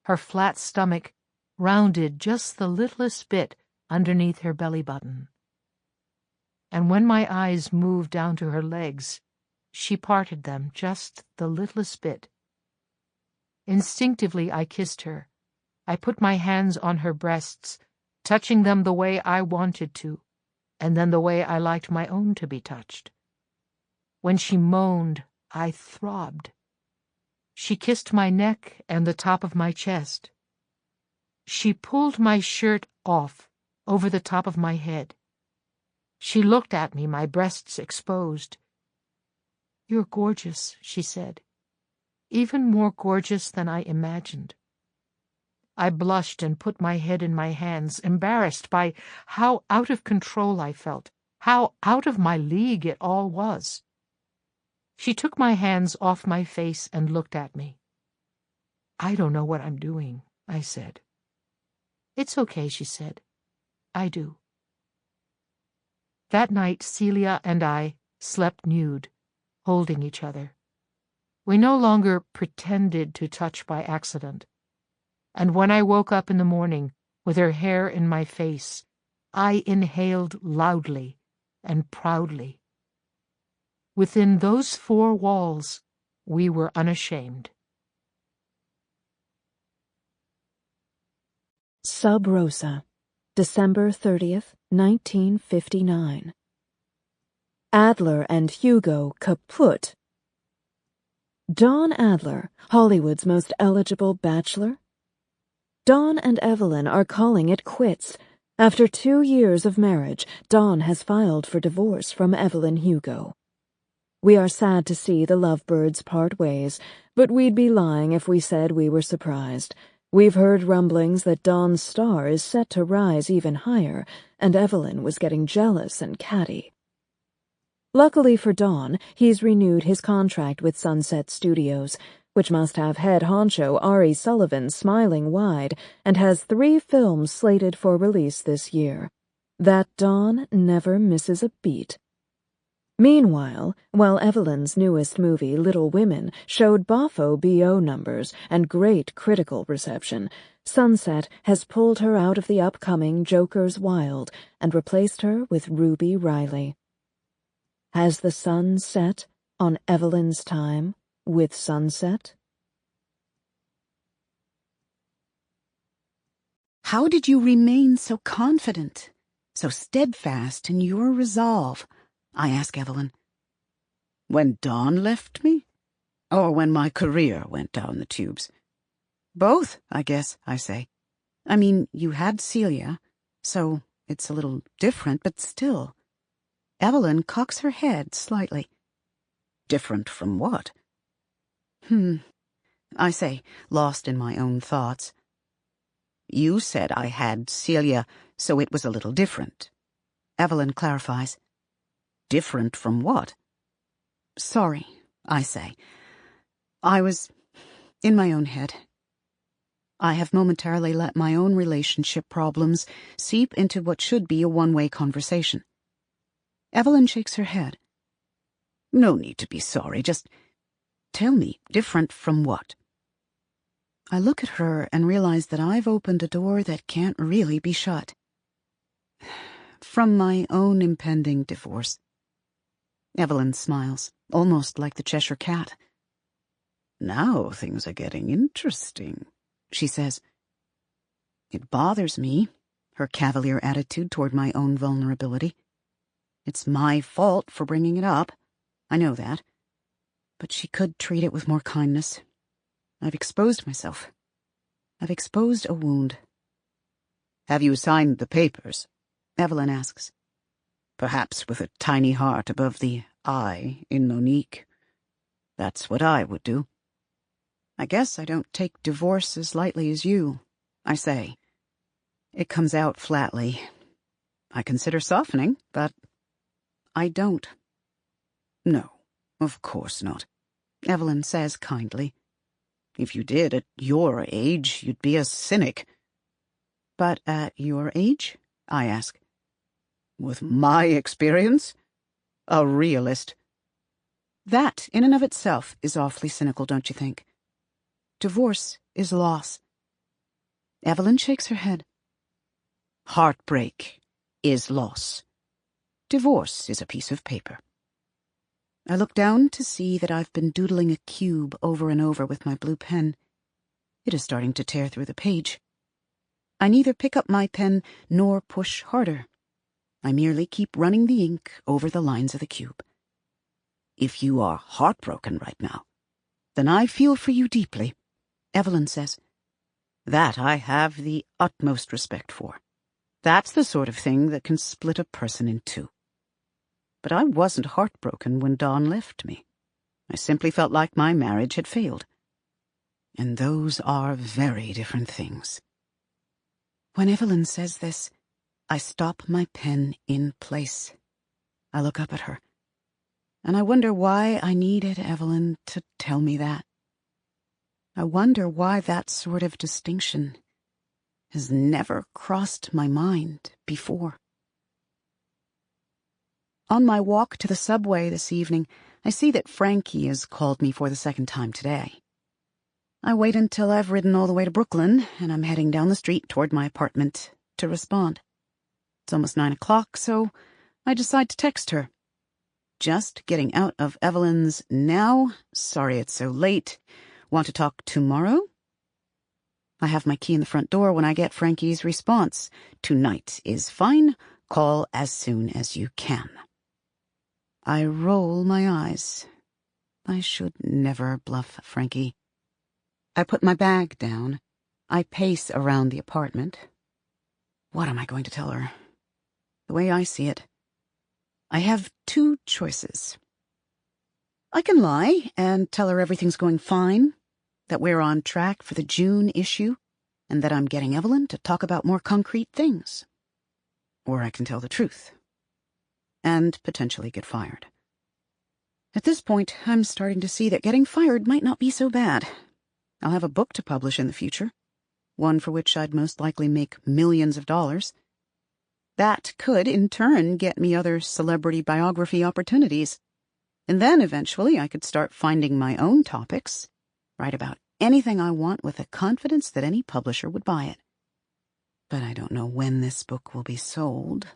her flat stomach rounded just the littlest bit underneath her belly button. And when my eyes moved down to her legs, she parted them just the littlest bit. Instinctively I kissed her. I put my hands on her breasts, touching them the way I wanted to, and then the way I liked my own to be touched. When she moaned, I throbbed. She kissed my neck and the top of my chest. She pulled my shirt off over the top of my head. She looked at me, my breasts exposed. "You're gorgeous," she said. "Even more gorgeous than I imagined." I blushed and put my head in my hands, embarrassed by how out of control I felt, how out of my league it all was. She took my hands off my face and looked at me. "I don't know what I'm doing," I said. "It's okay," she said. "I do." That night, Celia and I slept nude, holding each other. We no longer pretended to touch by accident. And when I woke up in the morning with her hair in my face, I inhaled loudly and proudly. Within those 4 walls, we were unashamed. Sub Rosa, December 30th, 1959. Adler and Hugo kaput. Don Adler, Hollywood's most eligible bachelor. Don and Evelyn are calling it quits. After 2 years of marriage, Don has filed for divorce from Evelyn Hugo. We are sad to see the lovebirds part ways, but we'd be lying if we said we were surprised. We've heard rumblings that Don's star is set to rise even higher, and Evelyn was getting jealous and catty. Luckily for Don, he's renewed his contract with Sunset Studios, which must have head honcho Ari Sullivan smiling wide, and has 3 films slated for release this year. That Don never misses a beat. Meanwhile, while Evelyn's newest movie, Little Women, showed boffo BO numbers and great critical reception, Sunset has pulled her out of the upcoming Joker's Wild and replaced her with Ruby Riley. Has the sun set on Evelyn's time with Sunset? How did you remain so confident, so steadfast in your resolve? I ask Evelyn. When Dawn left me? Or when my career went down the tubes? Both, I guess, I say. I mean, you had Celia, so it's a little different, but still. Evelyn cocks her head slightly. Different from what? I say, lost in my own thoughts. You said I had Celia, so it was a little different. Evelyn clarifies. Different from what? Sorry, I say. I was in my own head. I have momentarily let my own relationship problems seep into what should be a one-way conversation. Evelyn shakes her head. No need to be sorry, just tell me, different from what? I look at her and realize that I've opened a door that can't really be shut. From my own impending divorce. Evelyn smiles, almost like the Cheshire Cat. Now things are getting interesting, she says. It bothers me, her cavalier attitude toward my own vulnerability. It's my fault for bringing it up. I know that. But she could treat it with more kindness. I've exposed myself. I've exposed a wound. Have you signed the papers? Evelyn asks. Perhaps with a tiny heart above the I in Monique. That's what I would do. I guess I don't take divorce as lightly as you, I say. It comes out flatly. I consider softening, but I don't. No, of course not, Evelyn says kindly. If you did at your age, you'd be a cynic. But at your age? I ask. With my experience? A realist. That, in and of itself, is awfully cynical, don't you think? Divorce is loss. Evelyn shakes her head. Heartbreak is loss. Divorce is a piece of paper. I look down to see that I've been doodling a cube over and over with my blue pen. It is starting to tear through the page. I neither pick up my pen nor push harder. I merely keep running the ink over the lines of the cube. If you are heartbroken right now, then I feel for you deeply, Evelyn says. That I have the utmost respect for. That's the sort of thing that can split a person in two. But I wasn't heartbroken when Dawn left me. I simply felt like my marriage had failed. And those are very different things. When Evelyn says this, I stop my pen in place. I look up at her, and I wonder why I needed Evelyn to tell me that. I wonder why that sort of distinction has never crossed my mind before. On my walk to the subway this evening, I see that Frankie has called me for the second time today. I wait until I've ridden all the way to Brooklyn, and I'm heading down the street toward my apartment to respond. It's almost 9 o'clock, so I decide to text her. Just getting out of Evelyn's now. Sorry it's so late. Want to talk tomorrow? I have my key in the front door when I get Frankie's response. Tonight is fine. Call as soon as you can. I roll my eyes. I should never bluff Frankie. I put my bag down. I pace around the apartment. What am I going to tell her? The way I see it, I have two choices. I can lie and tell her everything's going fine, that we're on track for the June issue, and that I'm getting Evelyn to talk about more concrete things. Or I can tell the truth, and potentially get fired. At this point, I'm starting to see that getting fired might not be so bad. I'll have a book to publish in the future, one for which I'd most likely make millions of dollars. That could, in turn, get me other celebrity biography opportunities. And then, eventually, I could start finding my own topics, write about anything I want with the confidence that any publisher would buy it. But I don't know when this book will be sold.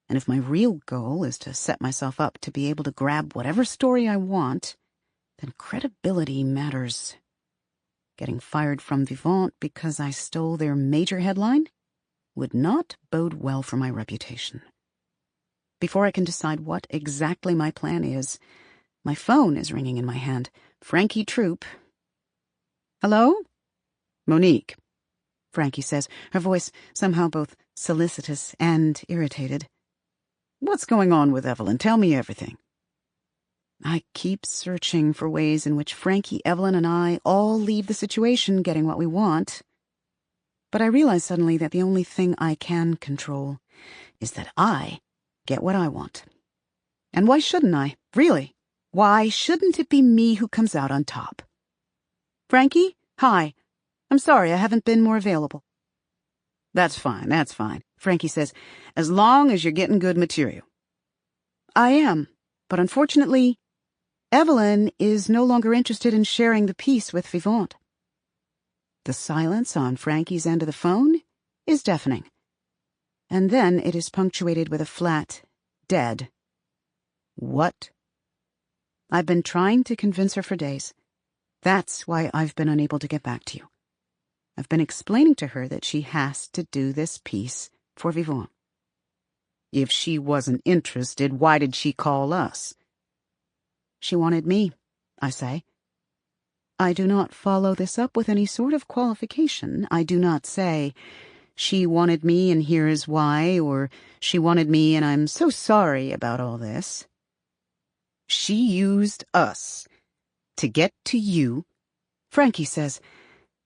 And if my real goal is to set myself up to be able to grab whatever story I want, then credibility matters. Getting fired from Vivant because I stole their major headline would not bode well for my reputation. Before I can decide what exactly my plan is, my phone is ringing in my hand. Frankie Troop. Hello? Monique, Frankie says, her voice somehow both solicitous and irritated. What's going on with Evelyn? Tell me everything. I keep searching for ways in which Frankie, Evelyn, and I all leave the situation getting what we want. But I realize suddenly that the only thing I can control is that I get what I want. And why shouldn't I? Really? Why shouldn't it be me who comes out on top? Frankie? Hi. I'm sorry I haven't been more available. That's fine, Frankie says, as long as you're getting good material. I am, but unfortunately, Evelyn is no longer interested in sharing the piece with Vivant. The silence on Frankie's end of the phone is deafening. And then it is punctuated with a flat, dead. What? I've been trying to convince her for days. That's why I've been unable to get back to you. I've been explaining to her that she has to do this piece for Vivant. If she wasn't interested, why did she call us? She wanted me, I say. I do not follow this up with any sort of qualification. I do not say, she wanted me and here is why, or she wanted me and I'm so sorry about all this. She used us to get to you, Frankie says,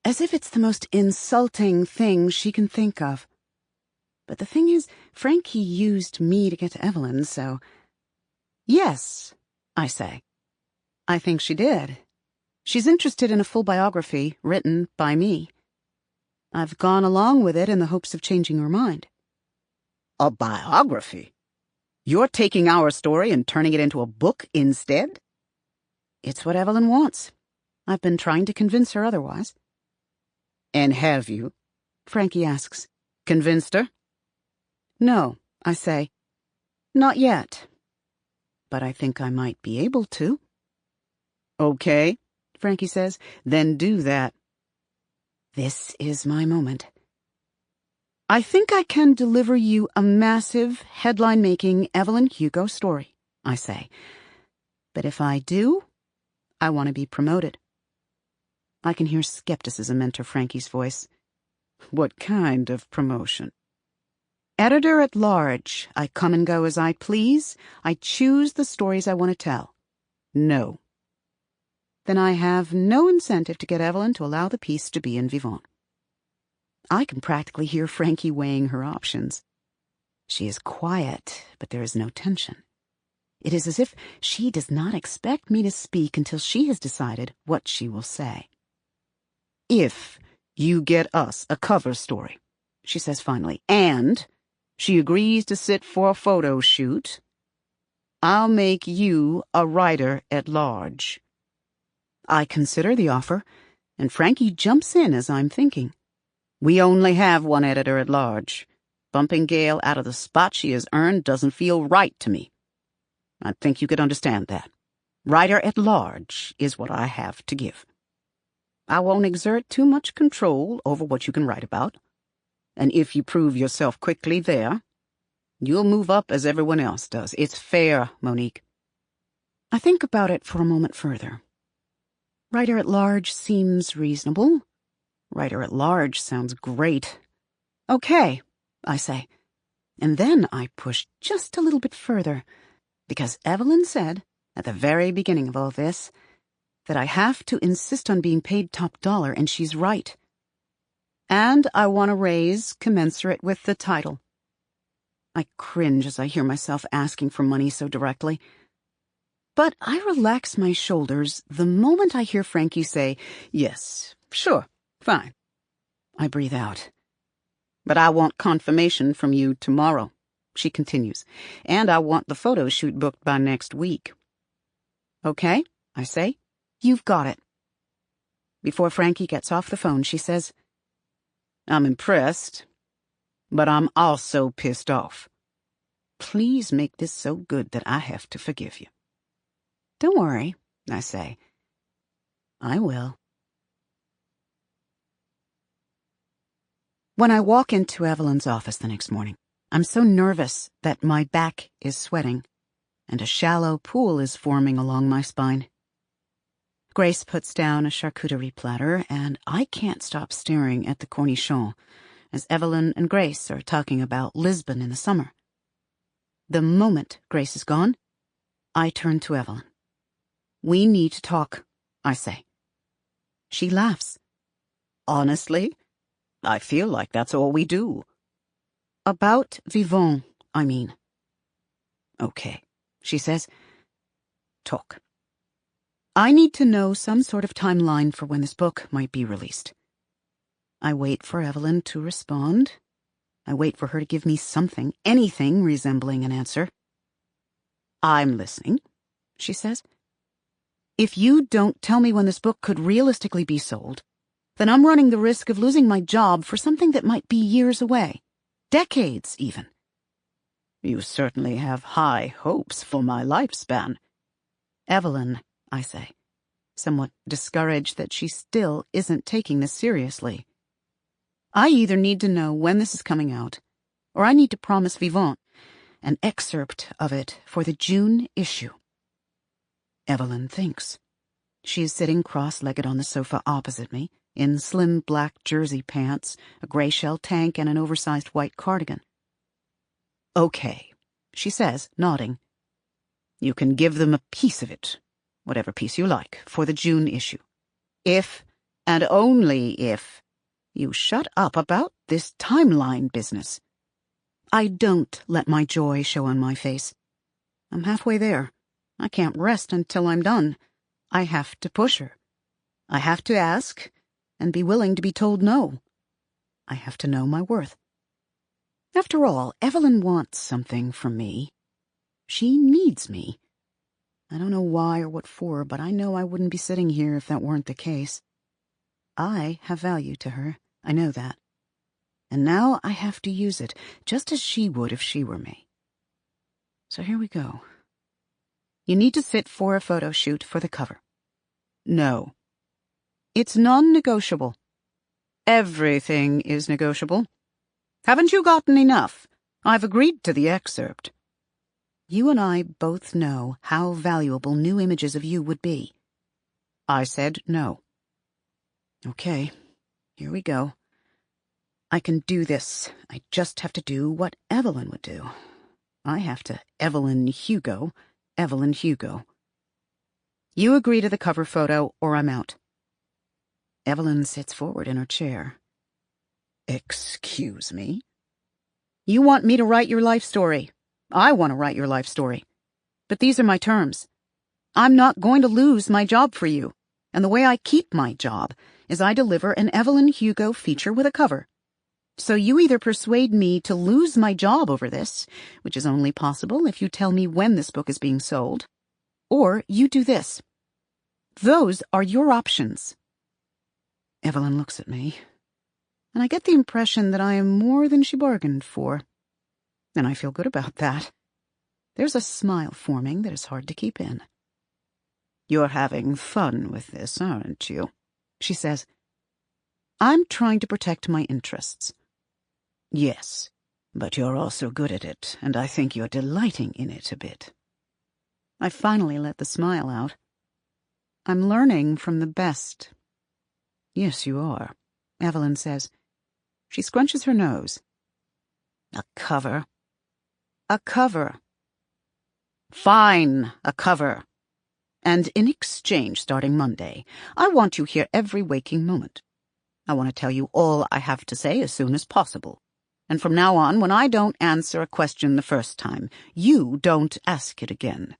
as if it's the most insulting thing she can think of. But the thing is, Frankie used me to get to Evelyn, so... Yes, I say. I think she did. She's interested in a full biography written by me. I've gone along with it in the hopes of changing her mind. A biography? You're taking our story and turning it into a book instead? It's what Evelyn wants. I've been trying to convince her otherwise. And have you? Frankie asks. Convinced her? No, I say. Not yet. But I think I might be able to. Okay, Frankie says. Then do that. This is my moment. I think I can deliver you a massive, headline-making Evelyn Hugo story, I say. But if I do, I want to be promoted. I can hear skepticism enter Frankie's voice. What kind of promotion? Editor-at-large. I come and go as I please. I choose the stories I want to tell. No. Then I have no incentive to get Evelyn to allow the piece to be in Vivant. I can practically hear Frankie weighing her options. She is quiet, but there is no tension. It is as if she does not expect me to speak until she has decided what she will say. If you get us a cover story, she says finally, and she agrees to sit for a photo shoot, I'll make you a writer-at-large. I consider the offer, and Frankie jumps in as I'm thinking. We only have one editor-at-large. Bumping Gail out of the spot she has earned doesn't feel right to me. I think you could understand that. Writer-at-large is what I have to give. I won't exert too much control over what you can write about. And if you prove yourself quickly there, you'll move up as everyone else does. It's fair, Monique. I think about it for a moment further. Writer-at-large seems reasonable. Writer-at-large sounds great. Okay, I say. And then I push just a little bit further, because Evelyn said, at the very beginning of all this, that I have to insist on being paid top dollar, and she's right. And I want a raise commensurate with the title. I cringe as I hear myself asking for money so directly. But I relax my shoulders the moment I hear Frankie say, yes, sure, fine. I breathe out. But I want confirmation from you tomorrow, she continues, and I want the photo shoot booked by next week. Okay, I say, you've got it. Before Frankie gets off the phone, she says, I'm impressed, but I'm also pissed off. Please make this so good that I have to forgive you. Don't worry, I say. I will. When I walk into Evelyn's office the next morning, I'm so nervous that my back is sweating, and a shallow pool is forming along my spine. Grace puts down a charcuterie platter, and I can't stop staring at the cornichon as Evelyn and Grace are talking about Lisbon in the summer. The moment Grace is gone, I turn to Evelyn. We need to talk, I say. She laughs. Honestly, I feel like that's all we do. About Vivant, I mean. Okay, she says. Talk. I need to know some sort of timeline for when this book might be released. I wait for Evelyn to respond. I wait for her to give me something, anything resembling an answer. I'm listening, she says. If you don't tell me when this book could realistically be sold, then I'm running the risk of losing my job for something that might be years away. Decades, even. You certainly have high hopes for my lifespan. Evelyn, I say, somewhat discouraged that she still isn't taking this seriously. I either need to know when this is coming out, or I need to promise Vivant an excerpt of it for the June issue. Evelyn thinks. She is sitting cross-legged on the sofa opposite me, in slim black jersey pants, a gray shell tank, and an oversized white cardigan. "Okay," she says, nodding. "You can give them a piece of it, whatever piece you like, for the June issue. If, and only if, you shut up about this timeline business." I don't let my joy show on my face. I'm halfway there. I can't rest until I'm done. I have to push her. I have to ask and be willing to be told no. I have to know my worth. After all, Evelyn wants something from me. She needs me. I don't know why or what for, but I know I wouldn't be sitting here if that weren't the case. I have value to her. I know that. And now I have to use it, just as she would if she were me. So here we go. You need to sit for a photo shoot for the cover. No. It's non-negotiable. Everything is negotiable. Haven't you gotten enough? I've agreed to the excerpt. You and I both know how valuable new images of you would be. I said no. Okay, here we go. I can do this. I just have to do what Evelyn would do. I have to Evelyn Hugo. You agree to the cover photo, or I'm out. Evelyn sits forward in her chair. Excuse me? You want me to write your life story. I want to write your life story. But these are my terms. I'm not going to lose my job for you. And the way I keep my job is I deliver an Evelyn Hugo feature with a cover. So you either persuade me to lose my job over this, which is only possible if you tell me when this book is being sold, or you do this. Those are your options. Evelyn looks at me, and I get the impression that I am more than she bargained for. And I feel good about that. There's a smile forming that is hard to keep in. You're having fun with this, aren't you? She says. I'm trying to protect my interests. Yes, but you're also good at it, and I think you're delighting in it a bit. I finally let the smile out. I'm learning from the best. Yes, you are, Evelyn says. She scrunches her nose. A cover. A cover. Fine, a cover. And in exchange, starting Monday, I want you here every waking moment. I want to tell you all I have to say as soon as possible. And from now on, when I don't answer a question the first time, you don't ask it again.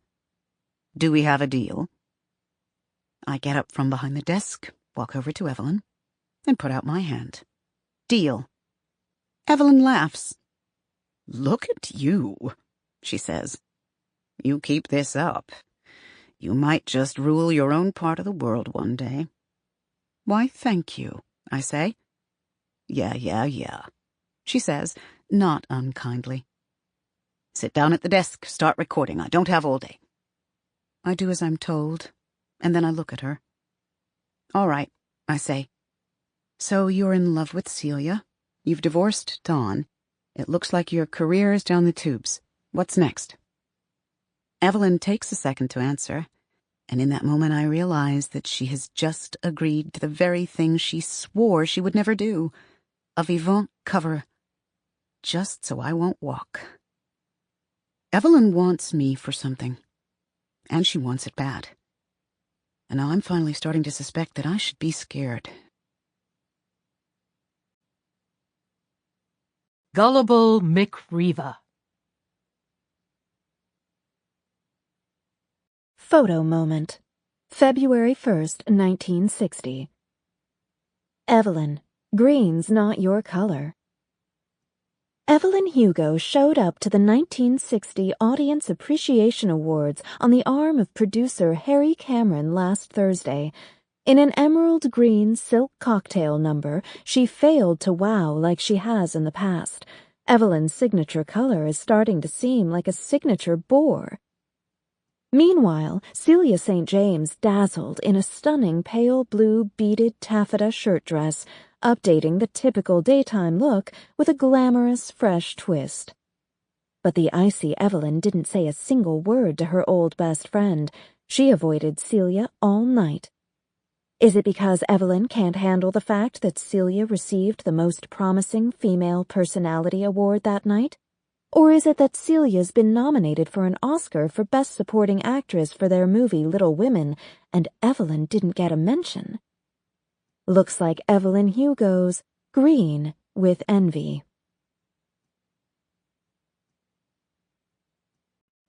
Do we have a deal? I get up from behind the desk, walk over to Evelyn, and put out my hand. Deal. Evelyn laughs. Look at you, she says. You keep this up. You might just rule your own part of the world one day. Why, thank you, I say. Yeah, she says, not unkindly. Sit down at the desk, start recording. I don't have all day. I do as I'm told, and then I look at her. All right, I say. So you're in love with Celia. You've divorced Dawn. It looks like your career is down the tubes. What's next? Evelyn takes a second to answer, and in that moment I realize that she has just agreed to the very thing she swore she would never do. A Vivant cover. Just so I won't walk. Evelyn wants me for something, and she wants it bad. And now I'm finally starting to suspect that I should be scared. Gullible McReva. Photo moment. February 1st, 1960. Evelyn, green's not your color. Evelyn Hugo showed up to the 1960 Audience Appreciation Awards on the arm of producer Harry Cameron last Thursday. In an emerald green silk cocktail number, she failed to wow like she has in the past. Evelyn's signature color is starting to seem like a signature bore. Meanwhile, Celia St. James dazzled in a stunning pale blue beaded taffeta shirt dress, updating the typical daytime look with a glamorous, fresh twist. But the icy Evelyn didn't say a single word to her old best friend. She avoided Celia all night. Is it because Evelyn can't handle the fact that Celia received the most promising female personality award that night? Or is it that Celia's been nominated for an Oscar for Best Supporting Actress for their movie Little Women, and Evelyn didn't get a mention? Looks like Evelyn Hugo's green with envy.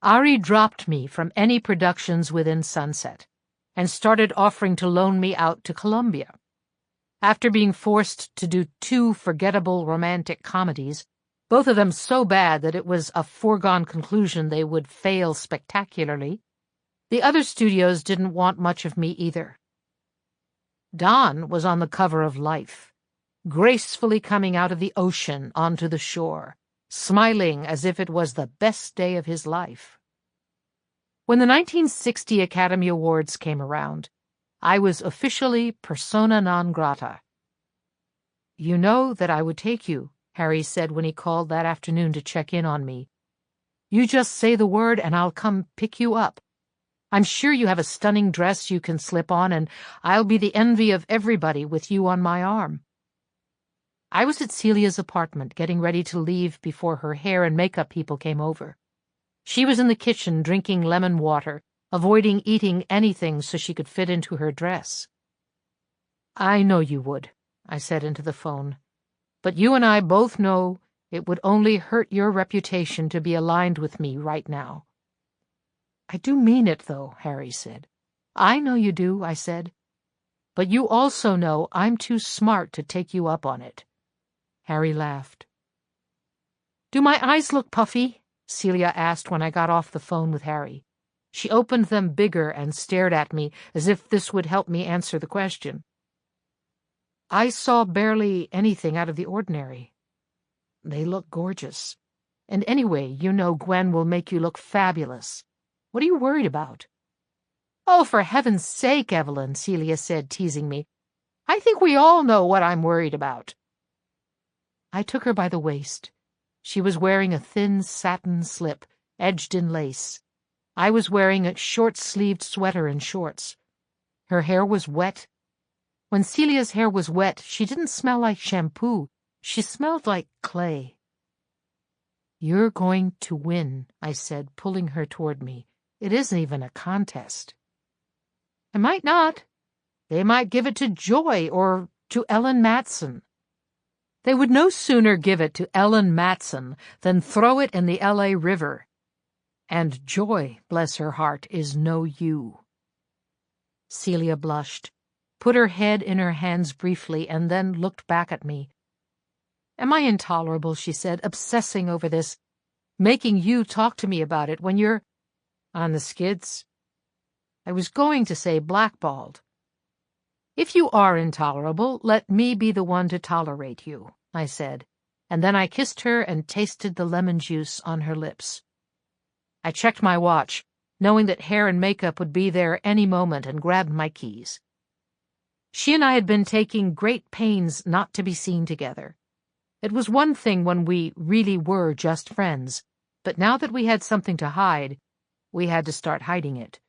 Ari dropped me from any productions within Sunset and started offering to loan me out to Columbia. After being forced to do 2 forgettable romantic comedies, both of them so bad that it was a foregone conclusion they would fail spectacularly, the other studios didn't want much of me either. Don was on the cover of Life, gracefully coming out of the ocean onto the shore, smiling as if it was the best day of his life. When the 1960 Academy Awards came around, I was officially persona non grata. "You know that I would take you," Harry said when he called that afternoon to check in on me. "You just say the word and I'll come pick you up. I'm sure you have a stunning dress you can slip on, and I'll be the envy of everybody with you on my arm." I was at Celia's apartment, getting ready to leave before her hair and makeup people came over. She was in the kitchen drinking lemon water, avoiding eating anything so she could fit into her dress. "I know you would," I said into the phone. "But you and I both know it would only hurt your reputation to be aligned with me right now." "I do mean it, though," Harry said. "I know you do," I said. "But you also know I'm too smart to take you up on it." Harry laughed. "Do my eyes look puffy?" Celia asked when I got off the phone with Harry. She opened them bigger and stared at me as if this would help me answer the question. "I saw barely anything out of the ordinary." "They look gorgeous. And anyway, you know Gwen will make you look fabulous. What are you worried about?" "Oh, for heaven's sake, Evelyn," Celia said, teasing me. "I think we all know what I'm worried about." I took her by the waist. She was wearing a thin satin slip, edged in lace. I was wearing a short-sleeved sweater and shorts. Her hair was wet. When Celia's hair was wet, she didn't smell like shampoo. She smelled like clay. "You're going to win," I said, pulling her toward me. "It isn't even a contest." "I might not. They might give it to Joy or to Ellen Matson." "They would no sooner give it to Ellen Matson than throw it in the L.A. River. And Joy, bless her heart, is no you." Celia blushed, put her head in her hands briefly, and then looked back at me. "Am I intolerable," she said, "obsessing over this, making you talk to me about it when you're on the skids?" I was going to say blackballed. "If you are intolerable, let me be the one to tolerate you," I said, and then I kissed her and tasted the lemon juice on her lips. I checked my watch, knowing that hair and makeup would be there any moment, and grabbed my keys. She and I had been taking great pains not to be seen together. It was one thing when we really were just friends, but now that we had something to hide, we had to start hiding it.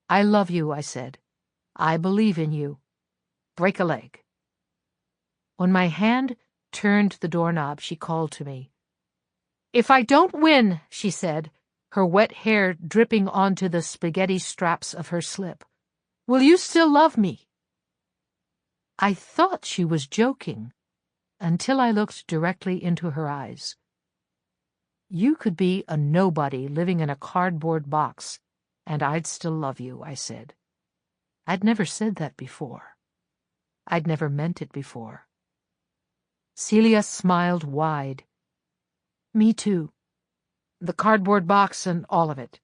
"I love you," I said. "I believe in you. Break a leg." When my hand turned the doorknob, she called to me. "If I don't win," she said, her wet hair dripping onto the spaghetti straps of her slip, "will you still love me?" I thought she was joking, until I looked directly into her eyes. "You could be a nobody living in a cardboard box, and I'd still love you," I said. I'd never said that before. I'd never meant it before. Celia smiled wide. "Me too. The cardboard box and all of it."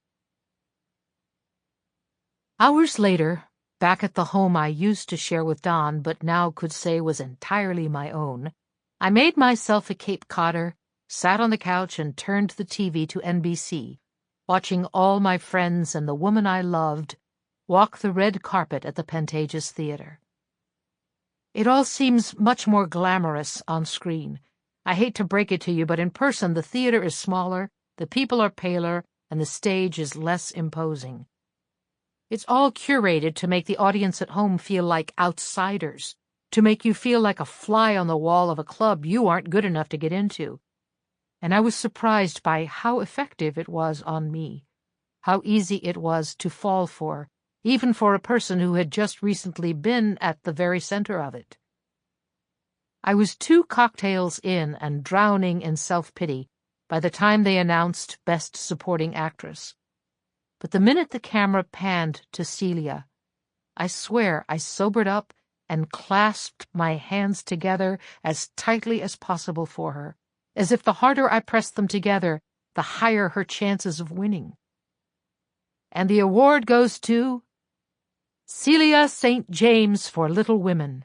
Hours later, back at the home I used to share with Don but now could say was entirely my own, I made myself a Cape Codder, sat on the couch and turned the TV to NBC, watching all my friends and the woman I loved walk the red carpet at the Pantages Theater. It all seems much more glamorous on screen. I hate to break it to you, but in person the theater is smaller, the people are paler, and the stage is less imposing. It's all curated to make the audience at home feel like outsiders, to make you feel like a fly on the wall of a club you aren't good enough to get into. And I was surprised by how effective it was on me, how easy it was to fall for, even for a person who had just recently been at the very center of it. I was 2 cocktails in and drowning in self-pity by the time they announced Best Supporting Actress. But the minute the camera panned to Celia, I swear I sobered up and clasped my hands together as tightly as possible for her, as if the harder I pressed them together, the higher her chances of winning. And the award goes to Celia St. James for Little Women.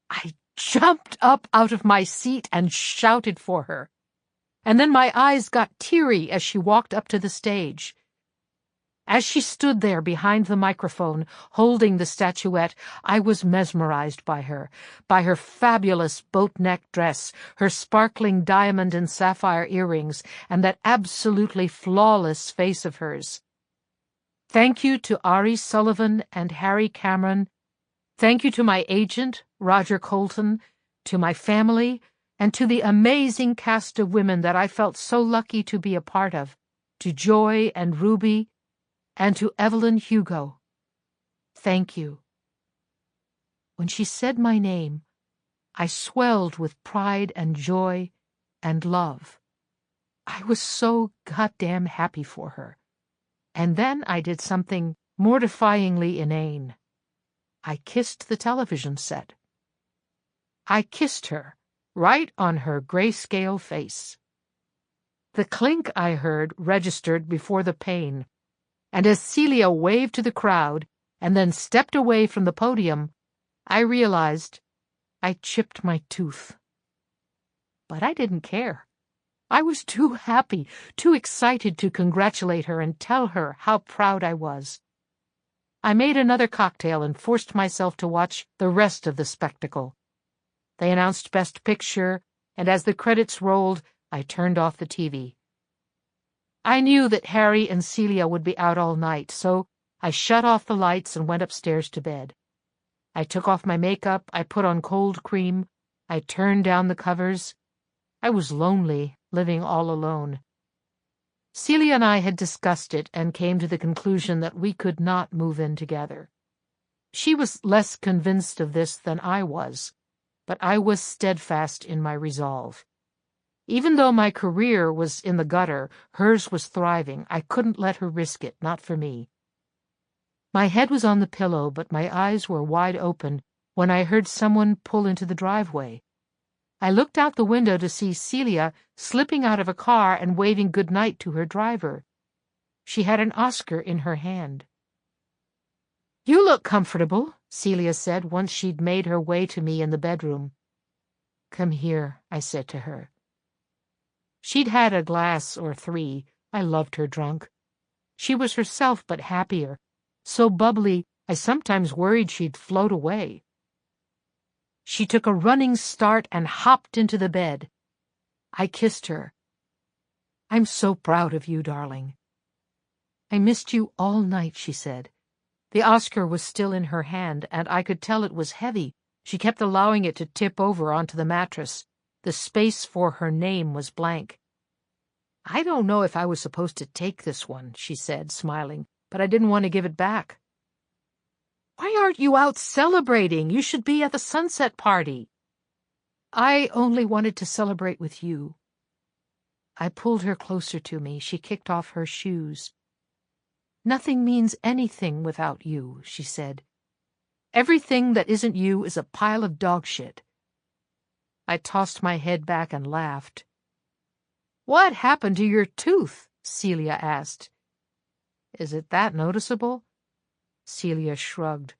I jumped up out of my seat and shouted for her. And then my eyes got teary as she walked up to the stage. As she stood there behind the microphone, holding the statuette, I was mesmerized by her fabulous boat-neck dress, her sparkling diamond and sapphire earrings, and that absolutely flawless face of hers. Thank you to Ari Sullivan and Harry Cameron. Thank you to my agent, Roger Colton, to my family, and to the amazing cast of women that I felt so lucky to be a part of, to Joy and Ruby, and to Evelyn Hugo. Thank you. When she said my name, I swelled with pride and joy and love. I was so goddamn happy for her. And then I did something mortifyingly inane. I kissed the television set. I kissed her, right on her grayscale face. The clink I heard registered before the pain, and as Celia waved to the crowd and then stepped away from the podium, I realized I chipped my tooth. But I didn't care. I was too happy, too excited to congratulate her and tell her how proud I was. I made another cocktail and forced myself to watch the rest of the spectacle. They announced Best Picture, and as the credits rolled, I turned off the TV. I knew that Harry and Celia would be out all night, so I shut off the lights and went upstairs to bed. I took off my makeup, I put on cold cream, I turned down the covers. I was lonely, living all alone. Celia and I had discussed it and came to the conclusion that we could not move in together. She was less convinced of this than I was, but I was steadfast in my resolve. Even though my career was in the gutter, hers was thriving. I couldn't let her risk it, not for me. My head was on the pillow, but my eyes were wide open when I heard someone pull into the driveway. I looked out the window to see Celia slipping out of a car and waving good night to her driver. She had an Oscar in her hand. "You look comfortable," Celia said once she'd made her way to me in the bedroom. "Come here," I said to her. She'd had a glass or 3. I loved her drunk. She was herself but happier, so bubbly I sometimes worried she'd float away. She took a running start and hopped into the bed. I kissed her. "I'm so proud of you, darling." "I missed you all night," she said. The Oscar was still in her hand, and I could tell it was heavy. She kept allowing it to tip over onto the mattress. The space for her name was blank. "I don't know if I was supposed to take this one," she said, smiling, "but I didn't want to give it back." "Why aren't you out celebrating? You should be at the sunset party." "I only wanted to celebrate with you." I pulled her closer to me. She kicked off her shoes. "Nothing means anything without you," she said. "Everything that isn't you is a pile of dog shit." I tossed my head back and laughed. "What happened to your tooth?" Celia asked. "Is it that noticeable?" Celia shrugged.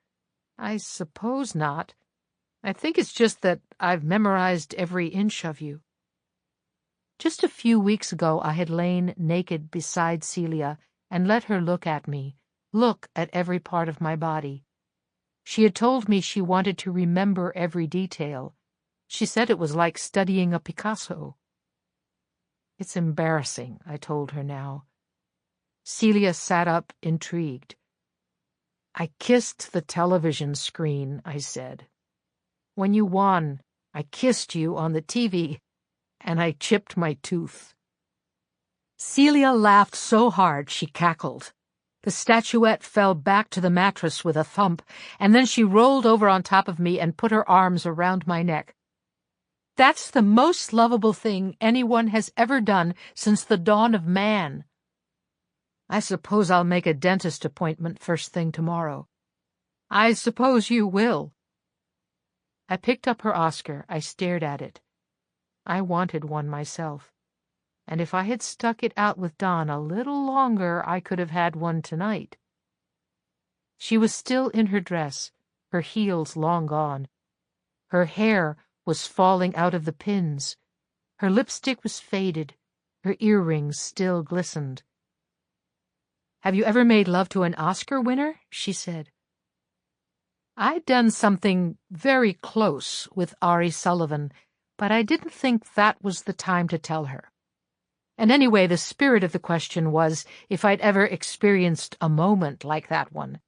"I suppose not. I think it's just that I've memorized every inch of you." Just a few weeks ago I had lain naked beside Celia and let her look at me, look at every part of my body. She had told me she wanted to remember every detail. She said it was like studying a Picasso. "It's embarrassing," I told her now. Celia sat up, intrigued. "I kissed the television screen," I said. "When you won, I kissed you on the TV, and I chipped my tooth." Celia laughed so hard she cackled. The statuette fell back to the mattress with a thump, and then she rolled over on top of me and put her arms around my neck. "That's the most lovable thing anyone has ever done since the dawn of man. I suppose I'll make a dentist appointment first thing tomorrow." "I suppose you will." I picked up her Oscar. I stared at it. I wanted one myself, and if I had stuck it out with Don a little longer, I could have had one tonight. She was still in her dress, her heels long gone. Her hair was falling out of the pins. Her lipstick was faded. Her earrings still glistened. "Have you ever made love to an Oscar winner?" she said. I'd done something very close with Ari Sullivan, but I didn't think that was the time to tell her. And anyway, the spirit of the question was if I'd ever experienced a moment like that one,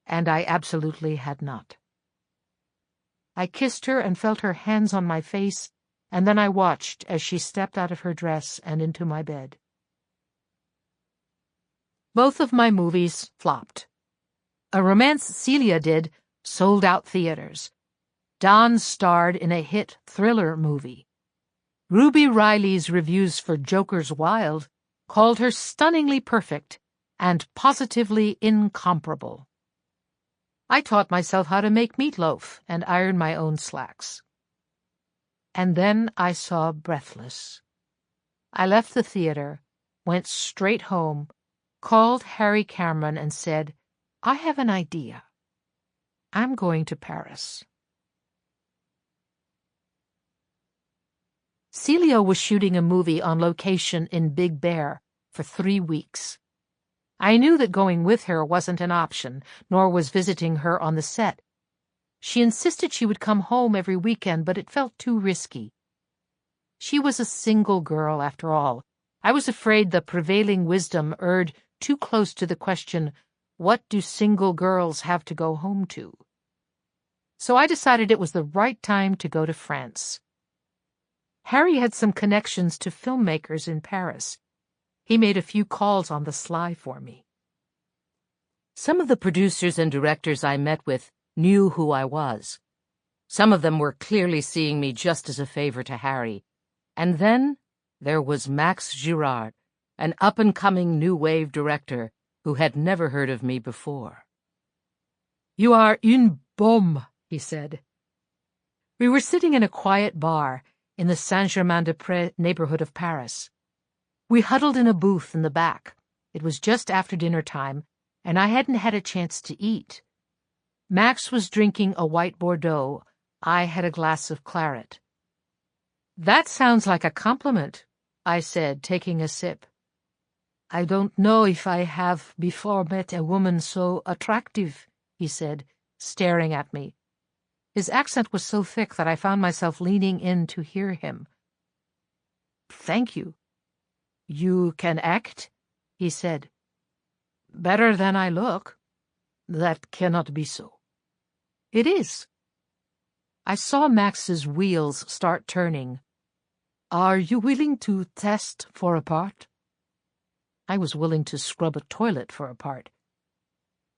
and I absolutely had not. I kissed her and felt her hands on my face, and then I watched as she stepped out of her dress and into my bed. Both of my movies flopped. A romance Celia did sold out theaters. Don starred in a hit thriller movie. Ruby Riley's reviews for Joker's Wild called her stunningly perfect and positively incomparable. I taught myself how to make meatloaf and iron my own slacks. And then I saw Breathless. I left the theater, went straight home, called Harry Cameron and said, "I have an idea. I'm going to Paris." Celia was shooting a movie on location in Big Bear for 3 weeks. I knew that going with her wasn't an option, nor was visiting her on the set. She insisted she would come home every weekend, but it felt too risky. She was a single girl, after all. I was afraid the prevailing wisdom erred too close to the question, what do single girls have to go home to? So I decided it was the right time to go to France. Harry had some connections to filmmakers in Paris. He made a few calls on the sly for me. Some of the producers and directors I met with knew who I was. Some of them were clearly seeing me just as a favor to Harry. And then there was Max Girard, an up-and-coming new wave director who had never heard of me before. "You are une bombe," he said. We were sitting in a quiet bar in the Saint-Germain-des-Prés neighborhood of Paris. We huddled in a booth in the back. It was just after dinner time, and I hadn't had a chance to eat. Max was drinking a white Bordeaux. I had a glass of claret. "That sounds like a compliment," I said, taking a sip. "I don't know if I have before met a woman so attractive," he said, staring at me. His accent was so thick that I found myself leaning in to hear him. "Thank you." "You can act?" he said. "Better than I look." "That cannot be so." "It is." I saw Max's wheels start turning. "Are you willing to test for a part?" I was willing to scrub a toilet for a part.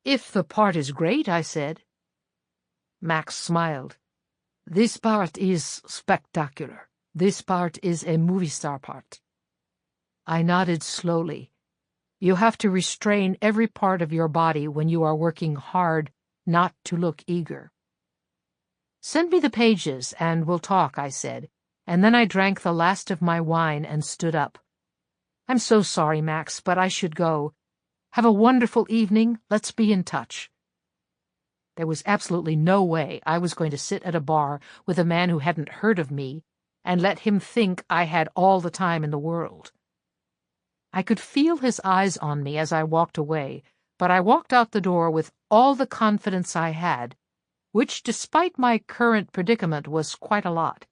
"If the part is great," I said. Max smiled. "This part is spectacular. This part is a movie star part." I nodded slowly. You have to restrain every part of your body when you are working hard not to look eager. "Send me the pages and we'll talk," I said, and then I drank the last of my wine and stood up. "I'm so sorry, Max, but I should go. Have a wonderful evening. Let's be in touch." There was absolutely no way I was going to sit at a bar with a man who hadn't heard of me and let him think I had all the time in the world. I could feel his eyes on me as I walked away, but I walked out the door with all the confidence I had, which, despite my current predicament, was quite a lot.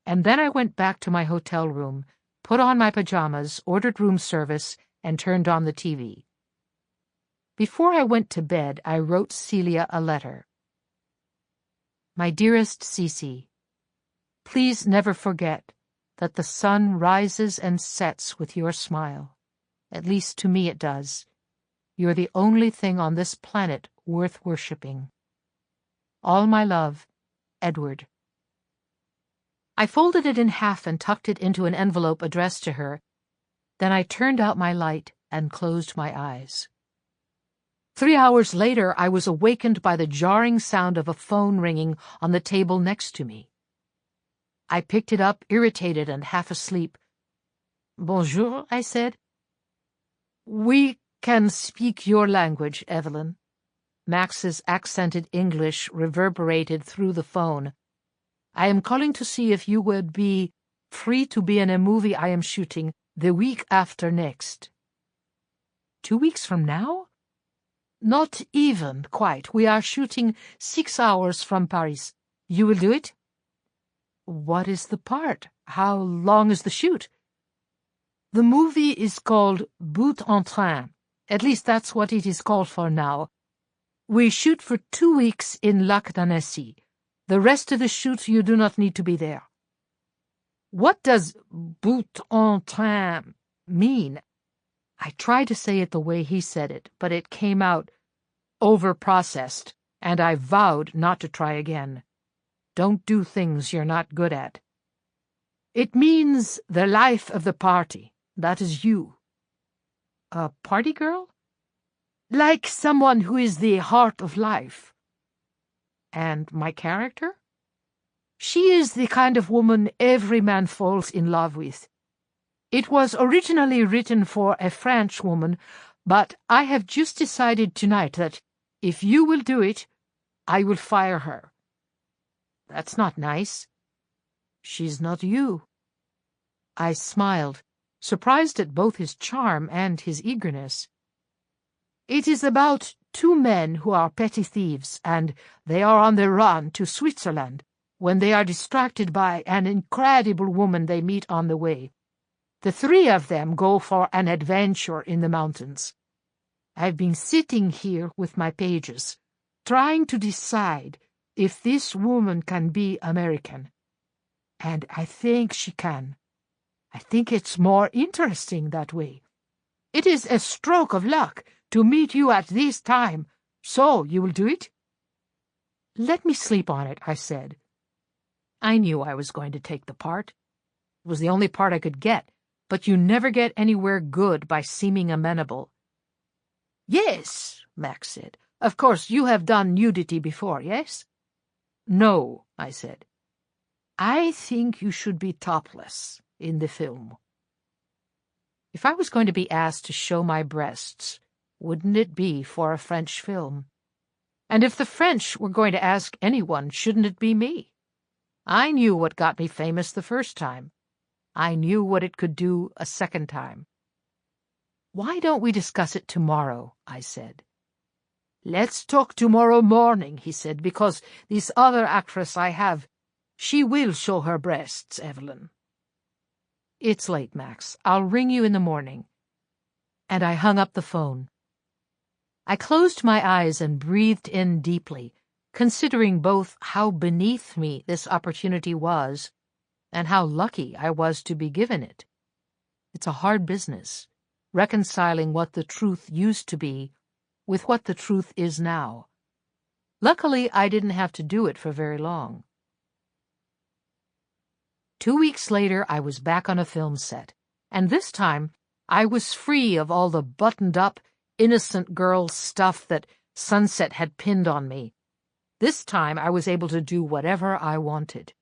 And then I went back to my hotel room, put on my pajamas, ordered room service, and turned on the TV. Before I went to bed, I wrote Celia a letter. My dearest Cece, please never forget that the sun rises and sets with your smile. At least to me it does. You're the only thing on this planet worth worshipping. All my love, Edward. I folded it in half and tucked it into an envelope addressed to her. Then I turned out my light and closed my eyes. 3 hours later, I was awakened by the jarring sound of a phone ringing on the table next to me. I picked it up, irritated and half asleep. Bonjour, I said. We can speak your language, Evelyn. Max's accented English reverberated through the phone. I am calling to see if you would be free to be in a movie I am shooting the week after next. 2 weeks from now? Not even, quite. We are shooting 6 hours from Paris. You will do it? What is the part? How long is the shoot? The movie is called Bout en Train. At least that's what it is called for now. We shoot for 2 weeks in Lac d'Annecy. The rest of the shoot you do not need to be there. What does Bout en Train mean? I tried to say it the way he said it, but it came out over-processed, and I vowed not to try again. Don't do things you're not good at. It means the life of the party. That is you. A party girl? Like someone who is the heart of life. And my character? She is the kind of woman every man falls in love with. It was originally written for a French woman, but I have just decided tonight that if you will do it, I will fire her. That's not nice. She's not you. I smiled, surprised at both his charm and his eagerness. It is about 2 men who are petty thieves, and they are on the run to Switzerland when they are distracted by an incredible woman they meet on the way. The 3 of them go for an adventure in the mountains. I've been sitting here with my pages, trying to decide if this woman can be American. And I think she can. I think it's more interesting that way. It is a stroke of luck to meet you at this time, so you will do it? Let me sleep on it, I said. I knew I was going to take the part. It was the only part I could get, but you never get anywhere good by seeming amenable. Yes, Max said. Of course, you have done nudity before, yes? No, I said. I think you should be topless in the film. If I was going to be asked to show my breasts, wouldn't it be for a French film? And if the French were going to ask anyone, shouldn't it be me? I knew what got me famous the first time. I knew what it could do a second time. Why don't we discuss it tomorrow? I said. Let's talk tomorrow morning, he said, because this other actress I have, she will show her breasts, Evelyn. It's late, Max. I'll ring you in the morning. And I hung up the phone. I closed my eyes and breathed in deeply, considering both how beneath me this opportunity was and how lucky I was to be given it. It's a hard business, reconciling what the truth used to be with what the truth is now. Luckily, I didn't have to do it for very long. 2 weeks later, I was back on a film set, and this time I was free of all the buttoned-up, innocent girl stuff that Sunset had pinned on me. This time I was able to do whatever I wanted.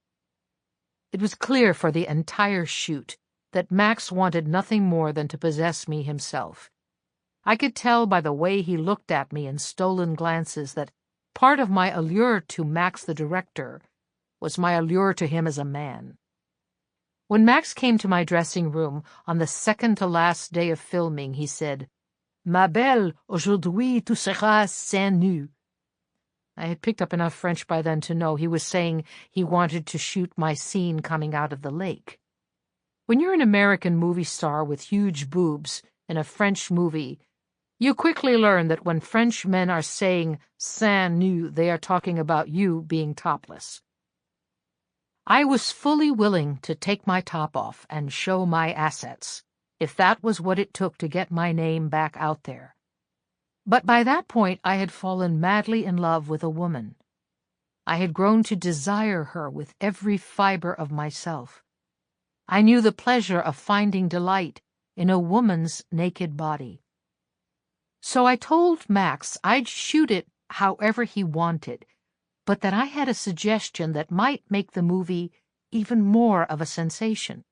It was clear for the entire shoot that Max wanted nothing more than to possess me himself. I could tell by the way he looked at me in stolen glances that part of my allure to Max the director was my allure to him as a man. When Max came to my dressing room on the second-to-last day of filming, he said, "Ma belle, aujourd'hui tu seras seins nus." I had picked up enough French by then to know he was saying he wanted to shoot my scene coming out of the lake. When you're an American movie star with huge boobs in a French movie, You quickly learn that when French men are saying seins nus, they are talking about you being topless. I was fully willing to take my top off and show my assets, if that was what it took to get my name back out there. But by that point I had fallen madly in love with a woman. I had grown to desire her with every fiber of myself. I knew the pleasure of finding delight in a woman's naked body. So I told Max I'd shoot it however he wanted, but that I had a suggestion that might make the movie even more of a sensation.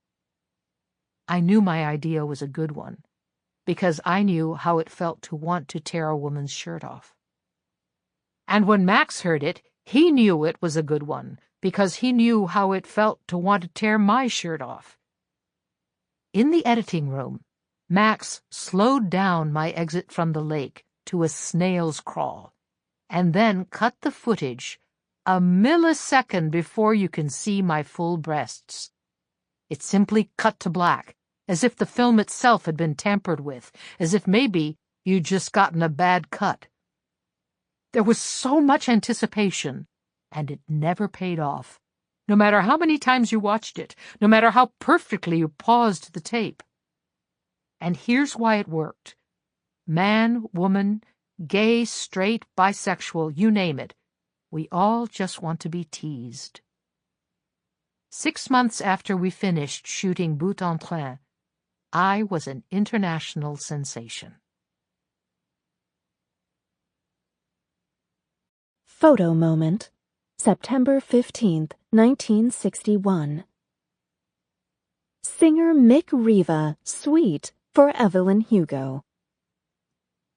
I knew my idea was a good one, because I knew how it felt to want to tear a woman's shirt off. And when Max heard it, he knew it was a good one, because he knew how it felt to want to tear my shirt off. In the editing room, Max slowed down my exit from the lake to a snail's crawl, and then cut the footage a millisecond before you can see my full breasts. It simply cut to black, as if the film itself had been tampered with, as if maybe you'd just gotten a bad cut. There was so much anticipation, and it never paid off, no matter how many times you watched it, no matter how perfectly you paused the tape. And here's why it worked. Man, woman, gay, straight, bisexual, you name it. We all just want to be teased. 6 months after we finished shooting Bout en Train, I was an international sensation. Photo moment, September 15th, 1961. Singer Mick Riva, Sweet, for Evelyn Hugo.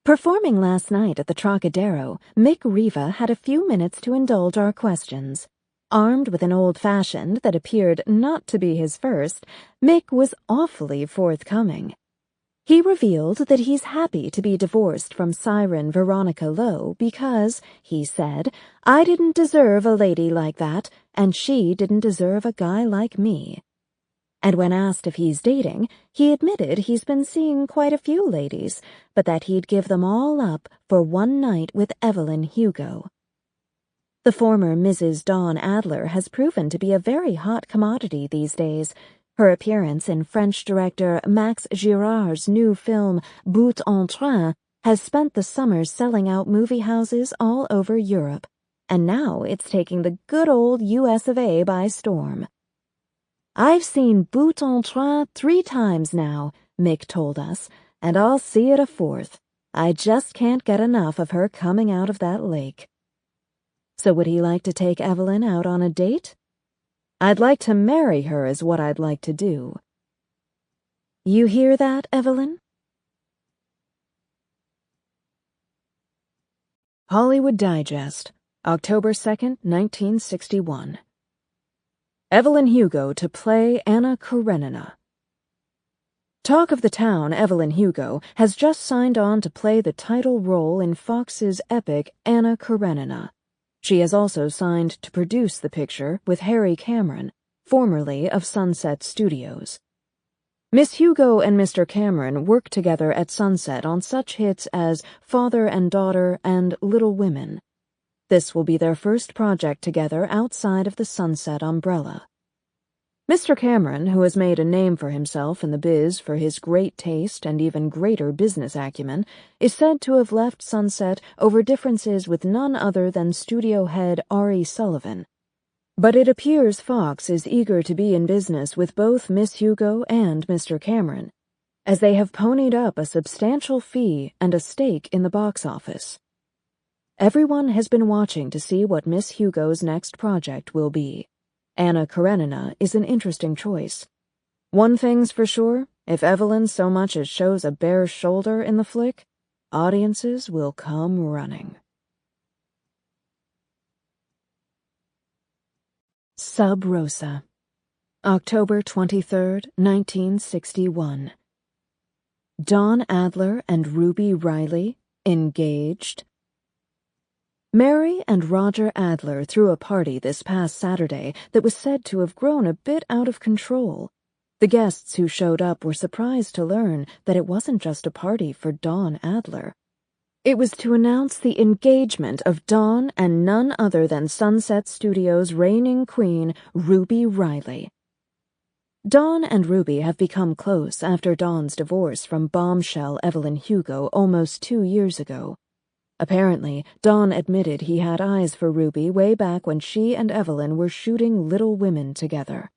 Performing last night at the Trocadero, Mick Riva had a few minutes to indulge our questions. Armed with an old-fashioned that appeared not to be his first, Mick was awfully forthcoming. He revealed that he's happy to be divorced from siren Veronica Lowe because, he said, I didn't deserve a lady like that, and she didn't deserve a guy like me. And when asked if he's dating, he admitted he's been seeing quite a few ladies, but that he'd give them all up for one night with Evelyn Hugo. The former Mrs. Dawn Adler has proven to be a very hot commodity these days. Her appearance in French director Max Girard's new film Bout en Train has spent the summer selling out movie houses all over Europe, and now it's taking the good old US of A by storm. I've seen Bout en Train 3 times now, Mick told us, and I'll see it a 4th. I just can't get enough of her coming out of that lake. So would he like to take Evelyn out on a date? I'd like to marry her is what I'd like to do. You hear that, Evelyn? Hollywood Digest, October 2nd, 1961. Evelyn Hugo to play Anna Karenina. Talk of the town, Evelyn Hugo has just signed on to play the title role in Fox's epic Anna Karenina. She has also signed to produce the picture with Harry Cameron, formerly of Sunset Studios. Miss Hugo and Mr. Cameron worked together at Sunset on such hits as Father and Daughter and Little Women. This will be their first project together outside of the Sunset umbrella. Mr. Cameron, who has made a name for himself in the biz for his great taste and even greater business acumen, is said to have left Sunset over differences with none other than studio head Ari Sullivan. But it appears Fox is eager to be in business with both Miss Hugo and Mr. Cameron, as they have ponied up a substantial fee and a stake in the box office. Everyone has been watching to see what Miss Hugo's next project will be. Anna Karenina is an interesting choice. One thing's for sure, if Evelyn so much as shows a bare shoulder in the flick, audiences will come running. Sub Rosa, October 23rd, 1961. Dawn Adler and Ruby Riley, engaged? Mary and Roger Adler threw a party this past Saturday that was said to have grown a bit out of control. The guests who showed up were surprised to learn that it wasn't just a party for Dawn Adler. It was to announce the engagement of Dawn and none other than Sunset Studios' reigning queen, Ruby Riley. Dawn and Ruby have become close after Dawn's divorce from bombshell Evelyn Hugo almost 2 years ago. Apparently, Dawn admitted he had eyes for Ruby way back when she and Evelyn were shooting Little Women together.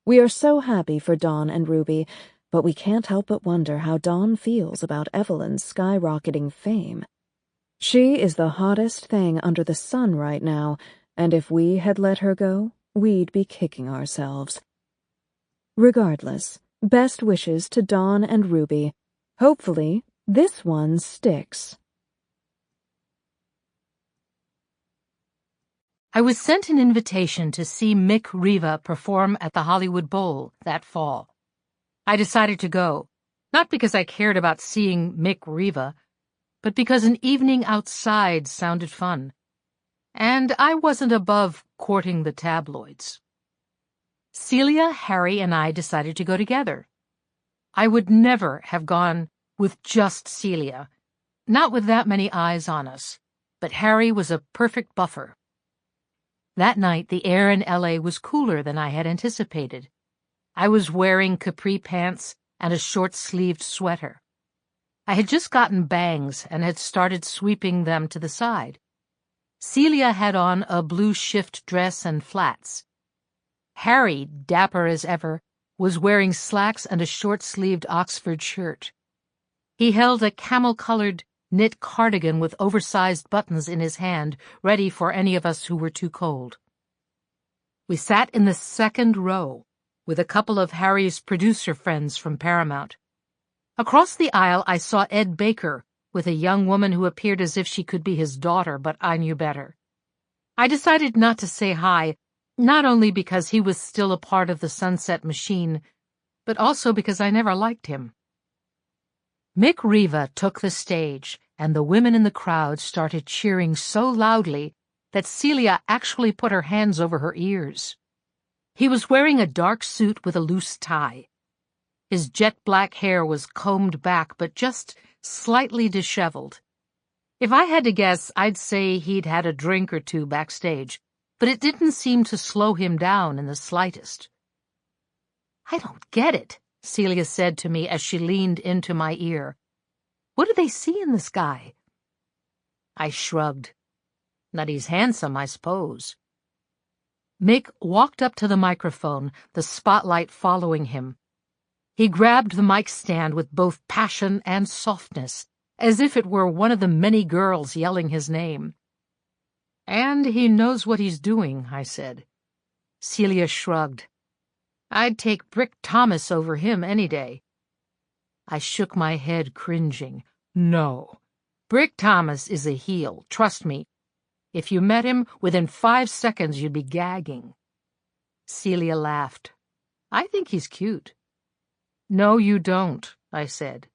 We are so happy for Dawn and Ruby, but we can't help but wonder how Dawn feels about Evelyn's skyrocketing fame. She is the hottest thing under the sun right now, and if we had let her go, we'd be kicking ourselves. Regardless, best wishes to Dawn and Ruby. Hopefully, this one sticks. I was sent an invitation to see Mick Riva perform at the Hollywood Bowl that fall. I decided to go, not because I cared about seeing Mick Riva, but because an evening outside sounded fun, and I wasn't above courting the tabloids. Celia, Harry, and I decided to go together. I would never have gone with just Celia, not with that many eyes on us, but Harry was a perfect buffer. That night, the air in L.A. was cooler than I had anticipated. I was wearing capri pants and a short-sleeved sweater. I had just gotten bangs and had started sweeping them to the side. Celia had on a blue shift dress and flats. Harry, dapper as ever, was wearing slacks and a short-sleeved Oxford shirt. He held a camel-colored knit cardigan with oversized buttons in his hand, ready for any of us who were too cold. We sat in the second row, with a couple of Harry's producer friends from Paramount. Across the aisle I saw Ed Baker, with a young woman who appeared as if she could be his daughter, but I knew better. I decided not to say hi, not only because he was still a part of the Sunset machine, but also because I never liked him. Mick Riva took the stage, and the women in the crowd started cheering so loudly that Celia actually put her hands over her ears. He was wearing a dark suit with a loose tie. His jet-black hair was combed back but just slightly disheveled. If I had to guess, I'd say he'd had a drink or two backstage, but it didn't seem to slow him down in the slightest. "I don't get it," Celia said to me as she leaned into my ear. "What do they see in this guy?" I shrugged. "That he's handsome, I suppose." Mick walked up to the microphone, the spotlight following him. He grabbed the mic stand with both passion and softness, as if it were one of the many girls yelling his name. "And he knows what he's doing," I said. Celia shrugged. "I'd take Brick Thomas over him any day." I shook my head, cringing. "No. Brick Thomas is a heel, trust me. If you met him, within 5 seconds you'd be gagging." Celia laughed. "I think he's cute." "No, you don't," I said.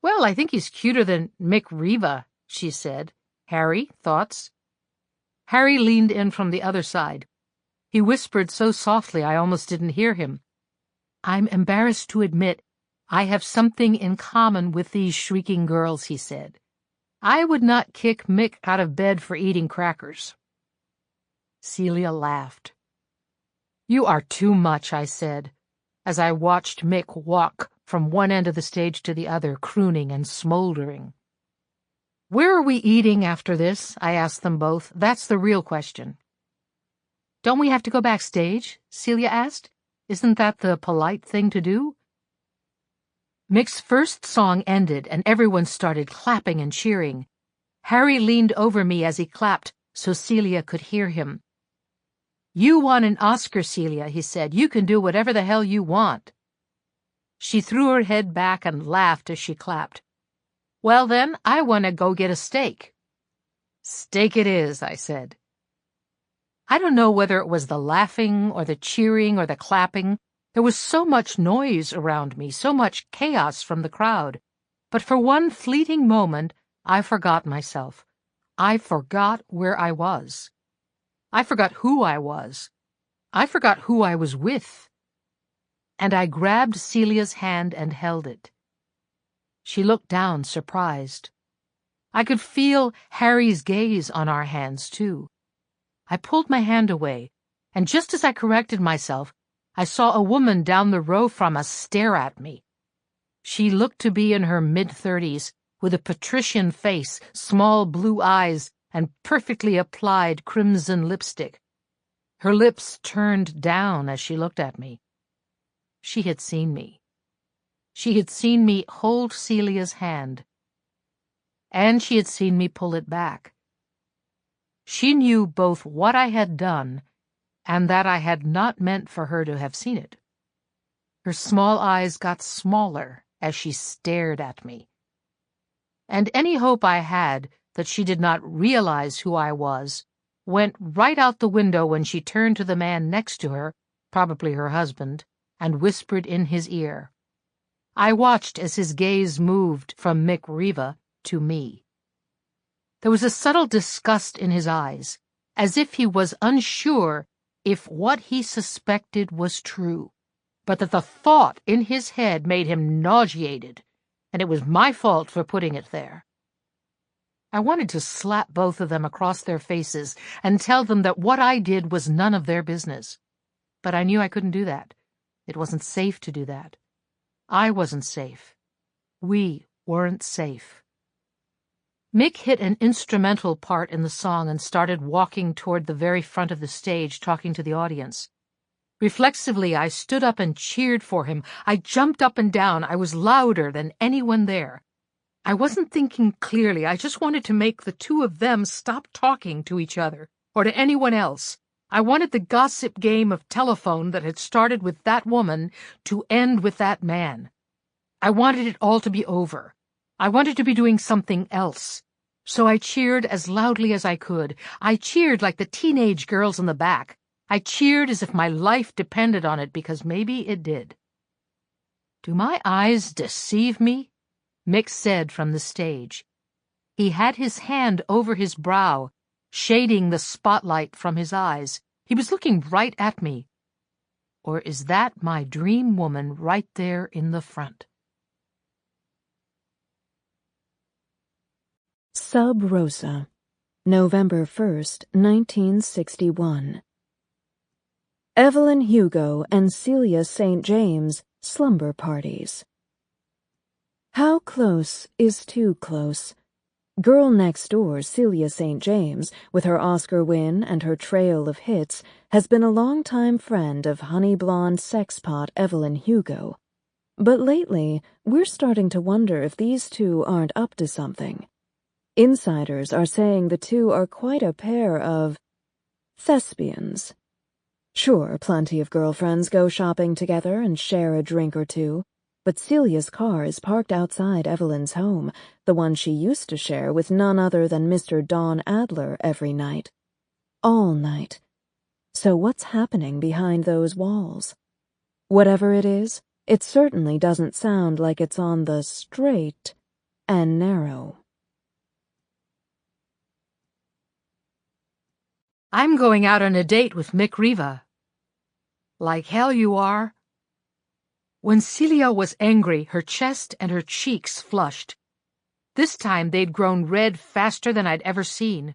"Well, I think he's cuter than Mick Riva," she said. "Harry, thoughts?" Harry leaned in from the other side. He whispered so softly I almost didn't hear him. "I'm embarrassed to admit I have something in common with these shrieking girls," he said. "I would not kick Mick out of bed for eating crackers." Celia laughed. "You are too much," I said, as I watched Mick walk from one end of the stage to the other, crooning and smoldering. "Where are we eating after this?" I asked them both. "That's the real question." "Don't we have to go backstage?" Celia asked. "Isn't that the polite thing to do?" Mick's first song ended, and everyone started clapping and cheering. Harry leaned over me as he clapped so Celia could hear him. "You won an Oscar, Celia," he said. "You can do whatever the hell you want." She threw her head back and laughed as she clapped. "Well, then, I want to go get a steak." "Steak it is," I said. I don't know whether it was the laughing or the cheering or the clapping. There was so much noise around me, so much chaos from the crowd. But for one fleeting moment, I forgot myself. I forgot where I was. I forgot who I was. I forgot who I was with. And I grabbed Celia's hand and held it. She looked down, surprised. I could feel Harry's gaze on our hands, too. I pulled my hand away, and just as I corrected myself, I saw a woman down the row from us stare at me. She looked to be in her mid-30s, with a patrician face, small blue eyes, and perfectly applied crimson lipstick. Her lips turned down as she looked at me. She had seen me. She had seen me hold Celia's hand, and she had seen me pull it back. She knew both what I had done and that I had not meant for her to have seen it. Her small eyes got smaller as she stared at me. And any hope I had that she did not realize who I was went right out the window when she turned to the man next to her, probably her husband, and whispered in his ear. I watched as his gaze moved from Mick Riva to me. There was a subtle disgust in his eyes, as if he was unsure if what he suspected was true, but that the thought in his head made him nauseated, and it was my fault for putting it there. I wanted to slap both of them across their faces and tell them that what I did was none of their business. But I knew I couldn't do that. It wasn't safe to do that. I wasn't safe. We weren't safe. Mick hit an instrumental part in the song and started walking toward the very front of the stage, talking to the audience. Reflexively, I stood up and cheered for him. I jumped up and down. I was louder than anyone there. I wasn't thinking clearly. I just wanted to make the two of them stop talking to each other or to anyone else. I wanted the gossip game of telephone that had started with that woman to end with that man. I wanted it all to be over. I wanted to be doing something else. So I cheered as loudly as I could. I cheered like the teenage girls in the back. I cheered as if my life depended on it, because maybe it did. "Do my eyes deceive me?" Mick said from the stage. He had his hand over his brow, shading the spotlight from his eyes. He was looking right at me. Or is that my dream woman right there in the front? Sub Rosa, November 1st, 1961. Evelyn Hugo and Celia St. James slumber parties. How close is too close? Girl next door, Celia St. James, with her Oscar win and her trail of hits, has been a longtime friend of honey-blonde sexpot Evelyn Hugo. But lately, we're starting to wonder if these two aren't up to something. Insiders are saying the two are quite a pair of thespians. Sure, plenty of girlfriends go shopping together and share a drink or two, but Celia's car is parked outside Evelyn's home, the one she used to share with none other than Mr. Don Adler every night. All night. So what's happening behind those walls? Whatever it is, it certainly doesn't sound like it's on the straight and narrow. "I'm going out on a date with Mick Riva." "Like hell you are." When Celia was angry, her chest and her cheeks flushed. This time they'd grown red faster than I'd ever seen.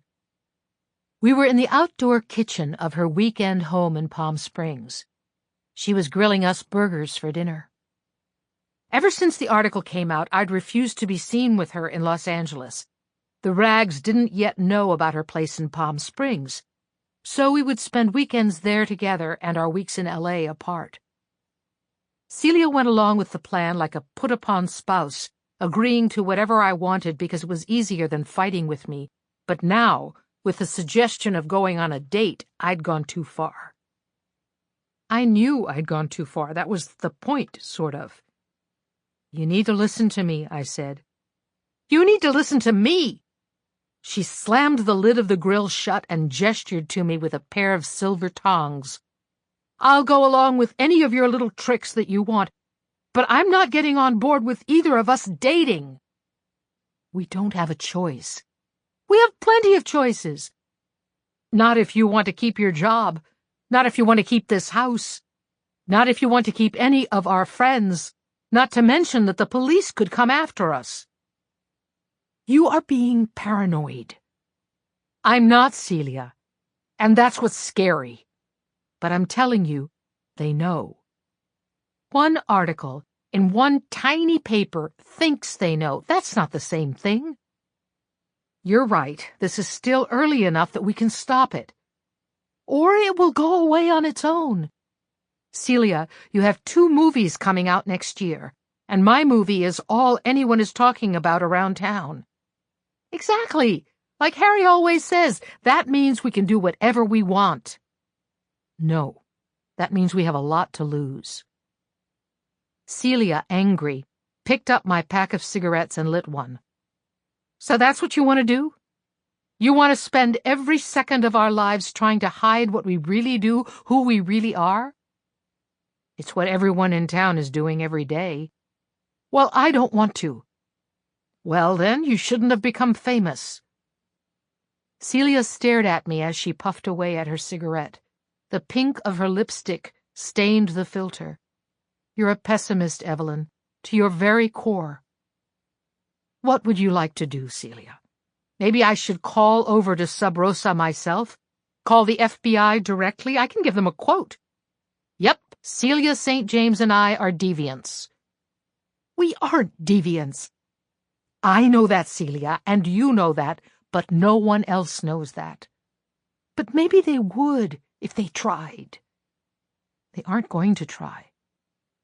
We were in the outdoor kitchen of her weekend home in Palm Springs. She was grilling us burgers for dinner. Ever since the article came out, I'd refused to be seen with her in Los Angeles. The rags didn't yet know about her place in Palm Springs, so we would spend weekends there together and our weeks in L.A. apart. Celia went along with the plan like a put-upon spouse, agreeing to whatever I wanted because it was easier than fighting with me. But now, with the suggestion of going on a date, I'd gone too far. I knew I'd gone too far. That was the point, sort of. "You need to listen to me," I said. "You need to listen to me!" She slammed the lid of the grill shut and gestured to me with a pair of silver tongs. "I'll go along with any of your little tricks that you want, but I'm not getting on board with either of us dating." "We don't have a choice." "We have plenty of choices." "Not if you want to keep your job. Not if you want to keep this house. Not if you want to keep any of our friends. Not to mention that the police could come after us." You are being paranoid. I'm not, Celia, and that's what's scary. But I'm telling you, they know. One article in one tiny paper thinks they know. That's not the same thing. You're right. This is still early enough that we can stop it. Or it will go away on its own. Celia, you have 2 movies coming out next year, and my movie is all anyone is talking about around town. Exactly. Like Harry always says, that means we can do whatever we want. No, that means we have a lot to lose. Celia, angry, picked up my pack of cigarettes and lit one. So that's what you want to do? You want to spend every second of our lives trying to hide what we really do, who we really are? It's what everyone in town is doing every day. Well, I don't want to. Well, then, you shouldn't have become famous. Celia stared at me as she puffed away at her cigarette. The pink of her lipstick stained the filter. You're a pessimist, Evelyn, to your very core. What would you like to do, Celia? Maybe I should call over to Sub Rosa myself? Call the FBI directly? I can give them a quote. Yep, Celia St. James and I are deviants. We aren't deviants. I know that, Celia, and you know that, but no one else knows that. But maybe they would if they tried. They aren't going to try.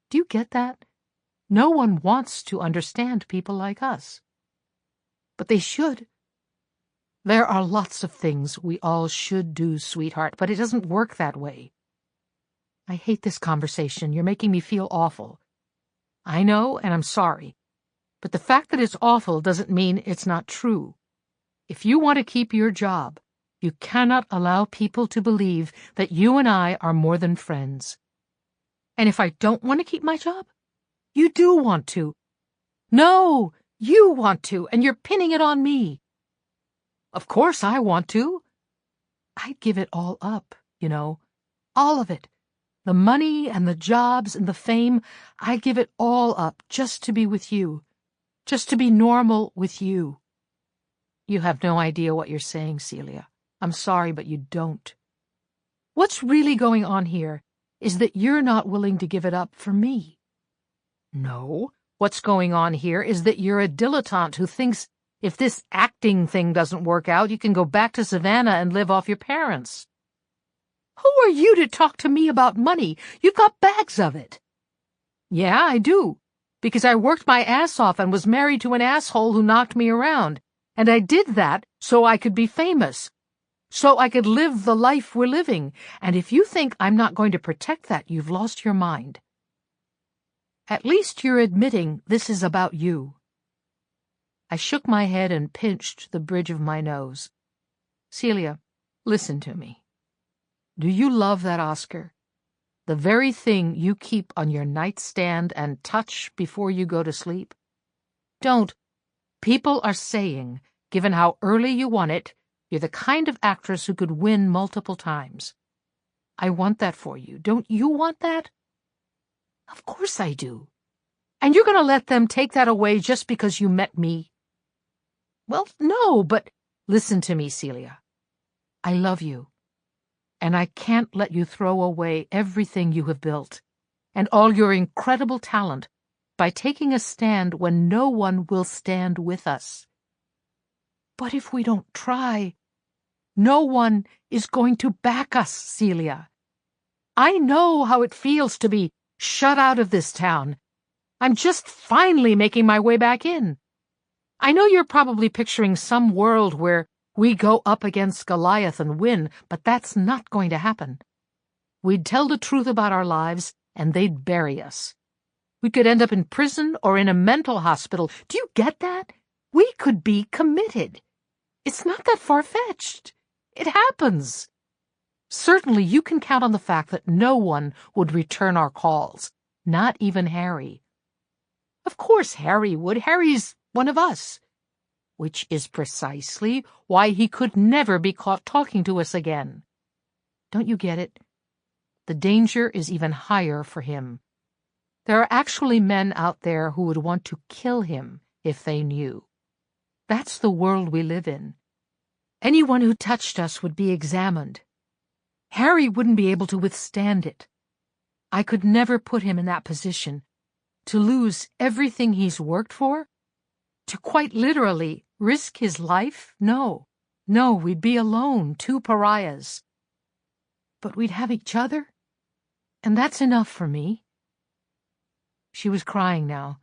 Do you get that? No one wants to understand people like us. But they should. There are lots of things we all should do, sweetheart, but it doesn't work that way. I hate this conversation. You're making me feel awful. I know, and I'm sorry. But the fact that it's awful doesn't mean it's not true. If you want to keep your job, you cannot allow people to believe that you and I are more than friends. And if I don't want to keep my job, you do want to. No, you want to, and you're pinning it on me. Of course I want to. I'd give it all up, you know, all of it. The money and the jobs and the fame, I'd give it all up just to be with you, just to be normal with you. You have no idea what you're saying, Celia. I'm sorry, but you don't. What's really going on here is that you're not willing to give it up for me. No, what's going on here is that you're a dilettante who thinks if this acting thing doesn't work out, you can go back to Savannah and live off your parents. Who are you to talk to me about money? You've got bags of it. Yeah, I do, because I worked my ass off and was married to an asshole who knocked me around, and I did that so I could be famous, so I could live the life we're living, and if you think I'm not going to protect that, you've lost your mind. At least you're admitting this is about you. I shook my head and pinched the bridge of my nose. Celia, listen to me. Do you love that Oscar? The very thing you keep on your nightstand and touch before you go to sleep? Don't. People are saying, given how early you won it, you're the kind of actress who could win multiple times. I want that for you. Don't you want that? Of course I do. And you're going to let them take that away just because you met me? Well, no, but listen to me, Celia. I love you. And I can't let you throw away everything you have built and all your incredible talent by taking a stand when no one will stand with us. But if we don't try, no one is going to back us, Celia. I know how it feels to be shut out of this town. I'm just finally making my way back in. I know you're probably picturing some world where we go up against Goliath and win, but that's not going to happen. We'd tell the truth about our lives, and they'd bury us. We could end up in prison or in a mental hospital. Do you get that? We could be committed. It's not that far-fetched. It happens. Certainly you can count on the fact that no one would return our calls, not even Harry. Of course Harry would. Harry's one of us. Which is precisely why he could never be caught talking to us again. Don't you get it? The danger is even higher for him. There are actually men out there who would want to kill him if they knew. That's the world we live in. Anyone who touched us would be examined. Harry wouldn't be able to withstand it. I could never put him in that position. To lose everything he's worked for? To quite literally risk his life? No, we'd be alone, two pariahs. But we'd have each other, and that's enough for me. She was crying now,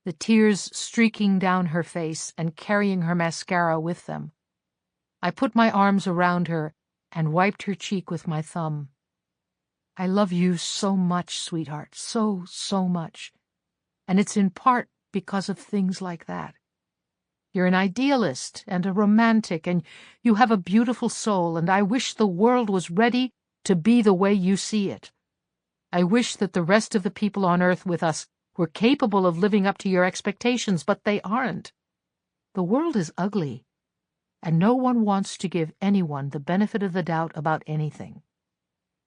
the tears streaking down her face and carrying her mascara with them. I put my arms around her and wiped her cheek with my thumb. I love you so much, sweetheart, so much. And it's in part because of things like that. You're an idealist and a romantic, and you have a beautiful soul, and I wish the world was ready to be the way you see it. I wish that the rest of the people on Earth with us were capable of living up to your expectations, but they aren't. The world is ugly, and no one wants to give anyone the benefit of the doubt about anything.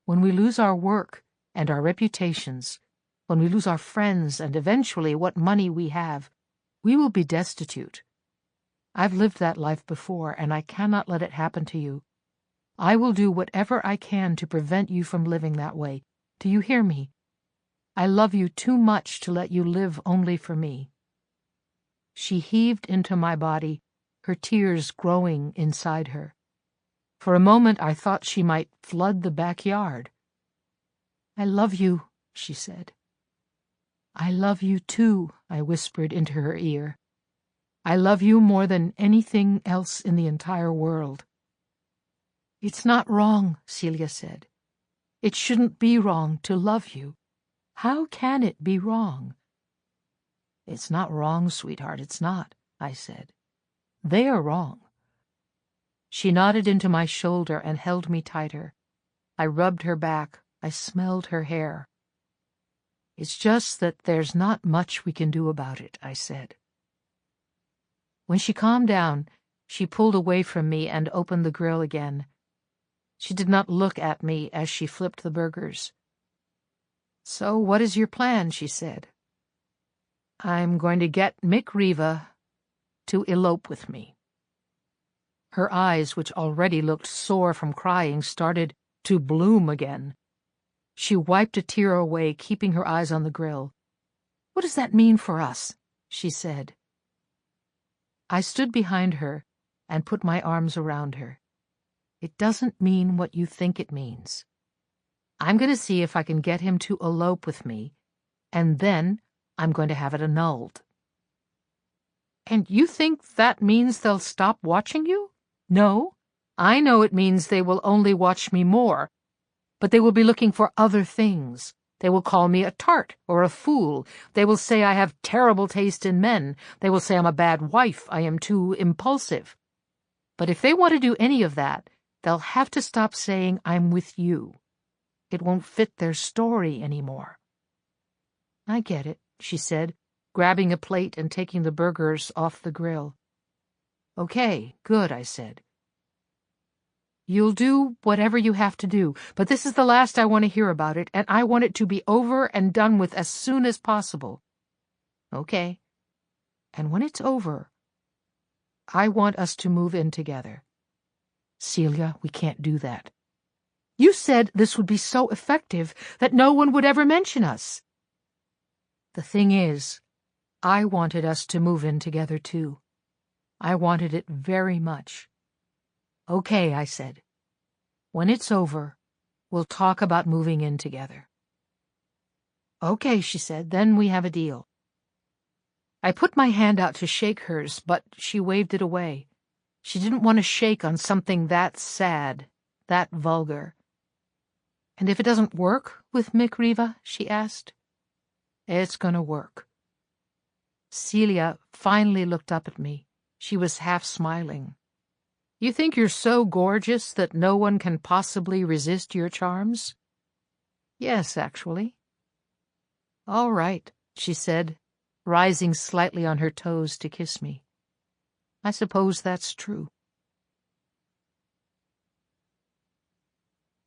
When we lose our work and our reputations, when we lose our friends and eventually what money we have, we will be destitute. I've lived that life before, and I cannot let it happen to you. I will do whatever I can to prevent you from living that way. Do you hear me? I love you too much to let you live only for me. She heaved into my body, her tears growing inside her. For a moment I thought she might flood the backyard. I love you, she said. I love you too, I whispered into her ear. I love you more than anything else in the entire world. It's not wrong, Celia said. It shouldn't be wrong to love you. How can it be wrong? It's not wrong, sweetheart, it's not, I said. They are wrong. She nodded into my shoulder and held me tighter. I rubbed her back. I smelled her hair. It's just that there's not much we can do about it, I said. When she calmed down, she pulled away from me and opened the grill again. She did not look at me as she flipped the burgers. So what is your plan? She said. I'm going to get Mick Riva to elope with me. Her eyes, which already looked sore from crying, started to bloom again. She wiped a tear away, keeping her eyes on the grill. What does that mean for us? She said. I stood behind her and put my arms around her. It doesn't mean what you think it means. I'm going to see if I can get him to elope with me, and then I'm going to have it annulled. And you think that means they'll stop watching you? No, I know it means they will only watch me more, but they will be looking for other things. They will call me a tart or a fool. They will say I have terrible taste in men. They will say I'm a bad wife. I am too impulsive. But if they want to do any of that, they'll have to stop saying I'm with you. It won't fit their story anymore. I get it, she said, grabbing a plate and taking the burgers off the grill. Okay, good, I said. You'll do whatever you have to do, but this is the last I want to hear about it, and I want it to be over and done with as soon as possible. Okay. And when it's over, I want us to move in together. Celia, we can't do that. You said this would be so effective that no one would ever mention us. The thing is, I wanted us to move in together too. I wanted it very much. Okay, I said. When it's over, we'll talk about moving in together. Okay, she said, then we have a deal. I put my hand out to shake hers, but she waved it away. She didn't want to shake on something that sad, that vulgar. And if it doesn't work with Mick Riva? She asked. It's going to work. Celia finally looked up at me. She was half smiling. You think you're so gorgeous that no one can possibly resist your charms? Yes, actually. All right, she said, rising slightly on her toes to kiss me. I suppose that's true.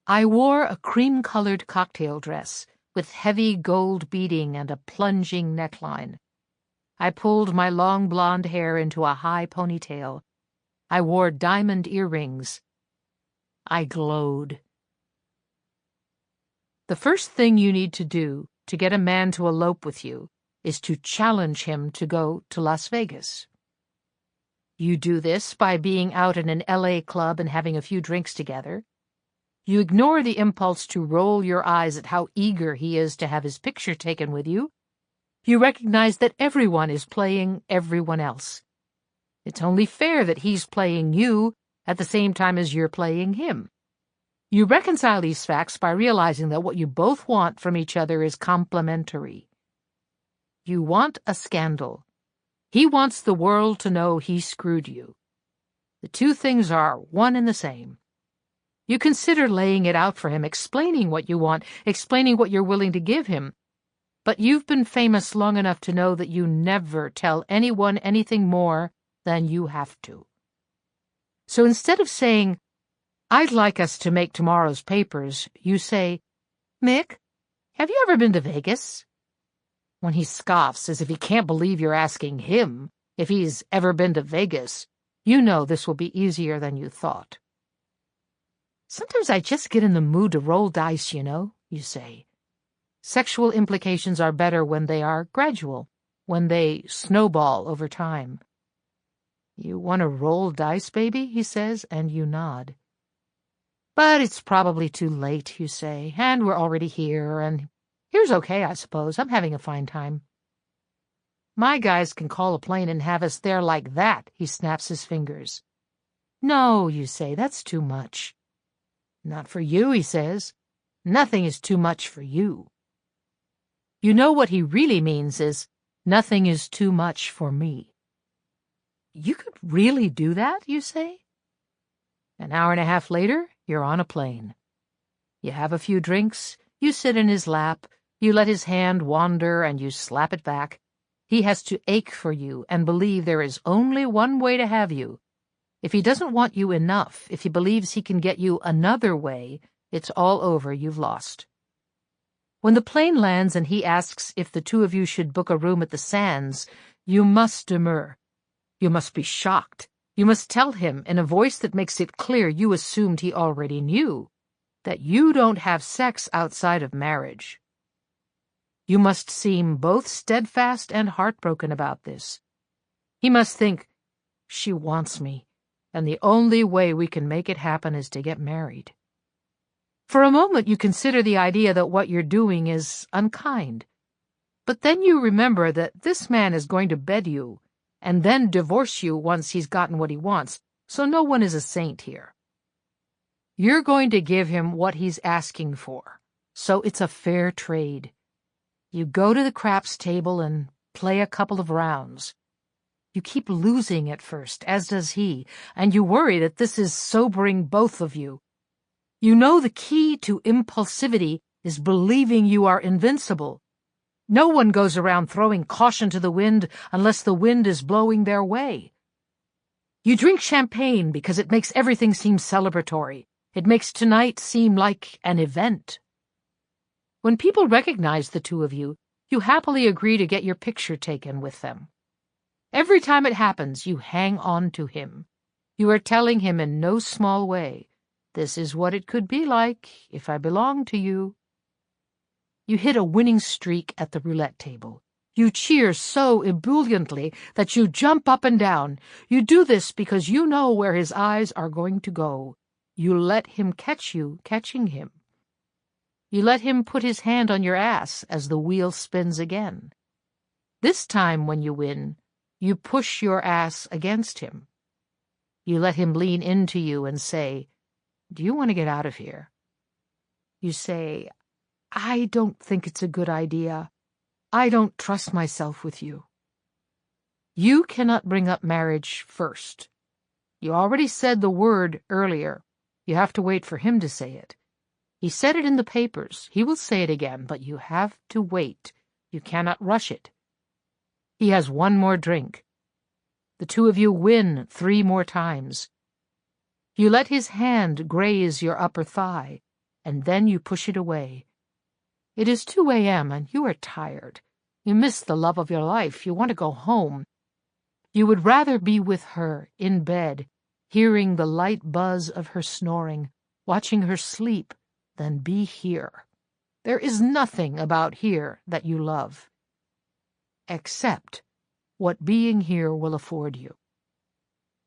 I wore a cream-colored cocktail dress with heavy gold beading and a plunging neckline. I pulled my long blonde hair into a high ponytail. I wore diamond earrings. I glowed. The first thing you need to do to get a man to elope with you is to challenge him to go to Las Vegas. You do this by being out in an LA club and having a few drinks together. You ignore the impulse to roll your eyes at how eager he is to have his picture taken with you. You recognize that everyone is playing everyone else. It's only fair that he's playing you at the same time as you're playing him. You reconcile these facts by realizing that what you both want from each other is complementary. You want a scandal. He wants the world to know he screwed you. The two things are one and the same. You consider laying it out for him, explaining what you want, explaining what you're willing to give him. But you've been famous long enough to know that you never tell anyone anything more than you have to. So instead of saying, "I'd like us to make tomorrow's papers," you say, "Mick, have you ever been to Vegas?" When he scoffs as if he can't believe you're asking him if he's ever been to Vegas, you know this will be easier than you thought. "Sometimes I just get in the mood to roll dice, you say. Sexual implications are better when they are gradual, when they snowball over time. "You want to roll dice, baby?" he says, and you nod. "But it's probably too late," you say, "and we're already here, and here's okay, I suppose. I'm having a fine time." "My guys can call a plane and have us there like that," he snaps his fingers. "No," you say, "that's too much." "Not for you," he says. "Nothing is too much for you." You know what he really means is, "Nothing is too much for me." "You could really do that?" you say. An hour and a half later, you're on a plane. You have a few drinks, you sit in his lap, you let his hand wander and you slap it back. He has to ache for you and believe there is only one way to have you. If he doesn't want you enough, if he believes he can get you another way, it's all over, you've lost. When the plane lands and he asks if the two of you should book a room at the Sands, you must demur. You must be shocked. You must tell him in a voice that makes it clear you assumed he already knew that you don't have sex outside of marriage. You must seem both steadfast and heartbroken about this. He must think, "She wants me, and the only way we can make it happen is to get married." For a moment you consider the idea that what you're doing is unkind. But then you remember that this man is going to bed you and then divorce you once he's gotten what he wants, so no one is a saint here. You're going to give him what he's asking for, so it's a fair trade. You go to the craps table and play a couple of rounds. You keep losing at first, as does he, and you worry that this is sobering both of you. You know the key to impulsivity is believing you are invincible. No one goes around throwing caution to the wind unless the wind is blowing their way. You drink champagne because it makes everything seem celebratory. It makes tonight seem like an event. When people recognize the two of you, you happily agree to get your picture taken with them. Every time it happens, you hang on to him. You are telling him in no small way, "This is what it could be like if I belonged to you." You hit a winning streak at the roulette table. You cheer so ebulliently that you jump up and down. You do this because you know where his eyes are going to go. You let him catch you catching him. You let him put his hand on your ass as the wheel spins again. This time, when you win, you push your ass against him. You let him lean into you and say, "Do you want to get out of here?" You say, "I don't think it's a good idea. I don't trust myself with you." You cannot bring up marriage first. You already said the word earlier. You have to wait for him to say it. He said it in the papers. He will say it again, but you have to wait. You cannot rush it. He has one more drink. The two of you win 3 more times. You let his hand graze your upper thigh, and then you push it away. It is 2 a.m., and you are tired. You miss the love of your life. You want to go home. You would rather be with her, in bed, hearing the light buzz of her snoring, watching her sleep, than be here. There is nothing about here that you love, except what being here will afford you.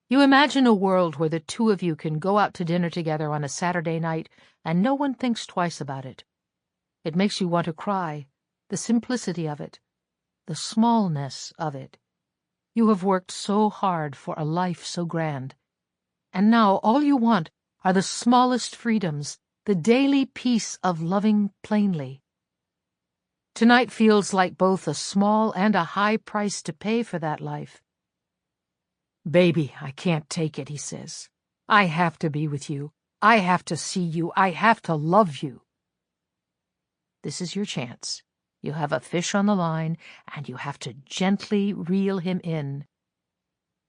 You imagine a world where the two of you can go out to dinner together on a Saturday night and no one thinks twice about it. It makes you want to cry, the simplicity of it, the smallness of it. You have worked so hard for a life so grand, and now all you want are the smallest freedoms, the daily peace of loving plainly. Tonight feels like both a small and a high price to pay for that life. "Baby, I can't take it," he says. "I have to be with you. I have to see you. I have to love you." This is your chance. You have a fish on the line, and you have to gently reel him in.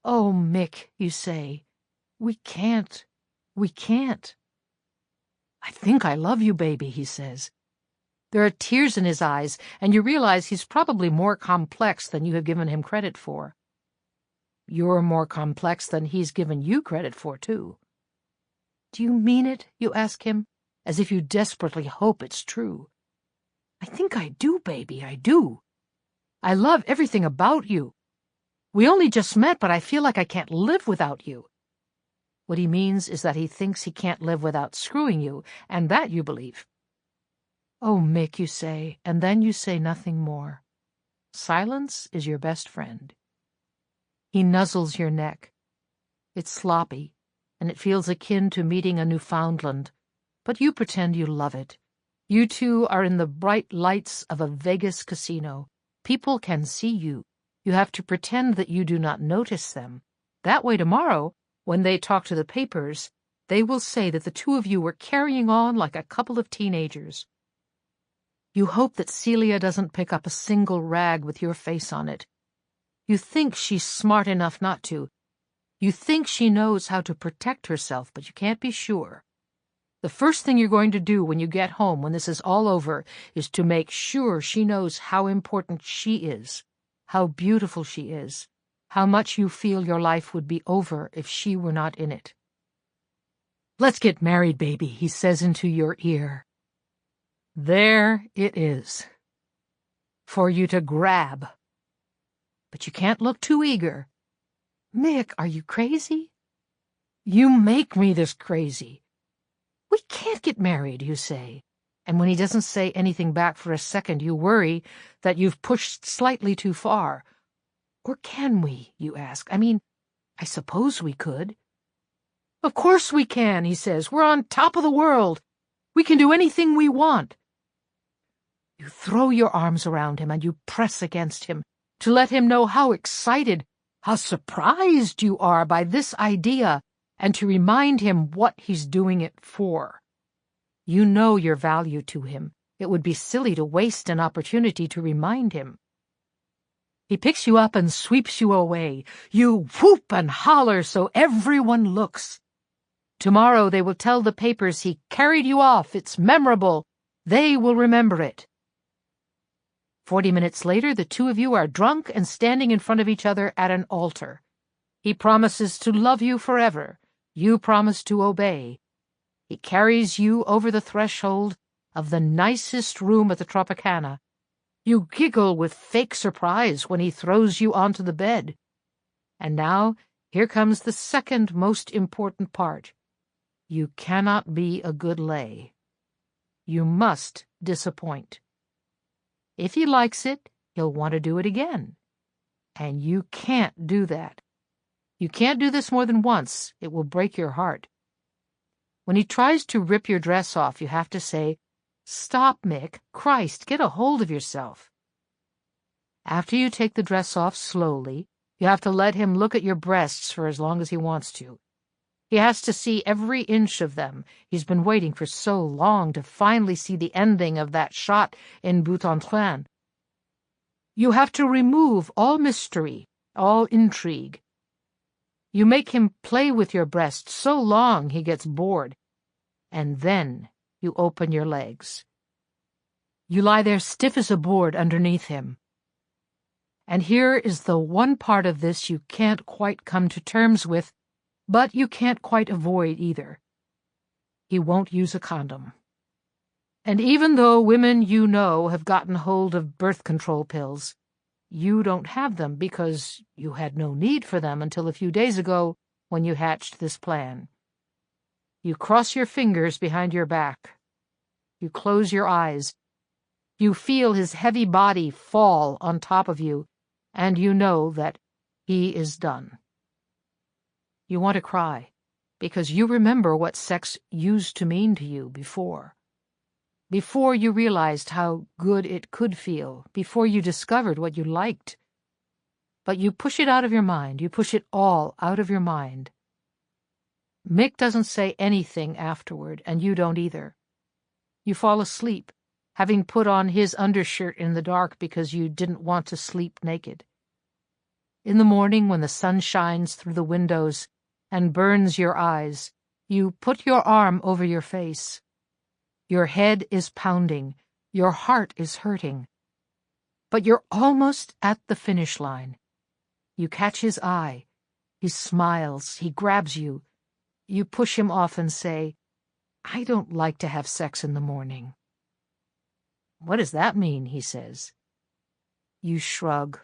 "Oh, Mick," you say, "we can't. We can't." "I think I love you, baby," he says. There are tears in his eyes, and you realize he's probably more complex than you have given him credit for. You're more complex than he's given you credit for, too. "Do you mean it?" you ask him, as if you desperately hope it's true. "I think I do, baby, I do. I love everything about you. We only just met, but I feel like I can't live without you." What he means is that he thinks he can't live without screwing you, and that you believe. "Oh, Mick," you say, and then you say nothing more. Silence is your best friend. He nuzzles your neck. It's sloppy, and it feels akin to meeting a Newfoundland, but you pretend you love it. You two are in the bright lights of a Vegas casino. People can see you. You have to pretend that you do not notice them. That way tomorrow, when they talk to the papers, they will say that the two of you were carrying on like a couple of teenagers. You hope that Celia doesn't pick up a single rag with your face on it. You think she's smart enough not to. You think she knows how to protect herself, but you can't be sure. The first thing you're going to do when you get home, when this is all over, is to make sure she knows how important she is, how beautiful she is, how much you feel your life would be over if she were not in it. "Let's get married, baby," he says into your ear. There it is, for you to grab. But you can't look too eager. "Mick, are you crazy?" "You make me this crazy." "We can't get married," you say, and when he doesn't say anything back for a second, you worry that you've pushed slightly too far. "Or can we?" you ask. I suppose we could." "Of course we can," he says. "We're on top of the world. We can do anything we want." You throw your arms around him and you press against him to let him know how excited, how surprised you are by this idea, and to remind him what he's doing it for. You know your value to him. It would be silly to waste an opportunity to remind him. He picks you up and sweeps you away. You whoop and holler so everyone looks. Tomorrow they will tell the papers he carried you off. It's memorable. They will remember it. 40 minutes later, the two of you are drunk and standing in front of each other at an altar. He promises to love you forever. You promise to obey. He carries you over the threshold of the nicest room at the Tropicana. You giggle with fake surprise when he throws you onto the bed. And now, here comes the second most important part. You cannot be a good lay. You must disappoint. If he likes it, he'll want to do it again. And you can't do that. You can't do this more than once. It will break your heart. When he tries to rip your dress off, you have to say, "Stop, Mick. Christ, get a hold of yourself." After you take the dress off slowly, you have to let him look at your breasts for as long as he wants to. He has to see every inch of them. He's been waiting for so long to finally see the ending of that shot in Bout-en-Train. You have to remove all mystery, all intrigue. You make him play with your breast so long he gets bored, and then you open your legs. You lie there stiff as a board underneath him. And here is the one part of this you can't quite come to terms with, but you can't quite avoid either. He won't use a condom. And even though women you know have gotten hold of birth control pills, you don't have them because you had no need for them until a few days ago when you hatched this plan. You cross your fingers behind your back. You close your eyes. You feel his heavy body fall on top of you, and you know that he is done. You want to cry, because you remember what sex used to mean to you before. Before you realized how good it could feel, before you discovered what you liked. But you push it out of your mind. You push it all out of your mind. Mick doesn't say anything afterward, and you don't either. You fall asleep, having put on his undershirt in the dark because you didn't want to sleep naked. In the morning, when the sun shines through the windows and burns your eyes, you put your arm over your face. Your head is pounding. Your heart is hurting. But you're almost at the finish line. You catch his eye. He smiles. He grabs you. You push him off and say, "I don't like to have sex in the morning." "What does that mean?" he says. You shrug.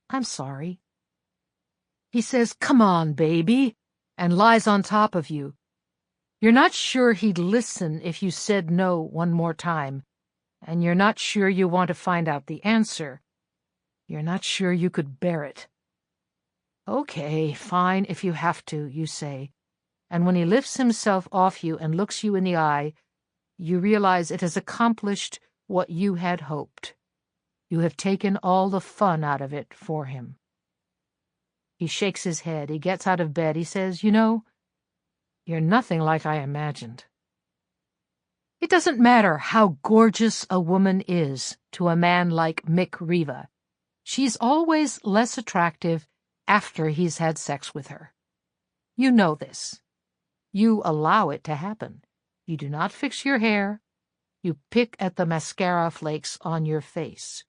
"I'm sorry." He says, "Come on, baby," and lies on top of you. You're not sure he'd listen if you said no one more time, and you're not sure you want to find out the answer. You're not sure you could bear it. "Okay, fine if you have to," you say, and when he lifts himself off you and looks you in the eye, you realize it has accomplished what you had hoped. You have taken all the fun out of it for him. He shakes his head. He gets out of bed. He says, "You know, you're nothing like I imagined." It doesn't matter how gorgeous a woman is to a man like Mick Riva. She's always less attractive after he's had sex with her. You know this. You allow it to happen. You do not fix your hair. You pick at the mascara flakes on your face.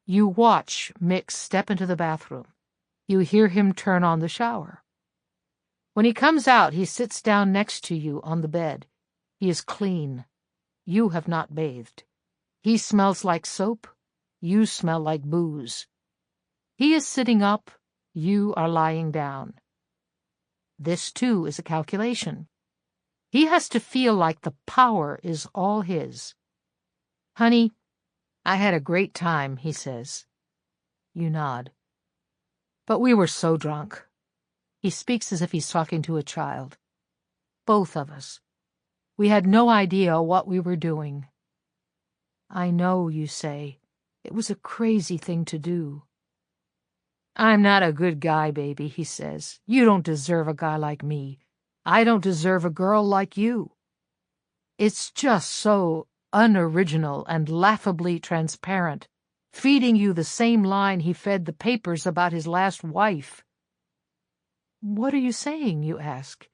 You watch Mick step into the bathroom. You hear him turn on the shower. When he comes out, he sits down next to you on the bed. He is clean. You have not bathed. He smells like soap. You smell like booze. He is sitting up. You are lying down. This, too, is a calculation. He has to feel like the power is all his. "Honey, I had a great time," he says. You nod. "But we were so drunk." He speaks as if he's talking to a child. "Both of us. We had no idea what we were doing." "I know," you say. "It was a crazy thing to do." "I'm not a good guy, baby," he says. "You don't deserve a guy like me. I don't deserve a girl like you. It's just so unoriginal and laughably transparent, feeding you the same line he fed the papers about his last wife." "What are you saying?" you ask.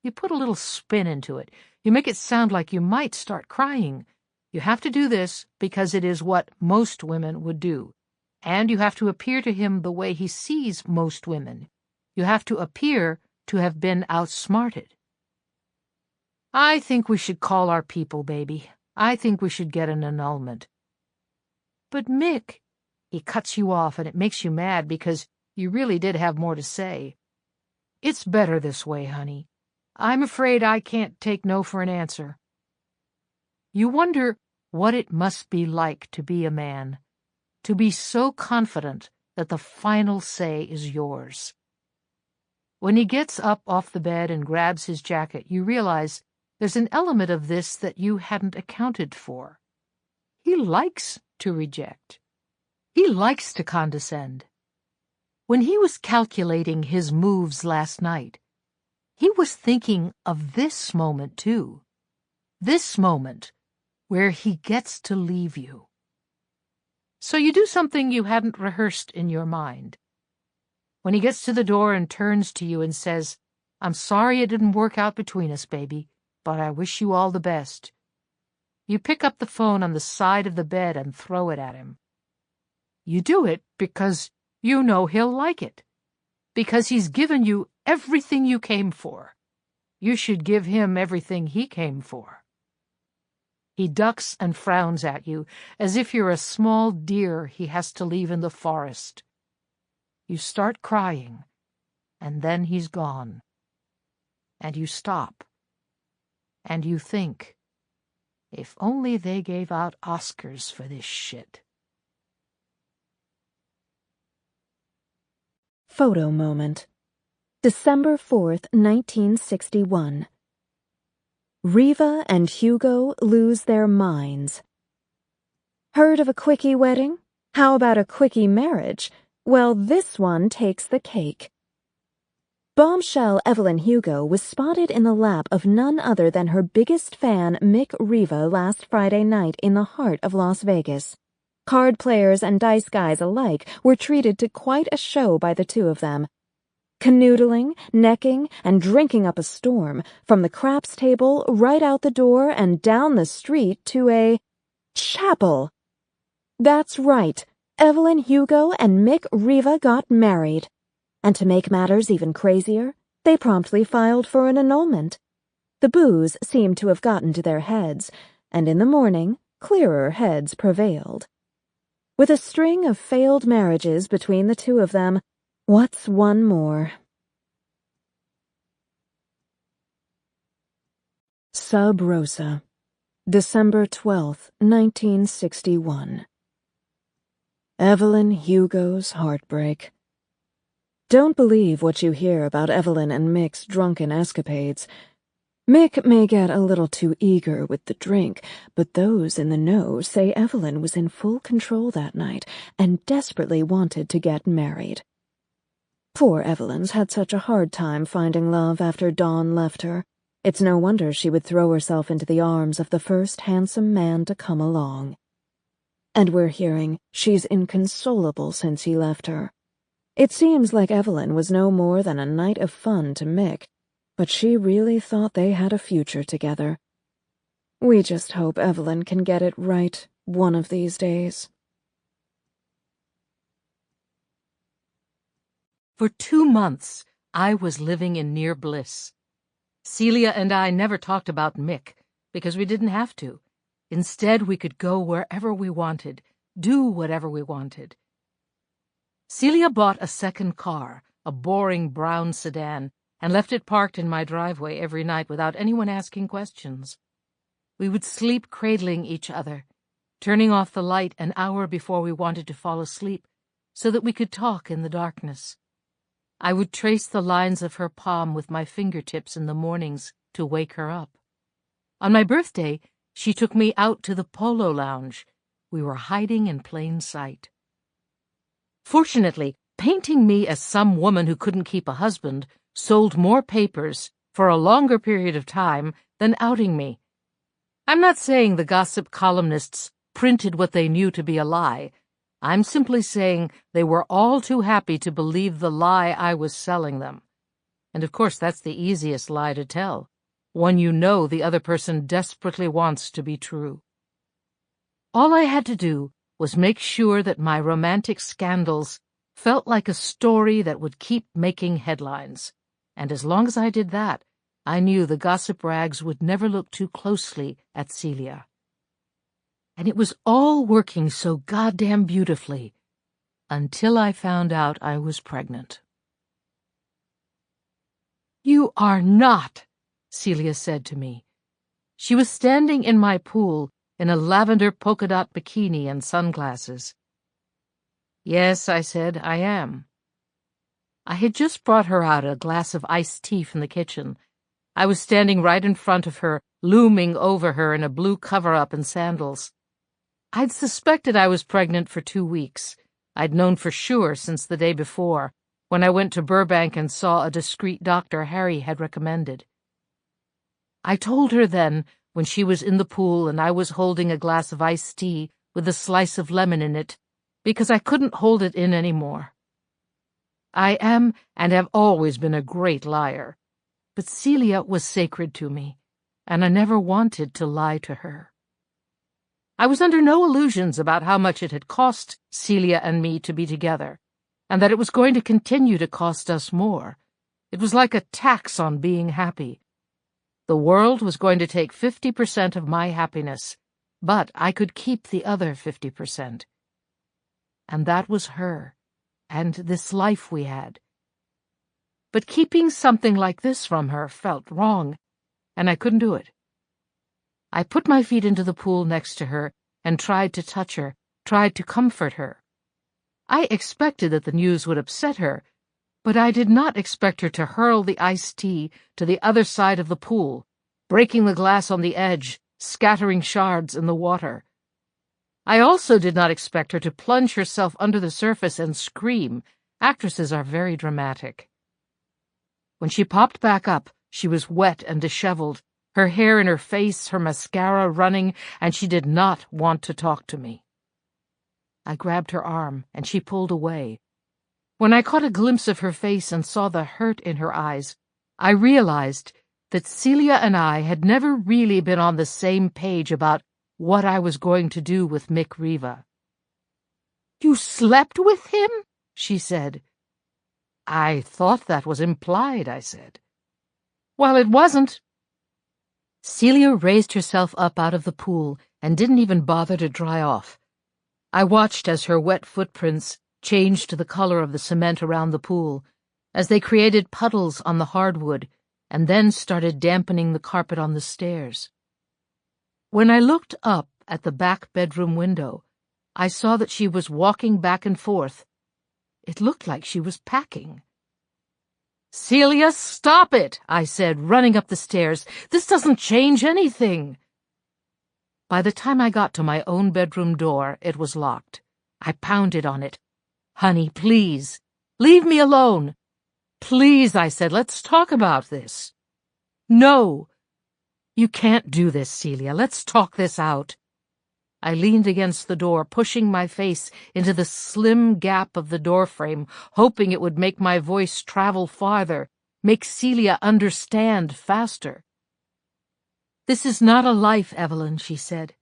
You put a little spin into it. You make it sound like you might start crying. You have to do this because it is what most women would do. And you have to appear to him the way he sees most women. You have to appear to have been outsmarted. "I think we should call our people, baby. I think we should get an annulment." "But Mick," he cuts you off, and it makes you mad because you really did have more to say. "It's better this way, honey. I'm afraid I can't take no for an answer." You wonder what it must be like to be a man, to be so confident that the final say is yours. When he gets up off the bed and grabs his jacket, you realize there's an element of this that you hadn't accounted for. He likes to reject. He likes to condescend. When he was calculating his moves last night, he was thinking of this moment, too. This moment where he gets to leave you. So you do something you hadn't rehearsed in your mind. When he gets to the door and turns to you and says, "I'm sorry it didn't work out between us, baby, but I wish you all the best," you pick up the phone on the side of the bed and throw it at him. You do it because you know he'll like it. Because he's given you everything you came for. You should give him everything he came for. He ducks and frowns at you as if you're a small deer he has to leave in the forest. You start crying, and then he's gone. And you stop. And you think, if only they gave out Oscars for this shit. Photo moment. December 4th, 1961. Riva and Hugo lose their minds. Heard of a quickie wedding? How about a quickie marriage? Well, this one takes the cake. Bombshell Evelyn Hugo was spotted in the lap of none other than her biggest fan, Mick Riva, last Friday night in the heart of Las Vegas. Card players and dice guys alike were treated to quite a show by the two of them. Canoodling, necking, and drinking up a storm, from the craps table right out the door and down the street to a chapel. That's right, Evelyn Hugo and Mick Riva got married. And to make matters even crazier, they promptly filed for an annulment. The booze seemed to have gotten to their heads, and in the morning, clearer heads prevailed. With a string of failed marriages between the two of them, what's one more? Sub Rosa, December 12th, 1961. Evelyn Hugo's heartbreak. Don't believe what you hear about Evelyn and Mick's drunken escapades. Mick may get a little too eager with the drink, but those in the know say Evelyn was in full control that night and desperately wanted to get married. Poor Evelyn's had such a hard time finding love after Don left her. It's no wonder she would throw herself into the arms of the first handsome man to come along. And we're hearing she's inconsolable since he left her. It seems like Evelyn was no more than a night of fun to Mick, but she really thought they had a future together. We just hope Evelyn can get it right one of these days. For 2 months, I was living in near bliss. Celia and I never talked about Mick, because we didn't have to. Instead, we could go wherever we wanted, do whatever we wanted. Celia bought a second car, a boring brown sedan, and left it parked in my driveway every night without anyone asking questions. We would sleep cradling each other, turning off the light an hour before we wanted to fall asleep, so that we could talk in the darkness. I would trace the lines of her palm with my fingertips in the mornings to wake her up. On my birthday, she took me out to the polo lounge. We were hiding in plain sight. Fortunately, painting me as some woman who couldn't keep a husband sold more papers for a longer period of time than outing me. I'm not saying the gossip columnists printed what they knew to be a lie. I'm simply saying they were all too happy to believe the lie I was selling them. And of course that's the easiest lie to tell, one you know the other person desperately wants to be true. All I had to do was make sure that my romantic scandals felt like a story that would keep making headlines. And as long as I did that, I knew the gossip rags would never look too closely at Celia. And it was all working so goddamn beautifully, until I found out I was pregnant. "You are not," Celia said to me. She was standing in my pool in a lavender polka dot bikini and sunglasses. "Yes," I said, "I am." I had just brought her out a glass of iced tea from the kitchen. I was standing right in front of her, looming over her in a blue cover-up and sandals. I'd suspected I was pregnant for 2 weeks. I'd known for sure since the day before, when I went to Burbank and saw a discreet doctor Harry had recommended. I told her then, when she was in the pool and I was holding a glass of iced tea with a slice of lemon in it, because I couldn't hold it in any more. I am and have always been a great liar, but Celia was sacred to me, and I never wanted to lie to her. I was under no illusions about how much it had cost Celia and me to be together, and that it was going to continue to cost us more. It was like a tax on being happy. The world was going to take 50% of my happiness, but I could keep the other 50%. And that was her, and this life we had. But keeping something like this from her felt wrong, and I couldn't do it. I put my feet into the pool next to her and tried to touch her, tried to comfort her. I expected that the news would upset her, but I did not expect her to hurl the iced tea to the other side of the pool, breaking the glass on the edge, scattering shards in the water. I also did not expect her to plunge herself under the surface and scream. Actresses are very dramatic. When she popped back up, she was wet and disheveled, her hair in her face, her mascara running, and she did not want to talk to me. I grabbed her arm, and she pulled away. When I caught a glimpse of her face and saw the hurt in her eyes, I realized that Celia and I had never really been on the same page about what I was going to do with Mick Riva. "You slept with him?" she said. "I thought that was implied," I said. "Well, it wasn't." Celia raised herself up out of the pool and didn't even bother to dry off. I watched as her wet footprints changed the color of the cement around the pool, as they created puddles on the hardwood, and then started dampening the carpet on the stairs. When I looked up at the back bedroom window, I saw that she was walking back and forth. It looked like she was packing. "Celia, stop it," I said, running up the stairs. "This doesn't change anything." By the time I got to my own bedroom door, it was locked. I pounded on it. "Honey, please, leave me alone." "Please," I said, "let's talk about this." "No. You can't do this, Celia. Let's talk this out." I leaned against the door, pushing my face into the slim gap of the doorframe, hoping it would make my voice travel farther, make Celia understand faster. "This is not a life, Evelyn," she said.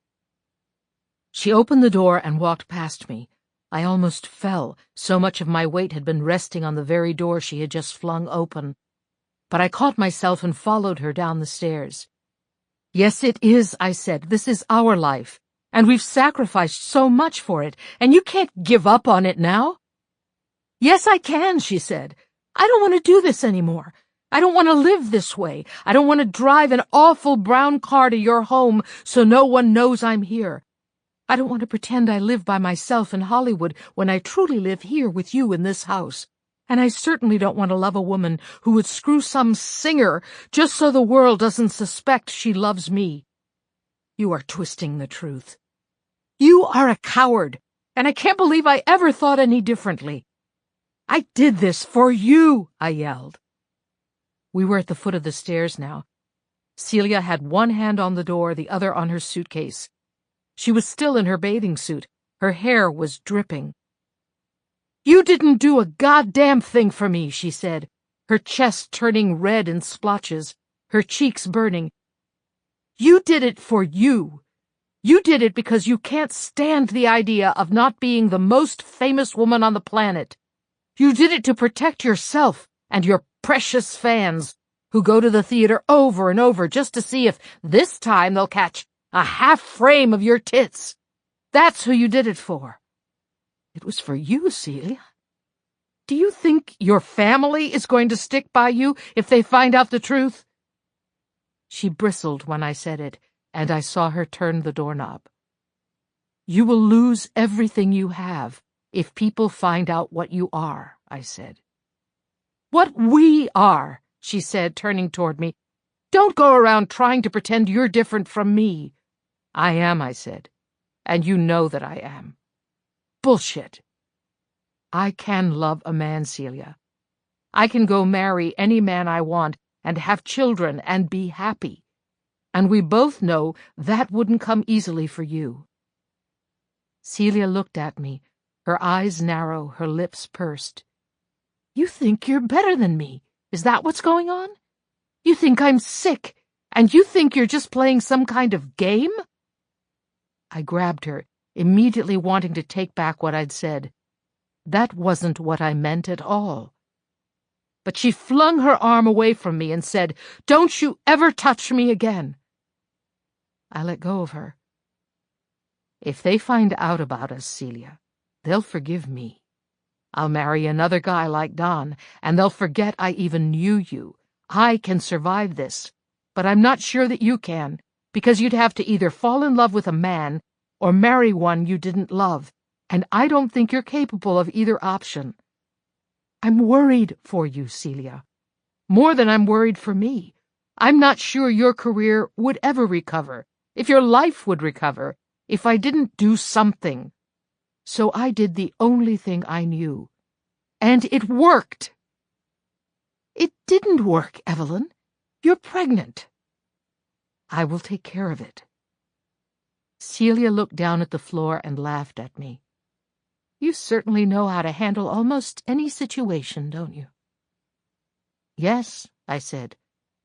She opened the door and walked past me. I almost fell, so much of my weight had been resting on the very door she had just flung open. But I caught myself and followed her down the stairs. "Yes, it is," I said. "This is our life. And we've sacrificed so much for it, and you can't give up on it now." "Yes, I can," she said. "I don't want to do this anymore. I don't want to live this way. I don't want to drive an awful brown car to your home so no one knows I'm here. I don't want to pretend I live by myself in Hollywood when I truly live here with you in this house. And I certainly don't want to love a woman who would screw some singer just so the world doesn't suspect she loves me. You are twisting the truth. You are a coward, and I can't believe I ever thought any differently. I did this for you," I yelled. We were at the foot of the stairs now. Celia had one hand on the door, the other on her suitcase. She was still in her bathing suit. Her hair was dripping. "You didn't do a goddamn thing for me," she said, her chest turning red in splotches, her cheeks burning. "You did it for you. You did it because you can't stand the idea of not being the most famous woman on the planet. You did it to protect yourself and your precious fans, who go to the theater over and over just to see if this time they'll catch a half frame of your tits. That's who you did it for." "It was for you, Celia. Do you think your family is going to stick by you if they find out the truth?" She bristled when I said it, and I saw her turn the doorknob. "You will lose everything you have if people find out what you are," I said. "What we are," she said, turning toward me. "Don't go around trying to pretend you're different from me." "I am," I said, "and you know that I am." "Bullshit." "I can love a man, Celia. I can go marry any man I want and have children and be happy. And we both know that wouldn't come easily for you." Celia looked at me, her eyes narrow, her lips pursed. "You think you're better than me? Is that what's going on? You think I'm sick, and you think you're just playing some kind of game?" I grabbed her, immediately wanting to take back what I'd said. That wasn't what I meant at all. But she flung her arm away from me and said, "Don't you ever touch me again." I let go of her. If they find out about us, Celia, they'll forgive me. I'll marry another guy like Don, and they'll forget I even knew you. I can survive this, but I'm not sure that you can, because you'd have to either fall in love with a man or marry one you didn't love, and I don't think you're capable of either option. I'm worried for you, Celia, more than I'm worried for me. I'm not sure your career would ever recover, if your life would recover, if I didn't do something. So I did the only thing I knew. And it worked. It didn't work, Evelyn. You're pregnant. I will take care of it. Celia looked down at the floor and laughed at me. You certainly know how to handle almost any situation, don't you? Yes, I said,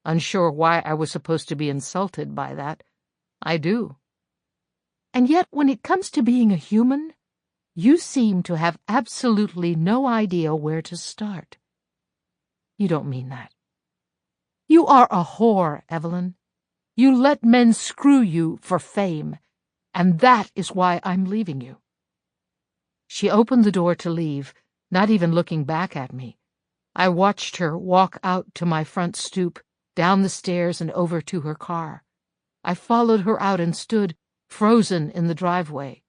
unsure why I was supposed to be insulted by that. I do. And yet, when it comes to being a human, you seem to have absolutely no idea where to start. You don't mean that. You are a whore, Evelyn. You let men screw you for fame, and that is why I'm leaving you. She opened the door to leave, not even looking back at me. I watched her walk out to my front stoop, down the stairs and over to her car. I followed her out and stood, frozen in the driveway.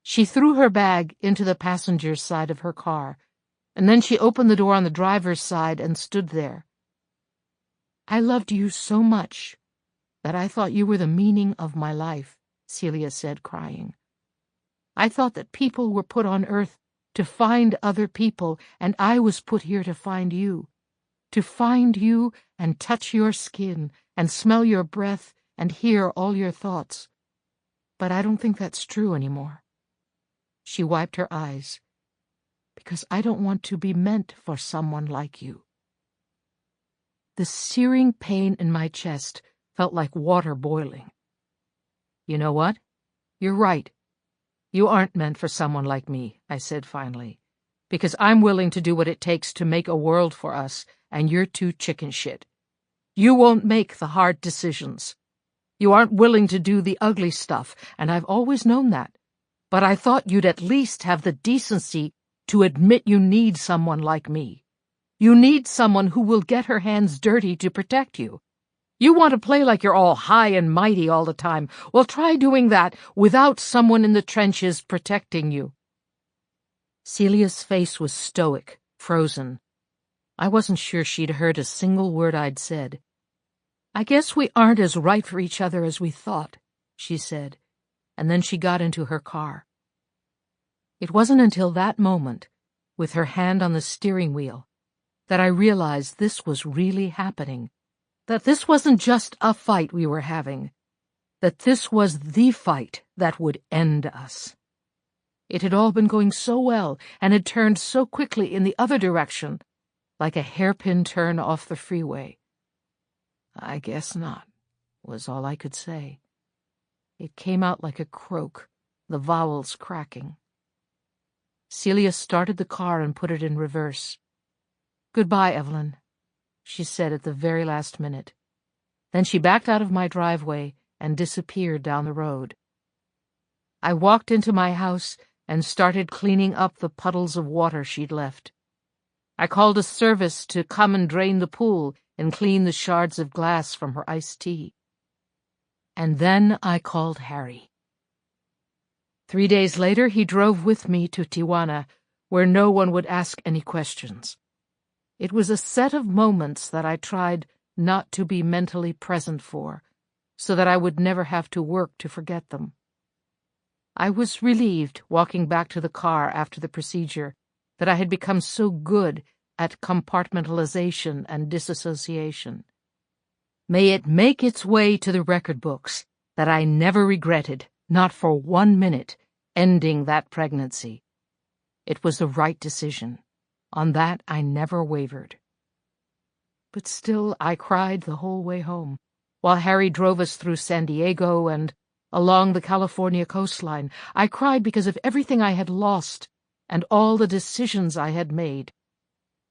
She threw her bag into the passenger's side of her car, and then she opened the door on the driver's side and stood there. I loved you so much that I thought you were the meaning of my life, Celia said, crying. I thought that people were put on earth to find other people, and I was put here to find you and touch your skin and smell your breath and hear all your thoughts. But I don't think that's true anymore. She wiped her eyes. Because I don't want to be meant for someone like you. The searing pain in my chest felt like water boiling. You know what? You're right. You aren't meant for someone like me, I said finally, because I'm willing to do what it takes to make a world for us, and you're too chicken shit. You won't make the hard decisions. You aren't willing to do the ugly stuff, and I've always known that. But I thought you'd at least have the decency to admit you need someone like me. You need someone who will get her hands dirty to protect you. You want to play like you're all high and mighty all the time. Well, try doing that without someone in the trenches protecting you. Celia's face was stoic, frozen. I wasn't sure she'd heard a single word I'd said. I guess we aren't as right for each other as we thought, she said, and then she got into her car. It wasn't until that moment, with her hand on the steering wheel, that I realized this was really happening. That this wasn't just a fight we were having, that this was the fight that would end us. It had all been going so well and had turned so quickly in the other direction, like a hairpin turn off the freeway. I guess not, was all I could say. It came out like a croak, the vowels cracking. Celia started the car and put it in reverse. "Goodbye, Evelyn," she said at the very last minute. Then she backed out of my driveway and disappeared down the road. I walked into my house and started cleaning up the puddles of water she'd left. I called a service to come and drain the pool and clean the shards of glass from her iced tea. And then I called Harry. 3 days later, he drove with me to Tijuana, where no one would ask any questions. It was a set of moments that I tried not to be mentally present for, so that I would never have to work to forget them. I was relieved, walking back to the car after the procedure, that I had become so good at compartmentalization and disassociation. May it make its way to the record books that I never regretted, not for 1 minute, ending that pregnancy. It was the right decision. On that I never wavered. But still I cried the whole way home, while Harry drove us through San Diego and along the California coastline. I cried because of everything I had lost and all the decisions I had made.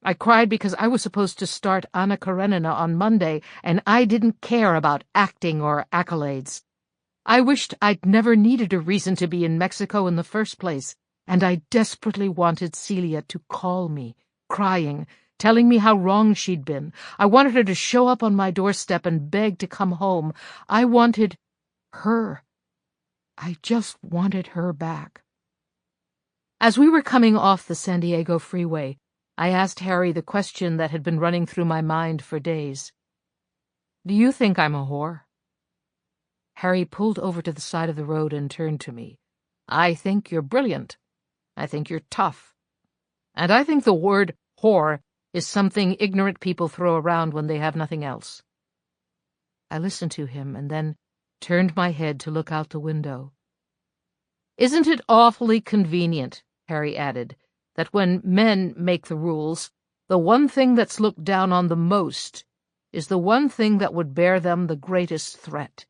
I cried because I was supposed to start Anna Karenina on Monday, and I didn't care about acting or accolades. I wished I'd never needed a reason to be in Mexico in the first place, and I desperately wanted Celia to call me, crying, telling me how wrong she'd been. I wanted her to show up on my doorstep and beg to come home. I wanted her. I just wanted her back. As we were coming off the San Diego freeway, I asked Harry the question that had been running through my mind for days. Do you think I'm a whore? Harry pulled over to the side of the road and turned to me. I think you're brilliant. I think you're tough. And I think the word whore is something ignorant people throw around when they have nothing else. I listened to him and then turned my head to look out the window. Isn't it awfully convenient, Harry added, that when men make the rules, the one thing that's looked down on the most is the one thing that would bear them the greatest threat?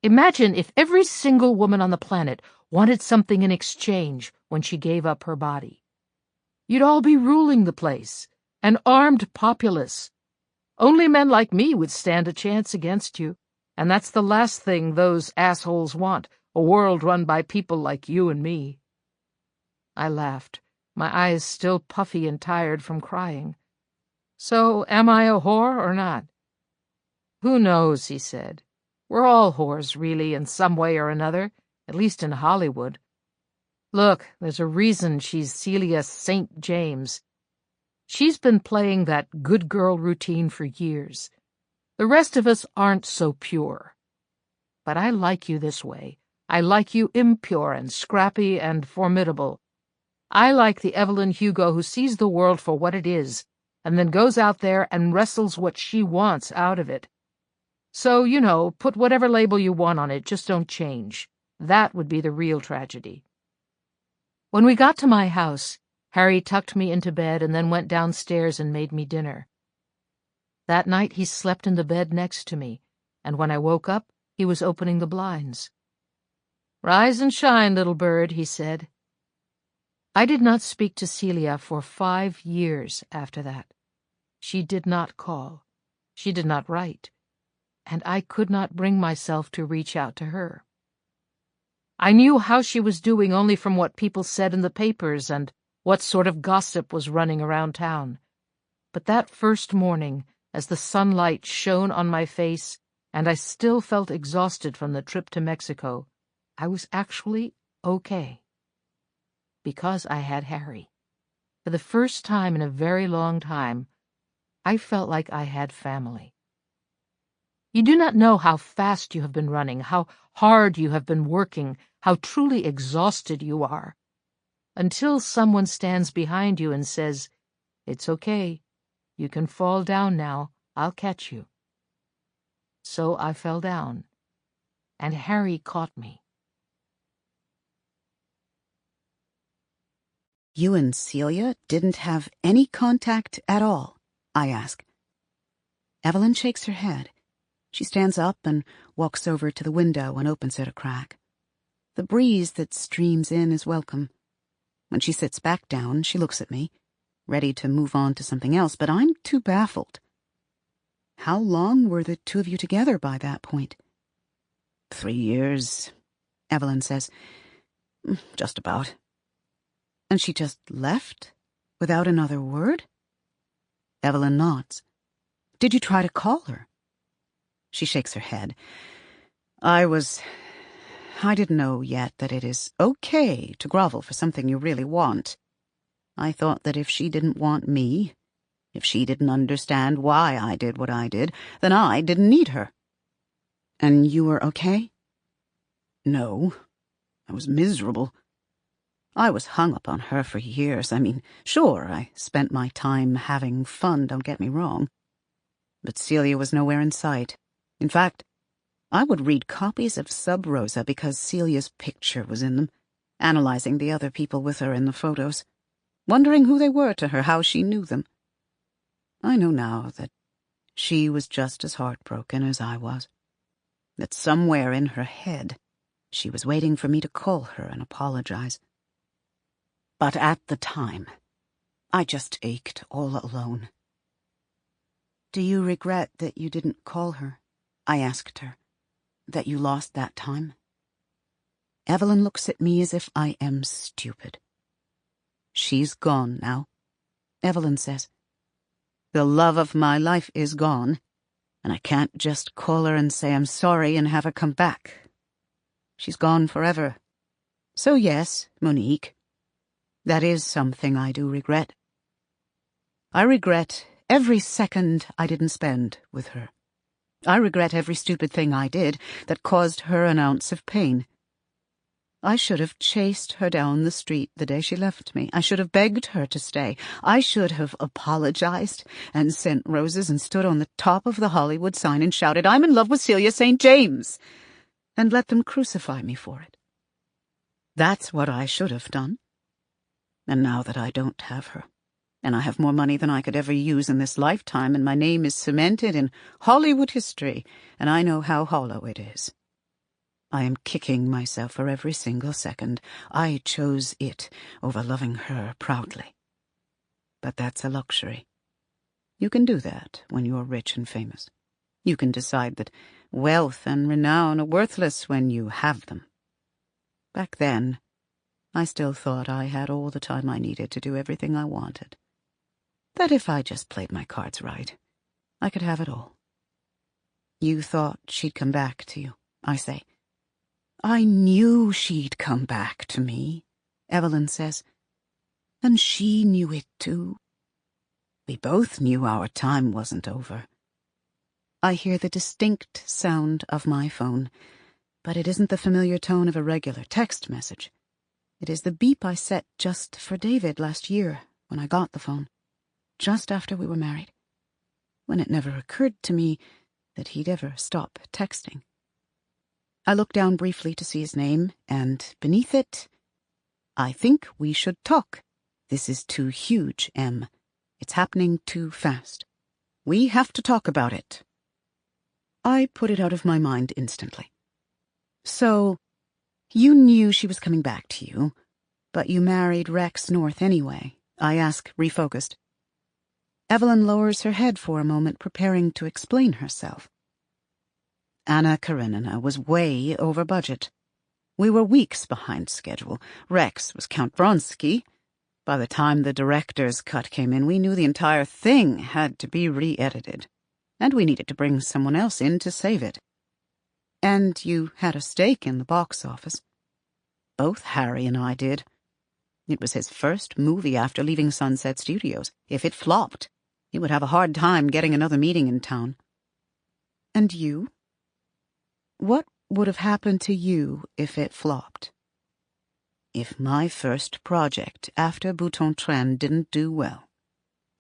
Imagine if every single woman on the planet wanted something in exchange when she gave up her body. You'd all be ruling the place, an armed populace. Only men like me would stand a chance against you, and that's the last thing those assholes want, a world run by people like you and me. I laughed, my eyes still puffy and tired from crying. So, am I a whore or not? Who knows, he said. We're all whores, really, in some way or another, at least in Hollywood. Look, there's a reason she's Celia St. James. She's been playing that good girl routine for years. The rest of us aren't so pure. But I like you this way. I like you impure and scrappy and formidable. I like the Evelyn Hugo who sees the world for what it is, and then goes out there and wrestles what she wants out of it. So, you know, put whatever label you want on it, just don't change. That would be the real tragedy. When we got to my house, Harry tucked me into bed and then went downstairs and made me dinner. That night he slept in the bed next to me, and when I woke up, he was opening the blinds. Rise and shine, little bird, he said. I did not speak to Celia for 5 years after that. She did not call. She did not write. And I could not bring myself to reach out to her. I knew how she was doing only from what people said in the papers and what sort of gossip was running around town. But that first morning, as the sunlight shone on my face and I still felt exhausted from the trip to Mexico, I was actually okay. Because I had Harry. For the first time in a very long time, I felt like I had family. You do not know how fast you have been running, how hard you have been working, how truly exhausted you are, until someone stands behind you and says, "It's okay. You can fall down now. I'll catch you." So I fell down, and Harry caught me. You and Celia didn't have any contact at all? I ask. Evelyn shakes her head. She stands up and walks over to the window and opens it a crack. The breeze that streams in is welcome. When she sits back down, she looks at me, ready to move on to something else, but I'm too baffled. How long were the two of you together by that point? 3 years, Evelyn says. Just about. And she just left? Without another word? Evelyn nods. Did you try to call her? She shakes her head. I didn't know yet that it is okay to grovel for something you really want. I thought that if she didn't want me, if she didn't understand why I did what I did, then I didn't need her. And you were okay? No, I was miserable. I was hung up on her for years. I mean, sure, I spent my time having fun, don't get me wrong. But Celia was nowhere in sight. In fact, I would read copies of Sub Rosa because Celia's picture was in them, analyzing the other people with her in the photos, wondering who they were to her, how she knew them. I know now that she was just as heartbroken as I was, that somewhere in her head She was waiting for me to call her and apologize. But at the time, I just ached all alone. "Do you regret that you didn't call her?" I asked her. "That you lost that time?" Evelyn looks at me as if I am stupid. "She's gone now," Evelyn says. "The love of my life is gone, and I can't just call her and say I'm sorry and have her come back. She's gone forever. So yes, Monique, that is something I do regret. I regret every second I didn't spend with her. I regret every stupid thing I did that caused her an ounce of pain. I should have chased her down the street the day she left me. I should have begged her to stay. I should have apologized and sent roses and stood on the top of the Hollywood sign and shouted, 'I'm in love with Celia St. James!' and let them crucify me for it. That's what I should have done. And now that I don't have her, and I have more money than I could ever use in this lifetime, and my name is cemented in Hollywood history, and I know how hollow it is, I am kicking myself for every single second. I chose it over loving her proudly. But that's a luxury. You can do that when you're rich and famous. You can decide that wealth and renown are worthless when you have them. Back then, I still thought I had all the time I needed to do everything I wanted. That if I just played my cards right, I could have it all. You thought she'd come back to you, I say. I knew she'd come back to me, Evelyn says. And she knew it too. We both knew our time wasn't over. I hear the distinct sound of my phone, but it isn't the familiar tone of a regular text message. It is the beep I set just for David last year when I got the phone, just after we were married, when it never occurred to me that he'd ever stop texting. I look down briefly to see his name, and beneath it, "I think we should talk. This is too huge, Em. It's happening too fast. We have to talk about it." I put it out of my mind instantly. "So, you knew she was coming back to you, but you married Rex North anyway?" I ask, refocused. Evelyn lowers her head for a moment, preparing to explain herself. Anna Karenina was way over budget. We were weeks behind schedule. Rex was Count Vronsky. By the time the director's cut came in, we knew the entire thing had to be re-edited, and we needed to bring someone else in to save it. And you had a stake in the box office. Both Harry and I did. It was his first movie after leaving Sunset Studios. If it flopped, he would have a hard time getting another meeting in town. And you? What would have happened to you if it flopped? If my first project after Bouton Tren didn't do well,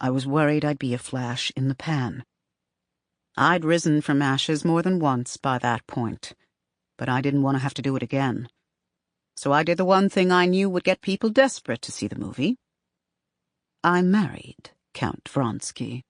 I was worried I'd be a flash in the pan. I'd risen from ashes more than once by that point, but I didn't want to have to do it again. So I did the one thing I knew would get people desperate to see the movie. I married Count Vronsky.